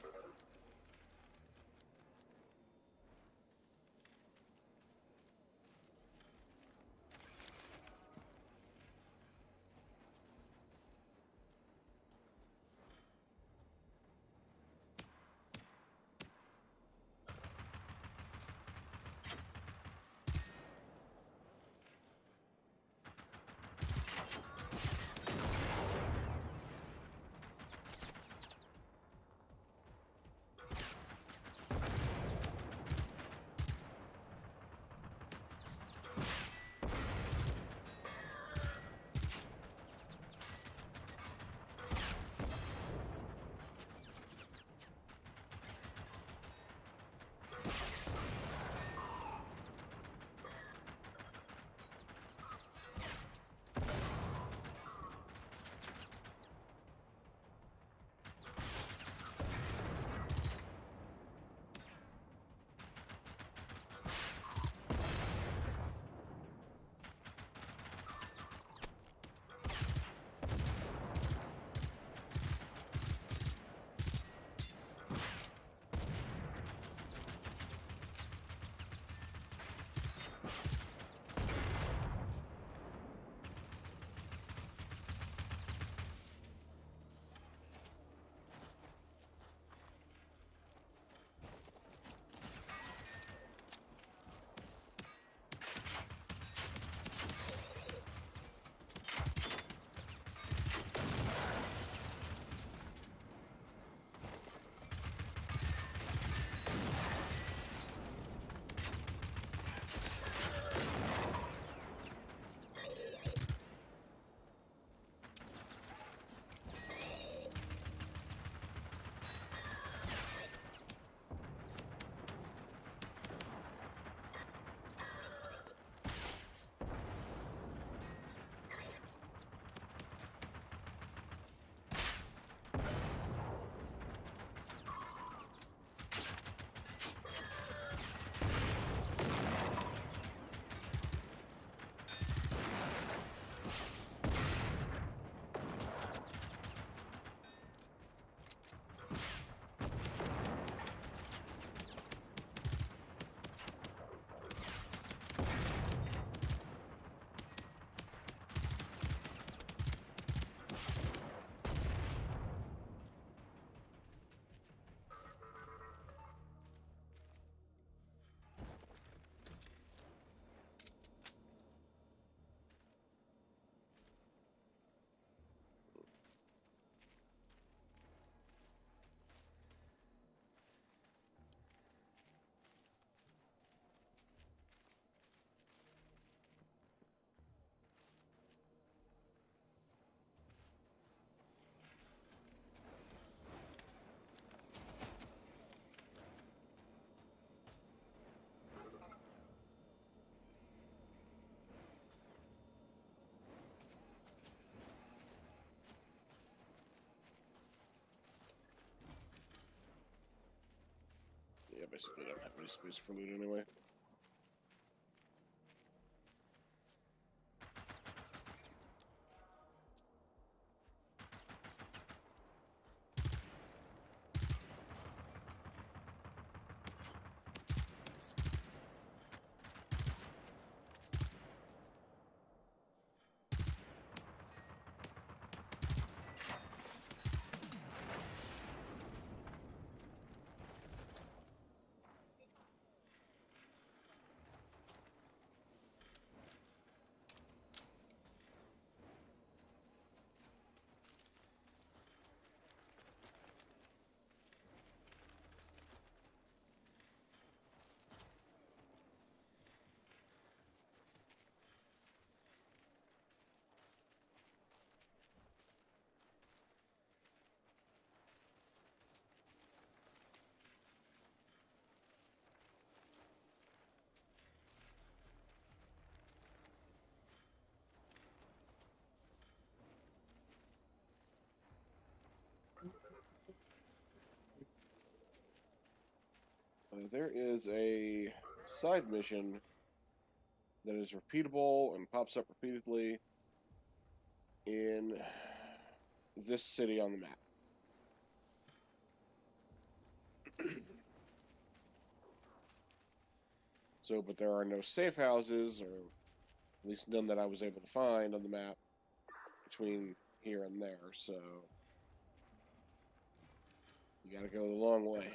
Yeah, basically don't have any space for loot anyway. There is a side mission that is repeatable and pops up repeatedly in this city on the map. So, but there are no safe houses, or at least none that I was able to find on the map between here and there. So, you got to go the long way.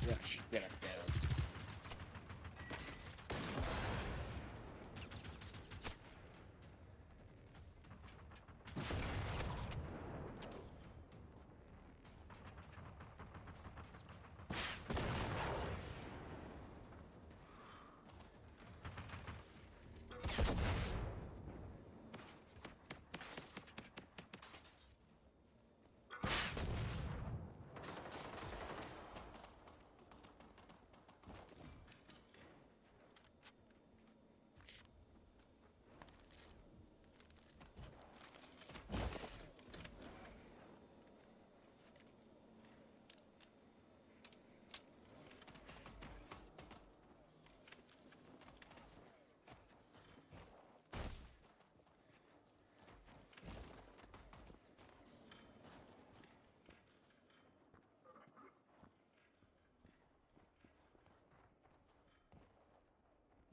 Yeah, shit down.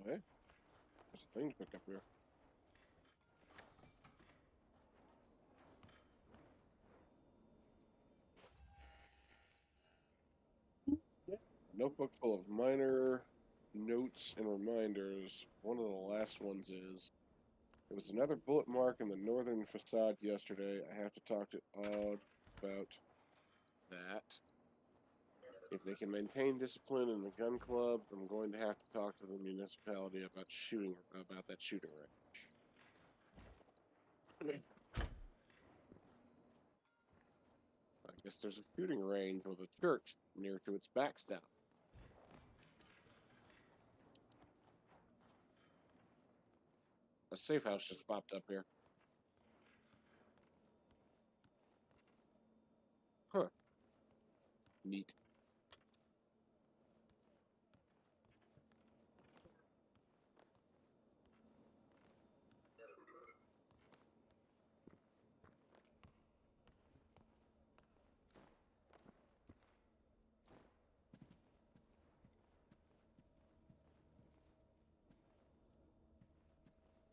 Okay. There's a thing to pick up here. Notebook full of minor notes and reminders. One of the last ones is, there was another bullet mark in the northern facade yesterday. I have to talk to Odd about that. If they can maintain discipline in the gun club, I'm going to have to talk to the municipality about that shooting range. I guess there's a shooting range with a church near to its backstop. A safe house just popped up here. Huh. Neat.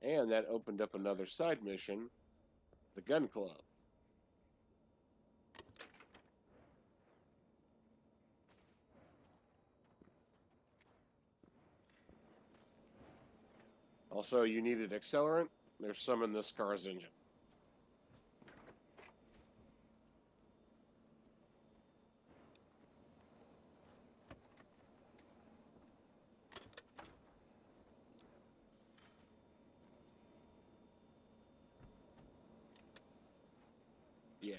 And that opened up another side mission, the gun club. Also, you needed accelerant. There's some in this car's engine. Yeah.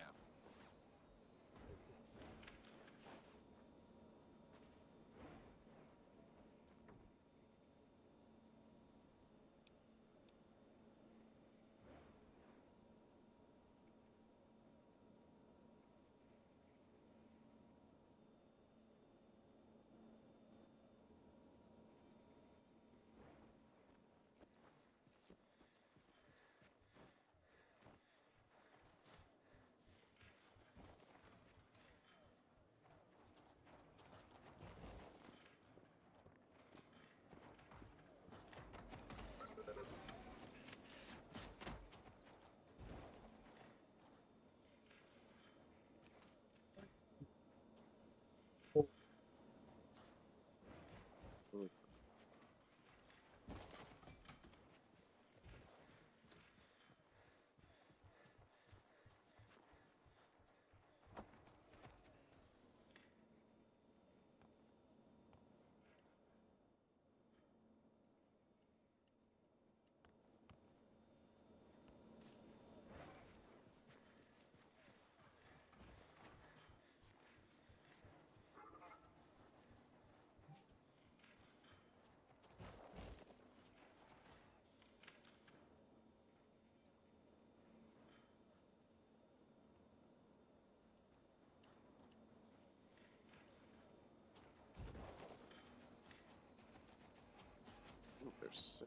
There's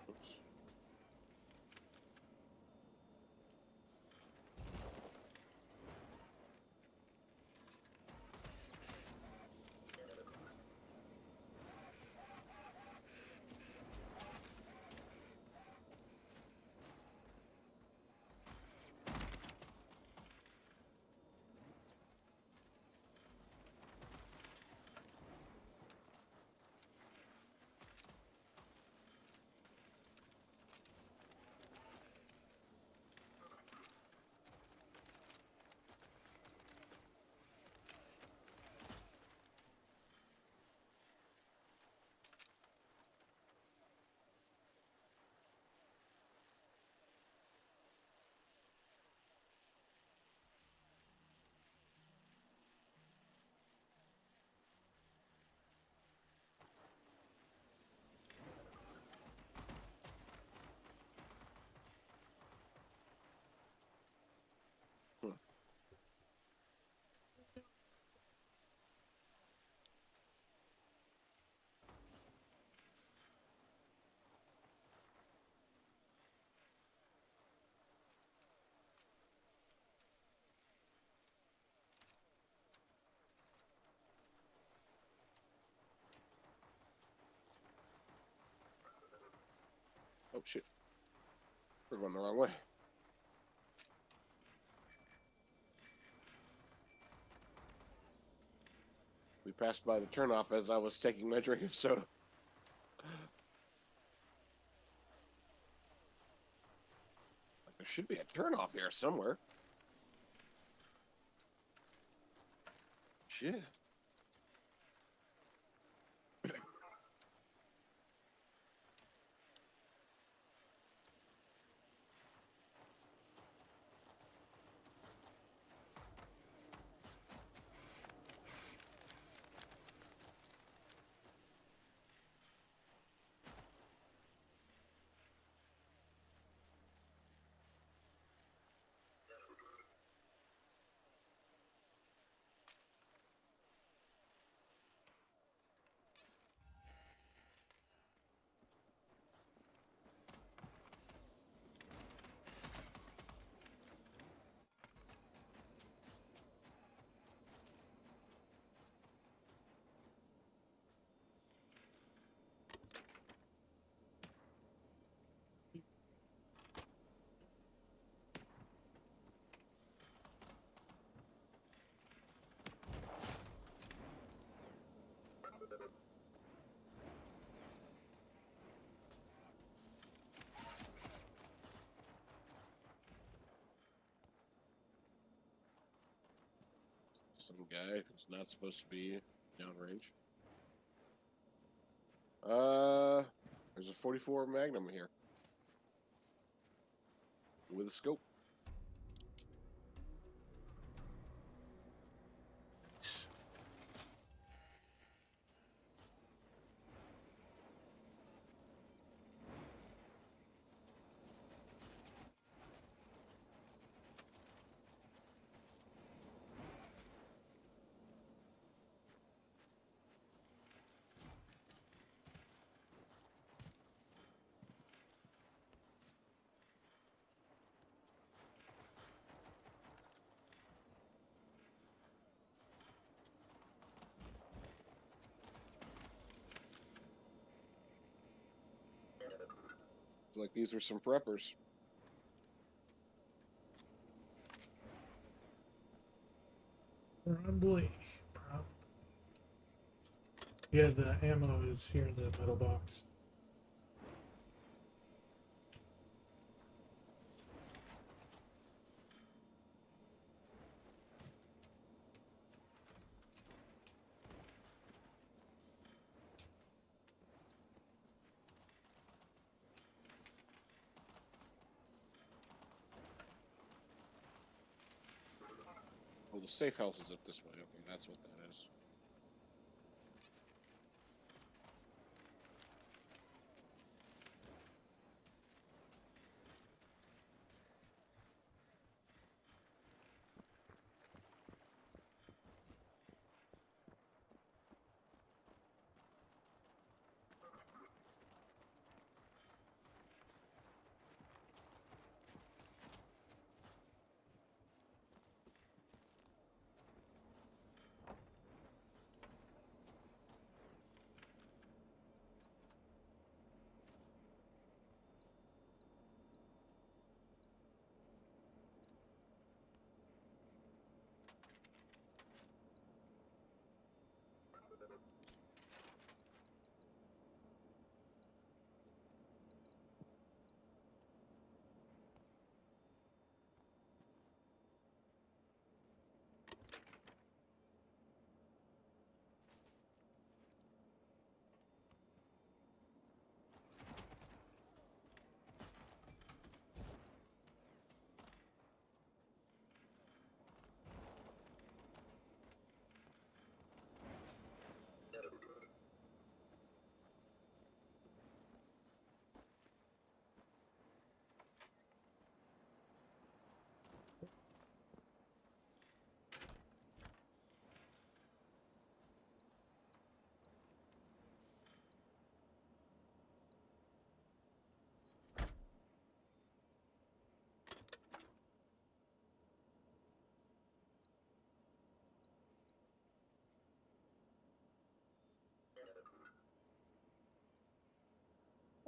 oops. Hmm. Oh shit. We're going the wrong way. We passed by the turnoff as I was taking my drink of soda. Like there should be a turnoff here somewhere. Shit. Some guy who's not supposed to be downrange. There's a 44 Magnum here with a scope. Like these were some preppers. Probably. Yeah, the ammo is here in the metal box. Oh, the safe house is up this way. Okay, that's what that is.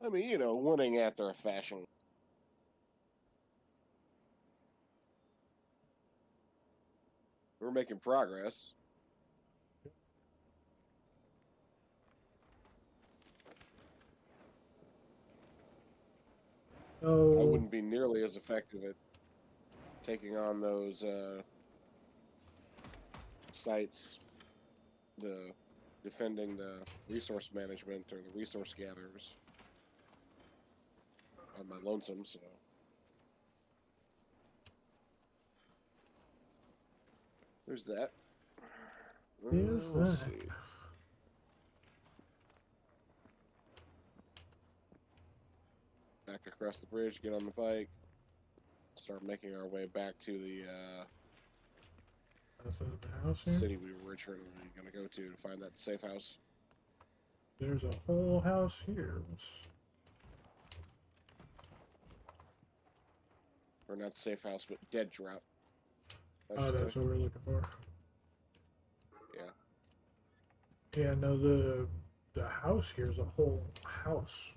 I mean, you know, winning after a fashion. We're making progress. I Oh, wouldn't be nearly as effective at taking on those sites, the defending the resource management or the resource gatherers on my lonesome. So there's that. is We'll that? see. Back across the bridge, get on the bike, start making our way back to the Outside of the house here? city we were originally going to go to find that safe house. There's a whole house here. Or not safe house, but dead drop. Oh, that's what we're looking for. Yeah. Yeah, no, the house here is a whole house.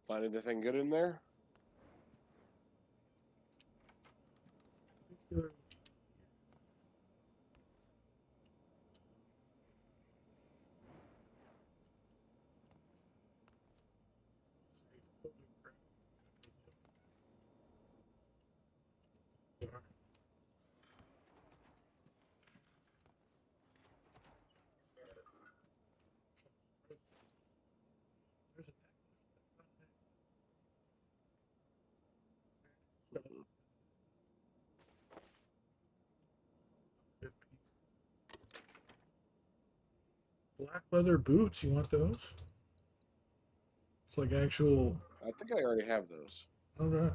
Find anything good in there? Mm-mm. Black leather boots, you want those? It's like actual. I think I already have those. Okay.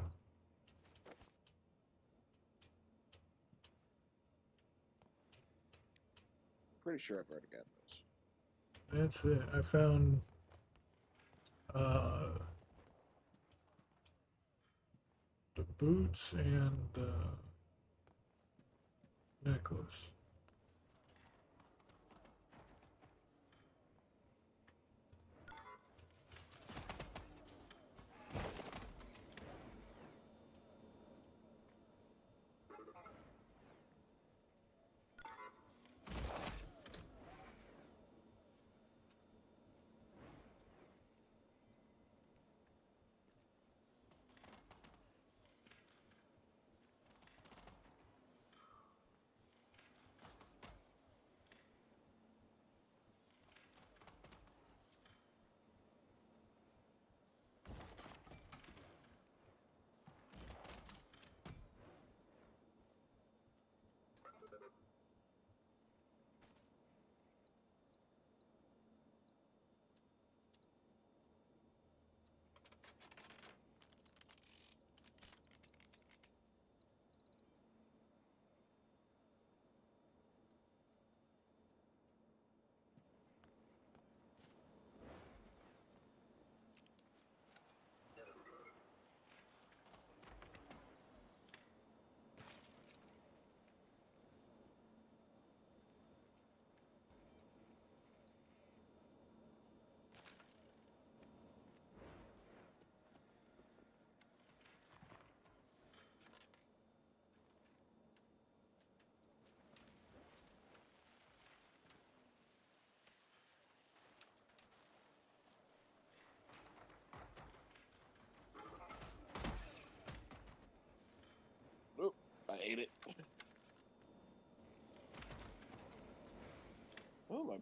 Pretty sure I've already got those. That's it. I found uh, the boots and the necklace.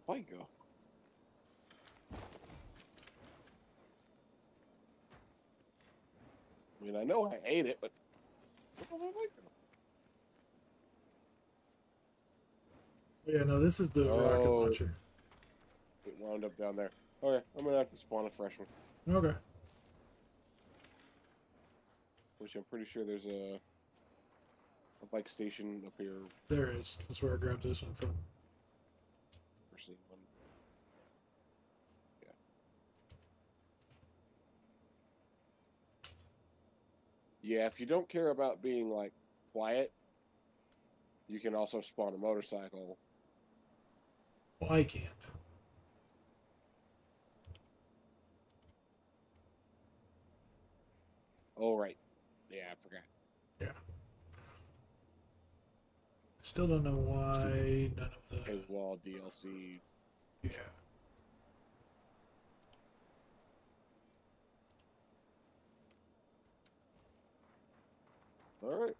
my bike go? I mean, I know I ate it, but where did my bike go? Yeah, no, this is the rocket Oh, launcher. it wound up down there. Okay, I'm gonna have to spawn a fresh one. Okay. Which I'm pretty sure there's a bike station up here. There is. That's where I grabbed this one from. We're seeing one. Yeah, if you don't care about being like quiet, you can also spawn a motorcycle. Well, I can't. Oh right, yeah, I forgot. Yeah. Still don't know why none of the. Paywall DLC. Yeah. All right.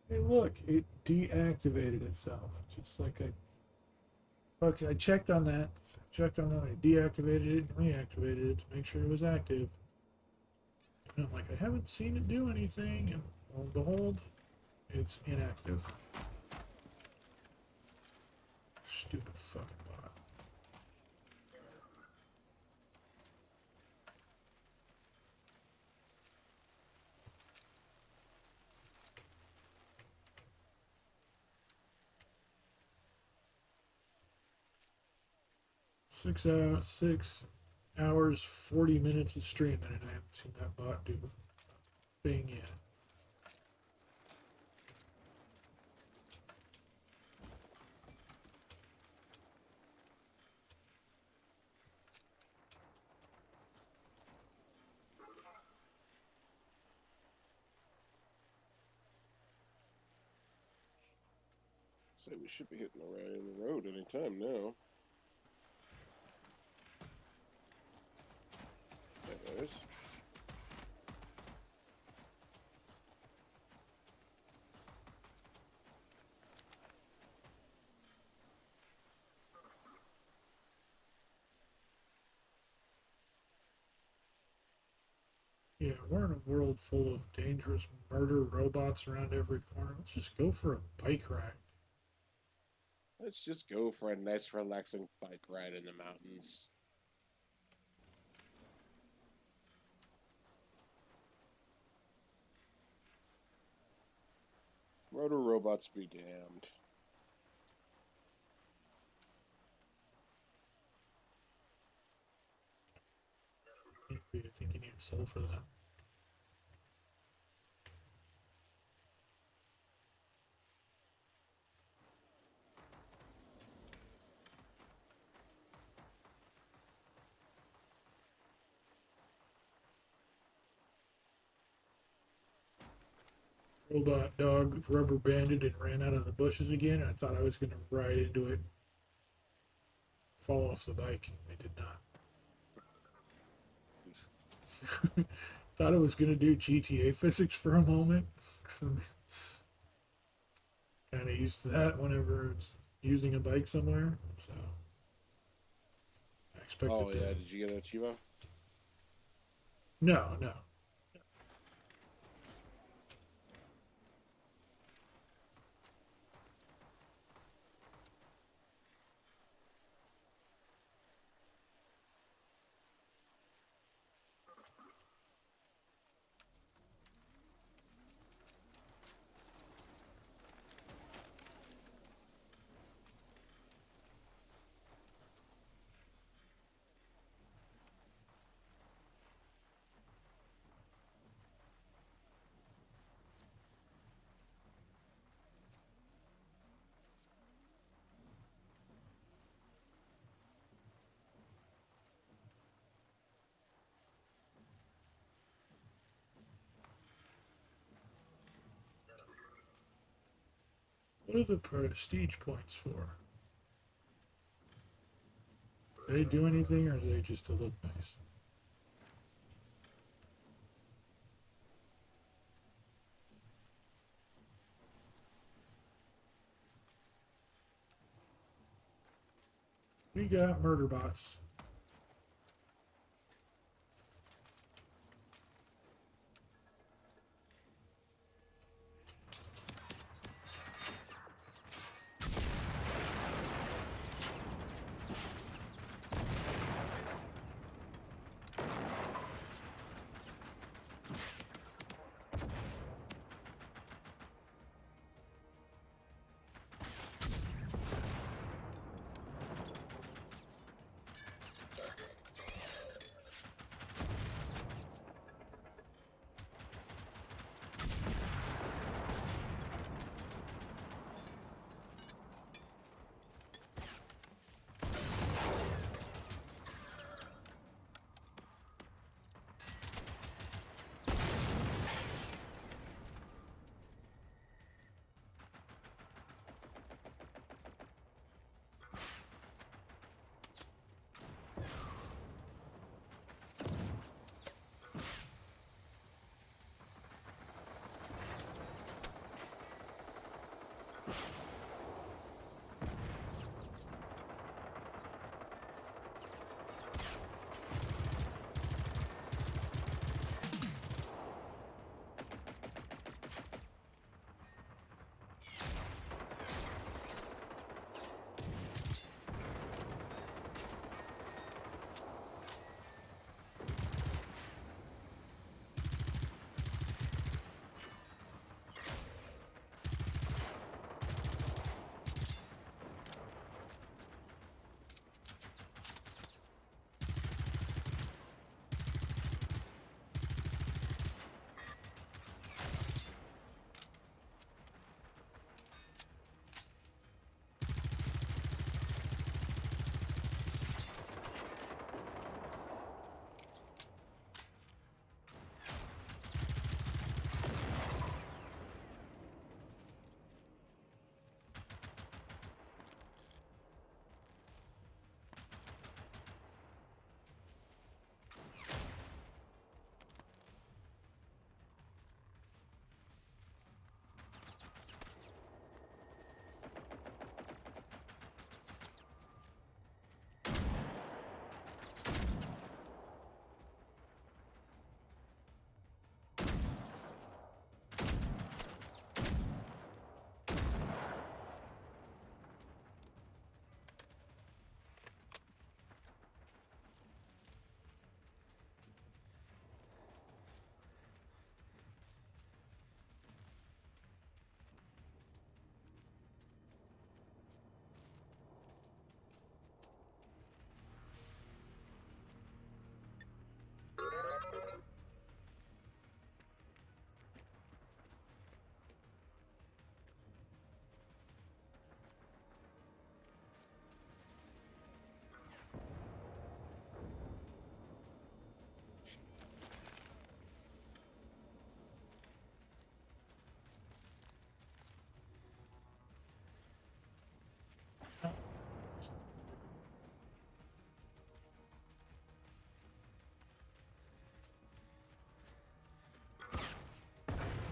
Hey, look, it deactivated itself. Just like I. Okay, I checked on that. I deactivated it and reactivated it to make sure it was active. And I'm like, I haven't seen it do anything, and lo and behold, it's inactive. Stupid fucking bot. Six hours, 40 minutes of streaming, and I haven't seen that bot do a thing yet. So we should be hitting the road anytime now. There it is. Yeah, we're in a world full of dangerous murder robots around every corner. Let's just go for a bike ride. Let's just go for a nice, relaxing bike ride in the mountains. Rotor robots be damned. I think you need a soul for that. Robot dog rubber banded and ran out of the bushes again. I thought I was going to ride into it, fall off the bike. I did not. Thought I was going to do GTA physics for a moment. I'm kind of used to that whenever it's using a bike somewhere. So I expected Oh yeah, to. did you get an Chivo? No, no. What are the prestige points for? Do they do anything, or are they just to look nice? We got murder bots.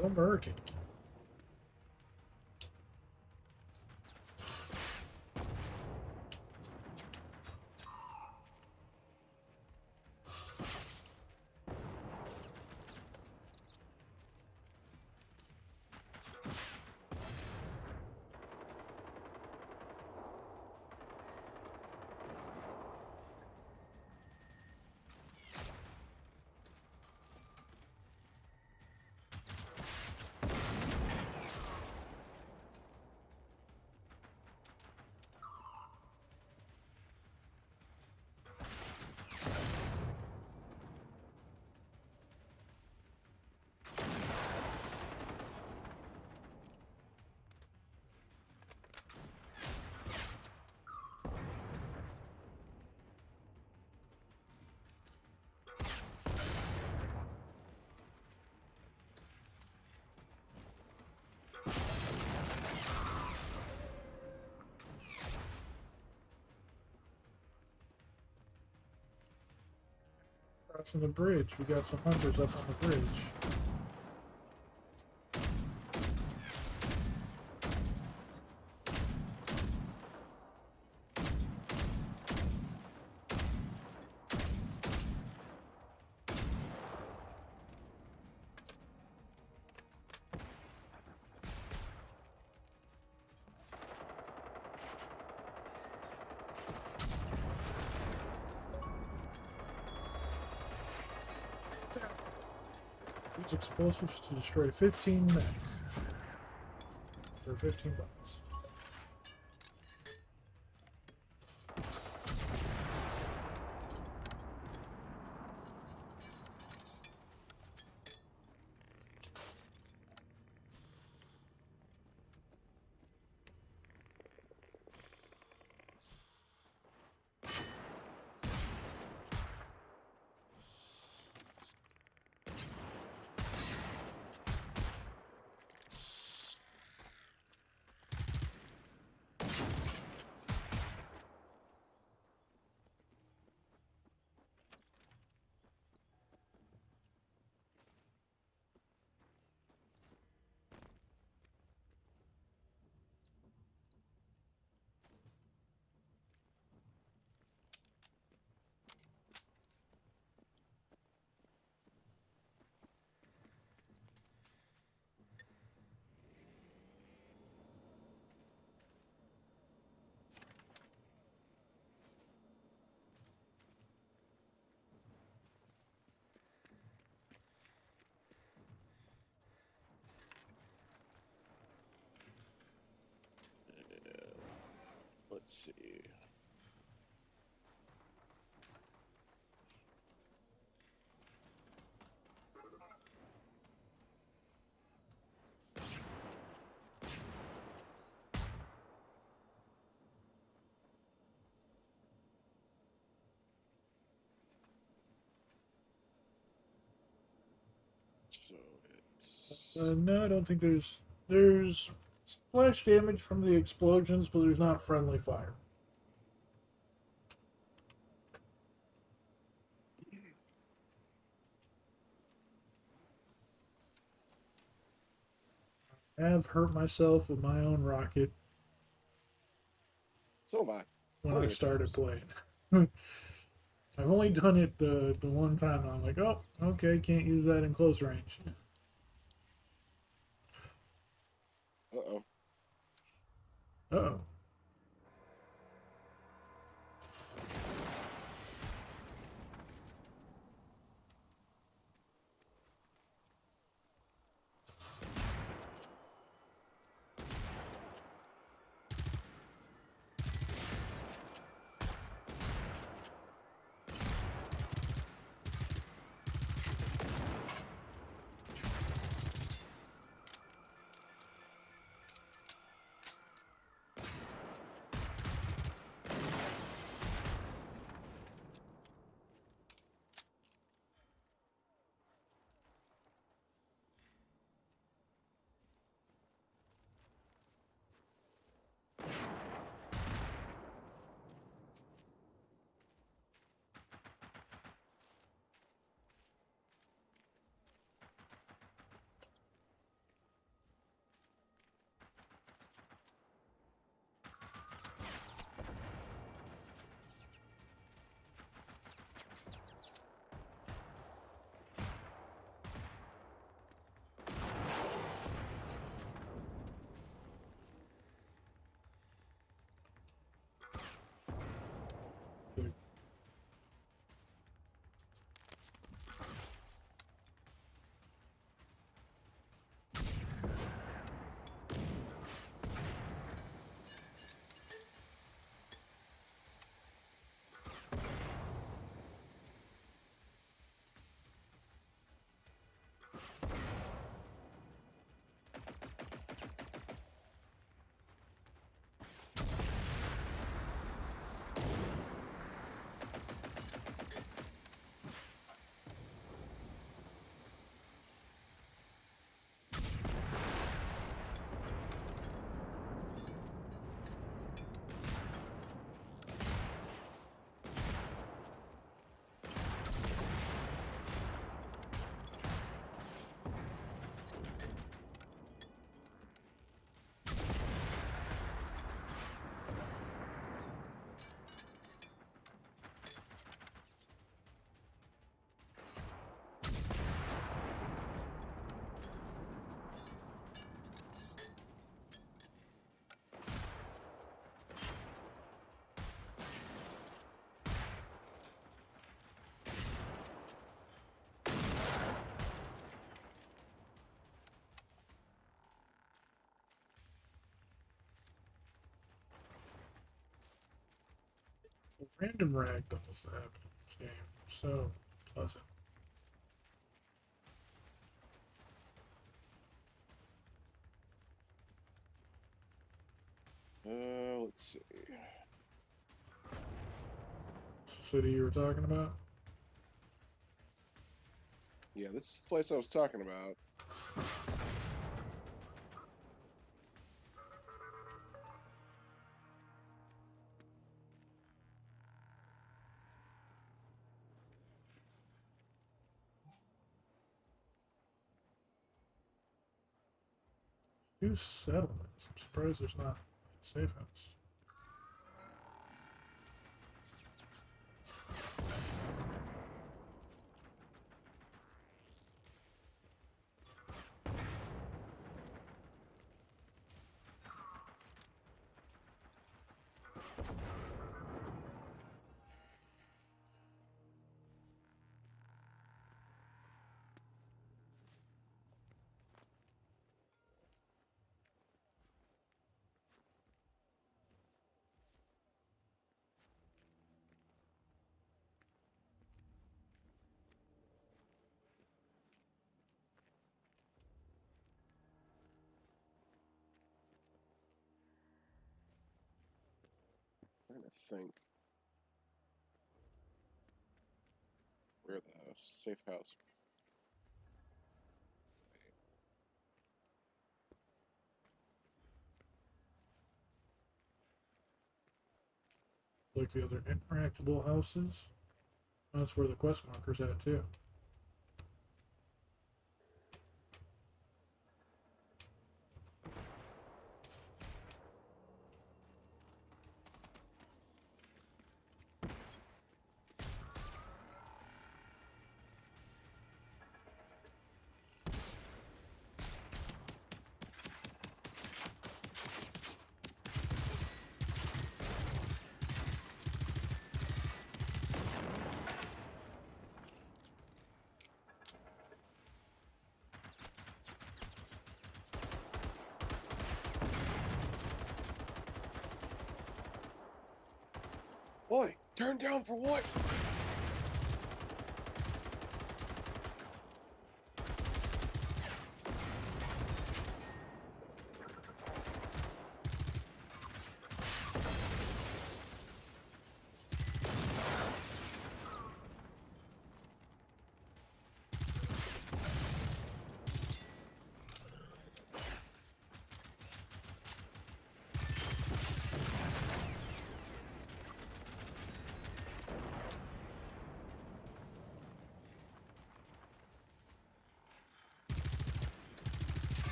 Go American. Crossing the bridge. We got some hunters up on the bridge. Use explosives to destroy 15 mechs. For 15 bucks. Let's see. So it's No, I don't think there's splash damage from the explosions, but there's not friendly fire. I have hurt myself with my own rocket so have I. when Plenty I of started times. playing. I've only done it the one time, and I'm like, oh, okay, can't use that in close range. Uh-oh. Uh-oh. Random ragdolls that happen in this game. So pleasant. Let's see. It's the city you were talking about? Yeah, this is the place I was talking about. Two settlements. I'm surprised there's not a safe house. I'm trying to think where the safe house. Like the other interactable houses. That's where the quest marker's at too. Oi, turn down for what?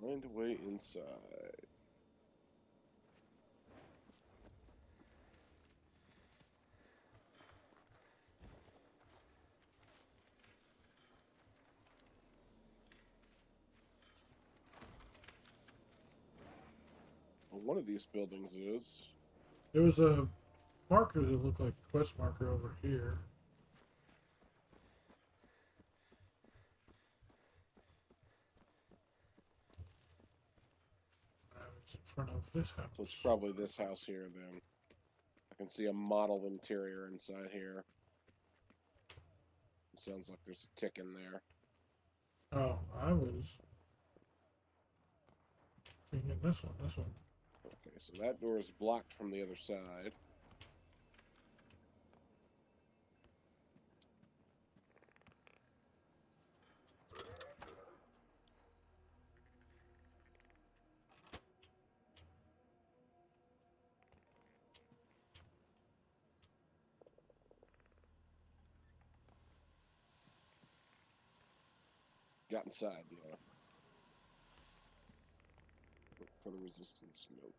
Find a way inside. Well, one of these buildings is. There was a marker that looked like a quest marker over here. It's in front of this house. So it's probably this house here then. I can see a model interior inside here. It sounds like there's a tick in there. Oh, I was thinking this one, this one. Okay, so that door is blocked from the other side. Got inside, yeah. for the resistance node.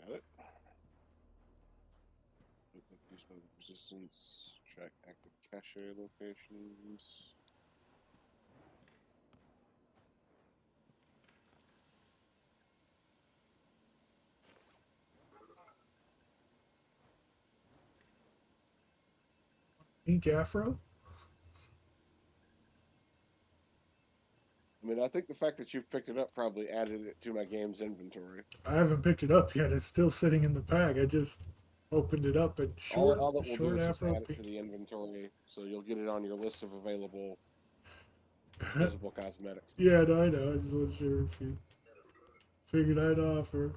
Got it. Used by the resistance. Track active cache locations. Pink Afro? I mean, I think the fact that you've picked it up probably added it to my game's inventory. I haven't picked it up yet. It's still sitting in the bag. I just opened it up and All that we'll do short is just Afro add it pink. to the inventory, so you'll get it on your list of available visible cosmetics. Yeah, no, I know. I just wasn't sure if you figured I'd offer.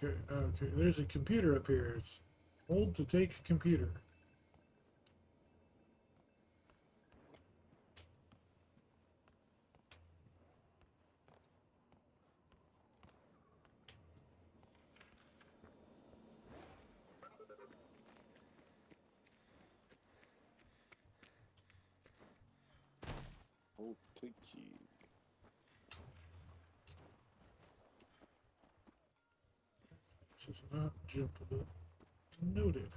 Okay, okay. There's a computer up here. It's hold to take computer. Oh, click key. This is not jumpable. Noted.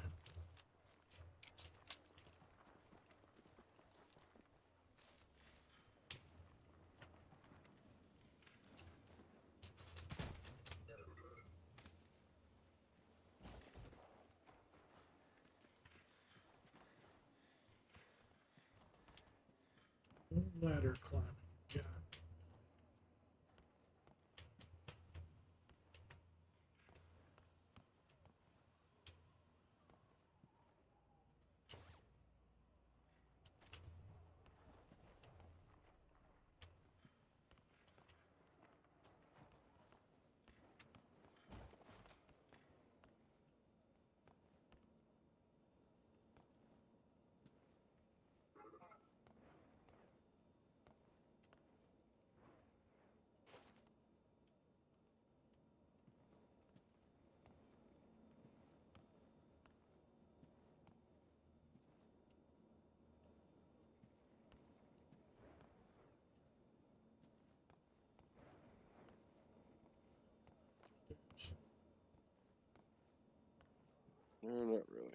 Ladder climbing. Got it. No, not really.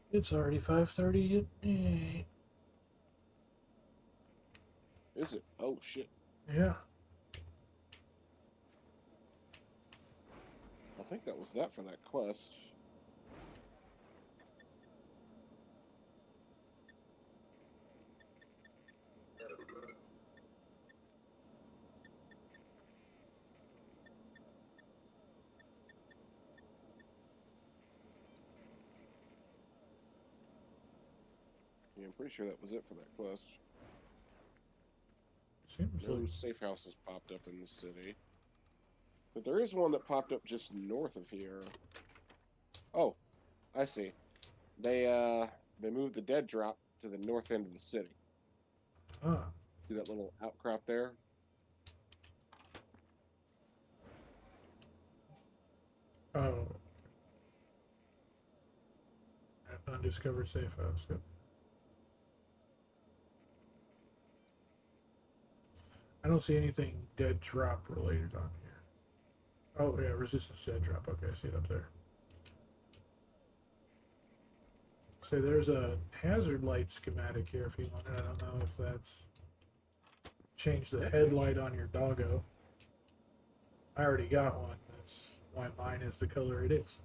It's already 5:30 at night. Is it? Oh, shit. Yeah. I think that was that for that quest. Yeah, I'm pretty sure that was it for that quest. Seems No like safe houses popped up in the city. But there is one that popped up just north of here. Oh, I see. They moved the dead drop to the north end of the city. ah. See that little outcrop there? Oh. Undiscovered safe house. Yep. I don't see anything dead drop related on here. Oh yeah, resistance dead drop. Okay, I see it up there. So there's a hazard light schematic here if you want it. I don't know if that's change the headlight on your doggo. I already got one. That's why mine is the color it is.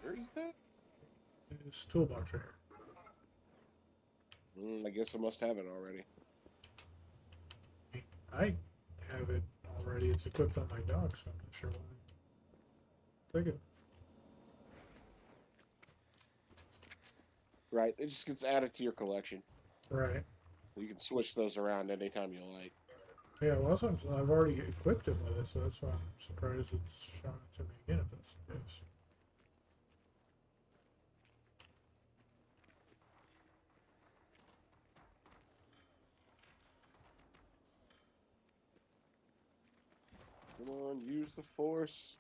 Where is that? It's toolbox right here. I guess I must have it already. I have it already. It's equipped on my dog, so I'm not sure why. Take it. Right, it just gets added to your collection. Right. You can switch those around anytime you like. Yeah, well, I've already equipped it with it, so that's why I'm surprised it's showing it to me again if that's the case. Come on, use the force.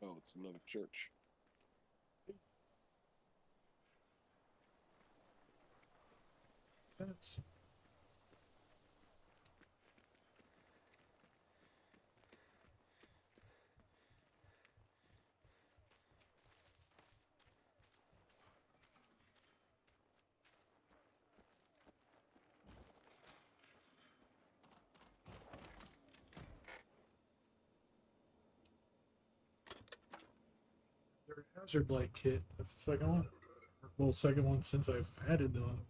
Oh, it's another church. That's their hazard light kit. That's the second one. Well, second one since I've added them.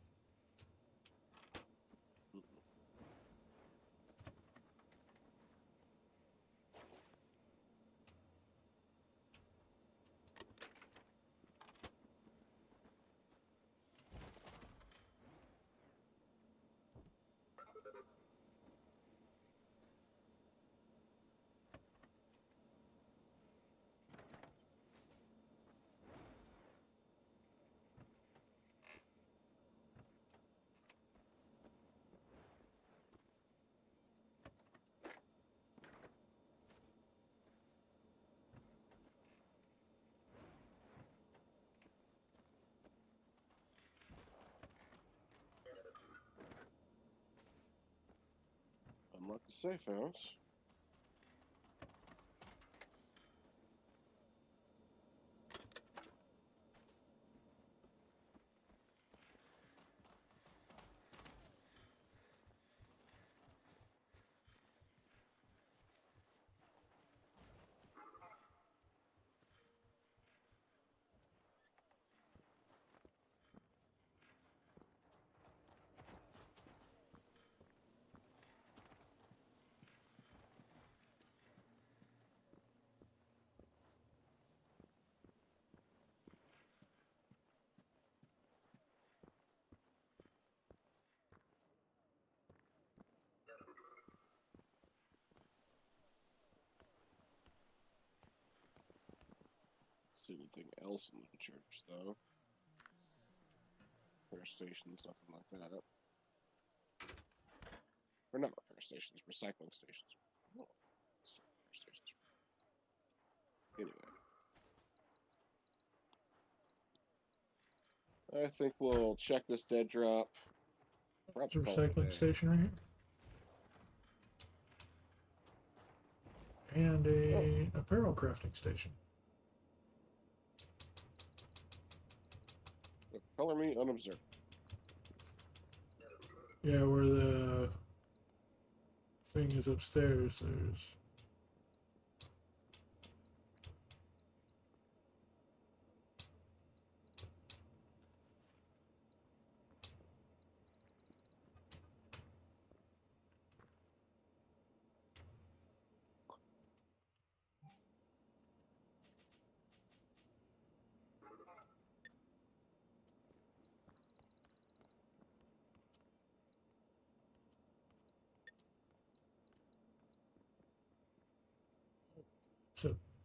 Unlock the safe house. See anything else in the church, though. Repair stations, nothing like that. Or not repair stations, recycling stations. Oh, repair stations. Anyway. I think we'll check this dead drop. It's a recycling station right here. And a apparel crafting station. Color me unobserved. Yeah, where the thing is upstairs, there's...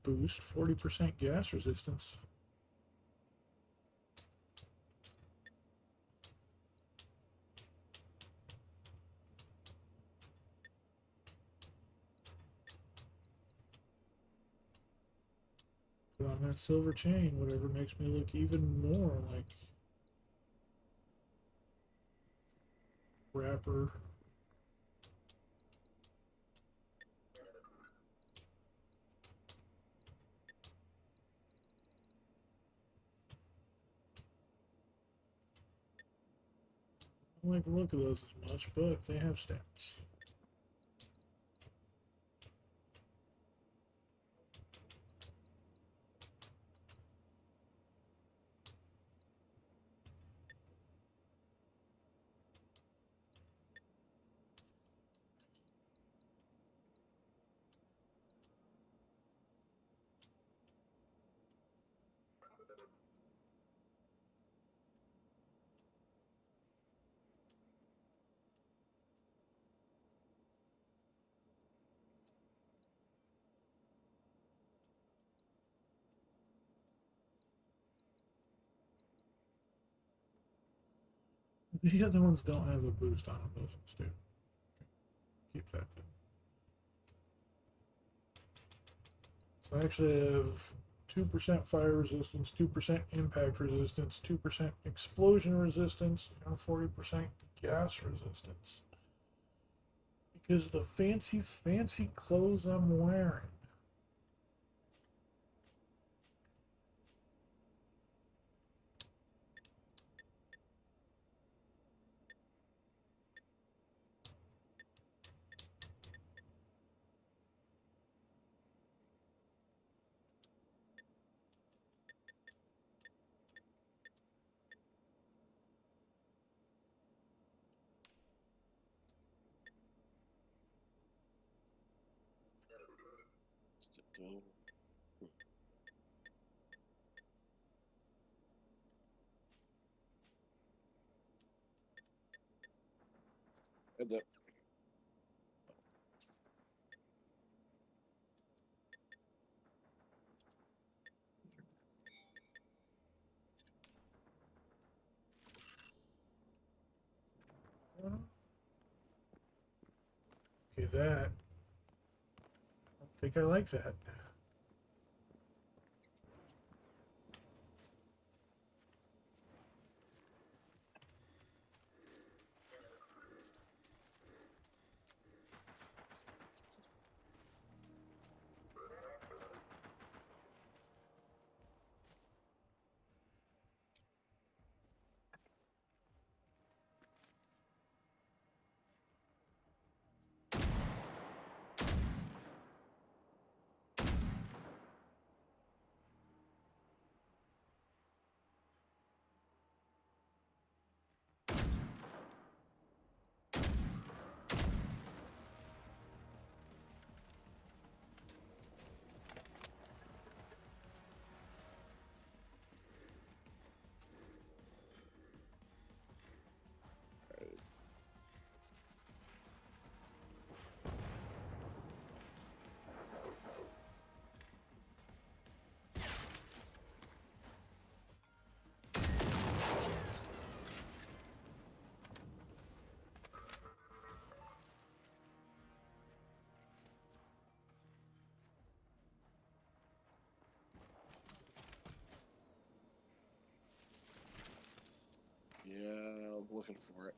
boost, 40% gas resistance. Put on that silver chain, whatever makes me look even more like rapper. I don't like the look of those as much, but they have stats. The other ones don't have a boost on them, those ones do. Keep that then. So I actually have 2% fire resistance, 2% impact resistance, 2% explosion resistance, and 40% gas resistance. Because the fancy clothes I'm wearing. Okay, That. I don't think I like that. yeah, I'm looking for it.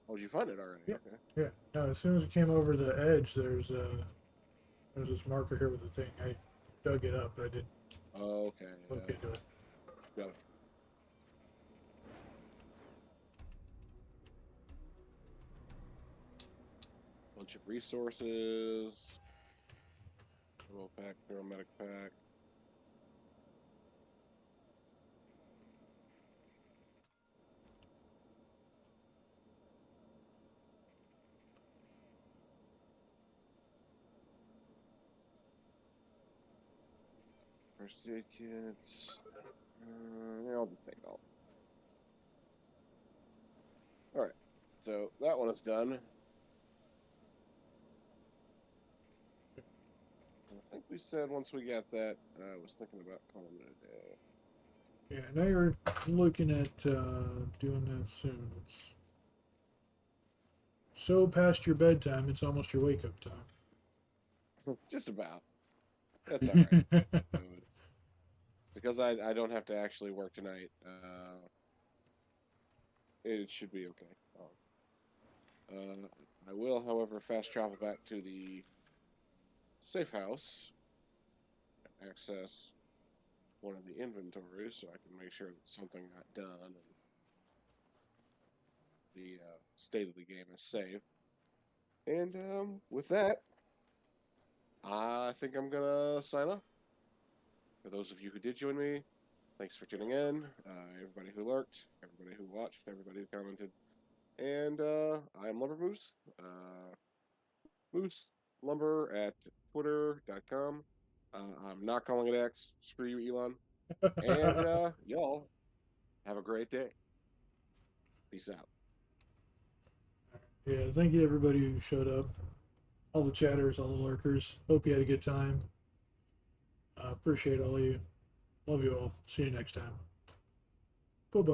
Oh, did you find it already? Yeah. Okay. Yeah. No, as soon as it came over the edge, there's this marker here with the thing. I dug it up, but I didn't Okay. look Yeah. into it. Got it. Bunch of resources. Ammo pack, paramedic pack. First aid kits. Yeah, I'll just take it all. All right. So that one is done. we said once we got that, I was thinking about calling it a day. Yeah, now you're looking at doing that soon. It's so past your bedtime, it's almost your wake up Just about. That's all right. time. So because I don't have to actually work tonight, it should be okay. I will, however, fast travel back to the safe house, access one of the inventories so I can make sure that something got done and the state of the game is safe. And with that, I think I'm gonna sign off. For those of you who did join me, thanks for tuning in. Everybody who lurked, everybody who watched, everybody who commented. And I'm Lumber Moose. Moose Lumber at twitter.com. I'm not calling it X. Screw you, Elon. And y'all have a great day. Peace out. Yeah, thank you to everybody who showed up. All the chatters, all the lurkers. Hope you had a good time. Appreciate all of you. Love you all. See you next time. Bye bye.